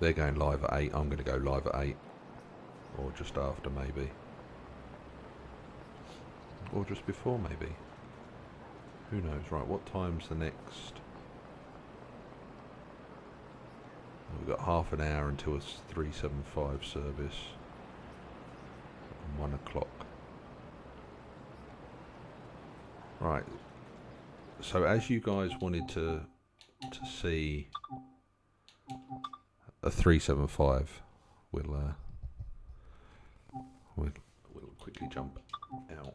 They're going live at 8. I'm going to go live at 8. Or just after, maybe. Or just before, maybe. Who knows? Right, what time's the next... We've got half an hour until it's 375 service. 1 o'clock. Right. So as you guys wanted to see a 375, we'll quickly jump out.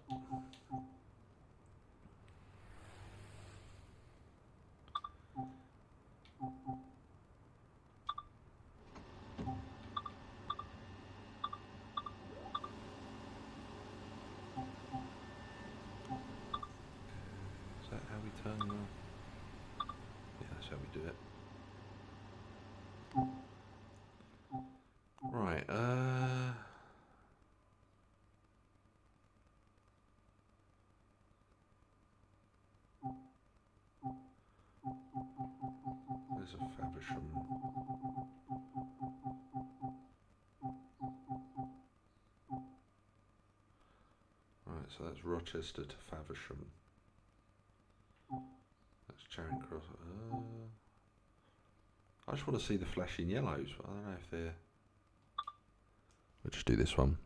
Yeah, that's how we do it. Right, there's a Faversham. Right, so that's Rochester to Faversham. That's Charing Cross. I just want to see the flashing yellows, but I don't know if they're... We'll just do this one.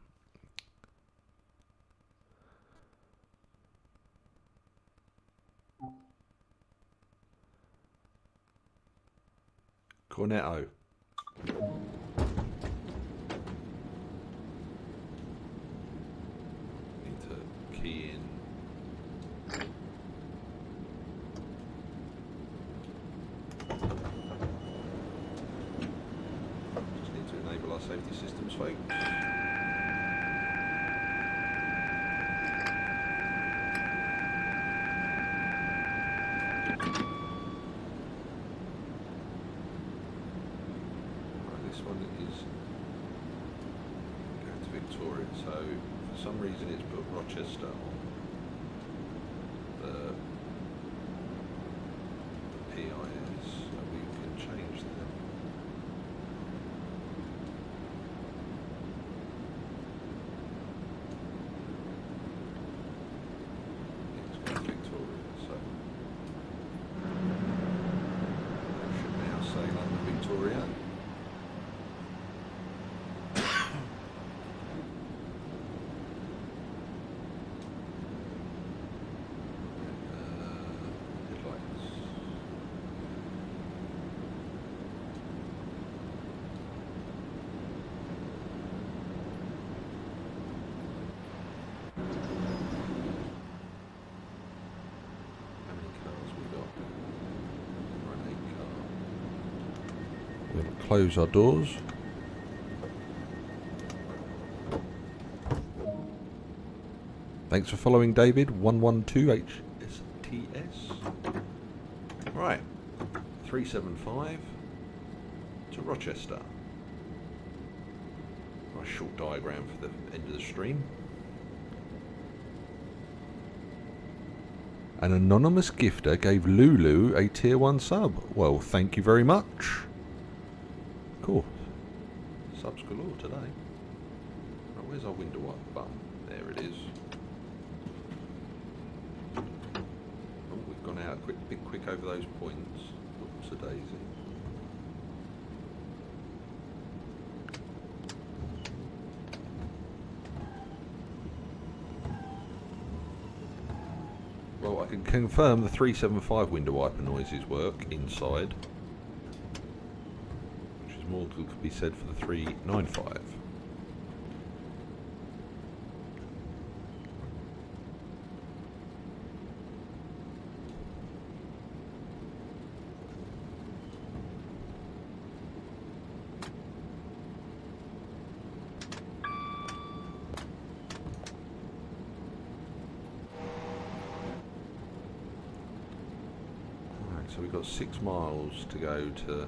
Cornetto. Need to key in. Just need to enable our car safety systems, folks. This one is going to Victoria, so for some reason it's put Rochester on the PIS, so we can change them. It's got Victoria, so it should now sail under Victoria. We'll close our doors. Thanks for following, David. 112HSTS. Right, 375 to Rochester. Nice short diagram for the end of the stream. An anonymous gifter gave Lulu a tier 1 sub. Well, thank you very much. Cool. Subs galore today. Right, where's our window wiper button? There it is. Oh, we've gone out a bit quick over those points. Oops, a daisy. Well, I can confirm the 375 window wiper noises work inside. More could be said for the 395. Alright, so we've got 6 miles to go to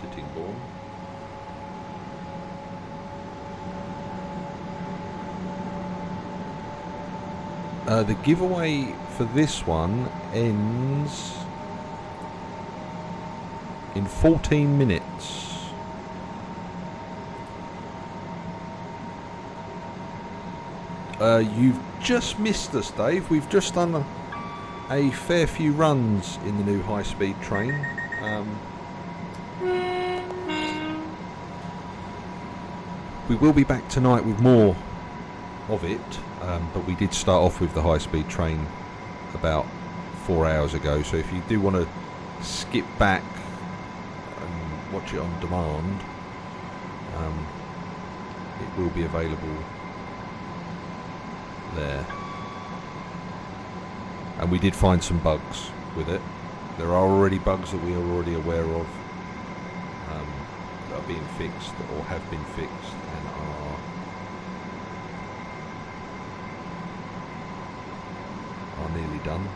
Sittingbourne. The giveaway for this one ends in 14 minutes. You've just missed us, Dave. We've just done a fair few runs in the new high-speed train. We will be back tonight with more of it, but we did start off with the high-speed train about 4 hours ago, so if you do want to skip back and watch it on demand, it will be available there. And we did find some bugs with it. There are already bugs that we are already aware of that are being fixed or have been fixed and are nearly done.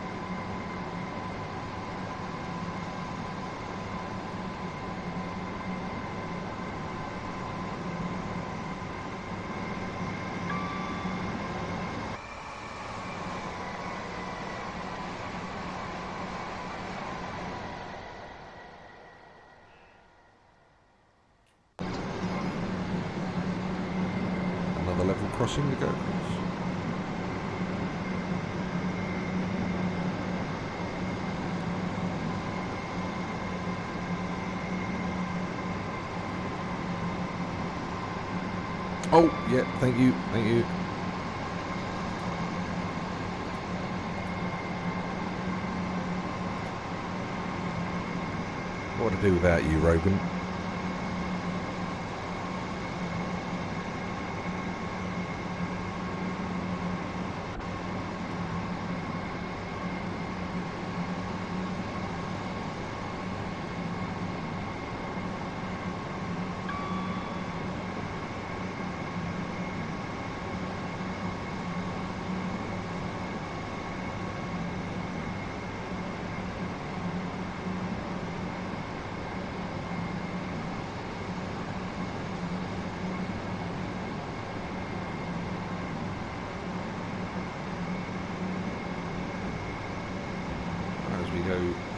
Another level crossing to go across. Oh, yeah, thank you, thank you. What to do without you, Rogan?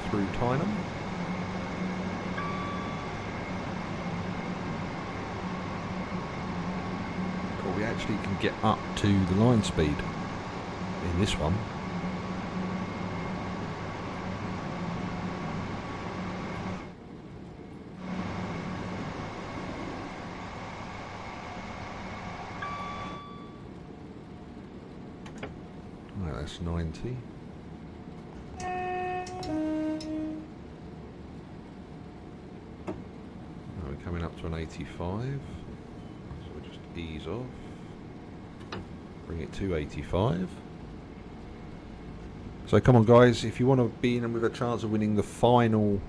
through Tyneham. Cool, we actually can get up to the line speed in this one. Right, that's 90. We're coming up to an 85, so we'll just ease off, bring it to 85. So come on guys, if you want to be in with a chance of winning the final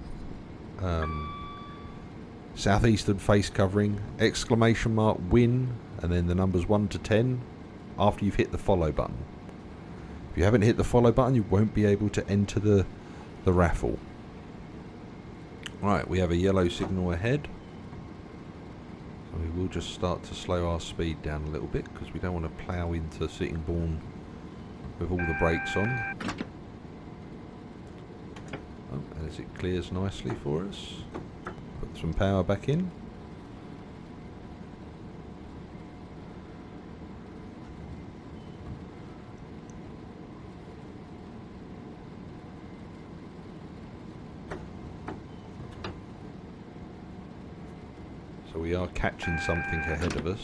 Southeastern face covering, exclamation mark win and then the numbers 1 to 10 after you've hit the follow button. If you haven't hit the follow button, you won't be able to enter the raffle. Right, we have a yellow signal ahead. So we will just start to slow our speed down a little bit because we don't want to plough into Sittingbourne with all the brakes on. Oh, and as it clears nicely for us, put some power back in. So we are catching something ahead of us.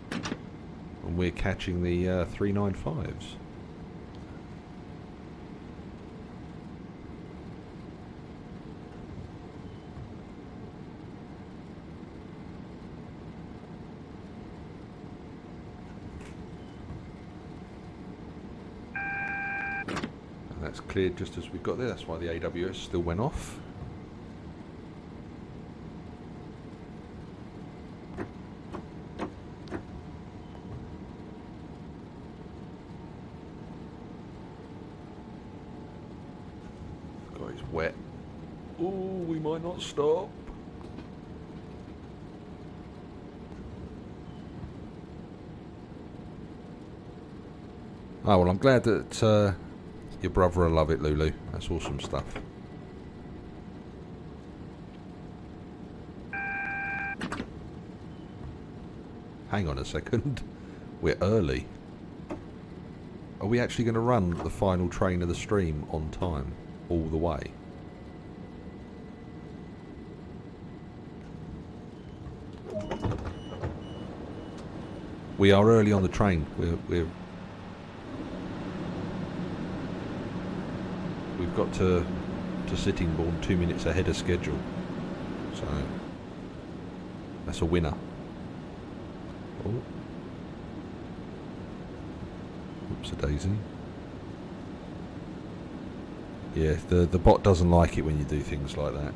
And we're catching the 395s. That's cleared just as we got there. That's why the AWS still went off. God, it's wet. Oh, we might not stop. Oh well, I'm glad that your brother will love it, Lulu. That's awesome stuff. Hang on a second. We're early. Are we actually going to run the final train of the stream on time all the way? We are early on the train. We've got to Sittingbourne 2 minutes ahead of schedule, so that's a winner. Oh, oops, a daisy. Yeah, the bot doesn't like it when you do things like that.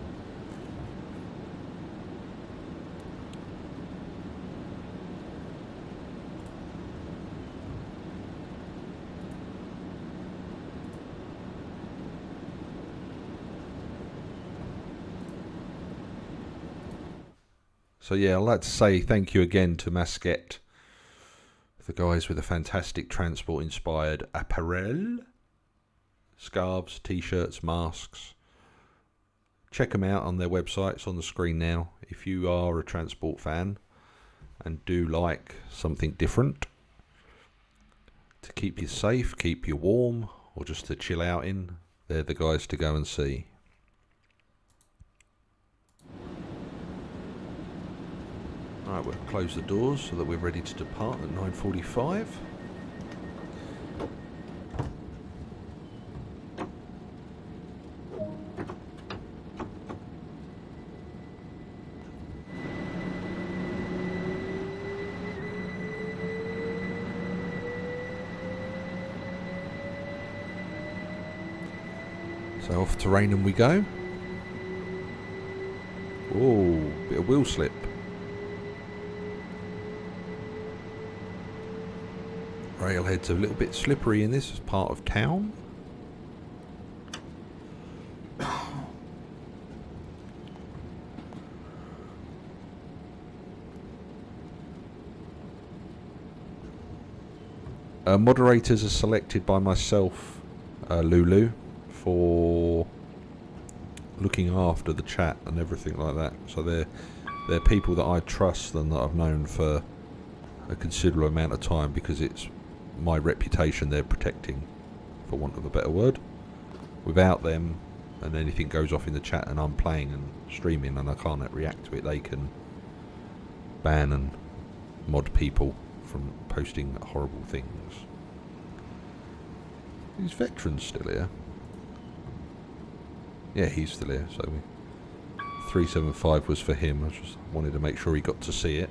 So yeah, I'd like to say thank you again to Masquette, the guys with the fantastic transport-inspired apparel, scarves, t-shirts, masks. Check them out on their website. It's on the screen now. If you are a transport fan and do like something different to keep you safe, keep you warm, or just to chill out in, they're the guys to go and see. Alright, we'll close the doors so that we're ready to depart at 9:45. So off to Rainham we go. Oh, bit of wheel slip. Railhead's a little bit slippery in this as part of town. Moderators are selected by myself, Lulu, for looking after the chat and everything like that. So they're people that I trust and that I've known for a considerable amount of time, because it's my reputation they're protecting, for want of a better word. Without them, and anything goes off in the chat and I'm playing and streaming and I can't react to it, they can ban and mod people from posting horrible things. Is Veteran still here? Yeah, he's still here. So 375 was for him. I just wanted to make sure he got to see it.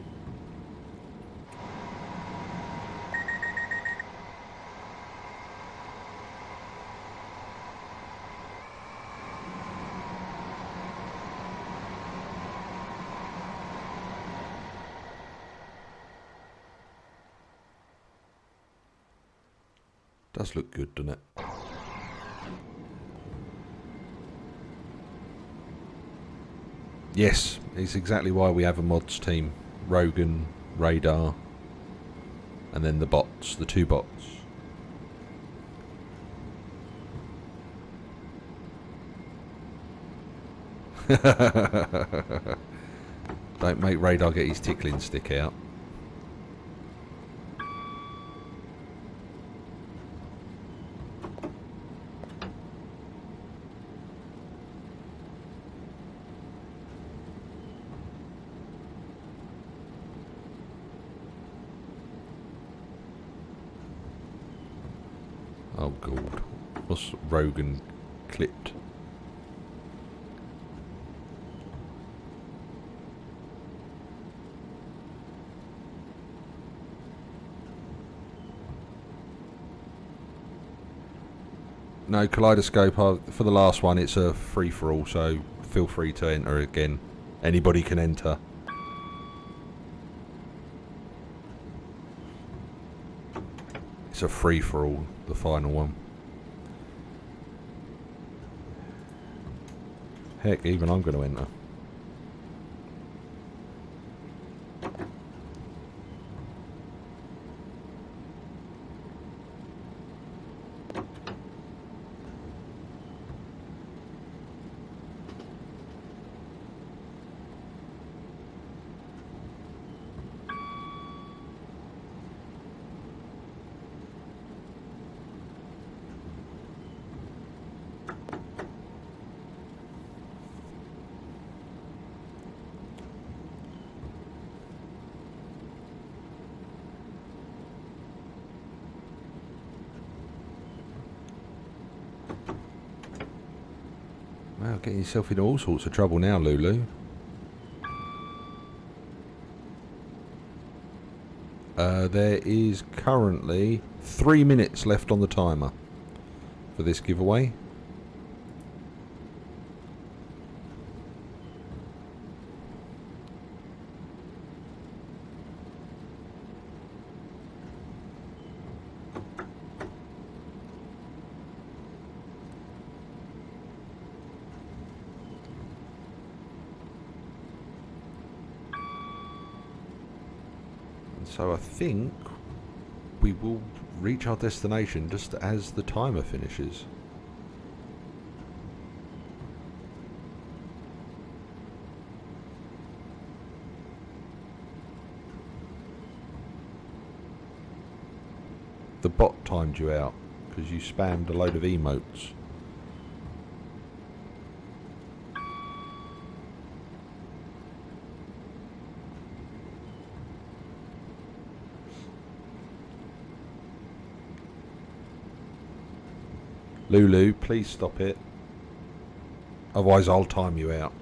Does look good, doesn't it? Yes, it's exactly why we have a mods team. Rogan, Radar, and then the bots, the 2 bots. Don't make Radar get his tickling stick out. Oh god, what's Rogan clipped? No, Kaleidoscope, for the last one it's a free-for-all, so feel free to enter again. Anybody can enter. It's a free-for-all, the final one. Heck, even I'm going to enter. Wow, getting yourself into all sorts of trouble now, Lulu. There is currently 3 minutes left on the timer for this giveaway. So I think we will reach our destination just as the timer finishes. The bot timed you out because you spammed a load of emotes. Lulu, please stop it. Otherwise I'll time you out.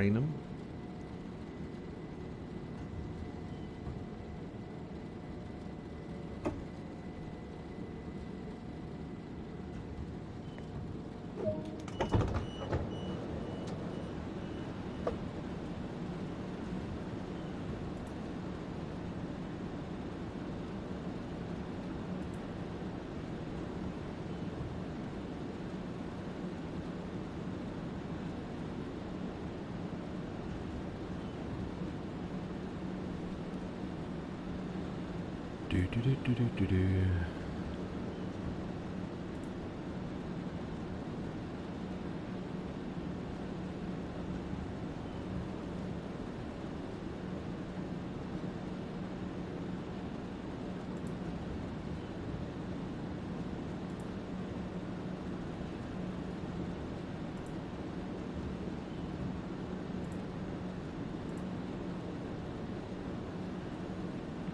train them.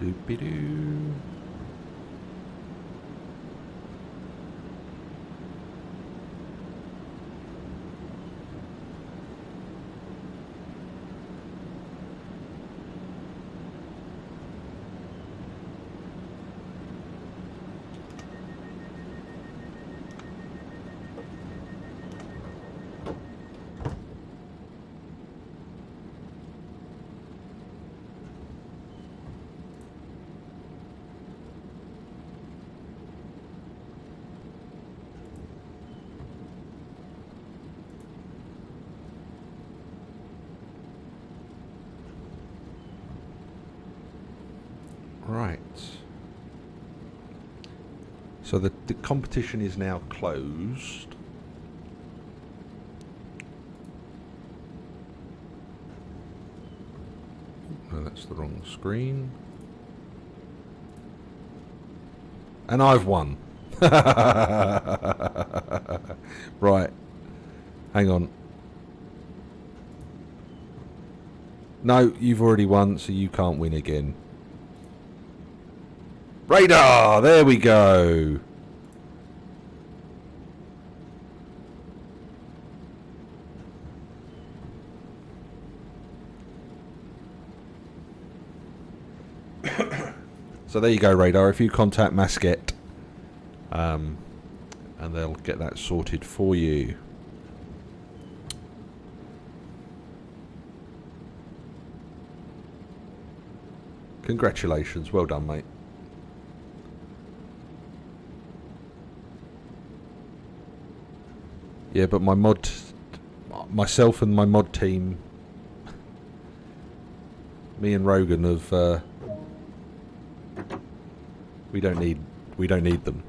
Doopy-doo. Right. So the competition is now closed. No, that's the wrong screen. And I've won. Right. Hang on. No, you've already won, so you can't win again. Radar! There we go! So there you go, Radar. If you contact Masket, and they'll get that sorted for you. Congratulations. Well done, mate. Yeah, but myself and my mod team, me and Rogan have, we don't need them,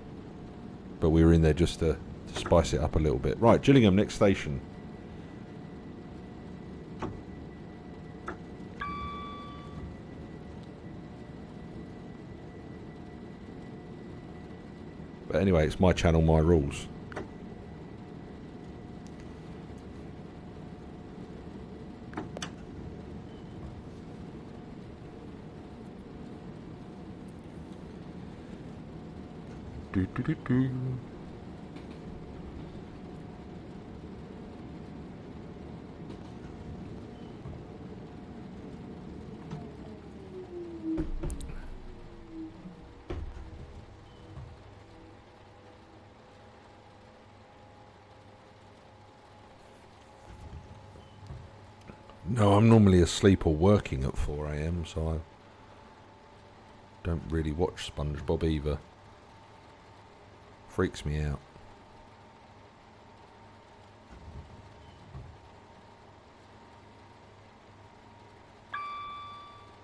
but we were in there just to spice it up a little bit. Right, Gillingham, next station. But anyway, it's my channel, my rules. Do, do, do, do. No, I'm normally asleep or working at 4 AM, so I don't really watch SpongeBob either. Freaks me out.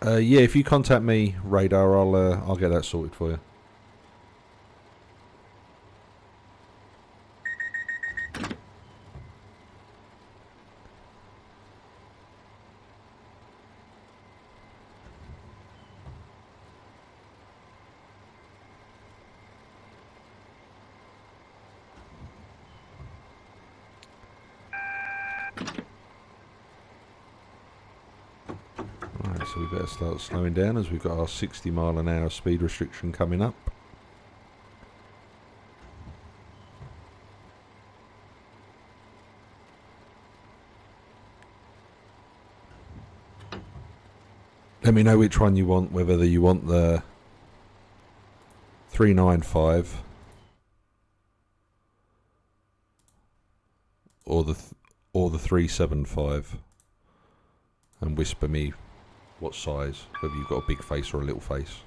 Yeah, if you contact me, Radar, I'll get that sorted for you. So we better start slowing down as we've got our 60-mile-an-hour speed restriction coming up. Let me know which one you want, whether you want the 395 or the 375, and whisper me what size, whether you've got a big face or a little face.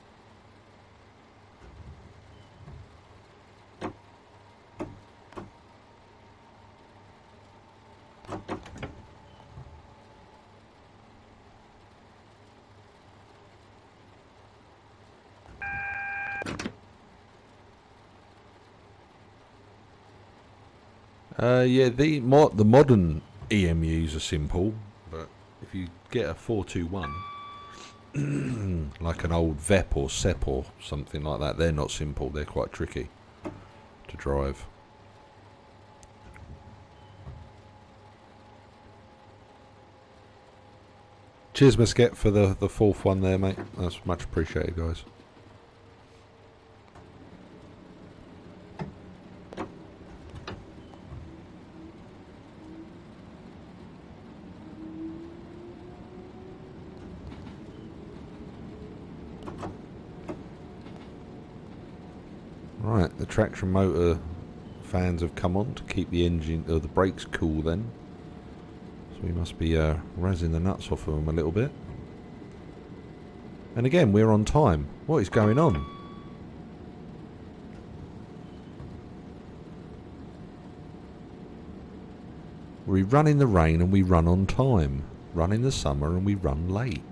Yeah, the modern EMUs are simple, but if you get a 421, like an old VEP or SEP or something like that, they're not simple. They're quite tricky to drive. Cheers, Musket, for the fourth one there, mate. That's much appreciated, guys. Right, the traction motor fans have come on to keep the engine or the brakes cool then. So we must be razzing the nuts off of them a little bit. And again, we're on time. What is going on? We run in the rain and we run on time. Run in the summer and we run late.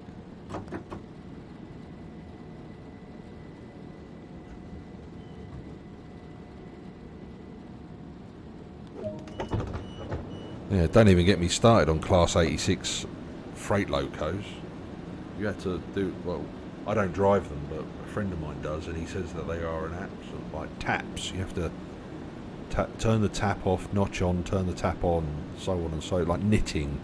Yeah, don't even get me started on Class 86 freight locos. You have to do, well, I don't drive them, but a friend of mine does, and he says that they are an absolute, like taps. You have to turn the tap off, notch on, turn the tap on, so on and so, like knitting.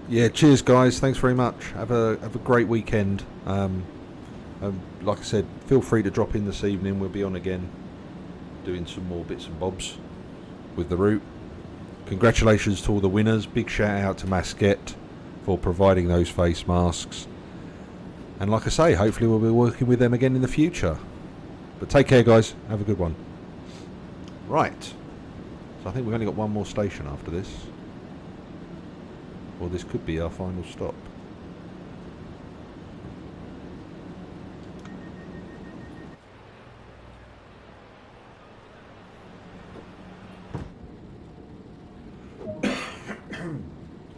Yeah, cheers guys, thanks very much. Have a great weekend. Like I said, feel free to drop in this evening. We'll be on again doing some more bits and bobs with the route. Congratulations to all the winners. Big shout out to Masquette for providing those face masks. And like I say, hopefully we'll be working with them again in the future. But take care guys, have a good one. Right, so I think we've only got one more station after this. Or this could be our final stop.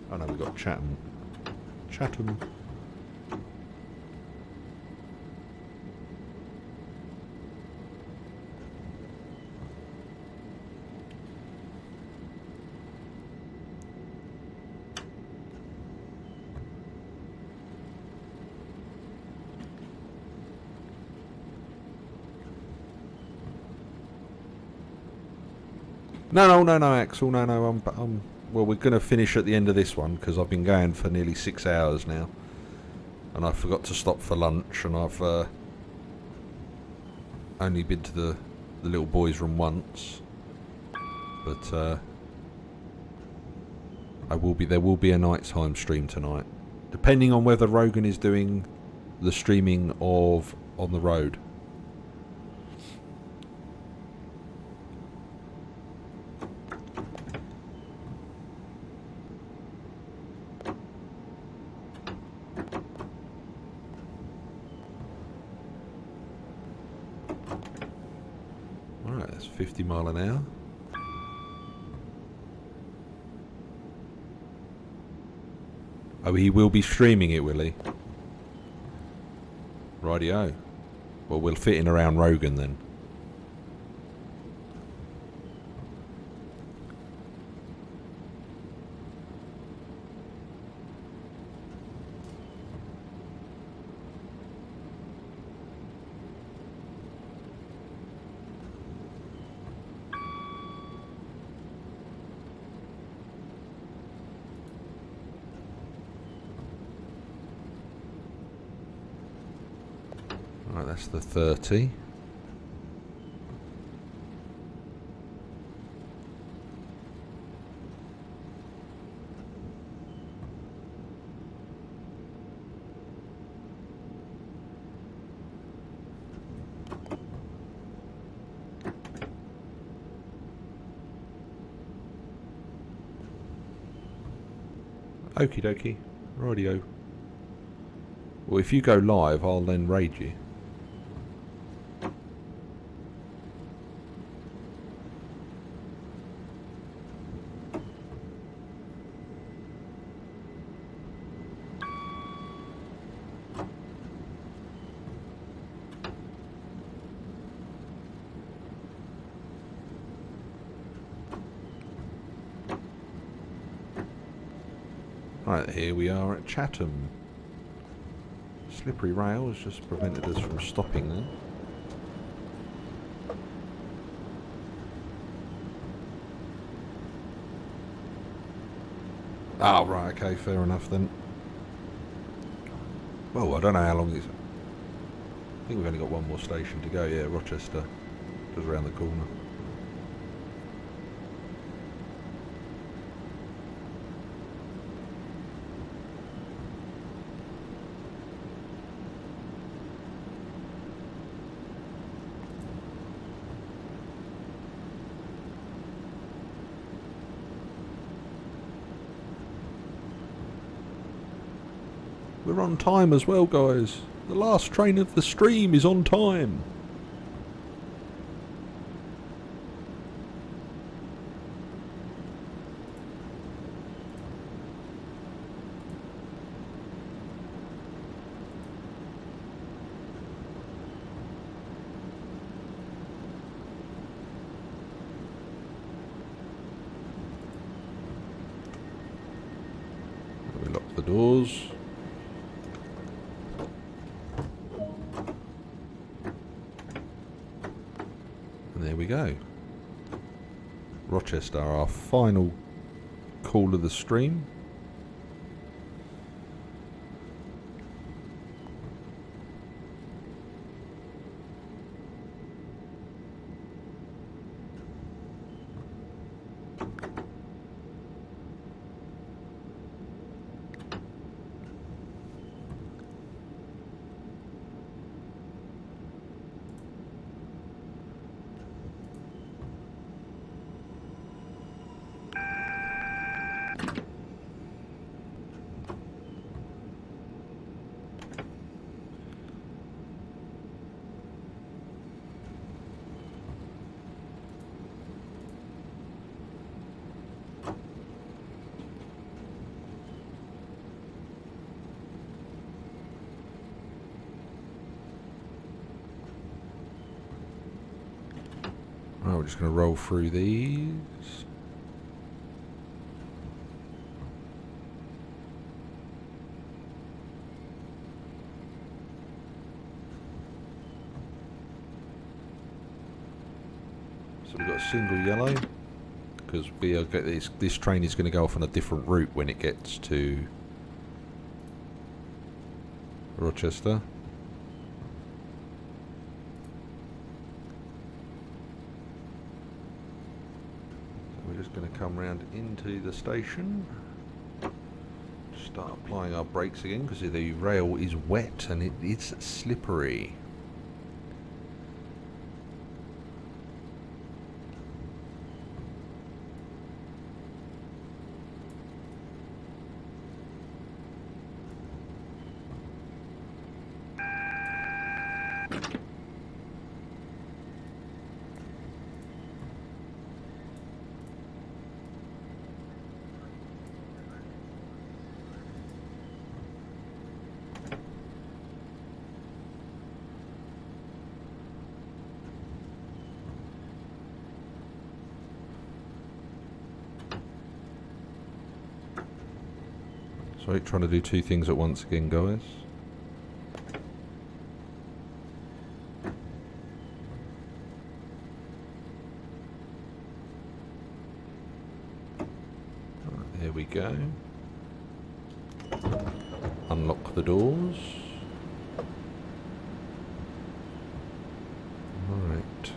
Oh no, we've got Chatham. No, Axel, no, well, we're going to finish at the end of this one, because I've been going for nearly 6 hours now, and I forgot to stop for lunch, and I've only been to the little boys' room once, but there will be a nighttime stream tonight, depending on whether Rogan is doing the streaming of On the Road. Alright, that's 50 mile an hour. Oh, he will be streaming it, will he? Rightio. Well, we'll fit in around Rogan then. Right, that's the 30. Okie dokie. Rightio. Well, if you go live, I'll then raid you. Right, here we are at Chatham. Slippery rails just prevented us from stopping there. Oh, right, okay, fair enough then. Well, I don't know how long it's... I think we've only got one more station to go. Yeah, Rochester, just around the corner. We're on time as well, guys. The last train of the stream is on time. We lock the doors. There we go. Rochester, our final call of the stream. Right, we're just going to roll through these. So we've got a single yellow, because we'll get this train is going to go off on a different route when it gets to Rochester. We're just going to come round into the station, start applying our brakes again because the rail is wet and it is slippery. Sorry, trying to do two things at once again, guys. Right, there we go. Unlock the doors. Right.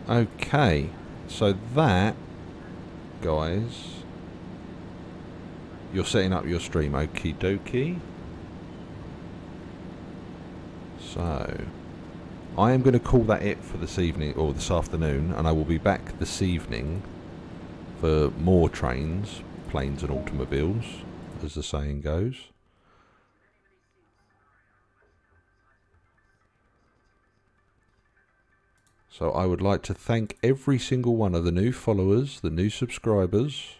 Okay, so that, guys, you're setting up your stream, okie dokie. So, I am going to call that it for this evening, or this afternoon, and I will be back this evening for more trains, planes and automobiles, as the saying goes. So I would like to thank every single one of the new followers, the new subscribers,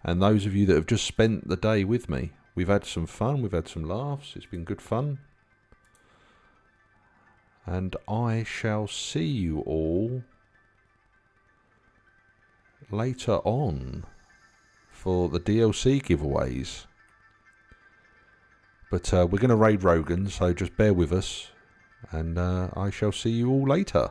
and those of you that have just spent the day with me. We've had some fun, we've had some laughs, it's been good fun. And I shall see you all later on for the DLC giveaways. But we're going to raid Rogan, so just bear with us. And I shall see you all later.